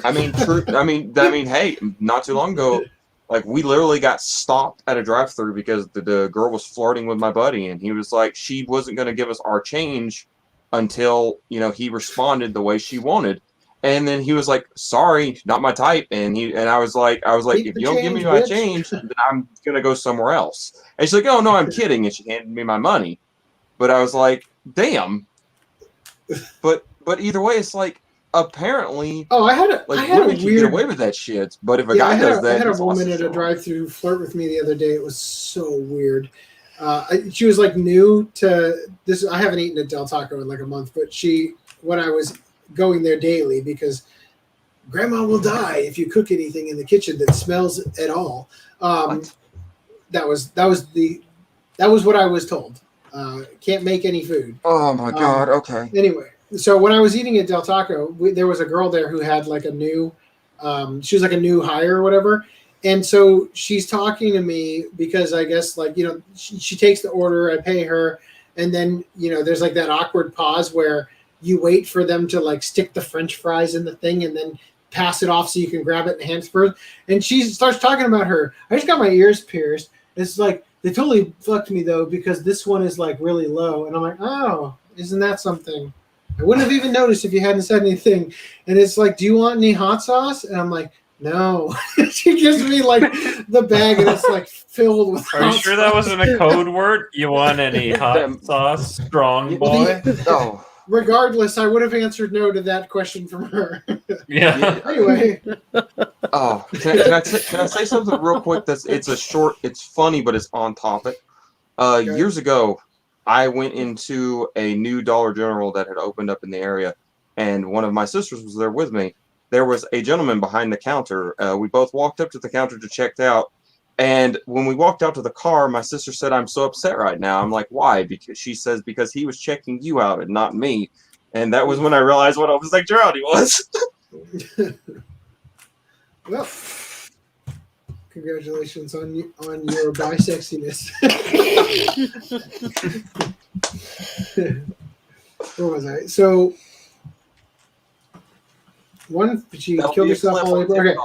Speaker 3: I mean, true. I mean, hey, not too long ago, like we literally got stopped at a drive-thru because the girl was flirting with my buddy, and he was like, she wasn't going to give us our change until he responded the way she wanted. And then he was like, "Sorry, not my type." And I was like, "If you don't give me my change, then I'm gonna go somewhere else." And she's like, "Oh no, I'm kidding." And she handed me my money. But I was like, "Damn." But either way, it's like apparently.
Speaker 1: Oh, I had a
Speaker 3: women can
Speaker 1: weird.
Speaker 3: Get away with that shit. But if a guy does that,
Speaker 1: I had a woman at a drive-thru flirt with me the other day. It was so weird. She was like new to this. I haven't eaten at Del Taco in like a month, but when I was going there daily because grandma will die if you cook anything in the kitchen that smells at all. That was what I was told. Can't make any food.
Speaker 3: Oh my god. Okay.
Speaker 1: Anyway, so when I was eating at Del Taco, there was a girl there who had like a new, she was like a new hire or whatever. And so she's talking to me because I guess she takes the order, I pay her. And then, there's like that awkward pause where you wait for them to like stick the French fries in the thing and then pass it off so you can grab it and hand it first. And she starts talking about her. I just got my ears pierced. It's like, they totally fucked me though, because this one is like really low. And I'm like, oh, isn't that something? I wouldn't have even noticed if you hadn't said anything. And it's like, do you want any hot sauce? And I'm like, no. She gives me like the bag and it's like filled with
Speaker 4: Are you sure that wasn't a code word? You want any hot sauce, strong boy?
Speaker 3: Oh.
Speaker 1: Regardless, I would have answered no to that question from her.
Speaker 4: Yeah.
Speaker 1: Anyway.
Speaker 3: Oh, can I say something real quick? It's funny, but it's on topic.
Speaker 1: Okay.
Speaker 3: Years ago, I went into a new Dollar General that had opened up in the area, and one of my sisters was there with me. There was a gentleman behind the counter. We both walked up to the counter to check out. And when we walked out to the car, my sister said, "I'm so upset right now." I'm like, "Why?" Because she says, "Because he was checking you out and not me." And that was when I realized what homosexuality was.
Speaker 1: Well, congratulations on your bisexiness. Where was I? So, she killed herself. Okay.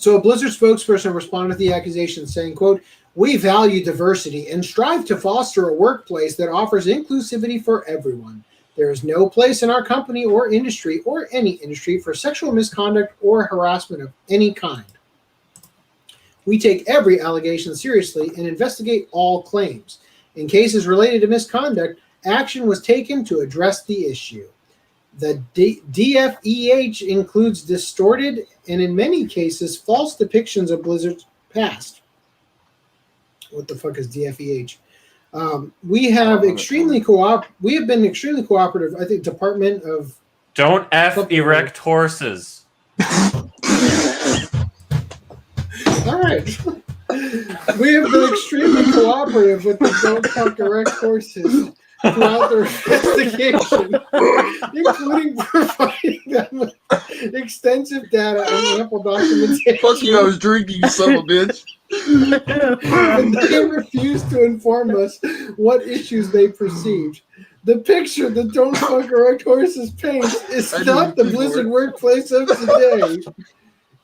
Speaker 1: So a Blizzard spokesperson responded to the accusation saying, quote, "We value diversity and strive to foster a workplace that offers inclusivity for everyone. There is no place in our company or industry or any industry for sexual misconduct or harassment of any kind. We take every allegation seriously and investigate all claims. In cases related to misconduct, action was taken to address the issue. The DFEH includes distorted and, in many cases, false depictions of Blizzard's past." What the fuck is DFEH? We have been extremely cooperative. I think Department of
Speaker 4: Don't erect horses.
Speaker 1: All right. We have been extremely cooperative with the Don't Fuck Erect Horses throughout their investigation, including providing them with extensive data and ample documentation.
Speaker 3: Fuck you, I was drinking, you son of a bitch.
Speaker 1: And they refused to inform us what issues they perceived. The picture that Don't Fuck Erect Horses paints is not the Blizzard workplace of today.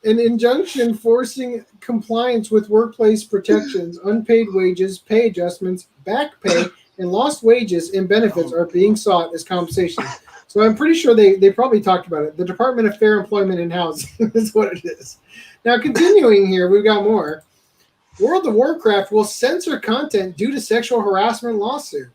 Speaker 1: An injunction forcing compliance with workplace protections, unpaid wages, pay adjustments, back pay, and lost wages and benefits are being sought as compensation. So I'm pretty sure they probably talked about it. The Department of Fair Employment and Housing is what it is. Now, continuing here, we've got more. World of Warcraft will censor content due to sexual harassment lawsuit.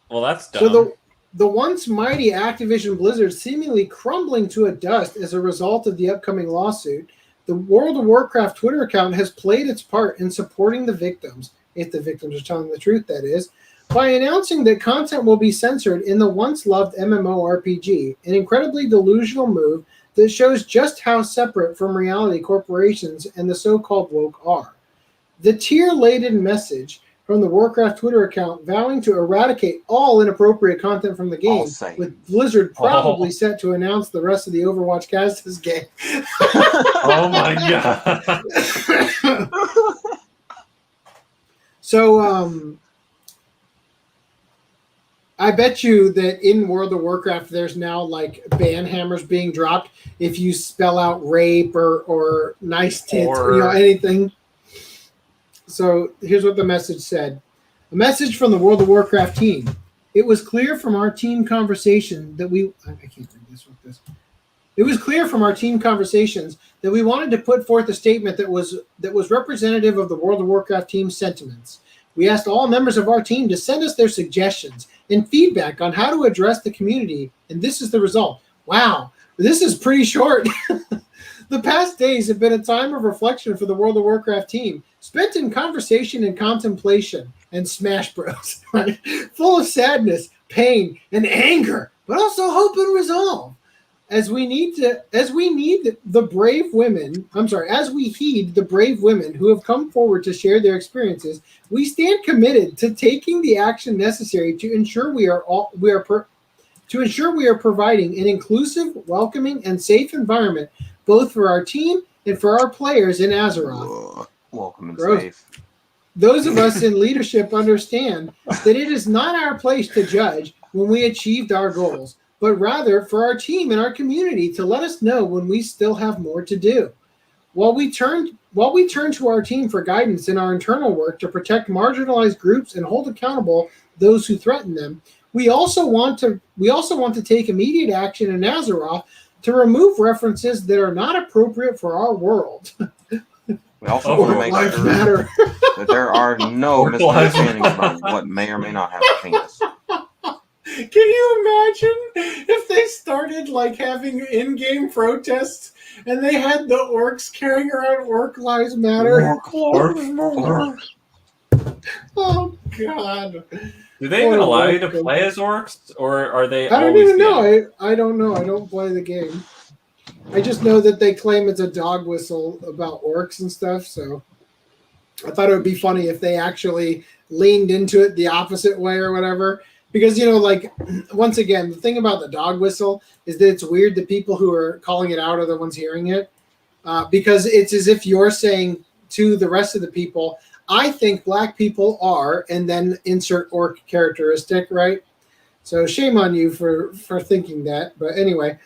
Speaker 4: Well, that's dumb.
Speaker 1: So the once mighty Activision Blizzard seemingly crumbling to a dust as a result of the upcoming lawsuit, the World of Warcraft Twitter account has played its part in supporting the victims, if the victims are telling the truth, that is, by announcing that content will be censored in the once-loved MMORPG, an incredibly delusional move that shows just how separate from reality corporations and the so-called woke are. The tear-laden message from the Warcraft Twitter account vowing to eradicate all inappropriate content from the game, with Blizzard probably set to announce the rest of the Overwatch cast this game.
Speaker 4: Oh my god.
Speaker 1: So, I bet you that in World of Warcraft, there's now like ban hammers being dropped if you spell out rape or nice tits, or anything. So here's what the message said. A message from the World of Warcraft team. It was clear from our team conversation that I can't read this with this. It was clear from our team conversations that we wanted to put forth a statement that was representative of the World of Warcraft team's sentiments. We asked all members of our team to send us their suggestions and feedback on how to address the community, and this is the result. Wow, this is pretty short. The past days have been a time of reflection for the World of Warcraft team, spent in conversation and contemplation and Smash Bros. Right? Full of sadness, pain, and anger, but also hope and resolve. As we heed the brave women who have come forward to share their experiences, we stand committed to taking the action necessary to ensure we are providing an inclusive, welcoming, and safe environment both for our team and for our players in Azeroth.
Speaker 3: Welcome and safe.
Speaker 1: Those of us in leadership understand that it is not our place to judge when we achieved our goals, but rather for our team and our community to let us know when we still have more to do. While we turn to our team for guidance in our internal work to protect marginalized groups and hold accountable those who threaten them, we also want to take immediate action in Azeroth to remove references that are not appropriate for our world.
Speaker 3: We also want to make sure that there are no misunderstandings about what may or may not have a penis.
Speaker 1: Can you imagine if they started like having in-game protests and they had the orcs carrying around Orc Lives Matter? Oh God!
Speaker 4: Do they even allow you to play as orcs, or are they?
Speaker 1: I don't even know. I don't know. I don't play the game. I just know that they claim it's a dog whistle about orcs and stuff. So I thought it would be funny if they actually leaned into it the opposite way or whatever. Because, like, once again, the thing about the dog whistle is that it's weird that people who are calling it out are the ones hearing it. Because it's as if you're saying to the rest of the people, I think black people are, and then insert orc characteristic, right? So shame on you for thinking that. But anyway,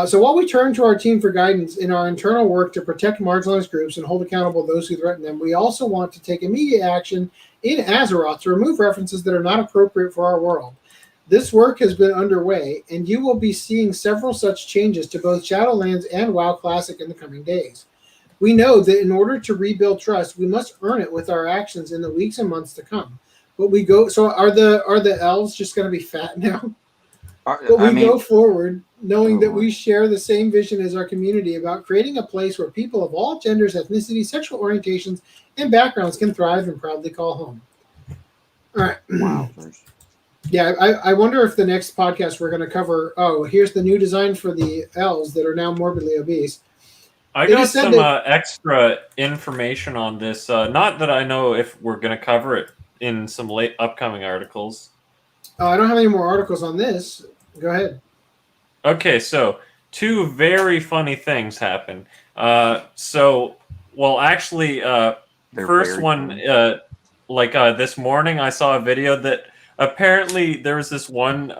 Speaker 1: so while we turn to our team for guidance in our internal work to protect marginalized groups and hold accountable those who threaten them, we also want to take immediate action in Azeroth to remove references that are not appropriate for our world. This work has been underway, and you will be seeing several such changes to both Shadowlands and WoW Classic in the coming days. We know that in order to rebuild trust, we must earn it with our actions in the weeks and months to come. But we go. So are the elves just going to be fat now? But we go forward knowing that we share the same vision as our community about creating a place where people of all genders, ethnicities, sexual orientations, and backgrounds can thrive and proudly call home. All right.
Speaker 3: Wow.
Speaker 1: Yeah, I wonder if the next podcast we're going to cover, here's the new design for the elves that are now morbidly obese.
Speaker 4: I got some extra information on this. Not that I know if we're going to cover it in some late upcoming articles.
Speaker 1: I don't have any more articles on this. Go ahead.
Speaker 4: Okay, so two very funny things happen. First one, this morning I saw a video that apparently there was this one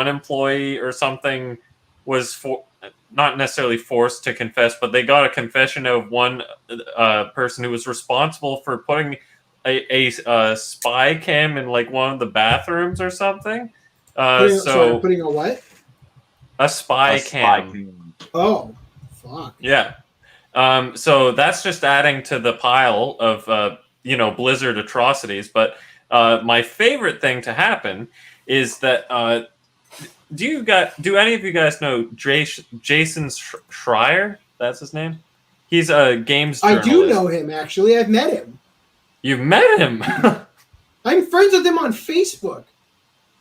Speaker 4: employee or something was not necessarily forced to confess, but they got a confession of one person who was responsible for putting a spy cam in like one of the bathrooms or something.
Speaker 1: Putting a what?
Speaker 4: A spy cam.
Speaker 1: Oh, fuck.
Speaker 4: Yeah. So that's just adding to the pile of Blizzard atrocities. But my favorite thing to happen is that do any of you guys know Jason Schreier? That's his name. He's a games journalist.
Speaker 1: I do know him, actually. I've met him.
Speaker 4: You've met him?
Speaker 1: I'm friends with him on Facebook.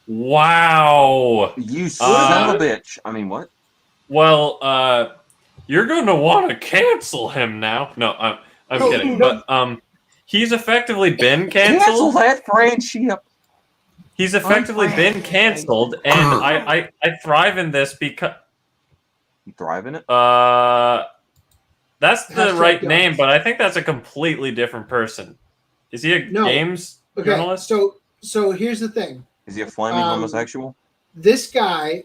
Speaker 4: Wow.
Speaker 3: You son of a bitch. I mean, what?
Speaker 4: Well, you're going to want to cancel him now. No, I'm kidding.
Speaker 1: No.
Speaker 4: But he's effectively been canceled.
Speaker 3: Cancel that friendship.
Speaker 4: He's effectively been canceled, and I thrive in this because...
Speaker 3: You thrive in it?
Speaker 4: That's the right name, but I think that's a completely different person. Is he a games journalist?
Speaker 1: So here's the thing.
Speaker 3: Is he a flaming homosexual?
Speaker 1: This guy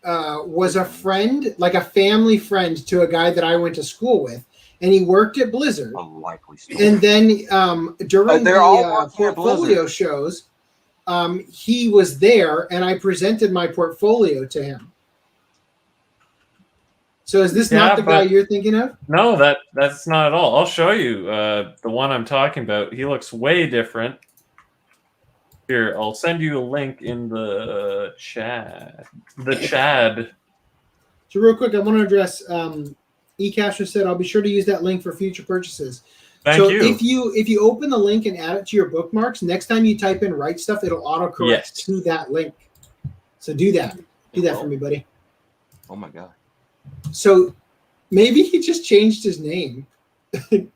Speaker 1: was a friend, like a family friend to a guy that I went to school with, and he worked at Blizzard.
Speaker 3: A likely story.
Speaker 1: And then during the portfolio
Speaker 3: Blizzard.
Speaker 1: shows, he was there, and I presented my portfolio to him. So is this not the guy you're thinking of?
Speaker 4: No, that's not at all. I'll show you the one I'm talking about. He looks way different. Here, I'll send you a link in the chat.
Speaker 1: So real quick, I want to address eCasher said, I'll be sure to use that link for future purchases.
Speaker 4: Thank you.
Speaker 1: If you open the link and add it to your bookmarks, next time you type in right stuff, it'll autocorrect to that link. So do that. Do that for me, buddy.
Speaker 3: Oh my god.
Speaker 1: So maybe he just changed his name because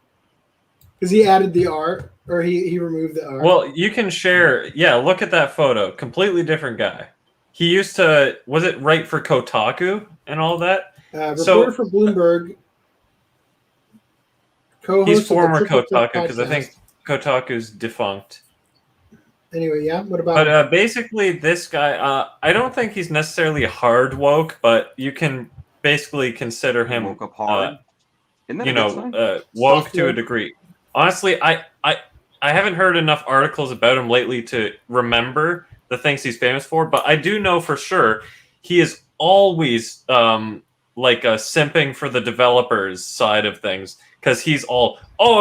Speaker 1: he added the R, or he removed the R.
Speaker 4: Well, you can share. Yeah, look at that photo. Completely different guy. He used to, was it write for Kotaku and all that?
Speaker 1: Reporter for Bloomberg.
Speaker 4: He's former Kotaku because I think Kotaku's defunct.
Speaker 1: Anyway, yeah. What about?
Speaker 4: But basically, this guy, I don't think he's necessarily hard woke, but you can basically consider him,
Speaker 3: woke up hard.
Speaker 4: woke to a degree. Honestly, I haven't heard enough articles about him lately to remember the things he's famous for, but I do know for sure he is always simping for the developers side of things because he's all,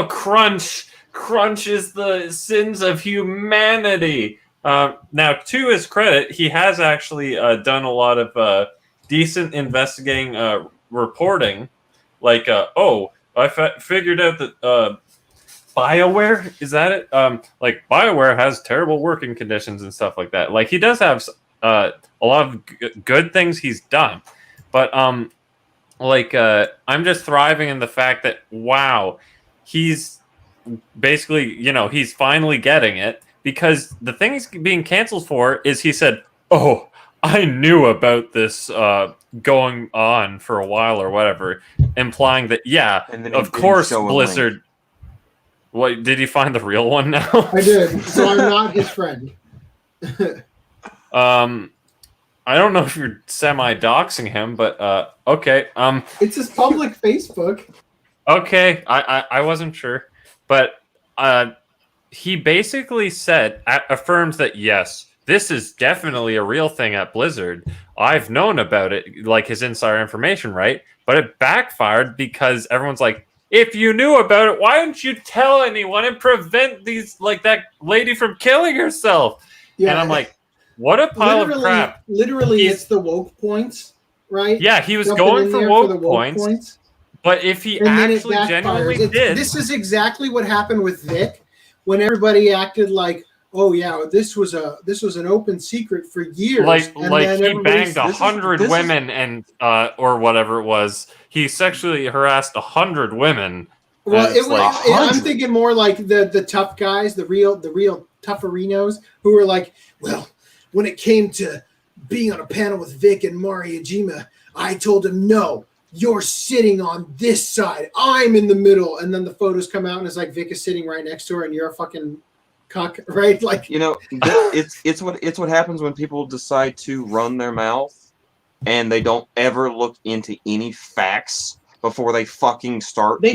Speaker 4: crunch is the sins of humanity. Now, to his credit, he has actually done a lot of decent investigating reporting. I figured out that BioWare, is that it? BioWare has terrible working conditions and stuff like that. Like, he does have a lot of good things he's done. But, I'm just thriving in the fact that, wow, he's basically, he's finally getting it. Because the thing he's being canceled for is he said, oh, I knew about this going on for a while or whatever, implying that, of course, Blizzard... What, did you find the real one now?
Speaker 1: I did, so I'm not his friend.
Speaker 4: I don't know if you're semi-doxing him, but okay.
Speaker 1: It's his public Facebook.
Speaker 4: Okay, I wasn't sure. But he basically affirms that, yes, this is definitely a real thing at Blizzard. I've known about it, like his insider information, right? But it backfired because everyone's like, if you knew about it, why didn't you tell anyone and prevent that lady from killing herself? Yeah. And I'm like, what a pile of crap.
Speaker 1: Literally, it's the woke points, right?
Speaker 4: Yeah, he was going for woke points. But if he actually genuinely did...
Speaker 1: This is exactly what happened with Vic when everybody acted like, oh yeah, this was an open secret for years.
Speaker 4: Like he banged 100 women and or whatever it was. He sexually harassed 100 women.
Speaker 1: Well, I'm thinking more like the tough guys, the real tougherinos who were like, well, when it came to being on a panel with Vic and Mari Ajima, I told him, no, you're sitting on this side. I'm in the middle. And then the photos come out and it's like Vic is sitting right next to her and you're a fucking cuck, right? Like,
Speaker 3: it's what happens when people decide to run their mouth and they don't ever look into any facts before they fucking start.
Speaker 1: They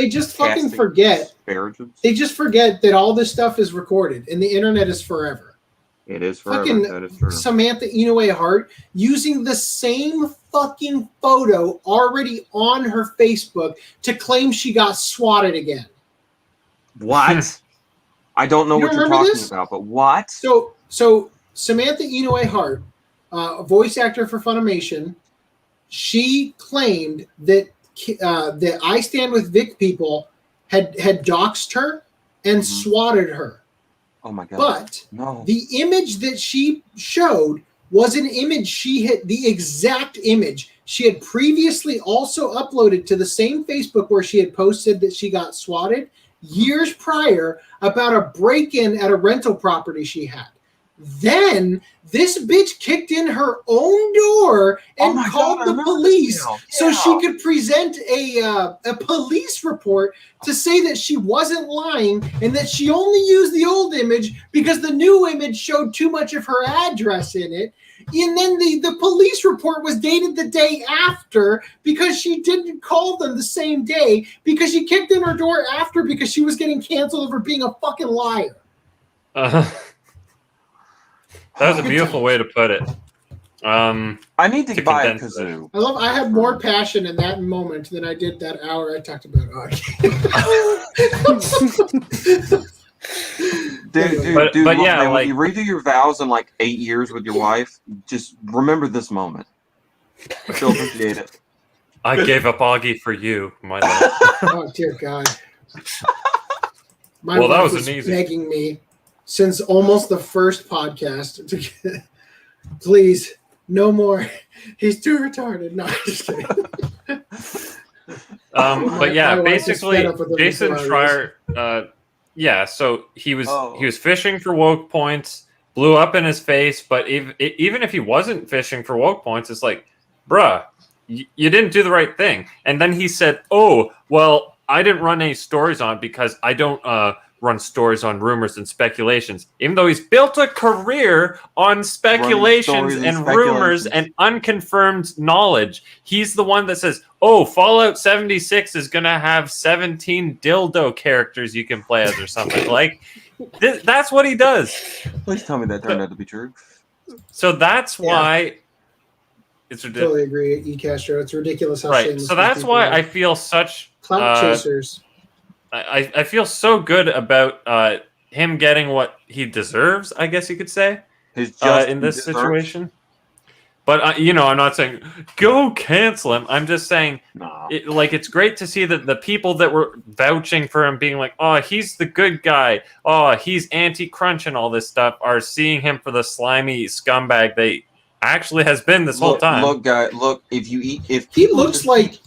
Speaker 1: just fucking forget. They just forget that all this stuff is recorded and the internet is forever.
Speaker 3: It is forever.
Speaker 1: Fucking
Speaker 3: that is true.
Speaker 1: Samantha Inu-Oh Hart using the same fucking photo already on her Facebook to claim she got swatted again.
Speaker 3: What? I don't know what you're talking about, but what?
Speaker 1: So Samantha Inu-Oh Hart voice actor for Funimation, she claimed that the I Stand With Vic people had doxed her and swatted her.
Speaker 3: Oh my god!
Speaker 1: But the image that she showed was an image the exact image she had previously also uploaded to the same Facebook where she had posted that she got swatted years prior about a break-in at a rental property she had. Then this bitch kicked in her own door and called the police so she could present a police report to say that she wasn't lying and that she only used the old image because the new image showed too much of her address in it. And then the police report was dated the day after because she didn't call them the same day because she kicked in her door after because she was getting canceled over being a fucking liar.
Speaker 4: That was a beautiful way to put it.
Speaker 3: I need to buy a kazoo.
Speaker 1: I had more passion in that moment than I did that hour I talked about
Speaker 3: Dude,
Speaker 4: but
Speaker 3: look,
Speaker 4: yeah,
Speaker 3: man,
Speaker 4: like,
Speaker 3: when you redo your vows in like 8 years with your wife, just remember this moment. I still appreciate it.
Speaker 4: I gave up Augie for you, my love.
Speaker 1: Oh dear God! My
Speaker 4: Well, that
Speaker 1: wife
Speaker 4: was an easy.
Speaker 1: begging me since almost the first podcast to get, please, no more. He's too retarded. No, I'm just kidding.
Speaker 4: But yeah,
Speaker 1: my wife is
Speaker 4: basically,
Speaker 1: fed up with him
Speaker 4: Jason
Speaker 1: before
Speaker 4: Schreier, so he was fishing for woke points, blew up in his face. But even if he wasn't fishing for woke points, it's like, bruh, you didn't do the right thing. And then he said, "Oh, well, I didn't run any stories on it because I don't run stories on rumors and speculations." Even though he's built a career on speculations and rumors and unconfirmed knowledge, he's the one that says, "Oh, Fallout 76 is gonna have 17 dildo characters you can play as or something." Like, that's what he does.
Speaker 3: Please tell me that turned out to be true.
Speaker 4: So that's why it's ridiculous.
Speaker 1: Totally agree, E. Castro. It's ridiculous how
Speaker 4: Right.
Speaker 1: shameless
Speaker 4: So that's
Speaker 1: people
Speaker 4: why
Speaker 1: are.
Speaker 4: I feel such
Speaker 1: Clout chasers.
Speaker 4: I feel so good about him getting what he deserves, I guess you could say, in this situation. But I'm not saying go cancel him. I'm just saying, it's great to see that the people that were vouching for him, being like, "Oh, he's the good guy. Oh, he's anti-crunch and all this stuff," are seeing him for the slimy scumbag they actually has been this whole time.
Speaker 3: Look, guy. Look, if
Speaker 1: he looks like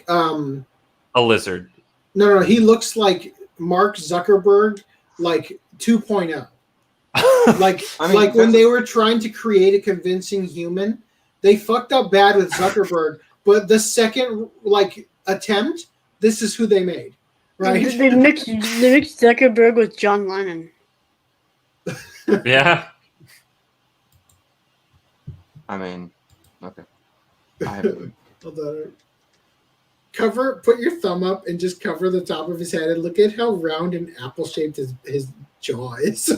Speaker 4: a lizard.
Speaker 1: No, he looks like Mark Zuckerberg, like 2.0. When they were trying to create a convincing human, they fucked up bad with Zuckerberg, but the second attempt, this is who they made, right?
Speaker 5: They mixed Zuckerberg with John Lennon.
Speaker 4: Yeah.
Speaker 3: I mean, okay.
Speaker 1: Hold on. Put your thumb up and just cover the top of his head and look at how round and apple-shaped his jaw is.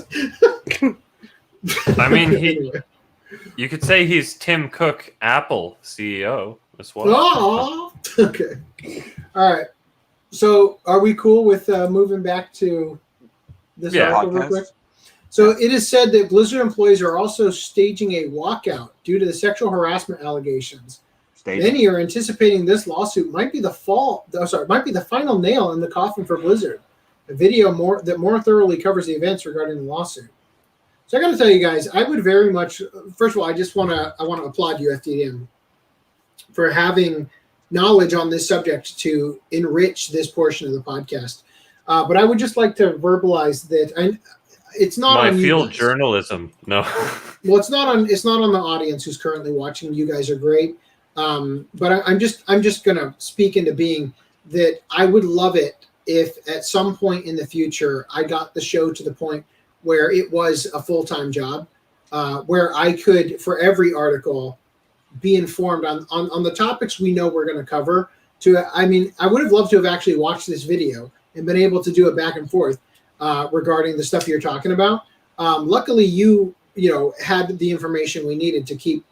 Speaker 4: I mean, you could say he's Tim Cook, Apple CEO as well.
Speaker 1: Oh, okay. All right. So, are we cool with moving back to this article real quick? So, it is said that Blizzard employees are also staging a walkout due to the sexual harassment allegations. Many are anticipating this lawsuit might be the final nail in the coffin for Blizzard. A video that more thoroughly covers the events regarding the lawsuit. So I got to tell you guys, I would very much. First of all, I want to applaud you, FTDM, for having knowledge on this subject to enrich this portion of the podcast. But I would just like to verbalize that it's not
Speaker 4: my
Speaker 1: on
Speaker 4: field journalism. No,
Speaker 1: well, it's not on the audience who's currently watching. You guys are great. But I'm just gonna speak into being that I would love it if at some point in the future I got the show to the point where it was a full-time job, where I could, for every article, be informed on the topics we know we're going to cover. I would have loved to have actually watched this video and been able to do a back and forth regarding the stuff you're talking about. Luckily, you had the information we needed to keep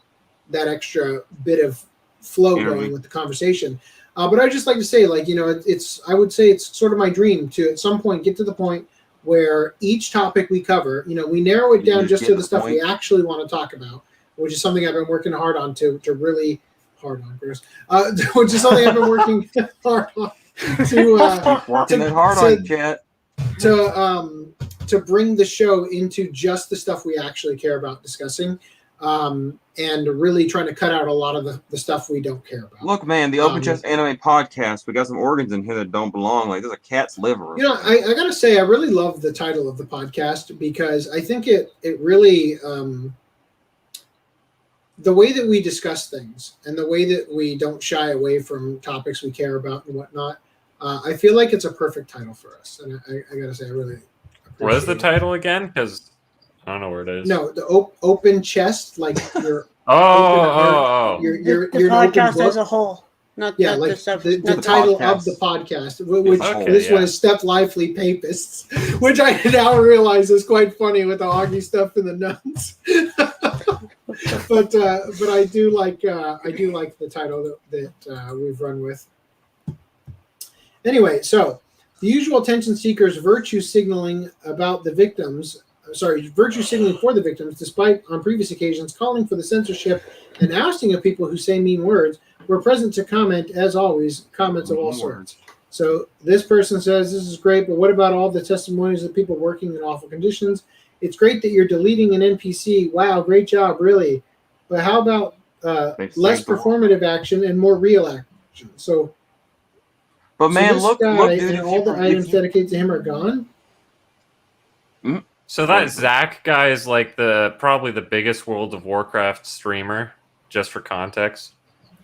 Speaker 1: that extra bit of flow going with the conversation. But I'd just like to say, I would say it's sort of my dream to at some point get to the point where each topic we cover, we narrow it down just to the stuff we
Speaker 3: point.
Speaker 1: actually want to talk about, which is something I've been working hard on to really hard on, Chris. Which is something I've been working hard on
Speaker 3: Working it hard on, chat.
Speaker 1: To bring the show into just the stuff we actually care about discussing, and really trying to cut out a lot of the stuff we don't care about.
Speaker 3: Look, man, the Open Chest Anime Podcast, we got some organs in here that don't belong. Like, there's a cat's liver.
Speaker 1: I gotta say, I really love the title of the podcast because I think it really, the way that we discuss things and the way that we don't shy away from topics we care about and whatnot, I feel like it's a perfect title for us. And I gotta say, I really appreciate
Speaker 4: What is the
Speaker 1: it.
Speaker 4: title again? Because I don't know where it is.
Speaker 1: No, the open chest, like your
Speaker 4: Oh.
Speaker 1: your
Speaker 5: The
Speaker 1: your open
Speaker 5: podcast
Speaker 1: book.
Speaker 5: as a whole. Not
Speaker 1: Like
Speaker 5: the stuff.
Speaker 1: the
Speaker 5: not
Speaker 1: title
Speaker 3: podcast.
Speaker 1: of the podcast, which
Speaker 4: Okay,
Speaker 1: this one
Speaker 4: yeah.
Speaker 1: is Step Lively Papists, which I now realize is quite funny with the Augie stuff and the nuns. but I do like the title that we've run with. Anyway, so the usual attention seekers virtue signaling about the victims. Virtue signaling for the victims, despite on previous occasions calling for the censorship and ousting of people who say mean words, were present to comment, as always, comments of all sorts. So this person says, this is great, but what about all the testimonies of people working in awful conditions? It's great that you're deleting an NPC. Wow, great job, really. But how about less performative action and more real action? So,
Speaker 3: Man,
Speaker 1: this
Speaker 3: look,
Speaker 1: guy
Speaker 3: dude.
Speaker 1: and all the items dedicated to him are gone?
Speaker 4: So that Zach guy is like probably the biggest World of Warcraft streamer, just for context.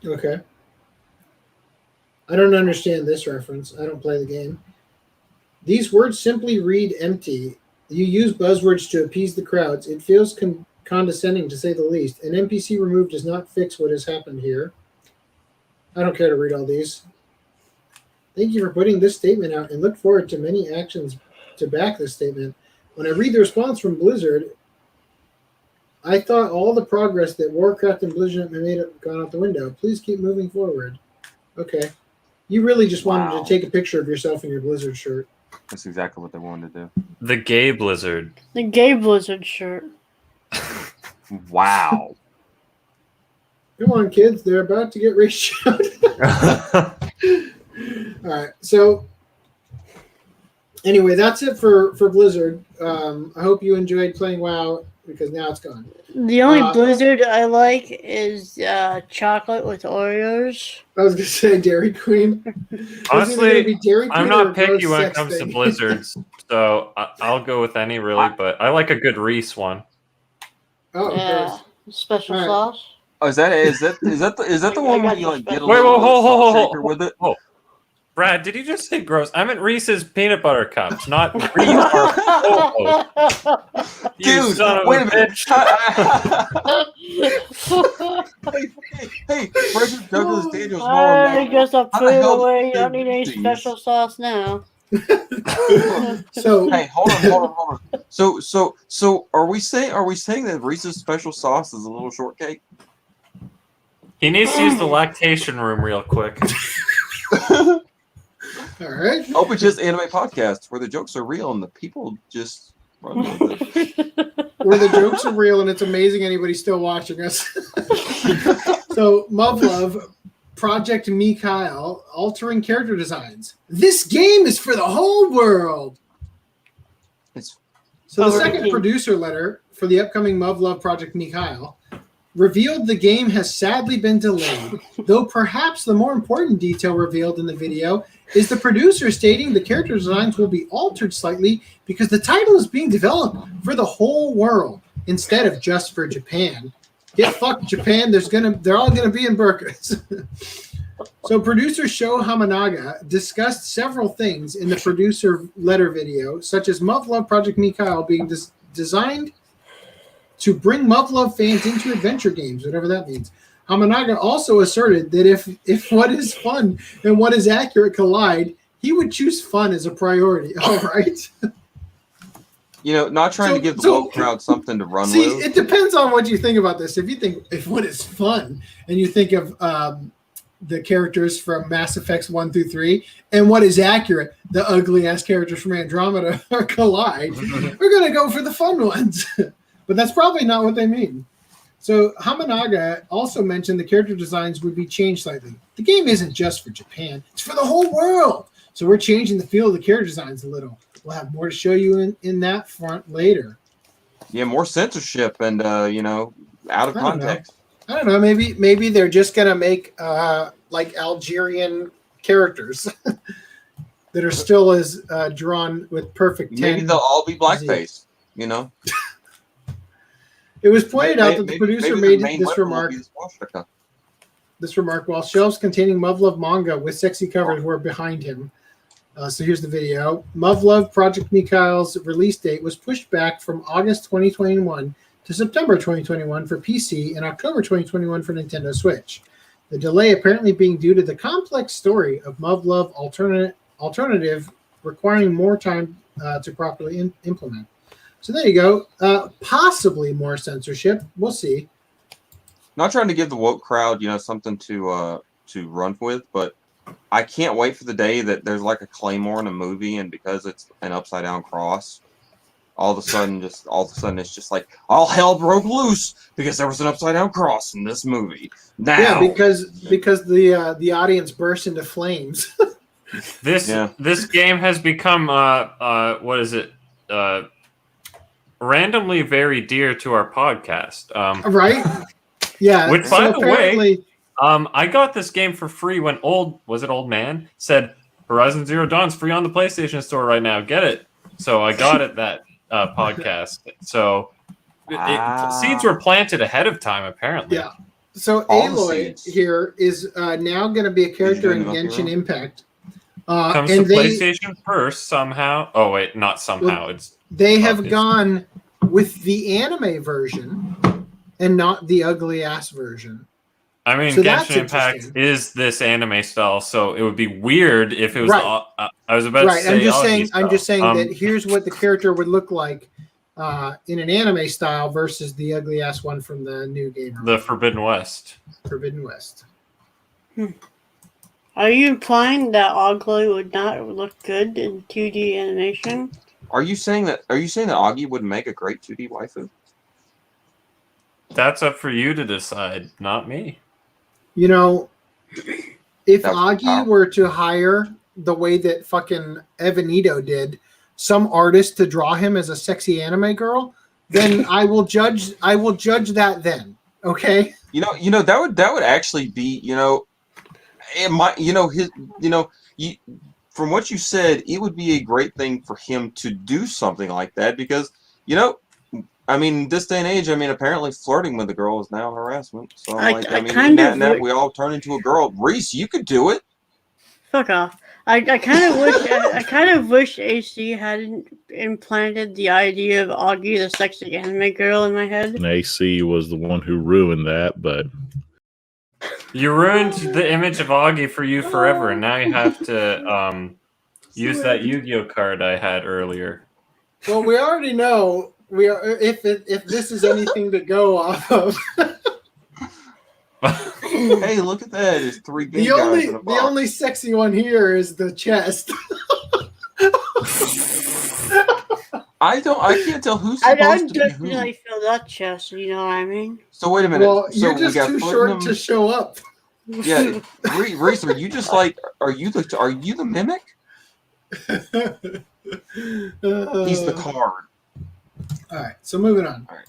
Speaker 1: Okay. I don't understand this reference. I don't play the game. These words simply read empty. You use buzzwords to appease the crowds. It feels condescending, to say the least. An NPC removed does not fix what has happened here. I don't care to read all these. Thank you for putting this statement out and look forward to many actions to back this statement. When I read the response from Blizzard, I thought all the progress that Warcraft and Blizzard have made have gone out the window. Please keep moving forward. Okay. You really just wanted to take a picture of yourself in your Blizzard shirt.
Speaker 3: That's exactly what they wanted to do.
Speaker 4: The gay Blizzard.
Speaker 5: The gay Blizzard shirt.
Speaker 3: Wow.
Speaker 1: Come on, kids. They're about to get ratioed. All right. So, anyway, that's it for Blizzard. I hope you enjoyed playing WoW because now it's gone.
Speaker 5: The only Blizzard I like is chocolate with Oreos.
Speaker 1: I was going to say Dairy Queen.
Speaker 4: Honestly,
Speaker 1: Dairy Queen
Speaker 4: I'm
Speaker 1: or a
Speaker 4: not picky
Speaker 1: gross
Speaker 4: when it
Speaker 1: sex
Speaker 4: comes
Speaker 1: thing.
Speaker 4: to Blizzards, so I'll go with any really. But I like a good Reese one.
Speaker 1: Oh,
Speaker 5: Yeah. Special
Speaker 1: All right.
Speaker 5: sauce.
Speaker 3: Oh, is that the one where you like get a
Speaker 4: Wait,
Speaker 3: little
Speaker 4: hold,
Speaker 3: salt shaker with it?
Speaker 4: Oh, Brad, did you just say gross? I meant Reese's peanut butter cups, not Reese or Cocoa. You
Speaker 3: Dude,
Speaker 4: son of
Speaker 3: wait a
Speaker 4: a
Speaker 3: minute.
Speaker 4: bitch.
Speaker 3: hey, Frederick Douglass Daniels.
Speaker 5: I guess I'll put it
Speaker 3: help
Speaker 5: away. You don't
Speaker 3: you
Speaker 5: need any
Speaker 3: these.
Speaker 5: special sauce now.
Speaker 1: So,
Speaker 3: Hey, hold on. So are we saying that Reese's special sauce is a little shortcake?
Speaker 4: He needs to use the lactation room real quick.
Speaker 1: all right.
Speaker 3: Open Just Anime Podcast, where the jokes are real and the people just run with it.
Speaker 1: Where the jokes are real and it's amazing anybody's still watching us. So, Muv-Luv, Project Mikhail, altering character designs. This game is for the whole world. So the second producer letter for the upcoming Muv-Luv Project Mikhail revealed the game has sadly been delayed, though perhaps the more important detail revealed in the video is the producer stating the character designs will be altered slightly because the title is being developed for the whole world instead of just for Japan. Get fucked, Japan. They're all gonna be in burkas. So producer Sho Hamanaga discussed several things in the producer letter video, such as Muv-Luv Project Mikhail being designed to bring Muv-Luv fans into adventure games, whatever that means. Hamanaga also asserted that if what is fun and what is accurate collide, he would choose fun as a priority. All right.
Speaker 3: Not trying to give the woke crowd something to run
Speaker 1: See,
Speaker 3: with.
Speaker 1: it depends on what you think about this. If you think if what is fun and you think of the characters from Mass Effects 1 through 3, and what is accurate, the ugly-ass characters from Andromeda collide. We're going to go for the fun ones. But that's probably not what they mean. So Hamanaga also mentioned the character designs would be changed slightly. The game isn't just for Japan. It's for the whole world. So we're changing the feel of the character designs a little. We'll have more to show you in that front later.
Speaker 3: Yeah, more censorship and, out of context.
Speaker 1: I don't know. Maybe they're just going to make like Algerian characters that are still as drawn with perfect 10.
Speaker 3: Maybe they'll all be blackface,
Speaker 1: It was pointed out that the producer made this remark. This remark while shelves containing Muv-Luv manga with sexy covers were behind him. So here's the video. Muv-Luv Project Mikhail's release date was pushed back from August 2021 to September 2021 for PC and October 2021 for Nintendo Switch. The delay apparently being due to the complex story of Muv-Luv alternative requiring more time to properly implement. So there you go. Possibly more censorship. We'll see.
Speaker 3: Not trying to give the woke crowd, something to run with, but I can't wait for the day that there's like a Claymore in a movie, and because it's an upside down cross, all of a sudden it's just like all hell broke loose because there was an upside down cross in this movie. Now,
Speaker 1: yeah, because the audience burst into flames.
Speaker 4: This game has become what is it? Randomly very dear to our podcast.
Speaker 1: Right? Yeah.
Speaker 4: Which, by the way, I got this game for free when Old Man said Horizon Zero Dawn's free on the PlayStation Store right now. Get it. So I got it that podcast. So seeds were planted ahead of time, apparently.
Speaker 1: Yeah. So Aloy here is now going to be a character in Genshin Impact.
Speaker 4: Comes to PlayStation first somehow. Oh wait, not somehow.
Speaker 1: They have gone with the anime version and not the ugly ass version.
Speaker 4: I mean, so Genshin Impact is this anime style, so it would be weird if it was.
Speaker 1: Right.
Speaker 4: I was about to say.
Speaker 1: I'm just saying that here's what the character would look like in an anime style versus the ugly ass one from the new game.
Speaker 4: The Forbidden West.
Speaker 1: Forbidden West.
Speaker 5: Are you implying that Ogly would not look good in 2D animation?
Speaker 3: Are you saying that Augie would make a great 2D waifu?
Speaker 4: That's up for you to decide, not me.
Speaker 1: If Augie were to hire the way that fucking Evanito did, some artist to draw him as a sexy anime girl, then I will judge that then. Okay?
Speaker 3: That would actually be, it might, from what you said, it would be a great thing for him to do something like that because, this day and age, apparently flirting with a girl is now harassment. So, we all turn into a girl. Reese, you could do it.
Speaker 5: Fuck off. I kind of wish AC hadn't implanted the idea of Augie, the sexy anime girl, in my head.
Speaker 8: And AC was the one who ruined that, but
Speaker 4: you ruined the image of Augie for you forever, and now you have to use that Yu-Gi-Oh card I had earlier.
Speaker 1: Well, we already know if this is anything to go off of.
Speaker 3: Hey, look at that! It's three big guys in a box.
Speaker 1: The only sexy one here is the chest.
Speaker 3: I can't tell who's supposed to be who.
Speaker 5: I definitely feel that chest. You know what I mean?
Speaker 3: So wait a minute.
Speaker 1: Well, you're just too short to show up.
Speaker 3: Yeah, Reese, are you just like? Are you the mimic? He's the card.
Speaker 1: All right, so moving on.
Speaker 3: All right.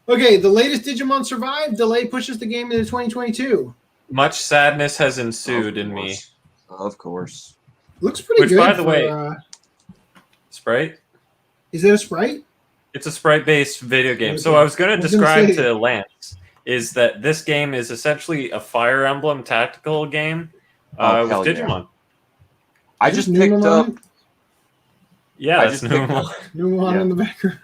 Speaker 1: Okay, the latest Digimon Survive delay pushes the game into 2022.
Speaker 4: Much sadness has ensued in me.
Speaker 3: Of course.
Speaker 1: Looks pretty good.
Speaker 4: By the way, Sprite?
Speaker 1: Is it a Sprite?
Speaker 4: It's a Sprite-based video game. Okay. So I was going to describe to Lance is that this game is essentially a Fire Emblem tactical game with Digimon.
Speaker 3: Yeah. I just picked up...
Speaker 4: Yeah, that's Numemon.
Speaker 1: Numemon in the background.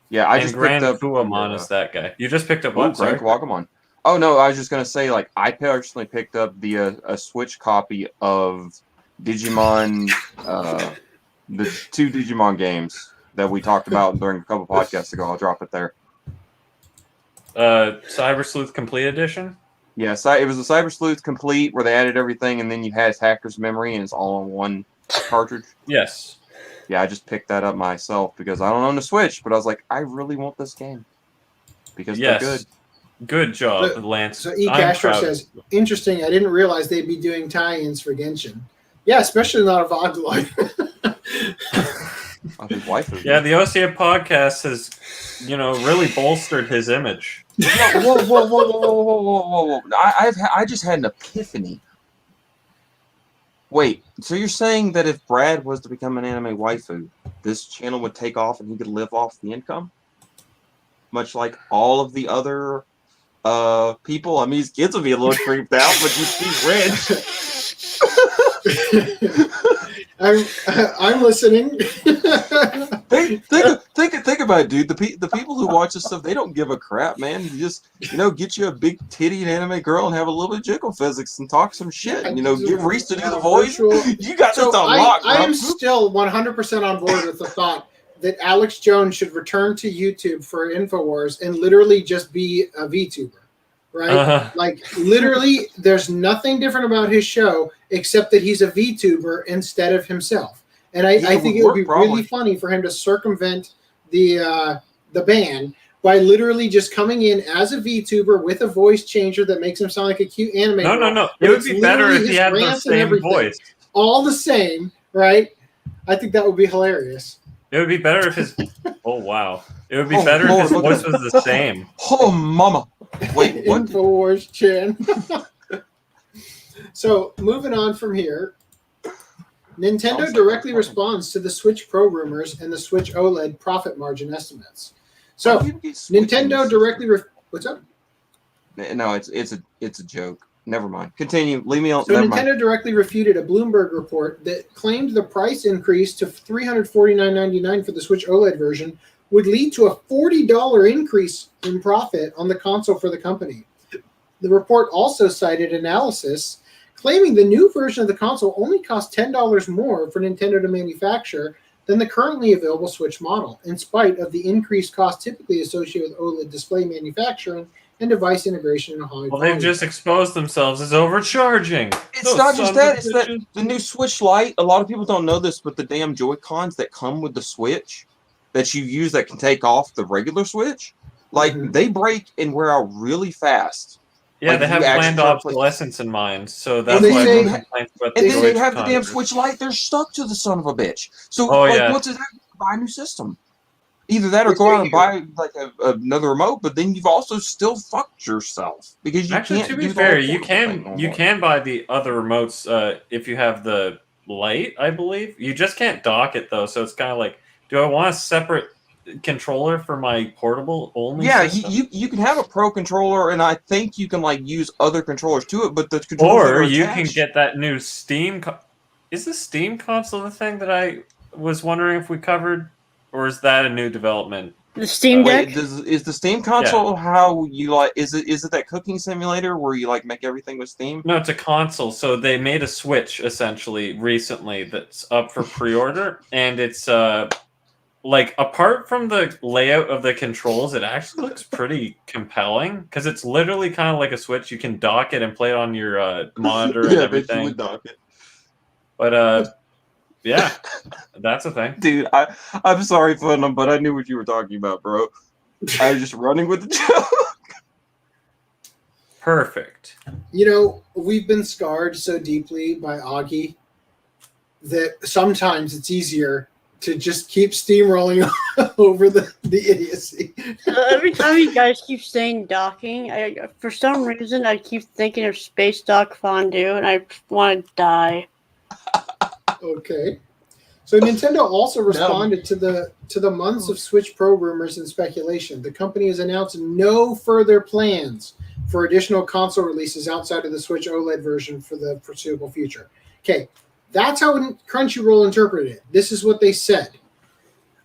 Speaker 3: Yeah, I just
Speaker 4: Grand
Speaker 3: picked up
Speaker 4: Fuamon is that guy. You just picked up what?
Speaker 3: Grand Guacamon. Oh no, I was just gonna say I personally picked up the a Switch copy of Digimon, the two Digimon games that we talked about during a couple podcasts ago. I'll drop it there.
Speaker 4: Cyber Sleuth Complete Edition.
Speaker 3: Yeah, it was a Cyber Sleuth Complete where they added everything, and then you had Hacker's Memory, and it's all on one cartridge.
Speaker 4: Yes.
Speaker 3: Yeah, I just picked that up myself because I don't own the Switch, but I was like, I really want this game because they're good.
Speaker 4: Good job, Lance.
Speaker 1: So E. Castro says, interesting, I didn't realize they'd be doing tie-ins for Genshin. Yeah, especially not a Vogloid.
Speaker 4: Yeah, the OCA podcast has, really bolstered his image.
Speaker 3: Whoa. I just had an epiphany. Wait, so you're saying that if Brad was to become an anime waifu, this channel would take off and he could live off the income? Much like all of the other people? I mean, his kids would be a little creeped out, but you'd be rich.
Speaker 1: I'm listening.
Speaker 3: Think about it, dude. The people who watch this stuff, they don't give a crap, man. You just get you a big titty anime girl and have a little bit of jiggle physics and talk some shit. And, get Reese to do the voice. You got this unlocked, bro.
Speaker 1: I am still 100% on board with the thought that Alex Jones should return to YouTube for InfoWars and literally just be a VTuber. Right? Like, literally, there's nothing different about his show except that he's a VTuber instead of himself. And I think it would be really funny for him to circumvent the ban by literally just coming in as a VTuber with a voice changer that makes him sound like a cute anime.
Speaker 4: No. It would be better if he had the same voice.
Speaker 1: All the same, right? I think that would be hilarious.
Speaker 4: It would be better if his... Oh, wow. It would be better if his voice was the same.
Speaker 3: Oh, mama. Wait, what?
Speaker 1: InfoWars Chan. So, moving on from here, Nintendo directly responds to the Switch Pro rumors and the Switch OLED profit margin estimates. So, Nintendo directly... What's up?
Speaker 3: No, it's a joke. Never mind. Continue. Leave me alone.
Speaker 1: So Nintendo directly refuted a Bloomberg report that claimed the price increase to $349.99 for the Switch OLED version would lead to a $40 increase in profit on the console for the company. The report also cited analysis claiming the new version of the console only costs $10 more for Nintendo to manufacture than the currently available Switch model, in spite of the increased cost typically associated with OLED display manufacturing and device integration in a high
Speaker 4: they've just exposed themselves as overcharging.
Speaker 3: It's not just that. It's that the new Switch Lite, a lot of people don't know this, but the damn Joy-Cons that come with the Switch that you use that can take off the regular Switch, they break and wear out really fast.
Speaker 4: Yeah, they have planned obsolescence in mind, so that's why everyone complains about the
Speaker 3: And then they have the damn Switch Lite, they're stuck to the son of a bitch. So, what's it have to buy a new system? Either that or go out and buy another remote, but then you've also still fucked yourself because you can't.
Speaker 4: To be fair, you can buy the other remotes if you have the Lite, I believe. You just can't dock it though, so it's kind of like, do I want a separate controller for my portable only?
Speaker 3: Yeah, you can have a Pro controller, and I think you can use other controllers to it, but the controllers
Speaker 4: or you can get that new Steam. Is the Steam console the thing that I was wondering if we covered? Or is that a new development?
Speaker 5: The Steam Deck?
Speaker 3: Wait, is the Steam console how you is it that cooking simulator where you make everything with Steam?
Speaker 4: No, it's a console. So they made a Switch essentially recently that's up for pre-order, and it's apart from the layout of the controls, it actually looks pretty compelling because it's literally kind of like a Switch. You can dock it and play it on your monitor and everything.
Speaker 3: You would dock it.
Speaker 4: But yeah, that's a thing.
Speaker 3: Dude, I'm sorry, Funham, but I knew what you were talking about, bro. I was just running with the joke.
Speaker 4: Perfect.
Speaker 1: We've been scarred so deeply by Augie that sometimes it's easier to just keep steamrolling over the idiocy.
Speaker 5: Every time you guys keep saying docking, for some reason I keep thinking of Space Dock Fondue, and I want to die.
Speaker 1: Okay. So Nintendo also responded to the months of Switch Pro rumors and speculation. The company has announced no further plans for additional console releases outside of the Switch OLED version for the foreseeable future. Okay, that's how Crunchyroll interpreted it. This is what they said.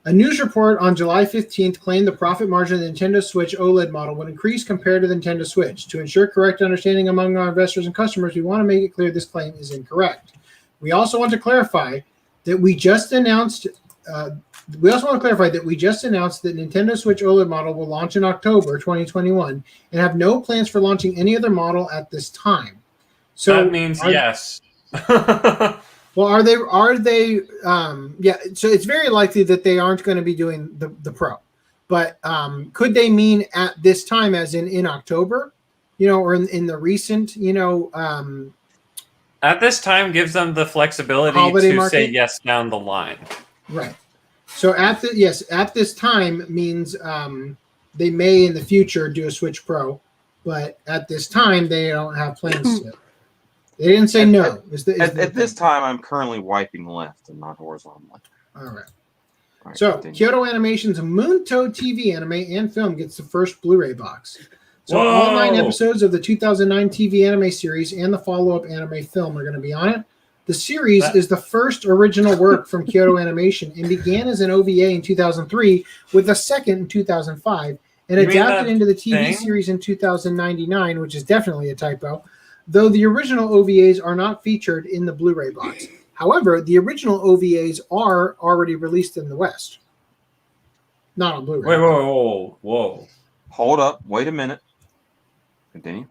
Speaker 1: A news report on July 15th claimed the profit margin of the Nintendo Switch OLED model would increase compared to the Nintendo Switch. To ensure correct understanding among our investors and customers, we want to make it clear this claim is incorrect. We also want to clarify that we just announced We also want to clarify that we just announced that Nintendo Switch OLED model will launch in October 2021 and have no plans for launching any other model at this time. So
Speaker 4: that means yes.
Speaker 1: Well, are they? Yeah. So it's very likely that they aren't going to be doing the Pro, but could they mean at this time, as in October, or in the recent,
Speaker 4: at this time gives them the flexibility
Speaker 1: holiday
Speaker 4: to
Speaker 1: market?
Speaker 4: say yes down the line.
Speaker 1: Right. So at this time means they may in the future do a Switch Pro, but at this time they don't have plans to. They didn't say no.
Speaker 3: At this time, I'm currently wiping left and not horizontally.
Speaker 1: All right. So, continue. Kyoto Animation's Moontoad TV anime and film gets the first Blu-ray box. So, all 9 episodes of the 2009 TV anime series and the follow-up anime film are going to be on it. The series is the first original work from Kyoto Animation and began as an OVA in 2003 with a second in 2005 and adapted into the TV series in 2099, which is definitely a typo. Though the original OVAs are not featured in the Blu-ray box. However, the original OVAs are already released in the West. Not on Blu-ray.
Speaker 4: Wait, whoa.
Speaker 3: Hold up. Wait a minute. Continue.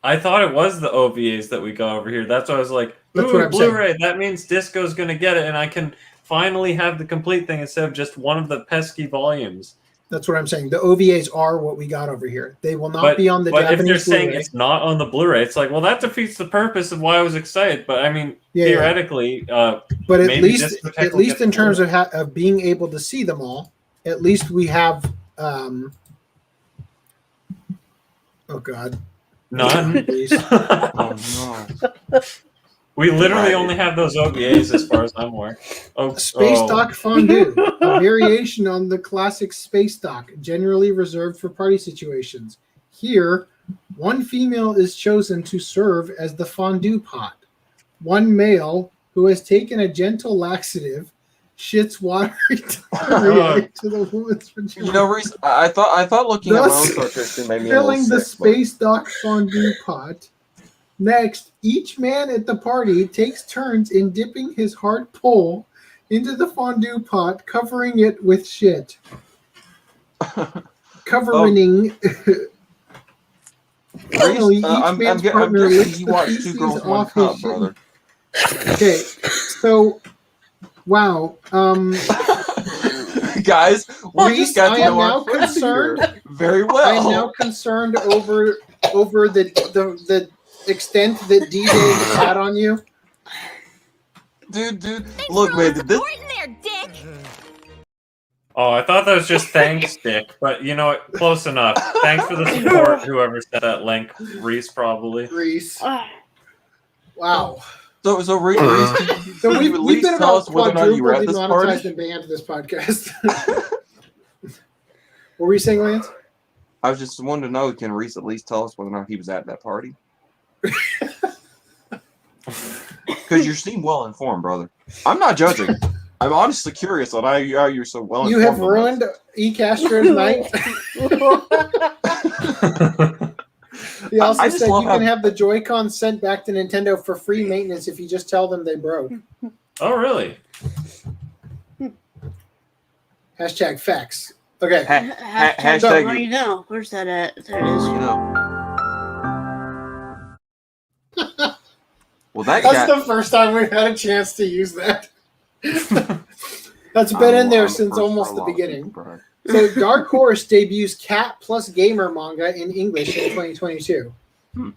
Speaker 4: I thought it was the OVAs that we got over here. That's why I was like,
Speaker 1: ooh,
Speaker 4: Blu-ray.
Speaker 1: saying.
Speaker 4: That means Disco's going to get it, and I can finally have the complete thing instead of just one of the pesky volumes.
Speaker 1: That's what I'm saying. The OVAs are what we got over here. They will not be on the Japanese
Speaker 4: But if they're saying
Speaker 1: Blu-ray.
Speaker 4: it's not on the Blu-ray, it's like, well, that defeats the purpose of why I was excited. But I mean, theoretically,
Speaker 1: but at least in terms of being able to see them all, at least we have. Oh God.
Speaker 4: None.
Speaker 3: Oh no.
Speaker 4: We literally only have those OVAs as far as I'm aware.
Speaker 1: Space Dock Fondue, a variation on the classic Space Dock, generally reserved for party situations. Here, one female is chosen to serve as the fondue pot. One male, who has taken a gentle laxative, shits watery diarrhea to the woman's vagina.
Speaker 3: Reese, I thought looking at my own subscription made me a little
Speaker 1: filling the
Speaker 3: sick,
Speaker 1: Space Dock Fondue pot. Next, each man at the party takes turns in dipping his hard pole into the fondue pot, covering it with shit. Finally, each man's partner licks the feces off his shit.
Speaker 3: Brother.
Speaker 1: Okay, so, wow.
Speaker 3: Guys, we just got to know our
Speaker 1: now concerned.
Speaker 3: Here. Very well.
Speaker 1: I am now concerned over the extent that DJ had on you.
Speaker 3: Dude, look, man, this.
Speaker 4: Oh, I thought that was just thanks, Dick. But you know what? Close enough. Thanks for the support, whoever sent that link. Reese, probably.
Speaker 1: Reese. Wow.
Speaker 3: So Reese,
Speaker 1: so we've been about quadruple
Speaker 3: demonetized
Speaker 1: and banned this podcast. What were you saying, Lance?
Speaker 3: I was just wanting to know, can Reese at least tell us whether or not he was at that party? Because you seem well informed, brother. I'm not judging. I'm honestly curious on how you're so well informed.
Speaker 1: You have ruined E-Castro's night. He also said you can have the Joy-Con sent back to Nintendo for free maintenance if you just tell them they broke.
Speaker 4: Oh, really?
Speaker 1: Hashtag facts. Okay.
Speaker 5: Hashtag right now. Where's that at? There it is.
Speaker 3: Well,
Speaker 1: that's the first time we've had a chance to use that. That's been in there since almost the beginning. So Dark Horse debuts Cat plus Gamer manga in English in 2022.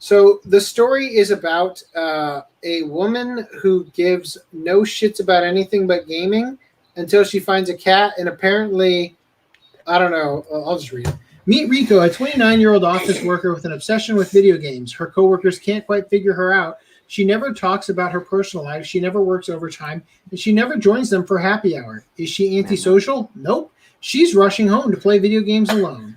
Speaker 1: So the story is about a woman who gives no shits about anything but gaming until she finds a cat, and apparently, I don't know, I'll just read it. Meet Riko, a 29-year-old office worker with an obsession with video games. Her coworkers can't quite figure her out. She never talks about her personal life. She never works overtime, and she never joins them for happy hour. Is she antisocial? Nope. She's rushing home to play video games alone.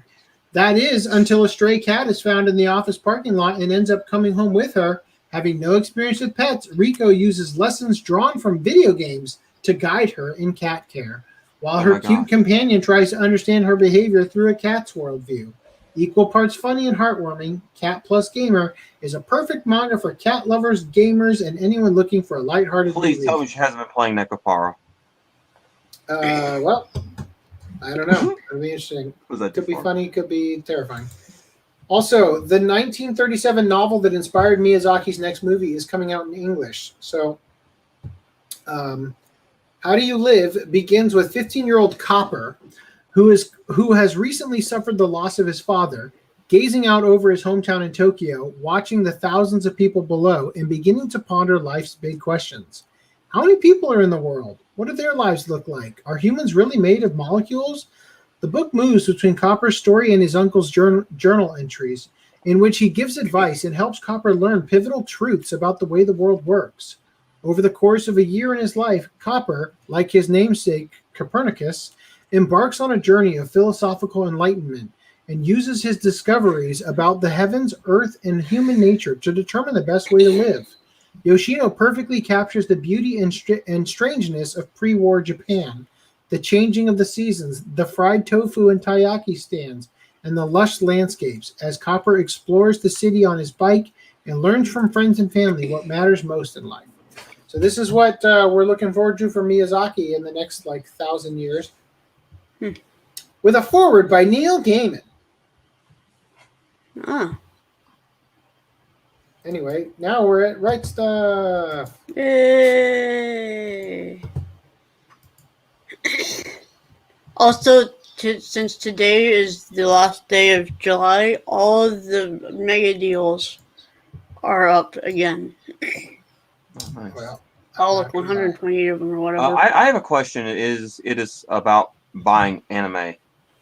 Speaker 1: That is until a stray cat is found in the office parking lot and ends up coming home with her. Having no experience with pets, Riko uses lessons drawn from video games to guide her in cat care, while her cute companion tries to understand her behavior through a cat's worldview. Equal parts funny and heartwarming, Cat Plus Gamer is a perfect manga for cat lovers, gamers, and anyone looking for a lighthearted
Speaker 3: Please tell me she hasn't been playing Nekopara.
Speaker 1: Well, I don't know. It'll be interesting. Could be funny, could be terrifying. Also, the 1937 novel that inspired Miyazaki's next movie is coming out in English. So, How Do You Live begins with 15-year-old Copper, who has recently suffered the loss of his father, gazing out over his hometown in Tokyo, watching the thousands of people below, and beginning to ponder life's big questions. How many people are in the world? What do their lives look like? Are humans really made of molecules? The book moves between Copper's story and his uncle's journal entries, in which he gives advice and helps Copper learn pivotal truths about the way the world works. Over the course of a year in his life, Copper, like his namesake Copernicus, embarks on a journey of philosophical enlightenment and uses his discoveries about the heavens, earth, and human nature to determine the best way to live. Yoshino perfectly captures the beauty and strangeness of pre-war Japan, the changing of the seasons, the fried tofu and taiyaki stands, and the lush landscapes as Copper explores the city on his bike and learns from friends and family what matters most in life. So this is what we're looking forward to from Miyazaki in the next 1,000 years. With a foreword by Neil Gaiman.
Speaker 5: Ah.
Speaker 1: Anyway, now we're at Right Stuff.
Speaker 5: Yay. Also, since today is the last day of July, all the mega deals are up again.
Speaker 3: Oh, nice.
Speaker 1: Well,
Speaker 5: All 128 of them or whatever.
Speaker 3: I have a question. It is about buying anime,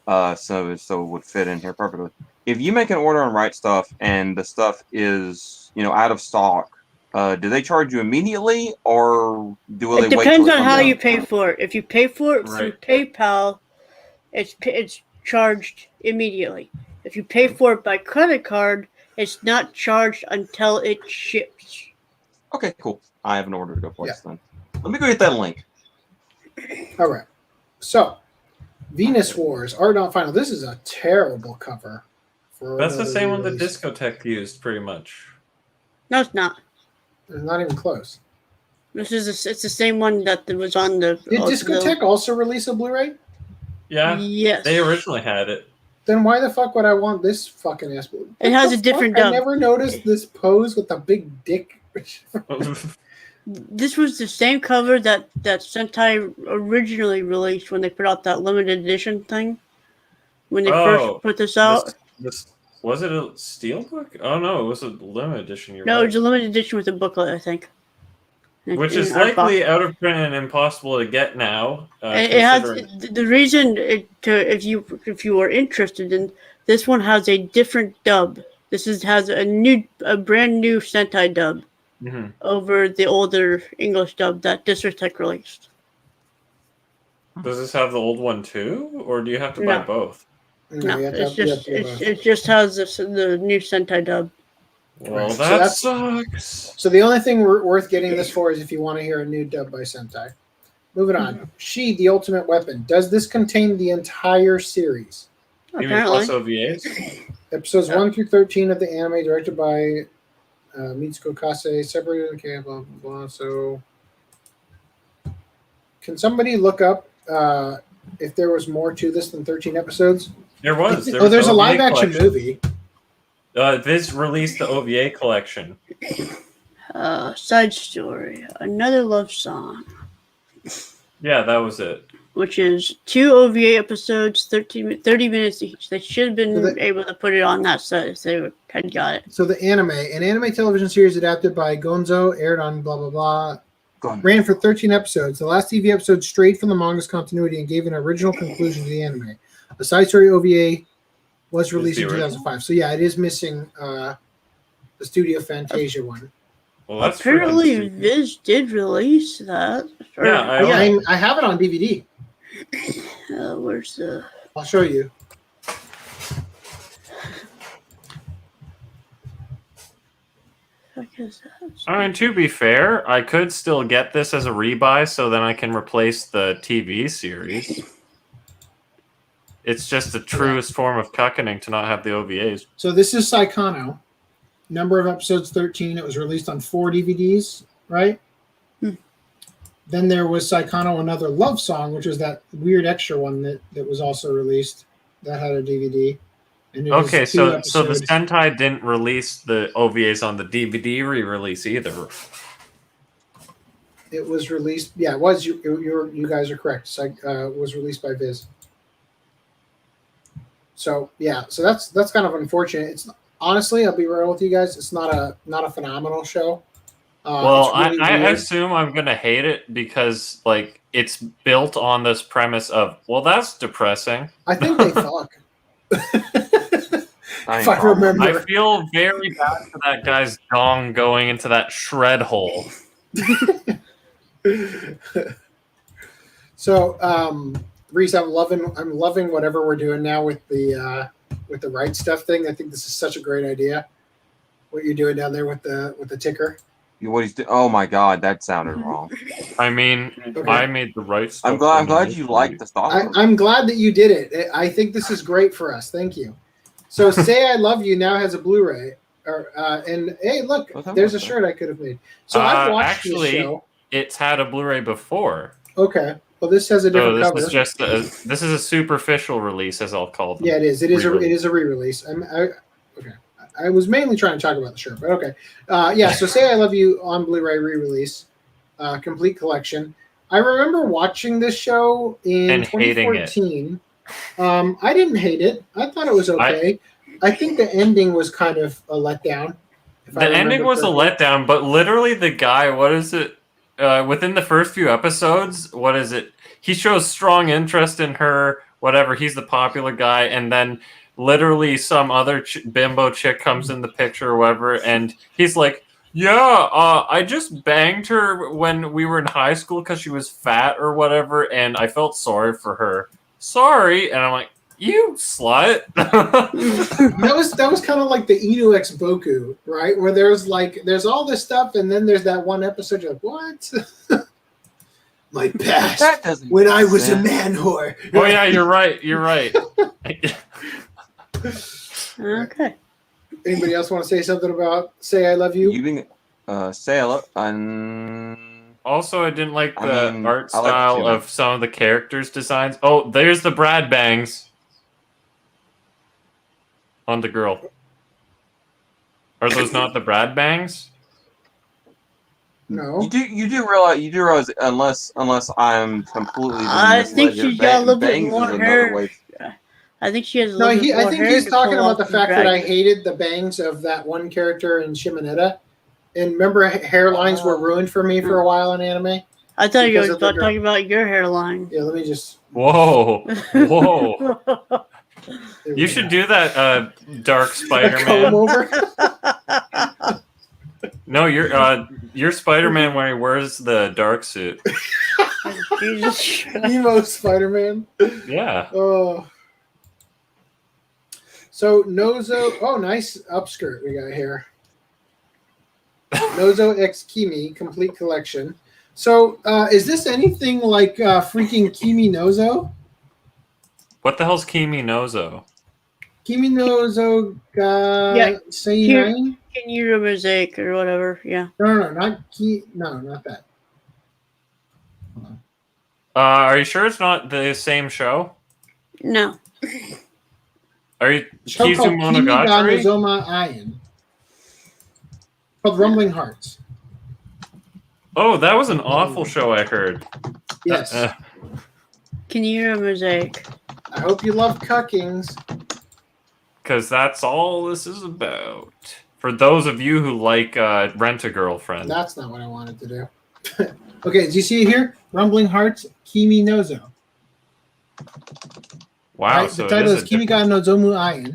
Speaker 3: so it would fit in here perfectly. If you make an order on Right Stuff and the stuff is out of stock, do they charge you immediately, or do they wait? It
Speaker 5: depends on how you pay for it. If you pay for it through PayPal, it's charged immediately. If you pay for it by credit card, it's not charged until it ships.
Speaker 3: Okay, cool. I have an order to go place then. Let me go get that link.
Speaker 1: All right. So, Venus Wars, Art Not Final. This is a terrible cover.
Speaker 4: That's the same one that Discotech used, pretty much.
Speaker 5: No, it's not.
Speaker 1: It's not even close.
Speaker 5: It's the same one that was on the...
Speaker 1: Did Discotech also release a Blu-ray?
Speaker 4: Yeah.
Speaker 5: Yes.
Speaker 4: They originally had it.
Speaker 1: Then why the fuck would I want this fucking ass?
Speaker 5: It has a different dub.
Speaker 1: I never noticed this pose with the big dick.
Speaker 5: This was the same cover that Sentai originally released when they put out that limited edition thing. When they first put this out.
Speaker 4: Was it a steelbook? Oh no, it was a limited edition.
Speaker 5: No, it was a limited edition with a booklet, I think.
Speaker 4: Which is likely out of print and impossible to get now.
Speaker 5: It has the reason if you are interested in this one has a different dub. This has a brand new Sentai dub over the older English dub that Discotech released.
Speaker 4: Does this have the old one too, or do you have to buy both?
Speaker 5: No, it just has the new Sentai dub.
Speaker 4: Well, that sucks.
Speaker 1: So the only thing worth getting this for is if you want to hear a new dub by Sentai. Moving on. She, the Ultimate Weapon. Does this contain the entire series?
Speaker 5: Apparently.
Speaker 4: Plus OVAs?
Speaker 1: Episodes 1 through 13 of the anime, directed by Mitsuko Kase, separated. Okay, blah, blah, blah. So, can somebody look up if there was more to this than 13 episodes?
Speaker 4: There was.
Speaker 1: There's a live-action movie.
Speaker 4: This released the OVA collection.
Speaker 5: Side story. Another love song.
Speaker 4: Yeah, that was it.
Speaker 5: Which is 2 OVA episodes, 30 minutes each. They should have been able to put it on that set if they had got it.
Speaker 1: So the an anime television series adapted by Gonzo, aired on blah, blah, blah, ran for 13 episodes. The last TV episode strayed from the manga's continuity and gave an original conclusion to the anime. A side story OVA was released in 2005. So yeah, it is missing the Studio Fantasia one.
Speaker 4: Well, that's
Speaker 5: apparently Viz did release that.
Speaker 1: I have it on DVD.
Speaker 5: Where's the...
Speaker 1: I'll show you.
Speaker 4: I mean, to be fair, I could still get this as a rebuy, so then I can replace the TV series. It's just the truest form of cuckening to not have the OVAs.
Speaker 1: So this is Saikano. Number of episodes 13. It was released on 4 DVDs, right? Then there was Saikano Another Love Song, which was that weird extra one that was also released that had a DVD. And
Speaker 4: okay, so the Sentai didn't release the OVAs on the DVD re-release either.
Speaker 1: It was released. Yeah, it was. You guys are correct. It was released by Viz. So yeah, so that's kind of unfortunate. It's honestly, I'll be real with you guys. It's not a phenomenal show.
Speaker 4: Well, really I assume I'm gonna hate it because like it's built on this premise of that's depressing.
Speaker 1: I think they fuck. If I remember,
Speaker 4: I feel very bad for that guy's dong going into that shred hole.
Speaker 1: So, Reese, I'm loving whatever we're doing now with the right stuff thing. I think this is such a great idea. What you're doing down there with the ticker.
Speaker 3: What he's doing? Oh my God, that sounded wrong.
Speaker 4: I mean, okay. I made the right stuff.
Speaker 3: I'm glad you liked the thought.
Speaker 1: I'm glad that you did it. I think this is great for us. Thank you. So, Say I Love You now has a Blu-ray. And hey, look, there's a shirt I could have made. So I've watched this show.
Speaker 4: It's had a Blu-ray before.
Speaker 1: Okay. Well, this has a different cover.
Speaker 4: Is just this is a superficial release, as I'll call them.
Speaker 1: Yeah, it is. It is a re-release. Okay. I was mainly trying to talk about the shirt, but okay. Yeah. So Say I Love You on Blu-ray re-release, complete collection. I remember watching this show in 2014. I didn't hate it. I thought it was okay. I think the ending was kind of a letdown.
Speaker 4: The ending was a letdown, but literally the guy, what is it? Within the first few episodes, what is it? He shows strong interest in her, whatever. He's the popular guy, and then literally some other bimbo chick comes in the picture or whatever, and he's like, yeah, I just banged her when we were in high school because she was fat or whatever, and I felt sorry for her. Sorry. And I'm like, you slut.
Speaker 1: that was kind of like the Inu X Boku, right? Where there's all this stuff, and then there's that one episode you're like, what? My past when I was a man whore.
Speaker 4: Oh yeah, you're right.
Speaker 5: Okay.
Speaker 1: Anybody else want to say something about Say I Love You?
Speaker 3: Say I Love.
Speaker 4: Also, I didn't like the art style of some of the characters' designs. Oh, there's the Brad bangs on the girl. Are those not the Brad bangs?
Speaker 1: No.
Speaker 3: You do realize unless I'm completely.
Speaker 5: I think she's got a little bit more hair. I think she has a little bit more hair.
Speaker 1: I think he's talking about the fact that I hated the bangs of that one character in Shimonetta. And remember, hairlines were ruined for me for a while in anime?
Speaker 5: I thought you were talking about your hairline.
Speaker 1: Yeah, let me just...
Speaker 4: Whoa. You should do that, Dark Spider-Man.
Speaker 1: Over?
Speaker 4: No, you're Spider-Man when he wears the dark suit.
Speaker 5: Jesus.
Speaker 1: Emo Spider-Man.
Speaker 4: Yeah.
Speaker 1: Oh. So, Nozo... Oh, nice upskirt we got here. Nozo X Kimi complete collection. So, is this anything like freaking Kimi Nozo?
Speaker 4: What the hell's Kimi Nozo?
Speaker 1: Kimi Nozo Seinai?
Speaker 5: Kinyu Mosaic or whatever. Yeah.
Speaker 1: No, not that.
Speaker 4: Are you sure it's not the same show?
Speaker 5: No.
Speaker 4: Are you
Speaker 1: Kizu Monogatari? Nozoma Ion. Called Rumbling Hearts.
Speaker 4: Oh, that was an awful show, I heard.
Speaker 1: Yes.
Speaker 5: Kinyu Mosaic.
Speaker 1: I hope you love cuckings.
Speaker 4: Because that's all this is about. For those of you who like Rent-A-Girlfriend.
Speaker 1: That's not what I wanted to do. Okay, do you see it here? Rumbling Hearts, Kimi Nozo.
Speaker 4: Wow.
Speaker 1: Right, the title is Kimi ga Nozomu Ion.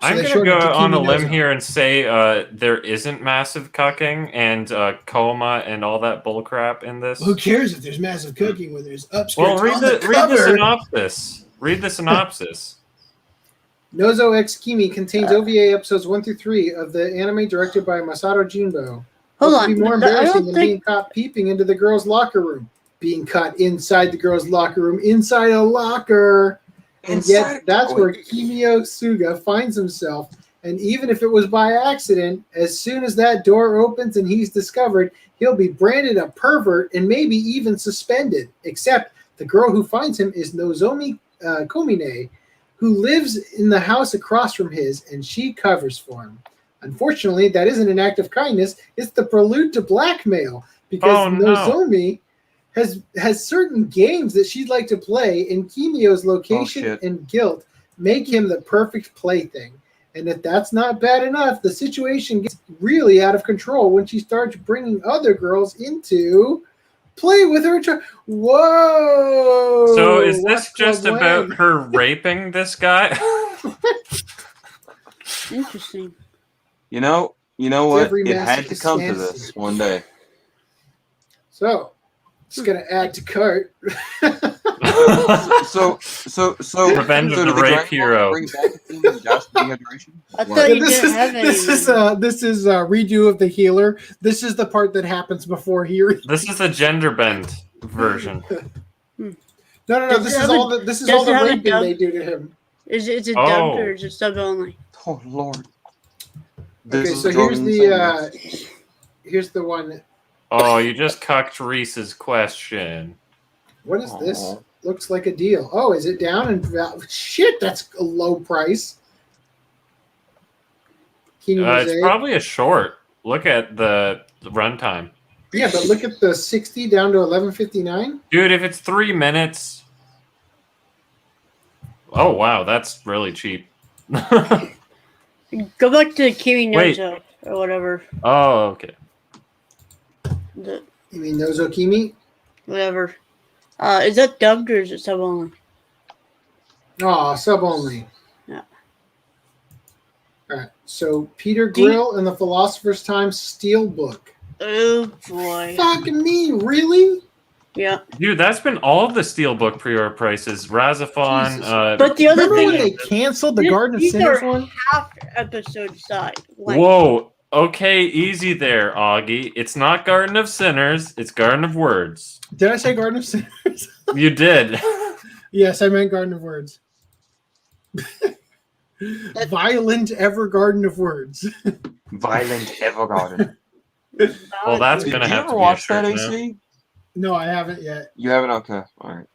Speaker 4: I'm going to go on a limb here and say there isn't massive cucking and coma and all that bullcrap in this.
Speaker 1: Who cares if there's massive cooking when there's upskirts?
Speaker 4: Well, read the synopsis. Read the synopsis.
Speaker 1: Nozo X Kimi contains OVA episodes 1 through 3 of the anime directed by Masato Jinbo.
Speaker 5: Hold on.
Speaker 1: Be more embarrassing than being caught peeping into the girls' locker room. Being caught inside the girls' locker room, inside a locker. And yet, that's where Kimio Suga finds himself And even if it was by accident, as soon as that door opens and he's discovered, he'll be branded a pervert and maybe even suspended. Except the girl who finds him is Nozomi Komine, who lives in the house across from his, and she covers for him. Unfortunately, that isn't an act of kindness. It's the prelude to blackmail, because Nozomi has certain games that she'd like to play, and Kimio's location and guilt make him the perfect plaything. And if that's not bad enough, the situation gets really out of control when she starts bringing other girls into play with her. Whoa!
Speaker 4: So is this just about her raping this guy?
Speaker 5: Interesting.
Speaker 3: You know what? It had to come to this one day.
Speaker 1: So, it's gonna add to cart.
Speaker 3: So
Speaker 4: Revenge of the Rape Hero.
Speaker 5: I thought you didn't have any.
Speaker 1: This is a redo of the healer. This is the part that happens before he.
Speaker 4: This is the gender bend version.
Speaker 1: No. This is all the raping they do to him.
Speaker 5: Is it dubbed or is it sub only?
Speaker 3: Oh Lord.
Speaker 1: Okay, so here's the one.
Speaker 4: Oh, you just cucked Reese's question.
Speaker 1: What is this? Looks like a deal. Oh, is it down? And shit, that's a low price.
Speaker 4: It's probably a short. Look at the runtime.
Speaker 1: Yeah, but look at the 60 down to 11.59.
Speaker 4: Dude, if it's 3 minutes. Oh wow, that's really cheap.
Speaker 5: Go back to Kimi Nozo or whatever.
Speaker 4: Oh, okay.
Speaker 1: You mean Nozo Kimi?
Speaker 5: Whatever. Is that dubbed or is it sub only?
Speaker 1: Oh, sub only.
Speaker 5: Yeah.
Speaker 1: All right. So Peter Grill and the Philosopher's Time Steelbook.
Speaker 5: Oh boy.
Speaker 1: Fucking me, really?
Speaker 5: Yeah.
Speaker 4: Dude, that's been all of the Steelbook pre-order prices. Razafon.
Speaker 5: But the other thing
Speaker 1: when they canceled the Garden of Sinners one?
Speaker 5: Half episode side.
Speaker 4: Whoa. Okay, easy there, Augie. It's not Garden of Sinners. It's Garden of Words.
Speaker 1: Did I say Garden of Sinners?
Speaker 4: You did.
Speaker 1: Yes, I meant Garden of Words. Violent Ever Garden of Words.
Speaker 3: Violent Evergarden.
Speaker 4: Well, that's gonna have to be
Speaker 3: watch that, AC?
Speaker 1: No, I haven't yet.
Speaker 3: You haven't? Okay, all right.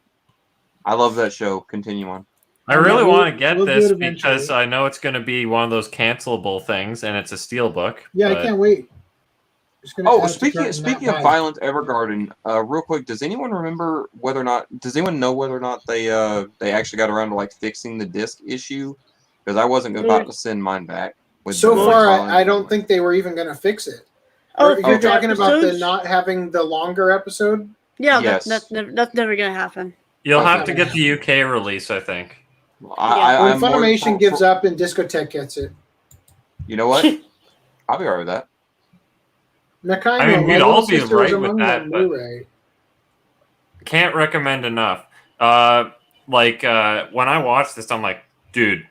Speaker 3: I love that show. Continue on.
Speaker 4: I really want to get this because I know it's going to be one of those cancelable things, and it's a steelbook.
Speaker 1: Yeah, I can't wait.
Speaker 3: Oh, speaking of Violent Evergarden, real quick, does anyone know whether or not they actually got around to like fixing the disc issue? Because I wasn't about to send mine back.
Speaker 1: So far, I don't think they were even going to fix it. Oh, you're talking about the not having the longer episode?
Speaker 5: Yeah, yes. that's never going to happen.
Speaker 4: You'll have to get the UK release, I think.
Speaker 1: When Funimation gives up and Discotech gets it.
Speaker 3: You know what? I'll be alright with that.
Speaker 1: Nakaimo,
Speaker 4: I mean, we'd all be right with that, but
Speaker 1: Blu-ray.
Speaker 4: Can't recommend enough. When I watched this, I'm like, dude,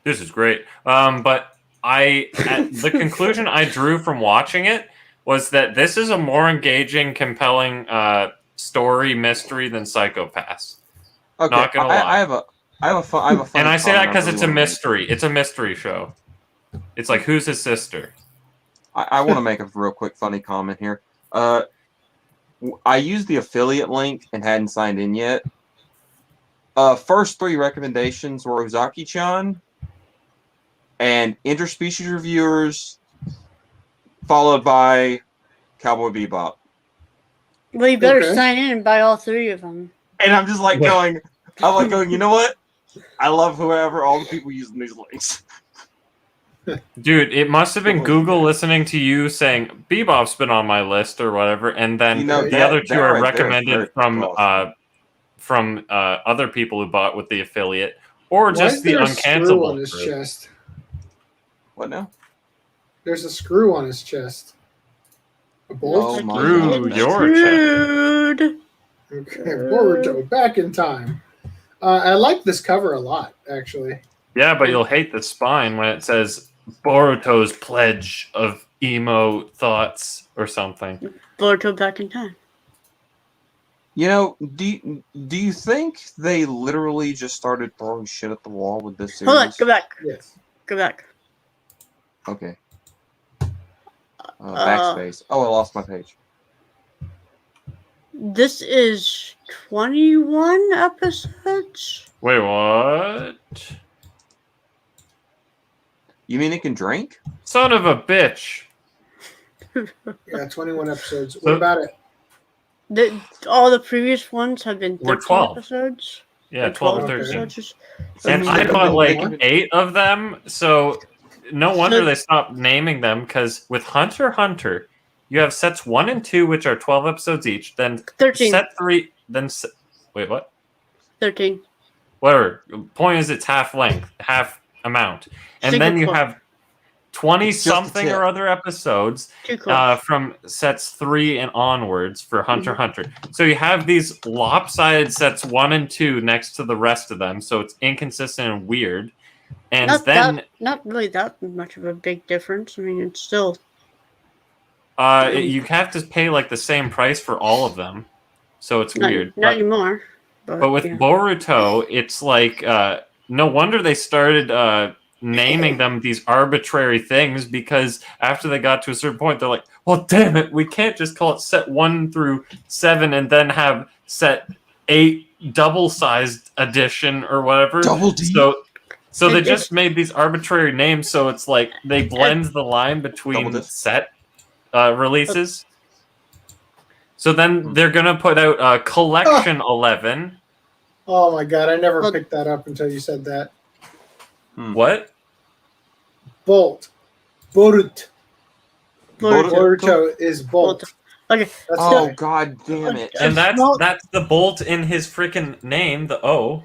Speaker 4: this is great. But the conclusion I drew from watching it was that this is a more engaging, compelling story mystery than Psycho-Pass.
Speaker 3: Okay,
Speaker 4: not gonna lie.
Speaker 3: I have a fun.
Speaker 4: And I say that because it's a mystery. It's a mystery show. It's like, who's his sister?
Speaker 3: I want to make a real quick funny comment here. I used the affiliate link and hadn't signed in yet. First 3 recommendations were Ozaki-chan and Interspecies Reviewers, followed by Cowboy Bebop.
Speaker 5: Well, you better sign in and buy all 3 of them.
Speaker 3: And I'm just like going, you know what? I love all the people using these links.
Speaker 4: Dude, it must have been Google listening to you saying Bebop's been on my list or whatever, and then the other 2 are recommended from other people who bought with the affiliate, or just the uncancelable.
Speaker 1: On his chest?
Speaker 3: What now?
Speaker 1: There's a screw on his chest. A bolt?
Speaker 4: Screw your chest.
Speaker 1: Okay, Boruto, back in time. I like this cover a lot, actually.
Speaker 4: Yeah, but you'll hate the spine when it says Boruto's pledge of emo thoughts or something.
Speaker 5: Boruto back in time.
Speaker 3: You know, do you think they literally just started throwing shit at the wall with this series?
Speaker 5: Hold on, go back.
Speaker 1: Yes.
Speaker 5: Go back.
Speaker 3: Okay. Backspace. Oh, I lost my page.
Speaker 5: This is 21 episodes.
Speaker 4: Wait, what?
Speaker 3: You mean it can drink?
Speaker 4: Son of a bitch.
Speaker 1: Yeah, 21 episodes. What about it?
Speaker 5: All the previous ones have been 13
Speaker 4: We're 12.
Speaker 5: episodes.
Speaker 4: Yeah,
Speaker 5: Or
Speaker 4: 12 or
Speaker 1: Okay.
Speaker 4: 13.
Speaker 5: episodes.
Speaker 4: And I bought like 8 of them, so no wonder they stopped naming them, because with Hunter x Hunter, you have sets 1 and 2, which are 12 episodes each, then
Speaker 5: 13.
Speaker 4: set 3, then... Wait, what?
Speaker 5: 13.
Speaker 4: Whatever. Point is, it's half length, half amount. And then you have 20-something or other episodes from sets 3 and onwards for Hunter x Hunter. So you have these lopsided sets 1 and 2 next to the rest of them, so it's inconsistent and weird. And
Speaker 5: not really that much of a big difference. I mean, it's still...
Speaker 4: you have to pay like the same price for all of them, so it's weird.
Speaker 5: Not anymore.
Speaker 4: But with Boruto, it's like no wonder they started naming them these arbitrary things, because after they got to a certain point, they're like, well, damn it, we can't just call it set 1 through 7 and then have set 8 double-sized edition or whatever.
Speaker 3: Double D.
Speaker 4: So they just made these arbitrary names, so it's like they blend the line between set releases. So then they're gonna put out Collection 11.
Speaker 1: Oh my god, I never picked that up until you said that.
Speaker 4: What?
Speaker 1: Bolt. Boruto. Boruto is Bolt.
Speaker 5: Okay.
Speaker 3: Oh god damn it!
Speaker 4: And that's the bolt in his freaking name, the O.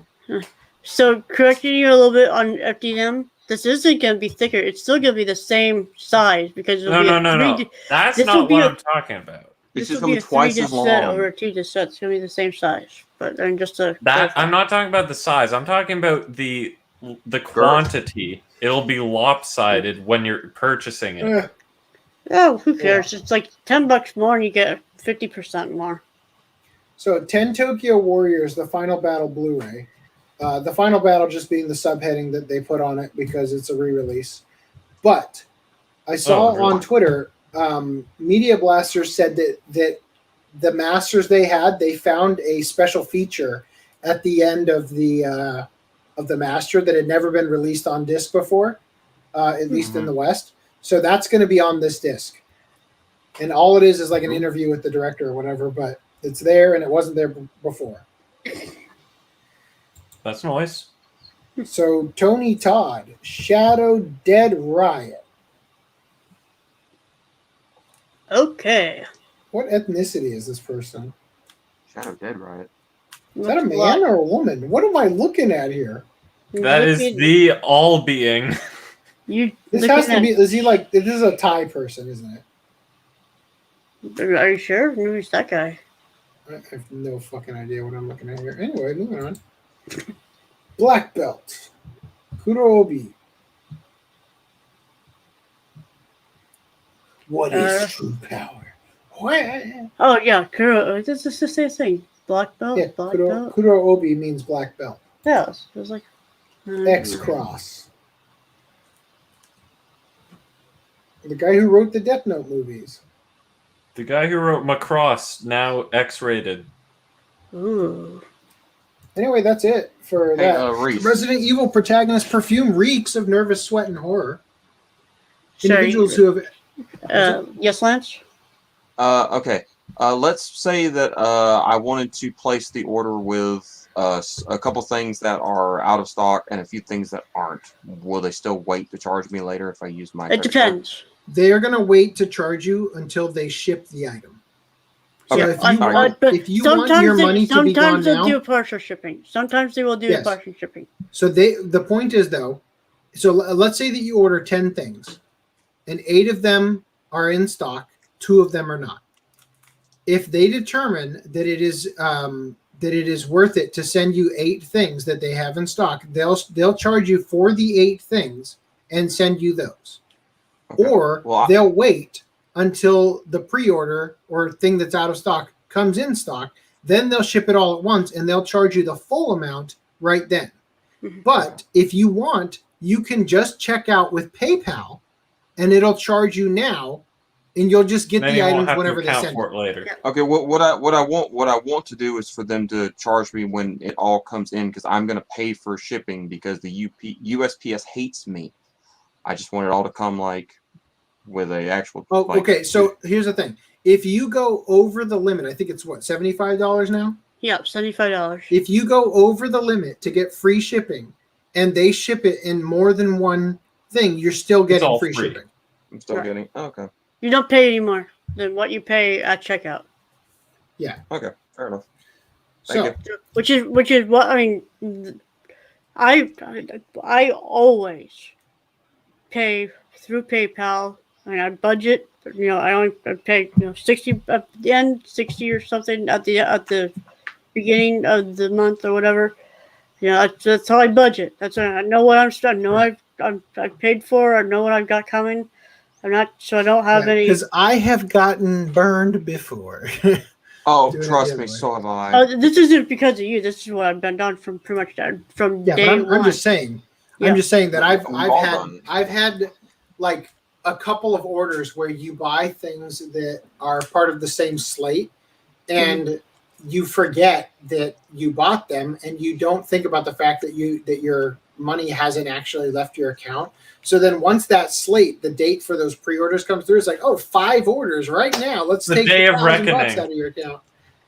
Speaker 5: So correcting you a little bit on FDM, this isn't going to be thicker. It's still going to be the same size because it'll
Speaker 4: no. That's not what I'm talking about.
Speaker 3: This is going to be twice as long.
Speaker 5: Over a 2 disc set. It's going to be the same size, but then just a.
Speaker 4: I'm not talking about the size. I'm talking about the quantity. It'll be lopsided when you're purchasing it.
Speaker 5: Oh, who cares? It's like $10 more, and you get 50% more.
Speaker 1: So 10 Tokyo Warriors, the Final Battle Blu-ray. The Final Battle just being the subheading that they put on it because it's a re-release. But I saw on Twitter, Media Blasters said that the masters they found a special feature at the end of the master that had never been released on disc before, at least in the West. So that's going to be on this disc. And all it is like an interview with the director or whatever, but it's there and it wasn't there before.
Speaker 4: That's nice.
Speaker 1: So Tony Todd, Shadow Dead Riot.
Speaker 5: Okay.
Speaker 1: What ethnicity is this person?
Speaker 3: Shadow Dead Riot.
Speaker 1: Is that a man or a woman? What am I looking at here?
Speaker 4: That is the all being.
Speaker 1: This has to be. Is he like? This is a Thai person, isn't
Speaker 5: it? Are you sure? Maybe it's that guy.
Speaker 1: I have no fucking idea what I'm looking at here. Anyway, moving on. Black belt, Kurobi. What is true power? What?
Speaker 5: Oh yeah, Kuro. This is the same thing. Black belt.
Speaker 1: Yeah,
Speaker 5: black belt.
Speaker 1: Kurobi means black belt.
Speaker 5: Yeah, it was like
Speaker 1: X cross. The guy who wrote the Death Note movies.
Speaker 4: The guy who wrote Macross, now X-rated.
Speaker 5: Ooh.
Speaker 1: Anyway, that's it for that. Resident Evil protagonist perfume reeks of nervous sweat and horror. Individuals who have...
Speaker 5: yes, Lance?
Speaker 3: Okay. Let's say that I wanted to place the order with a couple things that are out of stock and a few things that aren't. Will they still wait to charge me later if I use my...
Speaker 5: It depends.
Speaker 1: They are going to wait to charge you until they ship the item. So
Speaker 3: okay.
Speaker 1: if you want your money to be gone now...
Speaker 5: Sometimes they'll do partial shipping. Sometimes they will do partial shipping.
Speaker 1: So the point is, though, so let's say that you order 10 things, and 8 of them are in stock, 2 of them are not. If they determine that it is worth it to send you 8 things that they have in stock, they'll charge you for the 8 things and send you those. Okay. Or they'll wait until the pre-order or thing that's out of stock comes in stock. Then they'll ship it all at once and they'll charge you the full amount right then. But if you want, you can just check out with PayPal and it'll charge you now, and you'll just get
Speaker 4: Then
Speaker 1: the
Speaker 4: you won't
Speaker 1: items
Speaker 4: have to
Speaker 1: whenever they
Speaker 4: account
Speaker 1: send
Speaker 4: for
Speaker 1: it.
Speaker 4: it later.
Speaker 3: Okay, what I want to do is for them to charge me when it all comes in, because I'm gonna pay for shipping because the USPS hates me. I just want it all to come like with a actual.
Speaker 1: Oh,
Speaker 3: like,
Speaker 1: okay. So here's the thing: if you go over the limit, I think it's what, $75 now.
Speaker 5: Yep, $75.
Speaker 1: If you go over the limit to get free shipping, and they ship it in more than one thing, you're still getting
Speaker 4: all
Speaker 1: free
Speaker 4: free.
Speaker 1: shipping.
Speaker 3: I'm still
Speaker 5: Right.
Speaker 3: getting. Okay.
Speaker 5: You don't pay any more than what you pay at checkout.
Speaker 3: Okay. Fair enough. Thank
Speaker 1: So
Speaker 5: Which is what I mean. I always pay through PayPal. I mean, I budget. I only pay 60 at the end, 60 or something at the beginning of the month or whatever. That's how I budget. That's I know what I'm starting. I know I've paid for. I know what I've got coming. I don't have any.
Speaker 1: because I have gotten burned before.
Speaker 3: Oh,
Speaker 1: Doing it
Speaker 3: trust
Speaker 1: the
Speaker 3: me,
Speaker 1: other way.
Speaker 3: so have I.
Speaker 5: This isn't because of you. This is what I've been done from pretty much from
Speaker 1: Yeah,
Speaker 5: day
Speaker 1: but
Speaker 5: one.
Speaker 1: I'm just saying.
Speaker 5: Yeah.
Speaker 1: I'm just saying that
Speaker 3: We've all done.
Speaker 1: I've had like a couple of orders where you buy things that are part of the same slate, and you forget that you bought them, and you don't think about the fact that your money hasn't actually left your account. So then once that slate, the date for those pre-orders comes through, it's like, oh, 5 orders right now. Let's
Speaker 4: The
Speaker 1: take
Speaker 4: day of
Speaker 1: $1,000
Speaker 4: reckoning.
Speaker 1: out of your account.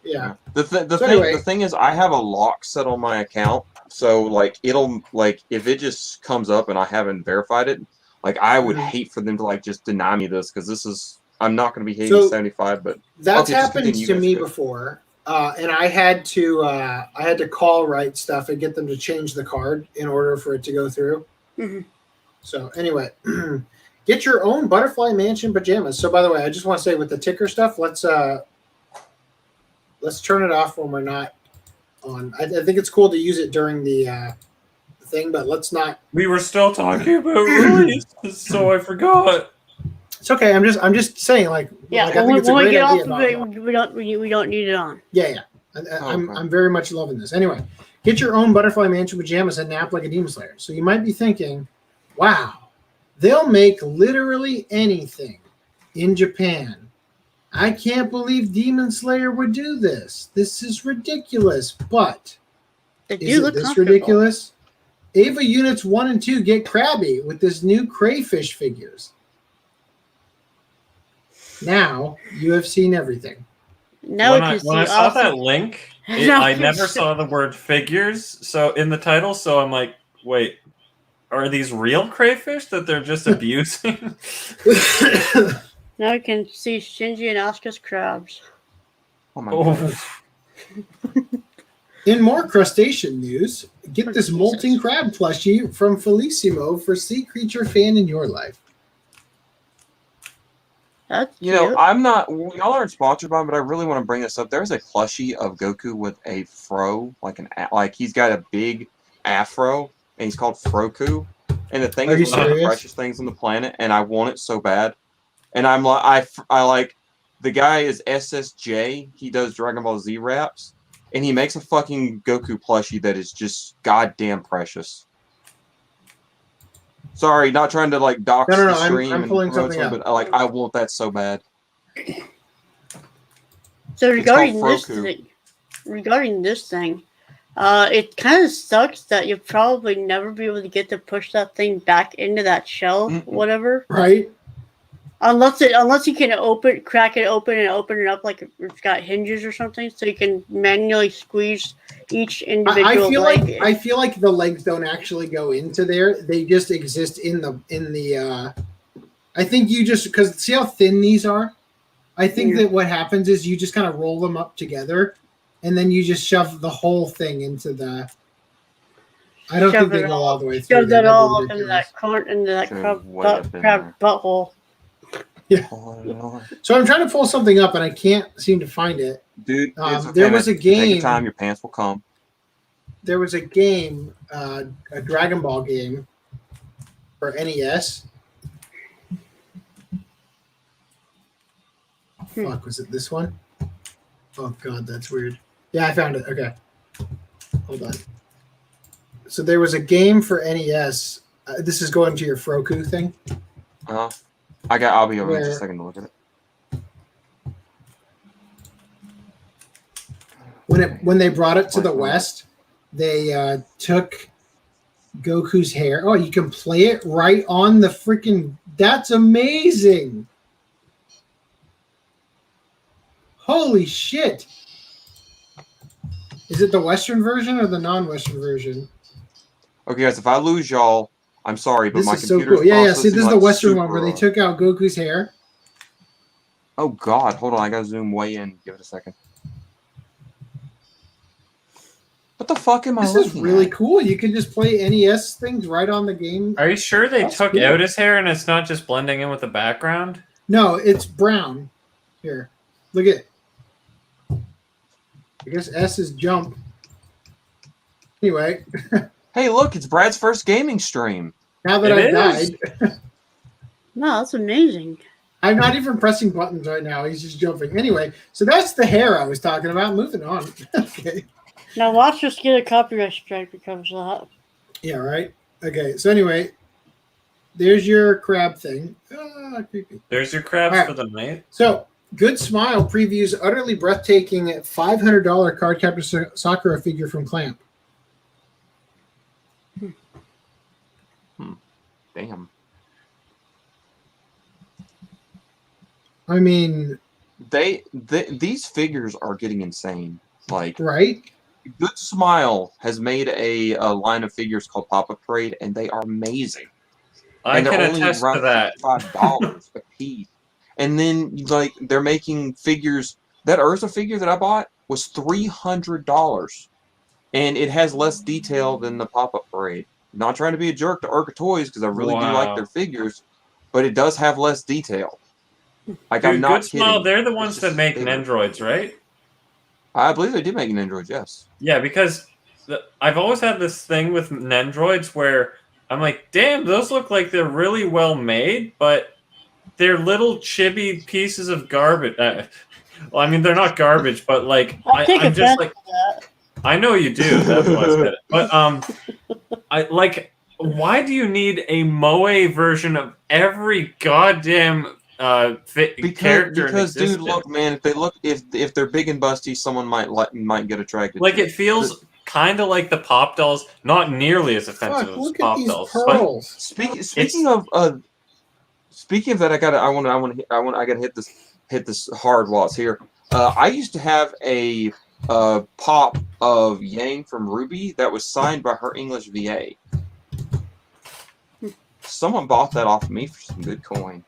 Speaker 1: Yeah.
Speaker 3: The thing is, I have a lock set on my account, so like it'll like if it just comes up and I haven't verified it, like I would hate for them to like just deny me this, because this is I'm not going to be hating
Speaker 1: So
Speaker 3: 75, but
Speaker 1: That's
Speaker 3: okay, just
Speaker 1: happened
Speaker 3: continue,
Speaker 1: to
Speaker 3: guys,
Speaker 1: me
Speaker 3: good.
Speaker 1: before, and I had to call Right Stuff and get them to change the card in order for it to go through.
Speaker 5: Mhm.
Speaker 1: So anyway, get your own Butterfly Mansion pajamas. So by the way, I just want to say with the ticker stuff, let's turn it off when we're not on. I think it's cool to use it during the thing, but let's not.
Speaker 4: We were still talking about releases, so I forgot.
Speaker 1: It's okay. I'm just saying, like
Speaker 5: Yeah,
Speaker 1: I think it's a
Speaker 5: when we
Speaker 1: great
Speaker 5: get
Speaker 1: idea.
Speaker 5: off of it, we don't need it on.
Speaker 1: Yeah. I'm very much loving this. Anyway, get your own Butterfly Mansion pajamas and nap like a Demon Slayer. So you might be thinking, wow, they'll make literally anything in Japan. I can't believe Demon Slayer would do this. This is ridiculous. But
Speaker 5: They do
Speaker 1: is it
Speaker 5: look
Speaker 1: this
Speaker 5: comfortable.
Speaker 1: ridiculous? Eva Units 1 and 2 get crabby with this new crayfish figures. Now you have seen everything.
Speaker 5: Now
Speaker 4: when
Speaker 5: we
Speaker 4: I,
Speaker 5: can see
Speaker 4: when I saw
Speaker 5: awesome.
Speaker 4: that link,
Speaker 5: Now
Speaker 4: I
Speaker 5: we
Speaker 4: never
Speaker 5: can-
Speaker 4: saw the word figures so in the title, so I'm like, wait, are these real crayfish that they're just abusing?
Speaker 5: Now we can see Shinji and Asuka's crabs.
Speaker 3: Oh my god.
Speaker 4: Oh,
Speaker 1: In more crustacean news, get this molting crab plushie from Felicimo for sea creature fan in your life.
Speaker 5: That's
Speaker 3: You know,
Speaker 5: cute.
Speaker 3: I'm not. Y'all aren't sponsored by, but I really want to bring this up. There's a plushie of Goku with a fro, like he's got a big afro, and he's called Froku. And the thing
Speaker 1: Are you
Speaker 3: is one of the
Speaker 1: serious?
Speaker 3: precious things on the planet, and I want it so bad. And I'm like, I like the guy is SSJ. He does Dragon Ball Z raps, and he makes a fucking Goku plushie that is just goddamn precious. Sorry, not trying to like dox
Speaker 1: No,
Speaker 3: the
Speaker 1: I'm
Speaker 3: stream and
Speaker 1: pulling
Speaker 3: promote
Speaker 1: something
Speaker 3: something,
Speaker 1: up.
Speaker 3: but like I want that so bad.
Speaker 5: So regarding
Speaker 3: called
Speaker 5: this
Speaker 3: Froku.
Speaker 5: thing, it kind of sucks that you'll probably never be able to get to push that thing back into that shell,
Speaker 3: Mm-mm.
Speaker 5: whatever.
Speaker 1: Right?
Speaker 5: Unless you can crack it open and open it up like it's got hinges or something, so you can manually squeeze each individual leg.
Speaker 1: I feel like the legs don't actually go into there. They just exist in the I think you just, because see how thin these are? I think that what happens is you just kind of roll them up together and then you just shove the whole thing into the. I don't think they go all the way through.
Speaker 5: Shove that
Speaker 1: That'd be
Speaker 5: all up into
Speaker 1: ridiculous.
Speaker 5: that
Speaker 3: Shove
Speaker 5: crab,
Speaker 3: way up in
Speaker 5: crab
Speaker 3: there.
Speaker 5: butthole.
Speaker 1: So I'm trying to pull something up and I can't seem to find it.
Speaker 3: Dude, it's okay,
Speaker 1: There was
Speaker 3: man.
Speaker 1: a
Speaker 3: Take your
Speaker 1: game.
Speaker 3: time, your pants will come.
Speaker 1: There was a game, a Dragon Ball game for NES. Fuck, was it this one? Oh god, that's weird. Yeah, I found it. Okay. Hold on. So there was a game for NES. This is going to your Froku thing.
Speaker 3: Uh-huh. I'll be over in just a second to look at it.
Speaker 1: When they brought it to the West, they took Goku's hair. Oh, you can play it right on the freaking. That's amazing! Holy shit! Is it the Western version or the non-Western version?
Speaker 3: Okay, guys, if I lose y'all, I'm sorry, but
Speaker 1: This
Speaker 3: my
Speaker 1: is so
Speaker 3: computer's
Speaker 1: cool. Yeah. See, this is the
Speaker 3: like
Speaker 1: Western one
Speaker 3: super
Speaker 1: where they took out Goku's hair.
Speaker 3: Oh God, hold on, I gotta zoom way in. Give it a second. What the fuck am I looking at?
Speaker 1: This is really cool. You can just play NES things right on the game.
Speaker 4: Are you sure they took
Speaker 1: cool.
Speaker 4: out his hair and it's not just blending in with the background?
Speaker 1: No, it's brown. Here, look at it. I guess S is jump. Anyway.
Speaker 3: Hey, look, it's Brad's first gaming stream.
Speaker 1: Now that I've died.
Speaker 5: Wow, that's amazing.
Speaker 1: I'm not even pressing buttons right now. He's just jumping. Anyway, so that's the hair I was talking about. Moving on. Okay.
Speaker 5: Now watch us get a copyright strike because of that.
Speaker 1: Yeah, right? Okay, so anyway, there's your crab thing. Ah, creepy.
Speaker 4: There's your crabs
Speaker 1: Right.
Speaker 4: for the night.
Speaker 1: So, Good Smile previews utterly breathtaking $500 Cardcaptor Sakura figure from Clamp.
Speaker 3: Damn.
Speaker 1: I mean...
Speaker 3: These figures are getting insane. Like,
Speaker 1: right?
Speaker 3: Good Smile has made a line of figures called Pop-Up Parade, and they are amazing.
Speaker 4: I can attest to that.
Speaker 3: $5 a piece. And then, like, they're making figures. That Ursa figure that I bought was $300. And it has less detail than the Pop-Up Parade. Not trying to be a jerk to Urka Toys, because I really do like their figures, but it does have less detail. Like,
Speaker 4: Dude,
Speaker 3: I'm not
Speaker 4: Good Smile,
Speaker 3: kidding.
Speaker 4: they're the ones that make Nendroids, right?
Speaker 3: I believe they do make Nendroids, yes.
Speaker 4: Yeah, because I've always had this thing with Nendroids where I'm like, damn, those look like they're really well made, but they're little chibi pieces of garbage. Well, I mean, they're not garbage, but like, I'm just like, I know you do. That's why I said it. But I like. Why do you need a Moe version of every goddamn character?
Speaker 3: Because dude, look, man, if they're big and busty, someone might get attracted.
Speaker 4: Like,
Speaker 3: to
Speaker 4: it feels kind of like the Pop Dolls, not nearly as offensive as Pop Dolls.
Speaker 1: Pearls.
Speaker 3: Speaking of that, I gotta hit this hard while it's here. I used to have a pop of Yang from Ruby that was signed by her English VA. Someone bought that off of me for some good coin.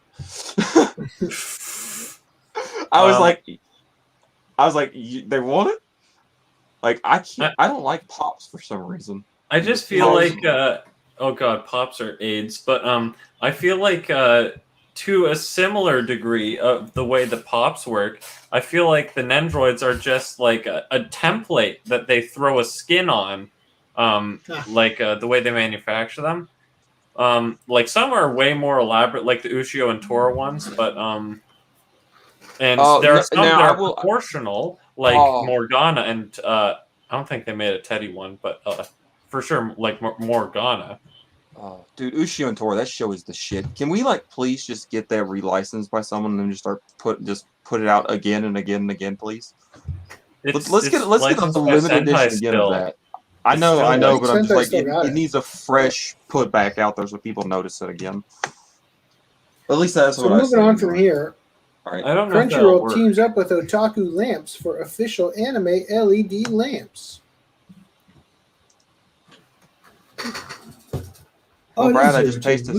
Speaker 3: I was like, they want it? Like, I don't like pops for some reason.
Speaker 4: I just feel like, oh god, pops are AIDS, but I feel like to a similar degree of the way the pops work, I feel like the Nendroids are just like a template that they throw a skin on, like the way they manufacture them. Like, some are way more elaborate, like the Ushio and Tora ones, but and there are some that are proportional, like Morgana, and I don't think they made a Teddy one, but for sure, like Morgana.
Speaker 3: Oh, dude, Ushio and Tora, that show is the shit. Can we, like, please just get that relicensed by someone and then just put it out again and again and again, please? Let's get a limited edition again of that. I know, but I'm just like, it needs a fresh put back out there so people notice it again. At least that's what I said.
Speaker 1: Moving on from here.
Speaker 3: All right.
Speaker 4: I don't know.
Speaker 1: Crunchyroll teams up with Otaku Lamps for official anime LED lamps.
Speaker 3: Well, Brad, I just placed a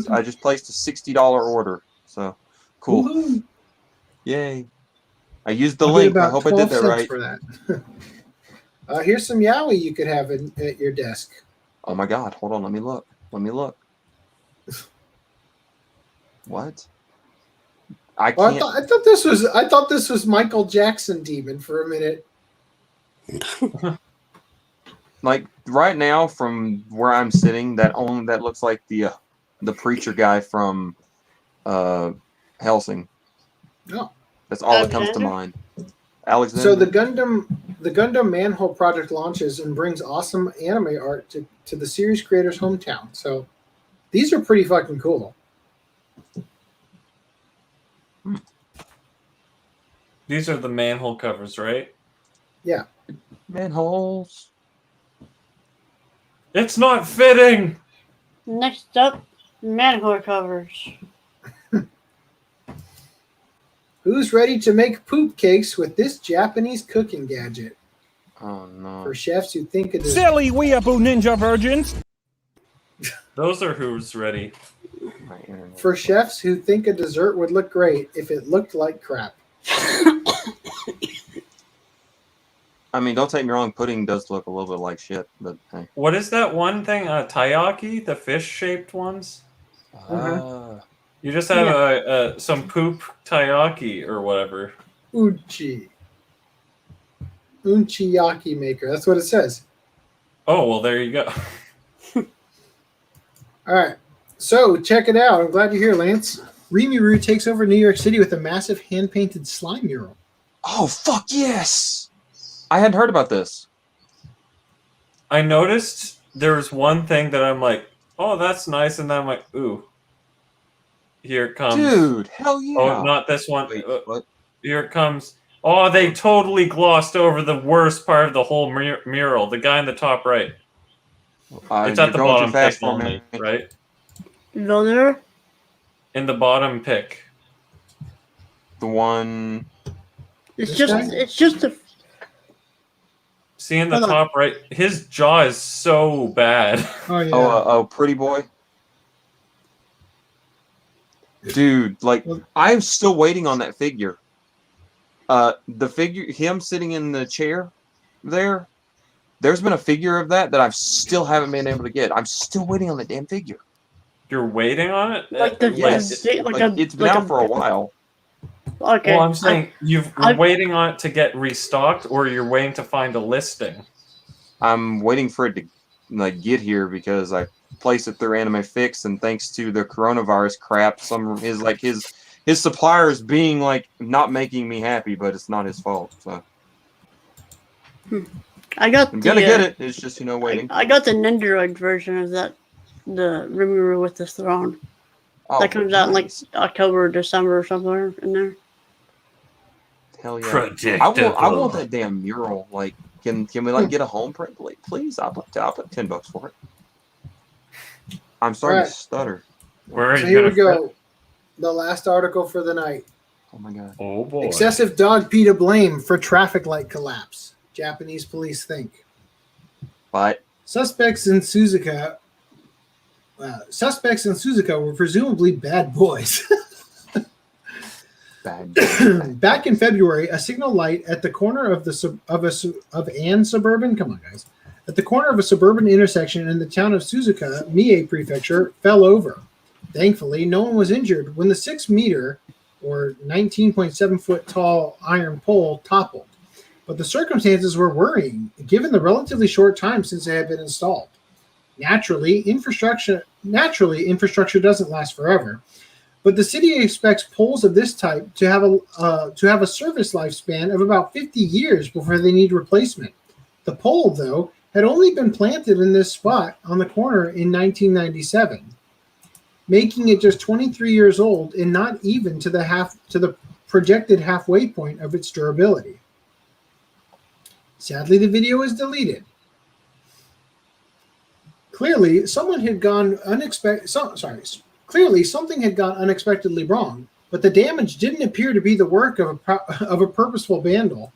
Speaker 3: $60 order. So cool.
Speaker 1: Woo-hoo.
Speaker 3: Yay! I used the link. I hope I did that right.
Speaker 1: For that. Here's some yaoi you could have at your desk.
Speaker 3: Oh my god! Hold on. Let me look. What? I can't.
Speaker 1: I thought this was Michael Jackson Demon for a minute.
Speaker 3: Like, right now, from where I'm sitting, that looks like the preacher guy from Helsing.
Speaker 1: No,
Speaker 3: that's all that comes to mind. Alexander.
Speaker 1: So the Gundam Manhole project launches and brings awesome anime art to the series creator's hometown. So these are pretty fucking cool.
Speaker 4: These are the manhole covers, right?
Speaker 1: Yeah.
Speaker 3: Manholes.
Speaker 4: It's not fitting.
Speaker 5: Next up, manhole covers.
Speaker 1: Who's ready to make poop cakes with this Japanese cooking gadget?
Speaker 3: Oh no.
Speaker 1: For chefs who think it is
Speaker 9: Silly weeaboo ninja virgins.
Speaker 4: Those are who's ready.
Speaker 3: My internet.
Speaker 1: for chefs who think a dessert would look great if it looked like crap.
Speaker 3: I mean, don't take me wrong. Pudding does look a little bit like shit, but hey.
Speaker 4: What is that one thing? Taiyaki, the fish-shaped ones. You just have some poop taiyaki or whatever.
Speaker 1: Unchiyaki maker. That's what it says.
Speaker 4: Oh well, there you go.
Speaker 1: All right. So check it out. I'm glad you're here, Lance. Rimuru takes over New York City with a massive hand-painted slime mural.
Speaker 3: Oh fuck yes! I hadn't heard about this.
Speaker 4: I noticed there was one thing that I'm like, oh, that's nice, and then I'm like, ooh, here it comes.
Speaker 3: Dude, hell yeah!
Speaker 4: Oh, not this one.
Speaker 3: Wait, what?
Speaker 4: Here it comes. Oh, they totally glossed over the worst part of the whole mural. The guy in the top right. It's at the bottom pick only, right?
Speaker 5: Go there.
Speaker 4: In the bottom pick.
Speaker 3: The one.
Speaker 5: It's
Speaker 1: This
Speaker 5: just a.
Speaker 4: See in the
Speaker 5: Hold on.
Speaker 4: top right, his jaw is so bad.
Speaker 1: Oh yeah.
Speaker 3: Oh, pretty boy. Dude, like I'm still waiting on that figure. The figure, him sitting in the chair, there. There's been a figure of that I still haven't been able to get. I'm still waiting on the damn figure.
Speaker 4: You're waiting on it?
Speaker 5: Like the-
Speaker 3: Yes, it's been out for a while.
Speaker 5: Okay.
Speaker 4: Well, I'm saying you're waiting on it to get restocked, or you're waiting to find a listing.
Speaker 3: I'm waiting for it to like get here because I placed it through Anime Fix, and thanks to the coronavirus crap, some of his suppliers being like not making me happy, but it's not his fault. So
Speaker 5: I'm gonna
Speaker 3: get it. It's just waiting.
Speaker 5: I got the Nendoroid version of that, the Rimuru with the throne.
Speaker 3: Oh,
Speaker 5: That comes out in like
Speaker 3: nice.
Speaker 5: October or December or somewhere in there.
Speaker 3: Hell yeah! I want that damn mural. Like, can we like get a home print, please? I'll put $10 for it. I'm starting
Speaker 1: Right.
Speaker 3: to stutter.
Speaker 4: Where are
Speaker 1: So
Speaker 4: you
Speaker 1: here we
Speaker 4: gonna
Speaker 1: go. The last article for the night.
Speaker 3: Oh my god!
Speaker 4: Oh boy!
Speaker 1: Excessive dog pee to blame for traffic light collapse. Japanese police think.
Speaker 3: But
Speaker 1: Suspects in Suzuka were presumably bad boys.
Speaker 3: bad.
Speaker 1: Back in February, a signal light at the corner of the suburban intersection in the town of Suzuka, Mie Prefecture, fell over. Thankfully, no one was injured when the 6-meter or 19.7 foot tall iron pole toppled. But the circumstances were worrying, given the relatively short time since it had been installed. Naturally, infrastructure doesn't last forever, but the city expects poles of this type to have a service lifespan of about 50 years before they need replacement. The pole, though, had only been planted in this spot on the corner in 1997, making it just 23 years old and not even to the projected halfway point of its durability. Sadly, the video is deleted. Clearly, something had gone unexpectedly wrong, but the damage didn't appear to be the work of a purposeful vandal.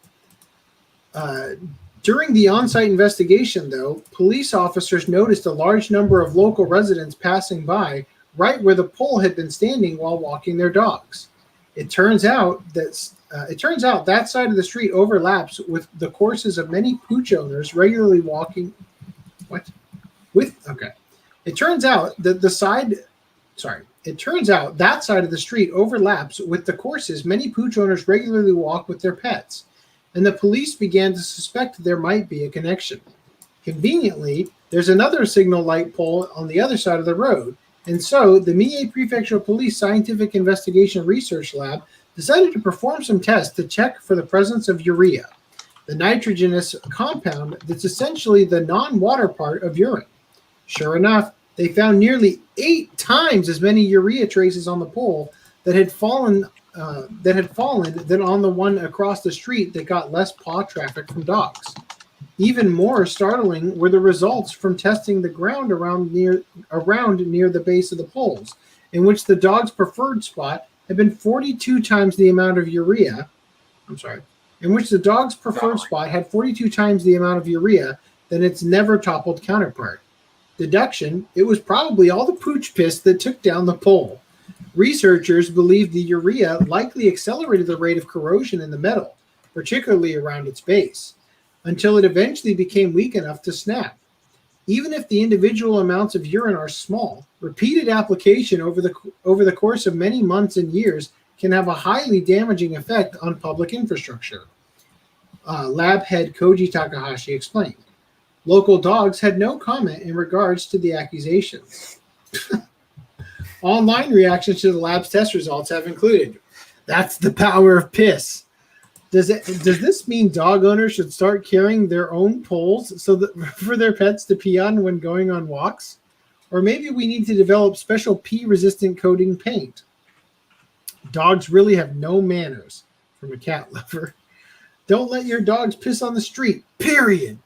Speaker 1: During the on-site investigation, though, police officers noticed a large number of local residents passing by right where the pole had been standing while walking their dogs. It turns out that side of the street overlaps with the courses of many pooch owners regularly walking. It turns out that that side of the street overlaps with the courses many pooch owners regularly walk with their pets, and the police began to suspect there might be a connection. Conveniently, there's another signal light pole on the other side of the road, and so the Mie Prefectural Police Scientific Investigation Research Lab decided to perform some tests to check for the presence of urea, the nitrogenous compound that's essentially the non-water part of urine. Sure enough, they found nearly 8 times as many urea traces on the pole that had fallen that had fallen than on the one across the street that got less paw traffic from dogs. Even more startling were the results from testing the ground around near the base of the poles, in which the dog's preferred spot had been 42 times the amount of urea. In which the dog's preferred spot had 42 times the amount of urea than its never toppled counterpart. Deduction: it was probably all the pooch piss that took down the pole. Researchers believe the urea likely accelerated the rate of corrosion in the metal, particularly around its base, until it eventually became weak enough to snap. Even if the individual amounts of urine are small, repeated application over the course of many months and years can have a highly damaging effect on public infrastructure. Lab head Koji Takahashi explained. Local dogs had no comment in regards to the accusations. Online reactions to the lab's test results have included, "That's the power of piss." Does this mean dog owners should start carrying their own poles so that for their pets to pee on when going on walks? Or maybe we need to develop special pee-resistant coating paint. Dogs really have no manners, from a cat lover. Don't let your dogs piss on the street, period.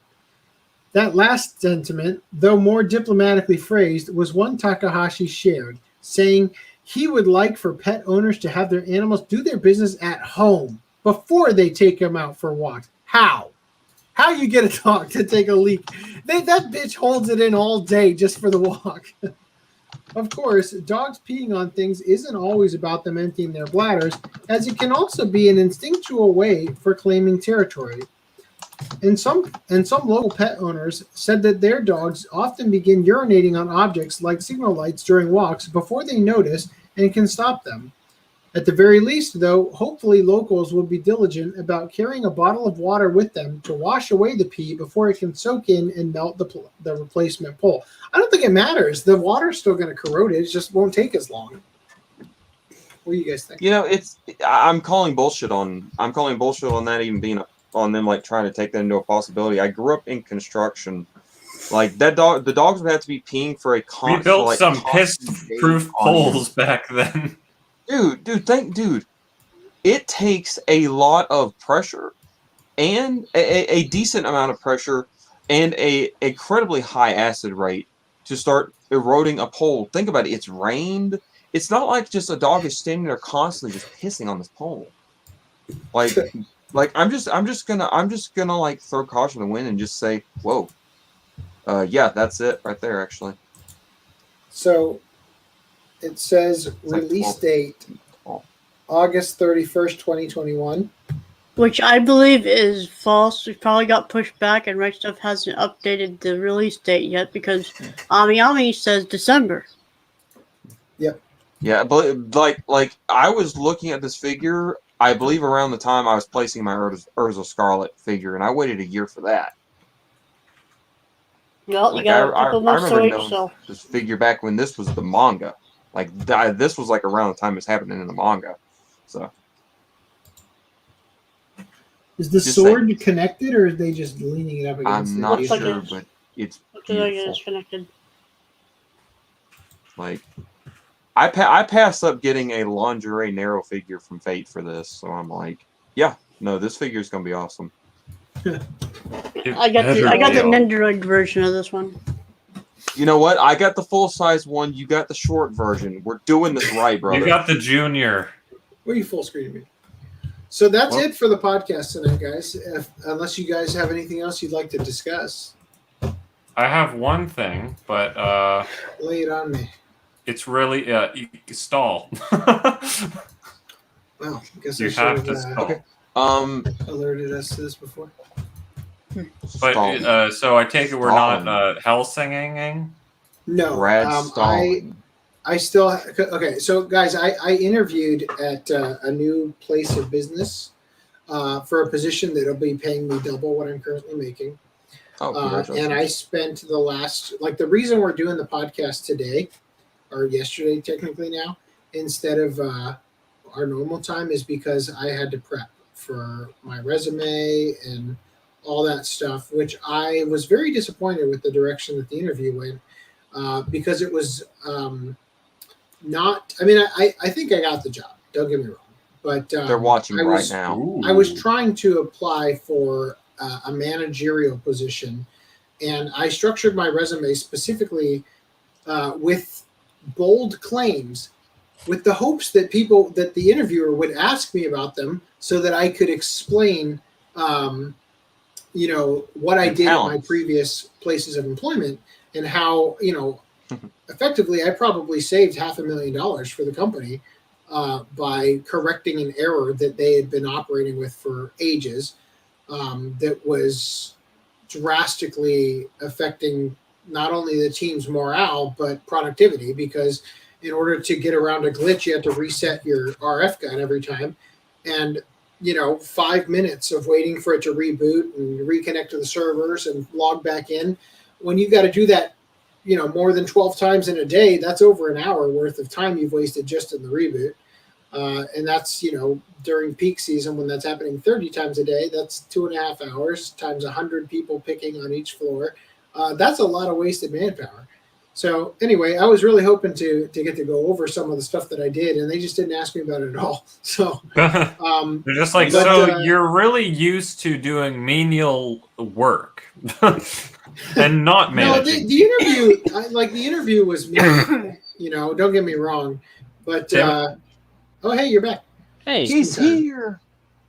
Speaker 1: That last sentiment, though more diplomatically phrased, was one Takahashi shared, saying he would like for pet owners to have their animals do their business at home before they take them out for walks. How you get a dog to take a leak? That bitch holds it in all day just for the walk. Of course, dogs peeing on things isn't always about them emptying their bladders, as it can also be an instinctual way for claiming territory. And some local pet owners said that their dogs often begin urinating on objects like signal lights during walks before they notice and can stop them. At the very least, though, hopefully locals will be diligent about carrying a bottle of water with them to wash away the pee before it can soak in and melt the replacement pole. I don't think it matters. The water's still going to corrode it. It just won't take as long. What do you guys think?
Speaker 3: You know, I'm calling bullshit on that even being on them, like trying to take that into a possibility. I grew up in construction. Like the dogs would have to be peeing for a constant.
Speaker 4: We built some piss-proof poles back then.
Speaker 3: Dude, it takes a lot of pressure and a decent amount of pressure and a incredibly high acid rate to start eroding a pole. Think about it. It's rained. It's not like just a dog is standing there constantly just pissing on this pole. Like I'm just gonna like throw caution to the wind and just say, whoa. Yeah, that's it right there, actually.
Speaker 1: So it says release date August 31st, 2021.
Speaker 5: Which I believe is false. We probably got pushed back, and Right Stuff hasn't updated the release date yet because Ami says December.
Speaker 1: Yep.
Speaker 3: Yeah, but like I was looking at this figure, I believe around the time I was placing my Urza Scarlet figure, and I waited a year for that.
Speaker 5: Well,
Speaker 3: like,
Speaker 5: you got a couple months to wait yourself.
Speaker 3: This figure back when this was the manga. Like this was like around the time it's happening in the manga. So
Speaker 1: is the sword connected, or are they just leaning it up against?
Speaker 3: I'm not sure, but it's beautiful.
Speaker 5: Connected.
Speaker 3: Like I passed up getting a lingerie narrow figure from Fate for this, so I'm like, yeah, no, this figure is gonna be awesome.
Speaker 5: I got the Nendoroid version of this one.
Speaker 3: You know what? I got the full size one. You got the short version. We're doing this right, brother.
Speaker 4: You got the junior.
Speaker 1: What are you full screening me? So that's it for the podcast tonight, guys. Unless you guys have anything else you'd like to discuss.
Speaker 4: I have one thing, but
Speaker 1: lay it on me.
Speaker 4: It's really stall.
Speaker 1: Well, I guess
Speaker 4: you have to stall.
Speaker 3: Okay.
Speaker 1: Alerted us to this before.
Speaker 4: But so I take it we're not hell singing.
Speaker 1: No, I still okay. So guys, I interviewed at a new place of business for a position that'll be paying me double what I'm currently making. And I spent the last the reason we're doing the podcast today or yesterday technically now instead of our normal time is because I had to prep for my resume and all that stuff, which I was very disappointed with the direction that the interview went because it was not. I mean, I think I got the job. Don't get me wrong, but
Speaker 3: They're watching right now.
Speaker 1: I was trying to apply for a managerial position, and I structured my resume specifically with bold claims, with the hopes that the interviewer would ask me about them, so that I could explain, what I did at my previous places of employment, and how, effectively I probably saved $500,000 for the company by correcting an error that they had been operating with for ages, that was drastically affecting not only the team's morale but productivity, because in order to get around a glitch you had to reset your RF gun every time, and 5 minutes of waiting for it to reboot and reconnect to the servers and log back in, when you've got to do that more than 12 times in a day, that's over an hour worth of time you've wasted just in the reboot. And that's, during peak season when that's happening 30 times a day, that's 2.5 hours times 100 people picking on each floor. That's a lot of wasted manpower. So anyway, I was really hoping to get to go over some of the stuff that I did, and they just didn't ask me about it at all. So
Speaker 4: they're just like, you're really used to doing menial work and not managing.
Speaker 1: No, the interview, the interview was me. Don't get me wrong, but oh hey, you're back.
Speaker 6: Hey,
Speaker 3: he's here.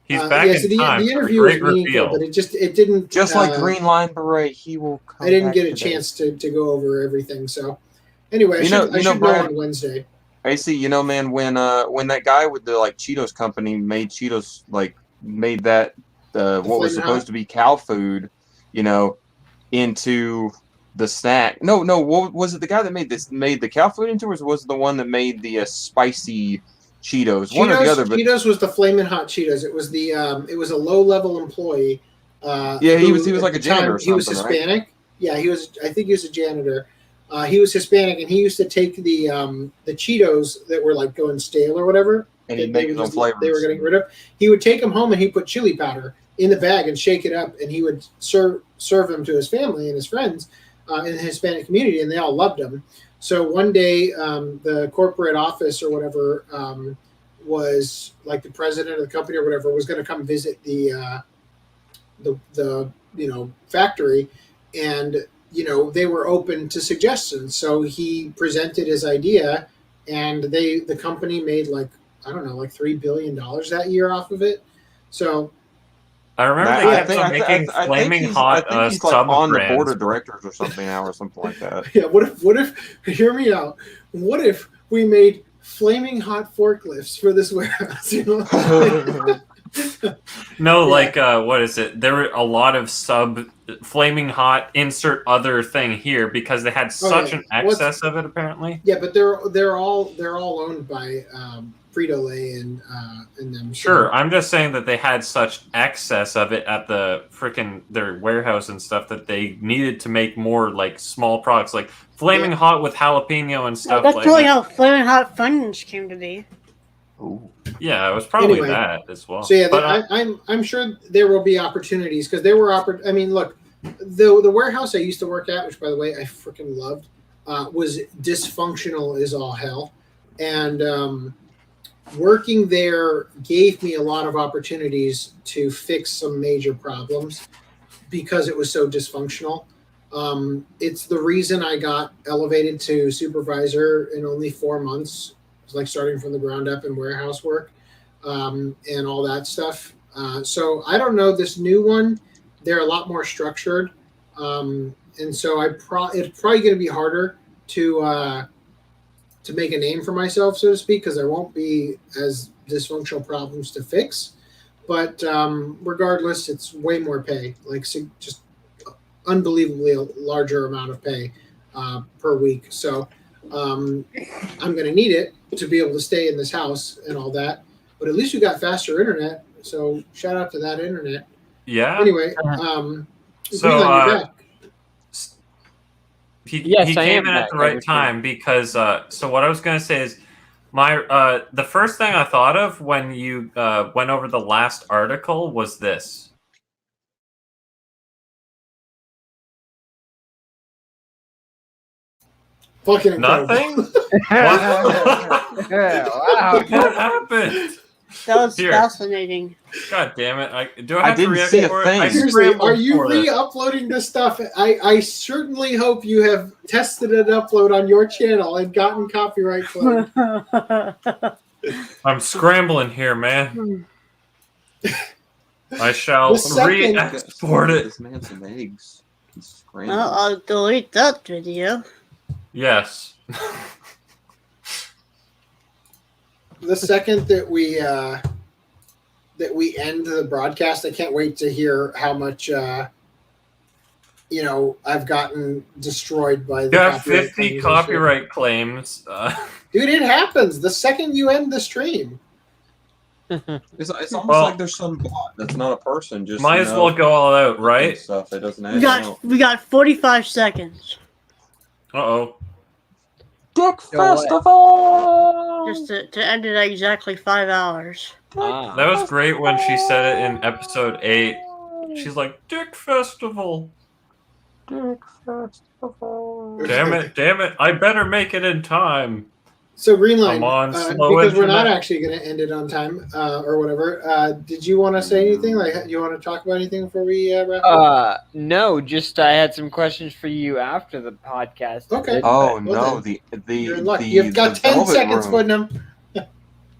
Speaker 4: He's back in time.
Speaker 1: The interview was meaningful, but it didn't.
Speaker 3: Just like Green Line Beret, he will come.
Speaker 1: I didn't get a chance to go over everything. So anyway, I should know on Wednesday.
Speaker 3: I see. Man, when that guy with the Cheetos company made Cheetos, made that what was supposed to be cow food, into the snack. No. What was it? The guy that made the cow food into, or was it the one that made the spicy Cheetos? One or the other. But
Speaker 1: Cheetos was the flaming hot Cheetos. It was the it was a low level employee.
Speaker 3: He was like a janitor. Or something,
Speaker 1: he was Hispanic. Right? Yeah, he was. I think he was a janitor. He was Hispanic, and he used to take the Cheetos that were going stale or whatever,
Speaker 3: and he'd make his own flavors.
Speaker 1: They were getting rid of. He would take them home and he put chili powder in the bag and shake it up, and he would serve them to his family and his friends in the Hispanic community, and they all loved him. So one day, the corporate office or whatever was the president of the company or whatever was going to come visit the factory, and they were open to suggestions. So he presented his idea, and the company made $3 billion that year off of it. So
Speaker 4: I remember they kept making flaming hot sub
Speaker 3: on the board of directors or something now, or something like that.
Speaker 1: Yeah. What if? Hear me out. What if we made flaming hot forklifts for this warehouse?
Speaker 4: No, what is it? There were a lot of flaming hot insert other thing here because they had such an excess of it apparently.
Speaker 1: Yeah, but they're all owned by Frito-Lay and them.
Speaker 4: Sure, I'm just saying that they had such excess of it at the their warehouse and stuff that they needed to make more small products like flaming hot with jalapeno and stuff.
Speaker 5: That's probably how flaming hot Funyuns came to be.
Speaker 3: Ooh.
Speaker 4: Yeah, it was probably that as well.
Speaker 1: So yeah, but I'm sure there will be opportunities because there were I mean, look, the warehouse I used to work at, which by the way I freaking loved, was dysfunctional as all hell, and working there gave me a lot of opportunities to fix some major problems because it was so dysfunctional. It's the reason I got elevated to supervisor in only 4 months. It was starting from the ground up in warehouse work and all that stuff. So I don't know this new one. They're a lot more structured. And so it's probably going to be harder to make a name for myself, so to speak, because there won't be as dysfunctional problems to fix. But regardless, it's way more pay, just unbelievably larger amount of pay per week. So I'm going to need it to be able to stay in this house and all that. But at least we got faster internet. So shout out to that internet.
Speaker 4: Yeah.
Speaker 1: Anyway,
Speaker 4: so he came in at the right time because so what I was going to say is the first thing I thought of when you went over the last article was this.
Speaker 1: Fucking
Speaker 4: nothing. What?
Speaker 6: Wow.
Speaker 4: What happened?
Speaker 5: That was
Speaker 4: Here.
Speaker 5: fascinating.
Speaker 4: God damn it! Do I have to
Speaker 3: didn't
Speaker 4: react
Speaker 3: see a
Speaker 4: for it?
Speaker 3: thing.
Speaker 4: I
Speaker 1: Seriously,
Speaker 4: scrambled
Speaker 1: are you
Speaker 4: for this.
Speaker 1: re-uploading this stuff? I certainly hope you have tested an upload on your channel and gotten copyright claim.
Speaker 4: I'm scrambling here, man. I shall
Speaker 1: The second-
Speaker 4: re-export it.
Speaker 3: This man some eggs. He's scrambling.
Speaker 5: Well, I'll delete that video.
Speaker 4: Yes.
Speaker 1: The second that we end the broadcast, I can't wait to hear how much I've gotten destroyed by the
Speaker 4: Got
Speaker 1: copyright
Speaker 4: 50
Speaker 1: claims.
Speaker 4: copyright claims.
Speaker 1: Dude, it happens. The second you end the stream.
Speaker 3: It's almost
Speaker 4: Well,
Speaker 3: like there's some bot that's not a person. Just
Speaker 4: Might as well go all out, right?
Speaker 3: Stuff that doesn't
Speaker 5: We got 45 seconds.
Speaker 4: Uh-oh.
Speaker 3: Dick
Speaker 6: what?
Speaker 3: Festival.
Speaker 5: Just to end it at exactly 5 hours.
Speaker 6: Ah.
Speaker 4: That was great when she said it in episode 8. She's like, Dick Festival.
Speaker 3: Dick Festival.
Speaker 4: Damn it. I better make it in time.
Speaker 1: So Greenline,
Speaker 4: Come on, slow
Speaker 1: because we're not
Speaker 4: internet.
Speaker 1: actually going to end it on time or whatever. Did you want to say anything? Like, do you want to talk about anything before we wrap up?
Speaker 6: No, just I had some questions for you after the podcast.
Speaker 1: Okay.
Speaker 3: Oh
Speaker 1: Well,
Speaker 3: no, the
Speaker 1: You're in luck. You've got 10
Speaker 3: velvet
Speaker 1: seconds,
Speaker 3: room.
Speaker 1: Putnam.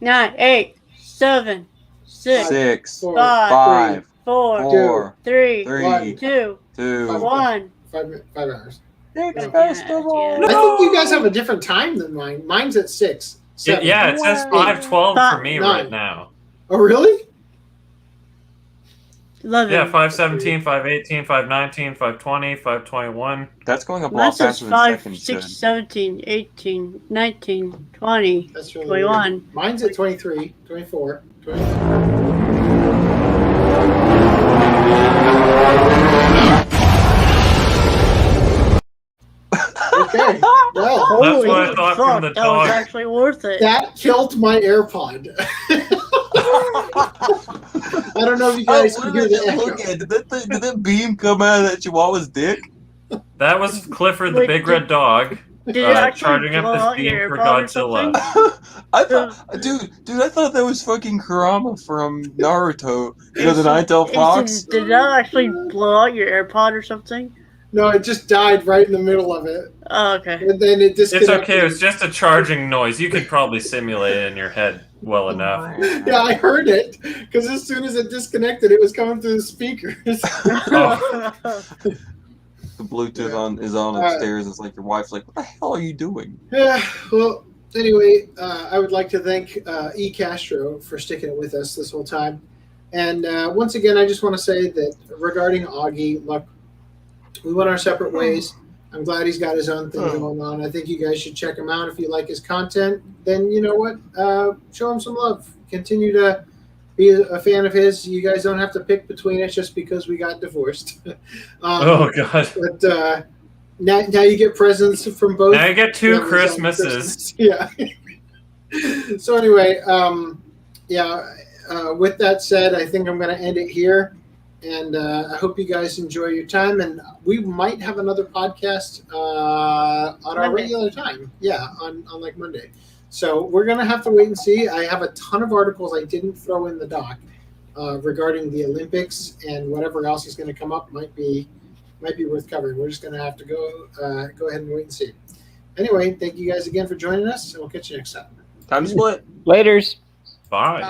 Speaker 5: 9, 8, 7, 6,
Speaker 3: 6,
Speaker 1: 4,
Speaker 3: 5,
Speaker 5: 4,
Speaker 3: 4,
Speaker 5: 3,
Speaker 3: 3,
Speaker 5: 2,
Speaker 3: 2.
Speaker 5: 1.
Speaker 1: 5 hours.
Speaker 3: Dick
Speaker 5: Yeah,
Speaker 3: Festival.
Speaker 5: yeah.
Speaker 1: I think you guys have a different time than mine. Mine's at 6. 7.
Speaker 4: Yeah, it says 5:12 for me right
Speaker 1: 9.
Speaker 4: now.
Speaker 1: Oh, really?
Speaker 5: 11.
Speaker 4: Yeah, 5:17, 5:18, 5:19, 5:20, 5:21.
Speaker 3: That's going up a
Speaker 5: Mine
Speaker 3: lot
Speaker 5: says
Speaker 3: faster than
Speaker 5: 5,
Speaker 3: seconds
Speaker 5: 6,
Speaker 3: should.
Speaker 5: 17, 18, 19, 20,
Speaker 1: That's really
Speaker 5: 21.
Speaker 1: weird. Mine's at 23, 24, 25. Okay. Well,
Speaker 5: Holy
Speaker 4: what I thought from
Speaker 5: fuck,
Speaker 4: the
Speaker 5: that
Speaker 4: dog.
Speaker 5: was actually worth it.
Speaker 1: that killed my AirPod. I don't know if you guys can hear the echo.
Speaker 3: Did that beam come out of that chihuahua's dick?
Speaker 4: That was Clifford the
Speaker 5: Wait,
Speaker 4: Big Red Dog
Speaker 5: Did it actually
Speaker 4: charging up
Speaker 5: blow
Speaker 4: this
Speaker 5: out
Speaker 4: beam
Speaker 5: your
Speaker 4: for
Speaker 5: AirPod or
Speaker 4: Godzilla.
Speaker 5: something?
Speaker 3: I thought, dude, I thought that was fucking Kurama from Naruto. You know, the Nine-Tailed Fox?
Speaker 5: Did that actually blow out your AirPod or something?
Speaker 1: No, it just died right in the middle of it.
Speaker 5: Oh, okay.
Speaker 1: And then it
Speaker 4: It's
Speaker 1: disconnected.
Speaker 4: okay, it was just a charging noise. You could probably simulate it in your head well enough.
Speaker 1: Yeah, I heard it. Because as soon as it disconnected, it was coming through the speakers.
Speaker 4: Oh.
Speaker 3: The Bluetooth is on upstairs. It's like your wife's like, what the hell are you doing?
Speaker 1: Yeah, well, anyway, I would like to thank E. Castro for sticking it with us this whole time. And once again, I just want to say that regarding Augie, look, we went our separate ways. I'm glad he's got his own thing going on. I think you guys should check him out. If you like his content, then you know what? Show him some love. Continue to be a fan of his. You guys don't have to pick between us just because we got divorced.
Speaker 4: Oh, God.
Speaker 1: But now you get presents from both.
Speaker 4: Now you get 2
Speaker 1: families on
Speaker 4: Christmases.
Speaker 1: Christmas. Yeah. So anyway, with that said, I think I'm going to end it here. And I hope you guys enjoy your time. And we might have another podcast on our
Speaker 5: Monday.
Speaker 1: regular time. Yeah, on like Monday. So we're going to have to wait and see. I have a ton of articles I didn't throw in the doc regarding the Olympics, and whatever else is going to come up might be worth covering. We're just going to have to go ahead and wait and see. Anyway, thank you guys again for joining us, and we'll catch you next time.
Speaker 3: Time to split.
Speaker 6: Laters.
Speaker 4: Bye.